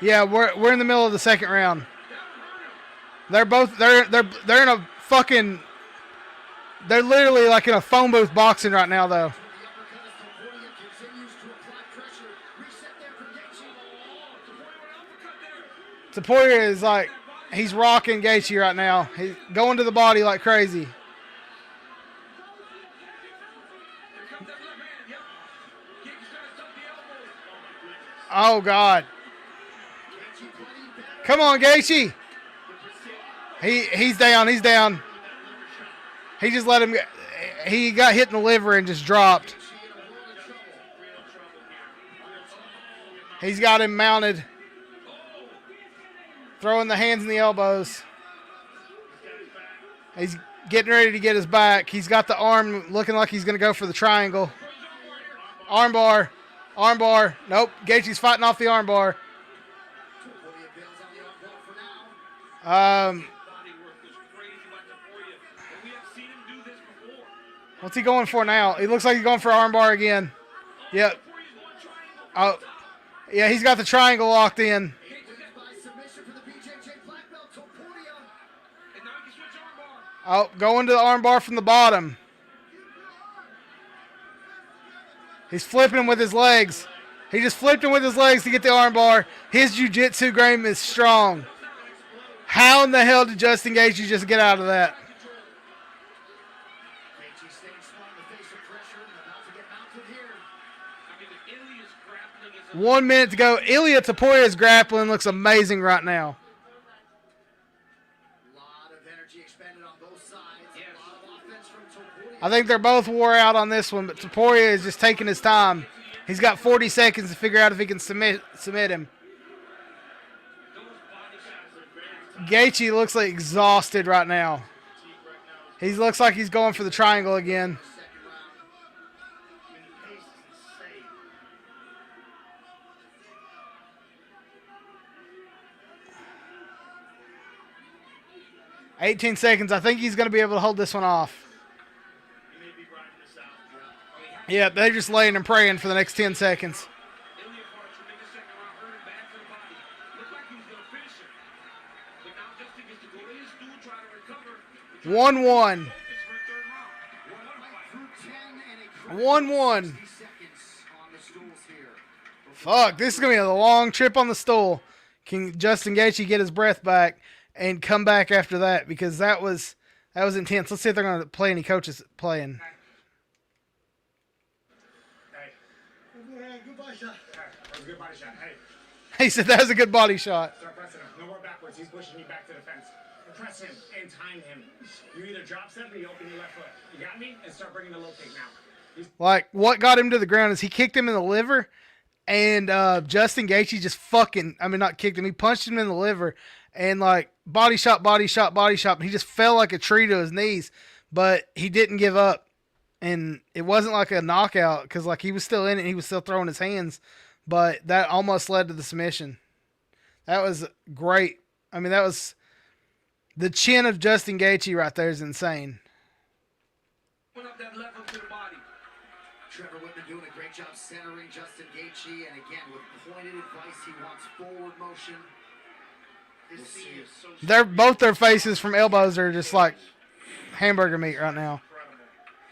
Yeah, we're in the middle of the second round. They're in a fucking. They're literally like in a phone booth boxing right now, though. Topuria is like He's rocking Gaethje right now. He's going to the body like crazy. Oh, God. Come on, Gaethje. He's down. He's down. He just let him. He got hit in the liver and just dropped. He's got him mounted. Throwing the hands and the elbows. He's getting ready to get his back. He's got the arm looking like he's going to go for the triangle. Armbar. Armbar. Nope. Gaethje's fighting off the armbar. What's he going for now? He looks like he's going for armbar again. Yep. Oh, yeah, he's got the triangle locked in. Oh, going to the armbar from the bottom. He's flipping him with his legs. He just flipped him with his legs to get the armbar. His jiu-jitsu game is strong. How in the hell did Justin Gaethje just get out of that? 1 minute to go. Ilia Topuria's grappling looks amazing right now. I think they're both wore out on this one, but Topuria is just taking his time. He's got 40 seconds to figure out if he can submit him. Gaethje looks like exhausted right now. He looks like he's going for the triangle again. $18 seconds. I think he's going to be able to hold this one off. Yeah, they're just laying and praying for the next 10 seconds. 1-1. 1-1. Fuck, this is going to be a long trip on the stool. Can Justin Gaethje get his breath back and come back after that? Because that was intense. Let's see if they're going to play any coaches playing. Good body shot. He said that was a good body shot. Start pressing him. No more backwards. He's pushing you back to the fence. Press him and time him. You either drop step or you open your left foot. You got me? And start bringing the low kick now. Like, what got him to the ground is he kicked him in the liver, and Justin Gaethje just not kicked him. He punched him in the liver, and like body shot, body shot, body shot. And he just fell like a tree to his knees, but he didn't give up. And it wasn't like a knockout because like he was still in it. He was still throwing his hands, but that almost led to the submission. That was great. I mean, that was the chin of Justin Gaethje right there is insane. Put up that level to the body. Trevor Whitman doing a great job centering Justin Gaethje, and again with pointed advice, he wants forward motion. Both their faces from elbows are just like hamburger meat right now.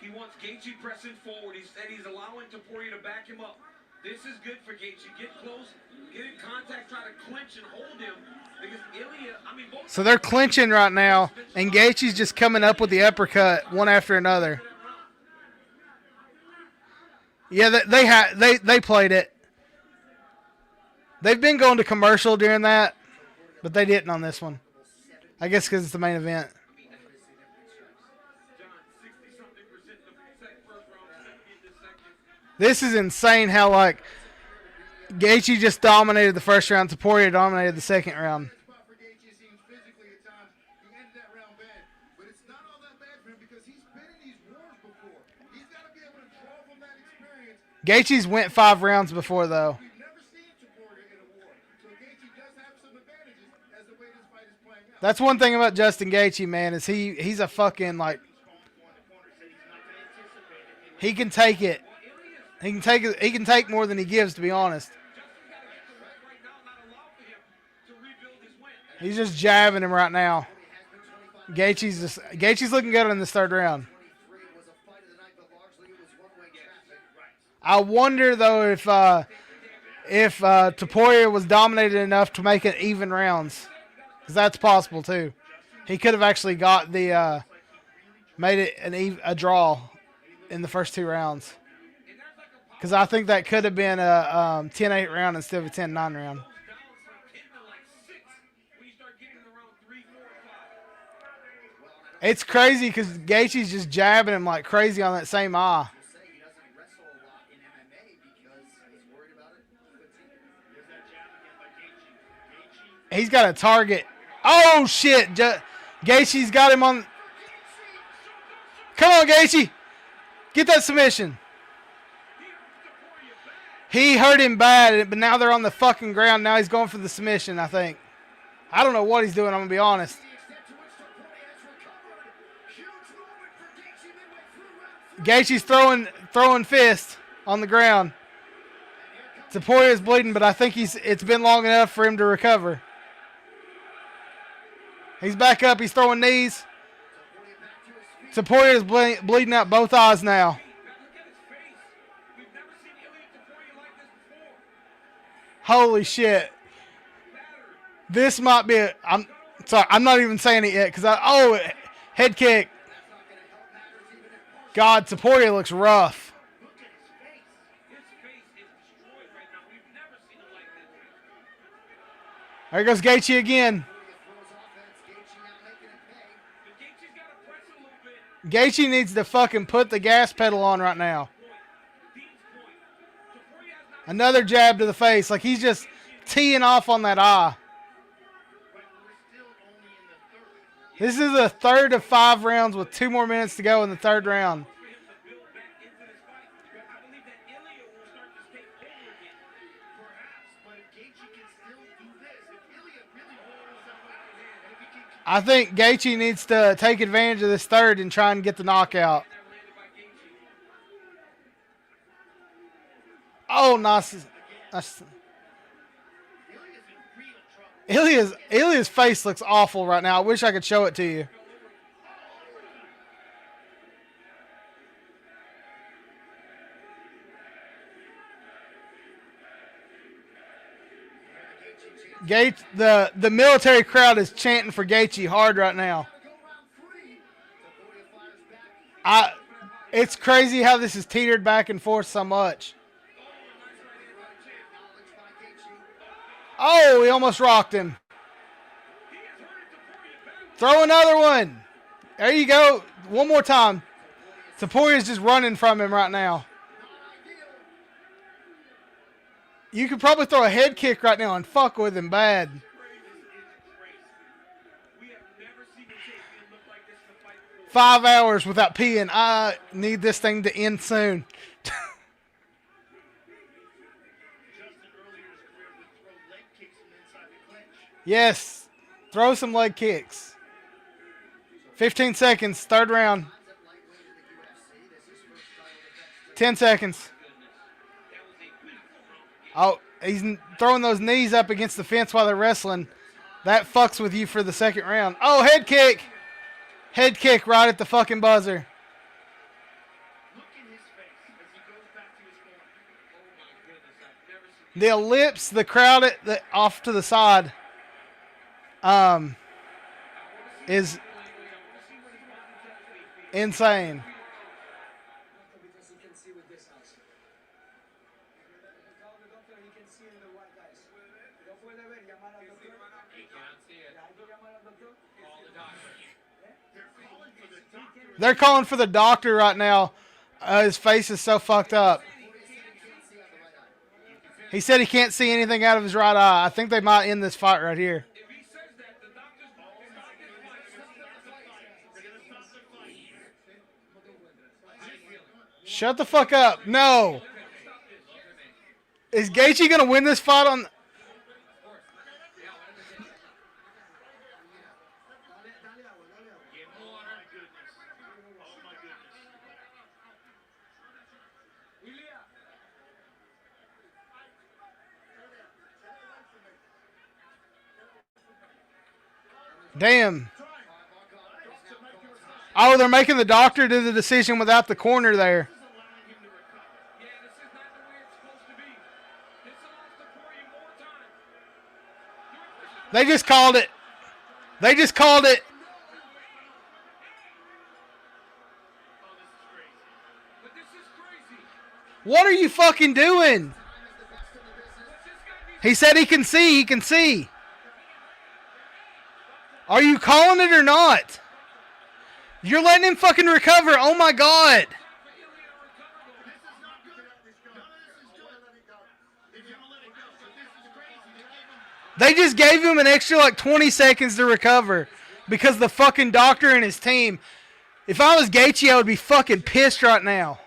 He wants Gaethje pressing forward. He said he's allowing Topuria to back him up. This is good for Gaethje. Get close, get in contact, try to clinch and hold him. Because Ilia, so they're clinching right now, and Gaethje's just coming up with the uppercut one after another. Yeah, they played it. They've been going to commercial during that, but they didn't on this one. I guess because it's the main event. This is insane how, like, Gaethje just dominated the first round. Topuria dominated the second round. Gaethje's went 5 rounds before, though. That's one thing about Justin Gaethje, man, is he's a fucking, like, he can take it. He can take more than he gives, to be honest. He's just jabbing him right now. Gaethje's looking good in this third round. I wonder though if Topuria was dominated enough to make it even rounds. because that's possible too. He could have actually got the made it a draw in the first 2 rounds. Because I think that could have been a 10-8 round instead of a 10-9 round. It's crazy because Gaethje's just jabbing him like crazy on that same eye. He's got a target. Oh, shit. Gaethje's got him on. Come on, Gaethje. Get that submission. He hurt him bad, but now they're on the fucking ground. Now he's going for the submission, I think. I don't know what he's doing, I'm going to be honest. Gaethje's throwing fists on the ground. Tapoya's bleeding, but I think it's been long enough for him to recover. He's back up. He's throwing knees. Tapoya's bleeding out both eyes now. Holy shit. This might be I'm sorry, I'm not even saying it yet because head kick. God, Tapoya looks rough. There goes Gaethje again. Gaethje needs to fucking put the gas pedal on right now. Another jab to the face. Like he's just teeing off on that eye. This is the third of 5 rounds with 2 more minutes to go in the 3rd round. I think Gaethje needs to take advantage of this 3rd and try and get the knockout. Oh, nice. Ilya's face looks awful right now. I wish I could show it to you. The military crowd is chanting for Gaethje hard right now. It's crazy how this is teetered back and forth so much. Oh, he almost rocked him. Throw another one. There you go. One more time. Tapoya's just running from him right now. You could probably throw a head kick right now and fuck with him bad. Five hours without peeing. I need this thing to end soon. Yes. Throw some leg kicks. 15 seconds. 3rd round. 10 seconds. Oh, he's throwing those knees up against the fence while they're wrestling. That fucks with you for the 2nd round. Oh, head kick. Head kick right at the fucking buzzer. The ellipse, the crowd off to the side is insane. They're calling for the doctor right now. His face is so fucked up. He said he can't see anything out of his right eye. I think they might end this fight right here. Shut the fuck up. No. Is Gaethje going to win this fight on... Damn. Oh, they're making the doctor do the decision without the corner there. They just called it. They just called it. What are you fucking doing? He said he can see. He can see. Are you calling it or not? You're letting him fucking recover. Oh my God. They just gave him an extra like 20 seconds to recover because the fucking doctor and his team. If I was Gaethje, I would be fucking pissed right now.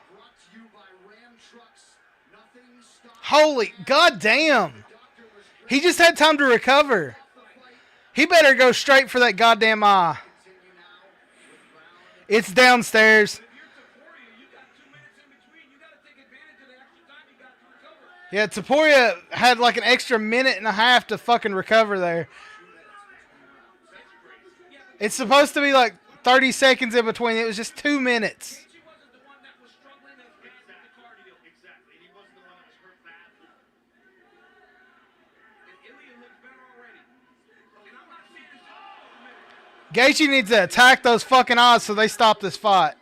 Holy goddamn. He just had time to recover. He better go straight for that goddamn eye. It's downstairs. Yeah, Taporia had like an extra minute and a half to fucking recover there. It's supposed to be like 30 seconds in between. It was just 2 minutes. Gaethje needs to attack those fucking odds so they stop this fight.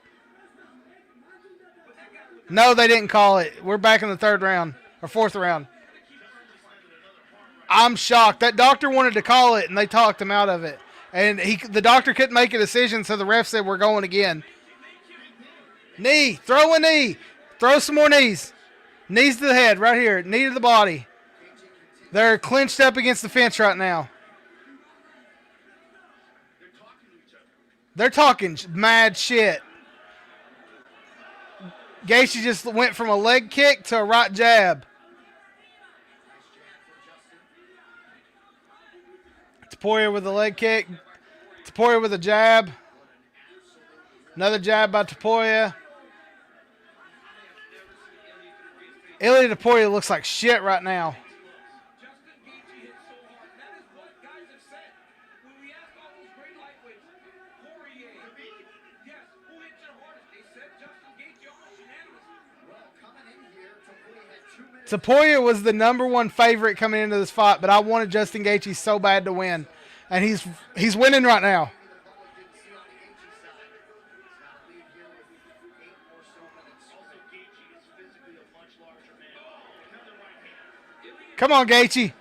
No, they didn't call it. We're back in the third round. Or fourth round. I'm shocked. That doctor wanted to call it, and they talked him out of it. And the doctor couldn't make a decision, so the ref said we're going again. Knee. Throw a knee. Throw some more knees. Knees to the head right here. Knee to the body. They're clinched up against the fence right now. They're talking mad shit. Gaethje just went from a leg kick to a right jab. Taporia with a leg kick. Taporia with a jab. Another jab by Taporia. Ilia Taporia looks like shit right now. Taporia was the #1 favorite coming into this fight, but I wanted Justin Gaethje so bad to win, and he's winning right now. Come on, Gaethje.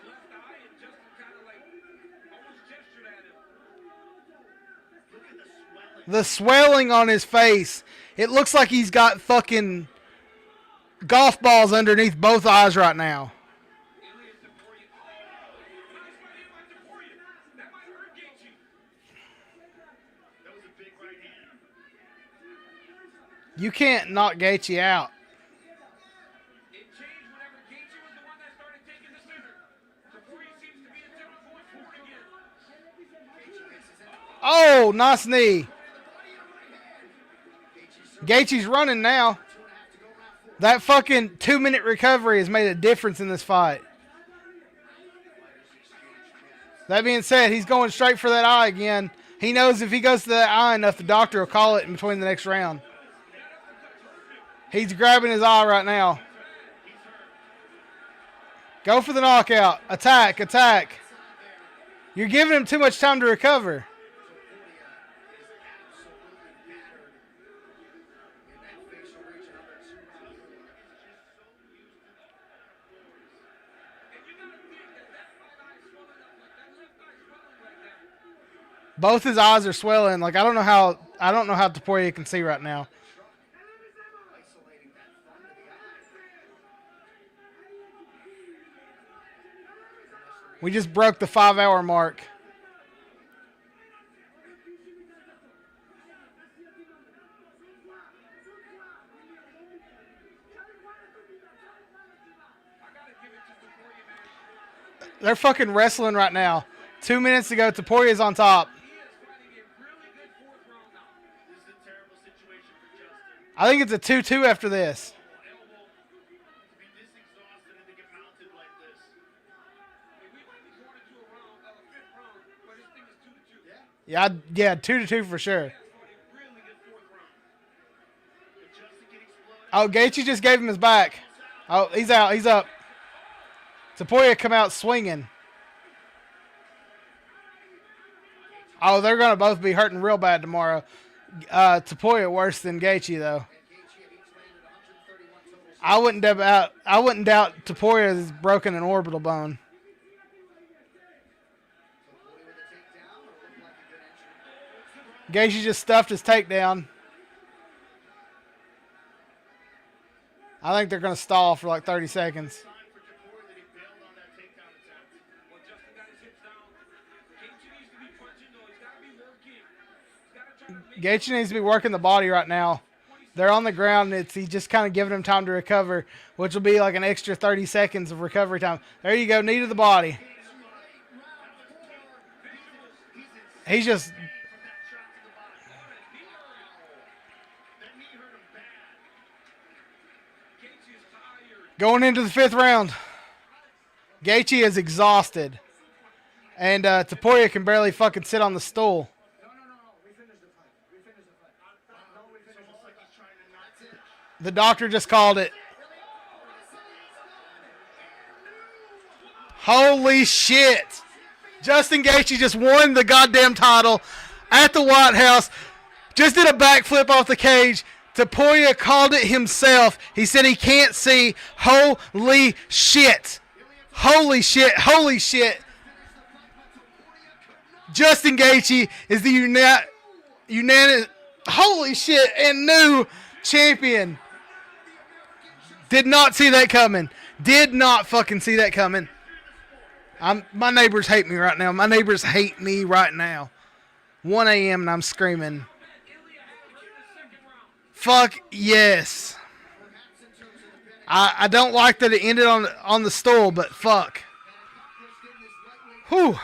The swelling on his face. It looks like he's got fucking golf balls underneath both eyes right now. You can't knock Gaethje out. Oh, nice knee. Gaethje's running now. That fucking 2-minute recovery has made a difference in this fight. That being said, he's going straight for that eye again. He knows if he goes to that eye enough, the doctor will call it in between the next round. He's grabbing his eye right now. Go for the knockout. Attack, attack. You're giving him too much time to recover. Both his eyes are swelling. Like I don't know how Taporia can see right now. We just broke the 5-hour mark. They're fucking wrestling right now. 2 minutes ago, Taporia's on top. I think it's a 2-2 after this. Yeah, 2-2 for sure. Oh, Gaethje just gave him his back. Oh, he's out. He's up. Taporia come out swinging. Oh, they're going to both be hurting real bad tomorrow. Tapoya worse than Gaethje, though. I wouldn't doubt Tapoya has broken an orbital bone. Gaethje just stuffed his takedown. I think they're going to stall for like 30 seconds. Gaethje needs to be working the body right now. They're on the ground. He's just kind of giving him time to recover, which will be like an extra 30 seconds of recovery time. There you go, knee to the body. He's just... going into the 5th round. Gaethje is exhausted. And Tapoya can barely fucking sit on the stool. The doctor just called it. Holy shit. Justin Gaethje just won the goddamn title at the White House. Just did a backflip off the cage. Tapoya called it himself. He said he can't see. Holy shit. Holy shit. Holy shit. Justin Gaethje is the unanimous, holy shit, and new champion. Did not see that coming. Did not fucking see that coming. My neighbors hate me right now. My neighbors hate me right now. 1 a.m. and I'm screaming. Fuck yes. I don't like that it ended on the stool, but fuck. Whew.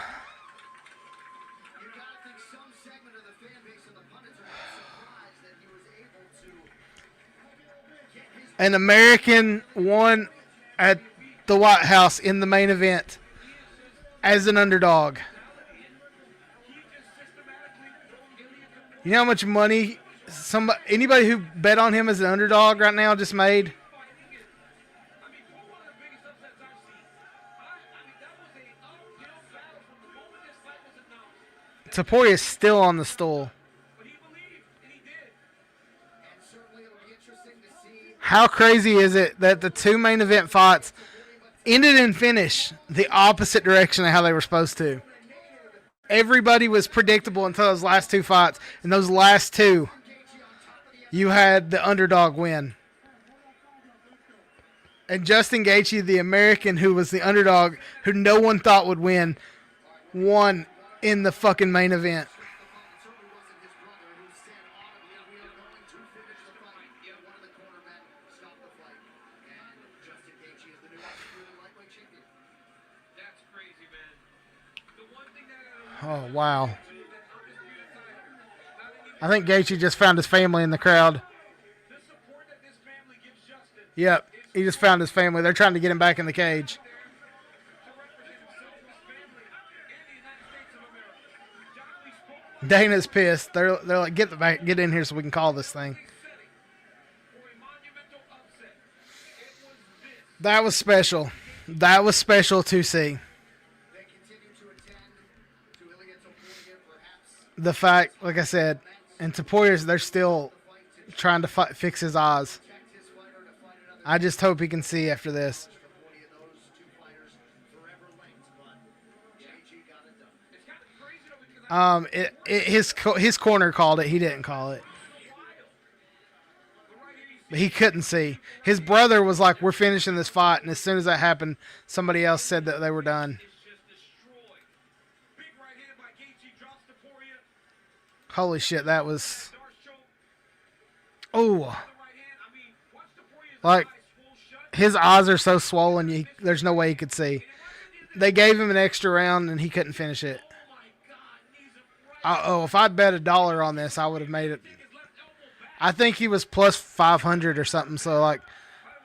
An American won at the White House in the main event as an underdog. You know how much money anybody who bet on him as an underdog right now just made? Tapoya is still on the stool. How crazy is it that the 2 main event fights ended in finish the opposite direction of how they were supposed to? Everybody was predictable until those last 2 fights. And those last 2, you had the underdog win. And Justin Gaethje, the American who was the underdog, who no one thought would win, won in the fucking main event. Oh, wow. I think Gaethje just found his family in the crowd. Yep, he just found his family. They're trying to get him back in the cage. Dana's pissed. They're like, get in here so we can call this thing. That was special. That was special to see. The fact, like I said, and Tapoya's, they're still trying to fix his eyes. I just hope he can see after this. His corner called it. He didn't call it. But he couldn't see. His brother was like, "We're finishing this fight," and as soon as that happened, somebody else said that they were done. Holy shit, that was... Oh. Like, his eyes are so swollen, there's no way he could see. They gave him an extra round, and he couldn't finish it. If I'd bet $1 on this, I would have made it. I think he was plus 500 or something, so like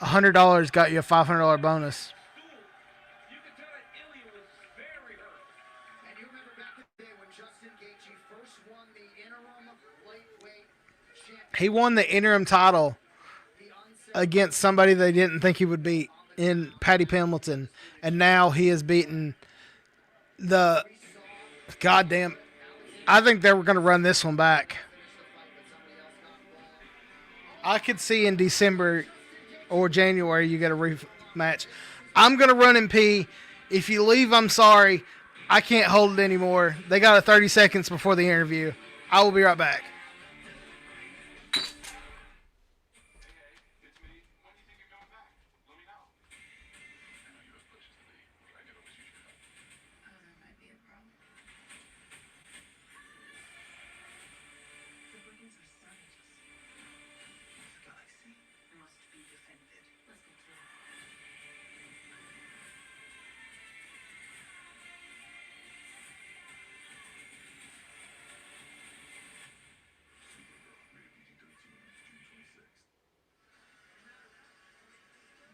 $100 got you a $500 bonus. He won the interim title against somebody they didn't think he would beat in Paddy Pimilton. And now he has beaten the goddamn... I think they were going to run this one back. I could see in December or January you get a rematch. I'm going to run and pee. If you leave, I'm sorry. I can't hold it anymore. They got a 30 seconds before the interview. I will be right back.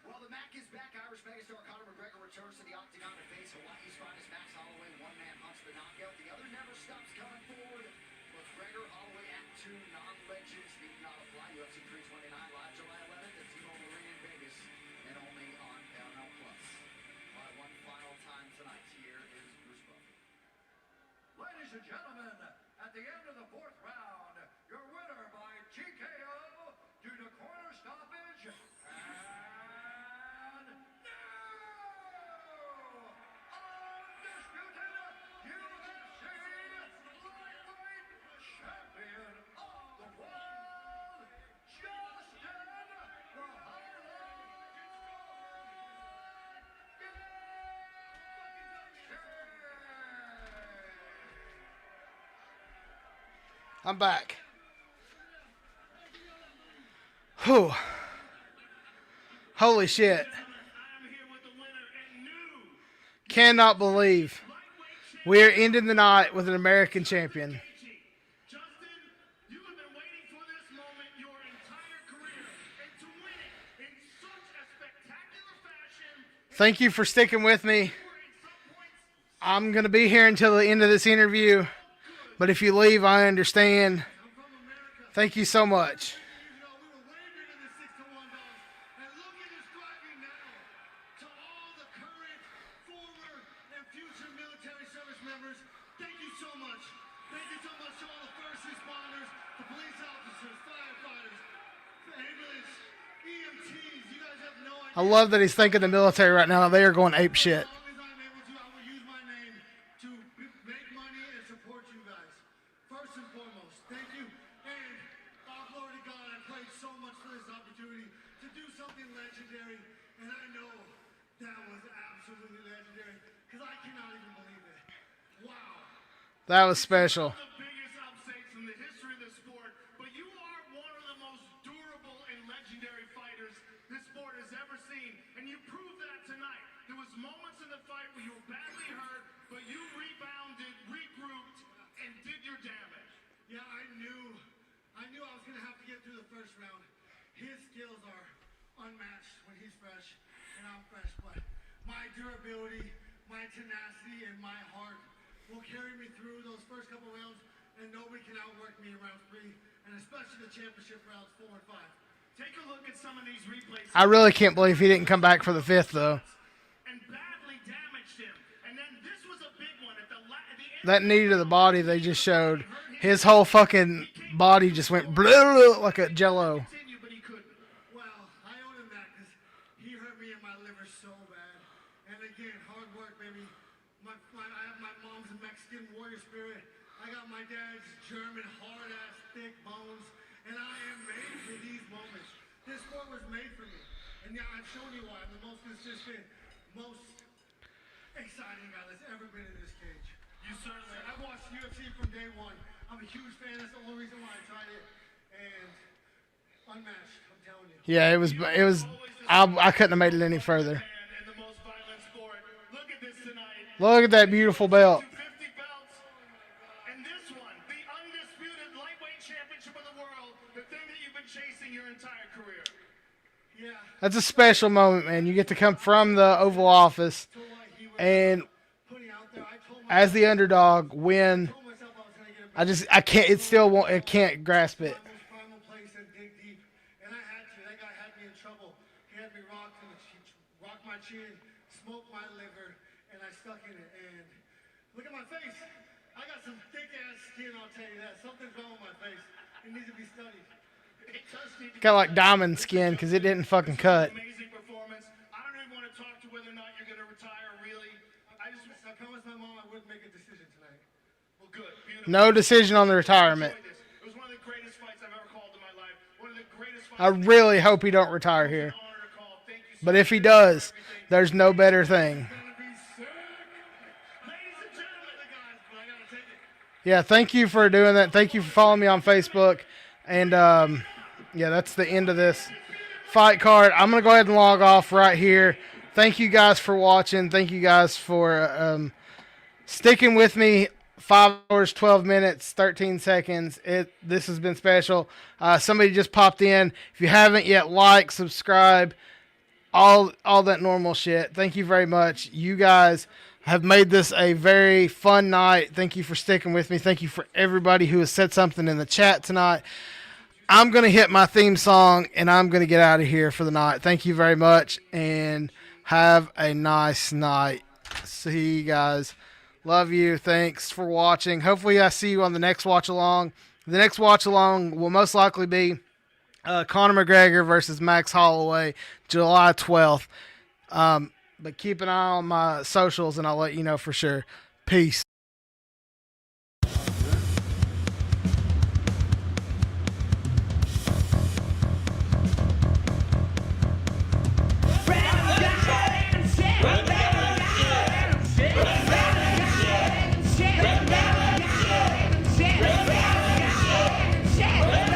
Well, the MAC is back. Irish megastar Conor McGregor returns to the octagon to face Hawaii's finest Max Holloway. One man hunts the knockout. The other never stops coming forward. McGregor, Holloway, Act 2, non-legends need not apply. UFC 329 live July 11th at T-Mobile Arena in Vegas and only on Paramount Plus. All right, one final time tonight. Here is Bruce Buffer. Ladies and gentlemen, at the end of the fourth round, your winner by TKO due to corner stoppage. I'm back. Whew. Holy shit. Cannot believe we are ending the night with an American champion. Thank you for sticking with me. I'm going to be here until the end of this interview. But if you leave, I understand. Thank you so much. I love that he's thanking the military right now. They are going ape shit. That was special. Durability, my tenacity, and my heart will carry me through those first couple rounds, and nobody can outwork me in round 3, and especially the championship rounds 4 and 5. Take a look at some of these replays. I really can't believe he didn't come back for the 5th, though. And badly damaged him. And then this was a big one at the that knee to the body they just showed. His whole fucking body just went blah, like a jello. German hard-ass thick bones, and I am made for these moments. This sport was made for me, and yeah, I've shown you why I'm the most consistent, most exciting guy that's ever been in this cage. You certainly. I've watched UFC from day one. I'm a huge fan. That's the only reason why I tried it, and unmatched. I'm telling you. Yeah, it was. I couldn't have made it any further. Look at that beautiful belt. That's a special moment, man. You get to come from the Oval Office and as the underdog win. I can't, it still won't, it can't grasp it. And I had to. That guy had me in trouble. He had me rocked my chin, smoked my liver, and I stuck in it. And look at my face. I got some thick-ass skin, I'll tell you that. Something's wrong with my face. It needs to be studied. Got like diamond skin because it didn't fucking cut. Amazing performance. I don't even want to talk to whether or not you're going to retire, really. I promised my mom I wouldn't make a decision tonight. Well, good. Beautiful. No decision on the retirement. It was one of the greatest fights I've ever called in my life. One of the greatest fights. I really hope he don't retire here. But if he does, there's no better thing. Yeah, thank you for doing that. Thank you for following me on Facebook. And, yeah, that's the end of this fight card. I'm going to go ahead and log off right here. Thank you guys for watching. Thank you guys for sticking with me. 5 hours, 12 minutes, 13 seconds. This has been special. Somebody just popped in. If you haven't yet, like, subscribe, all that normal shit. Thank you very much. You guys have made this a very fun night. Thank you for sticking with me. Thank you for everybody who has said something in the chat tonight. I'm going to hit my theme song, and I'm going to get out of here for the night. Thank you very much, and have a nice night. See you guys. Love you. Thanks for watching. Hopefully I see you on the next watch-along. The next watch-along will most likely be Conor McGregor versus Max Holloway, July 12th. But keep an eye on my socials, and I'll let you know for sure. Peace.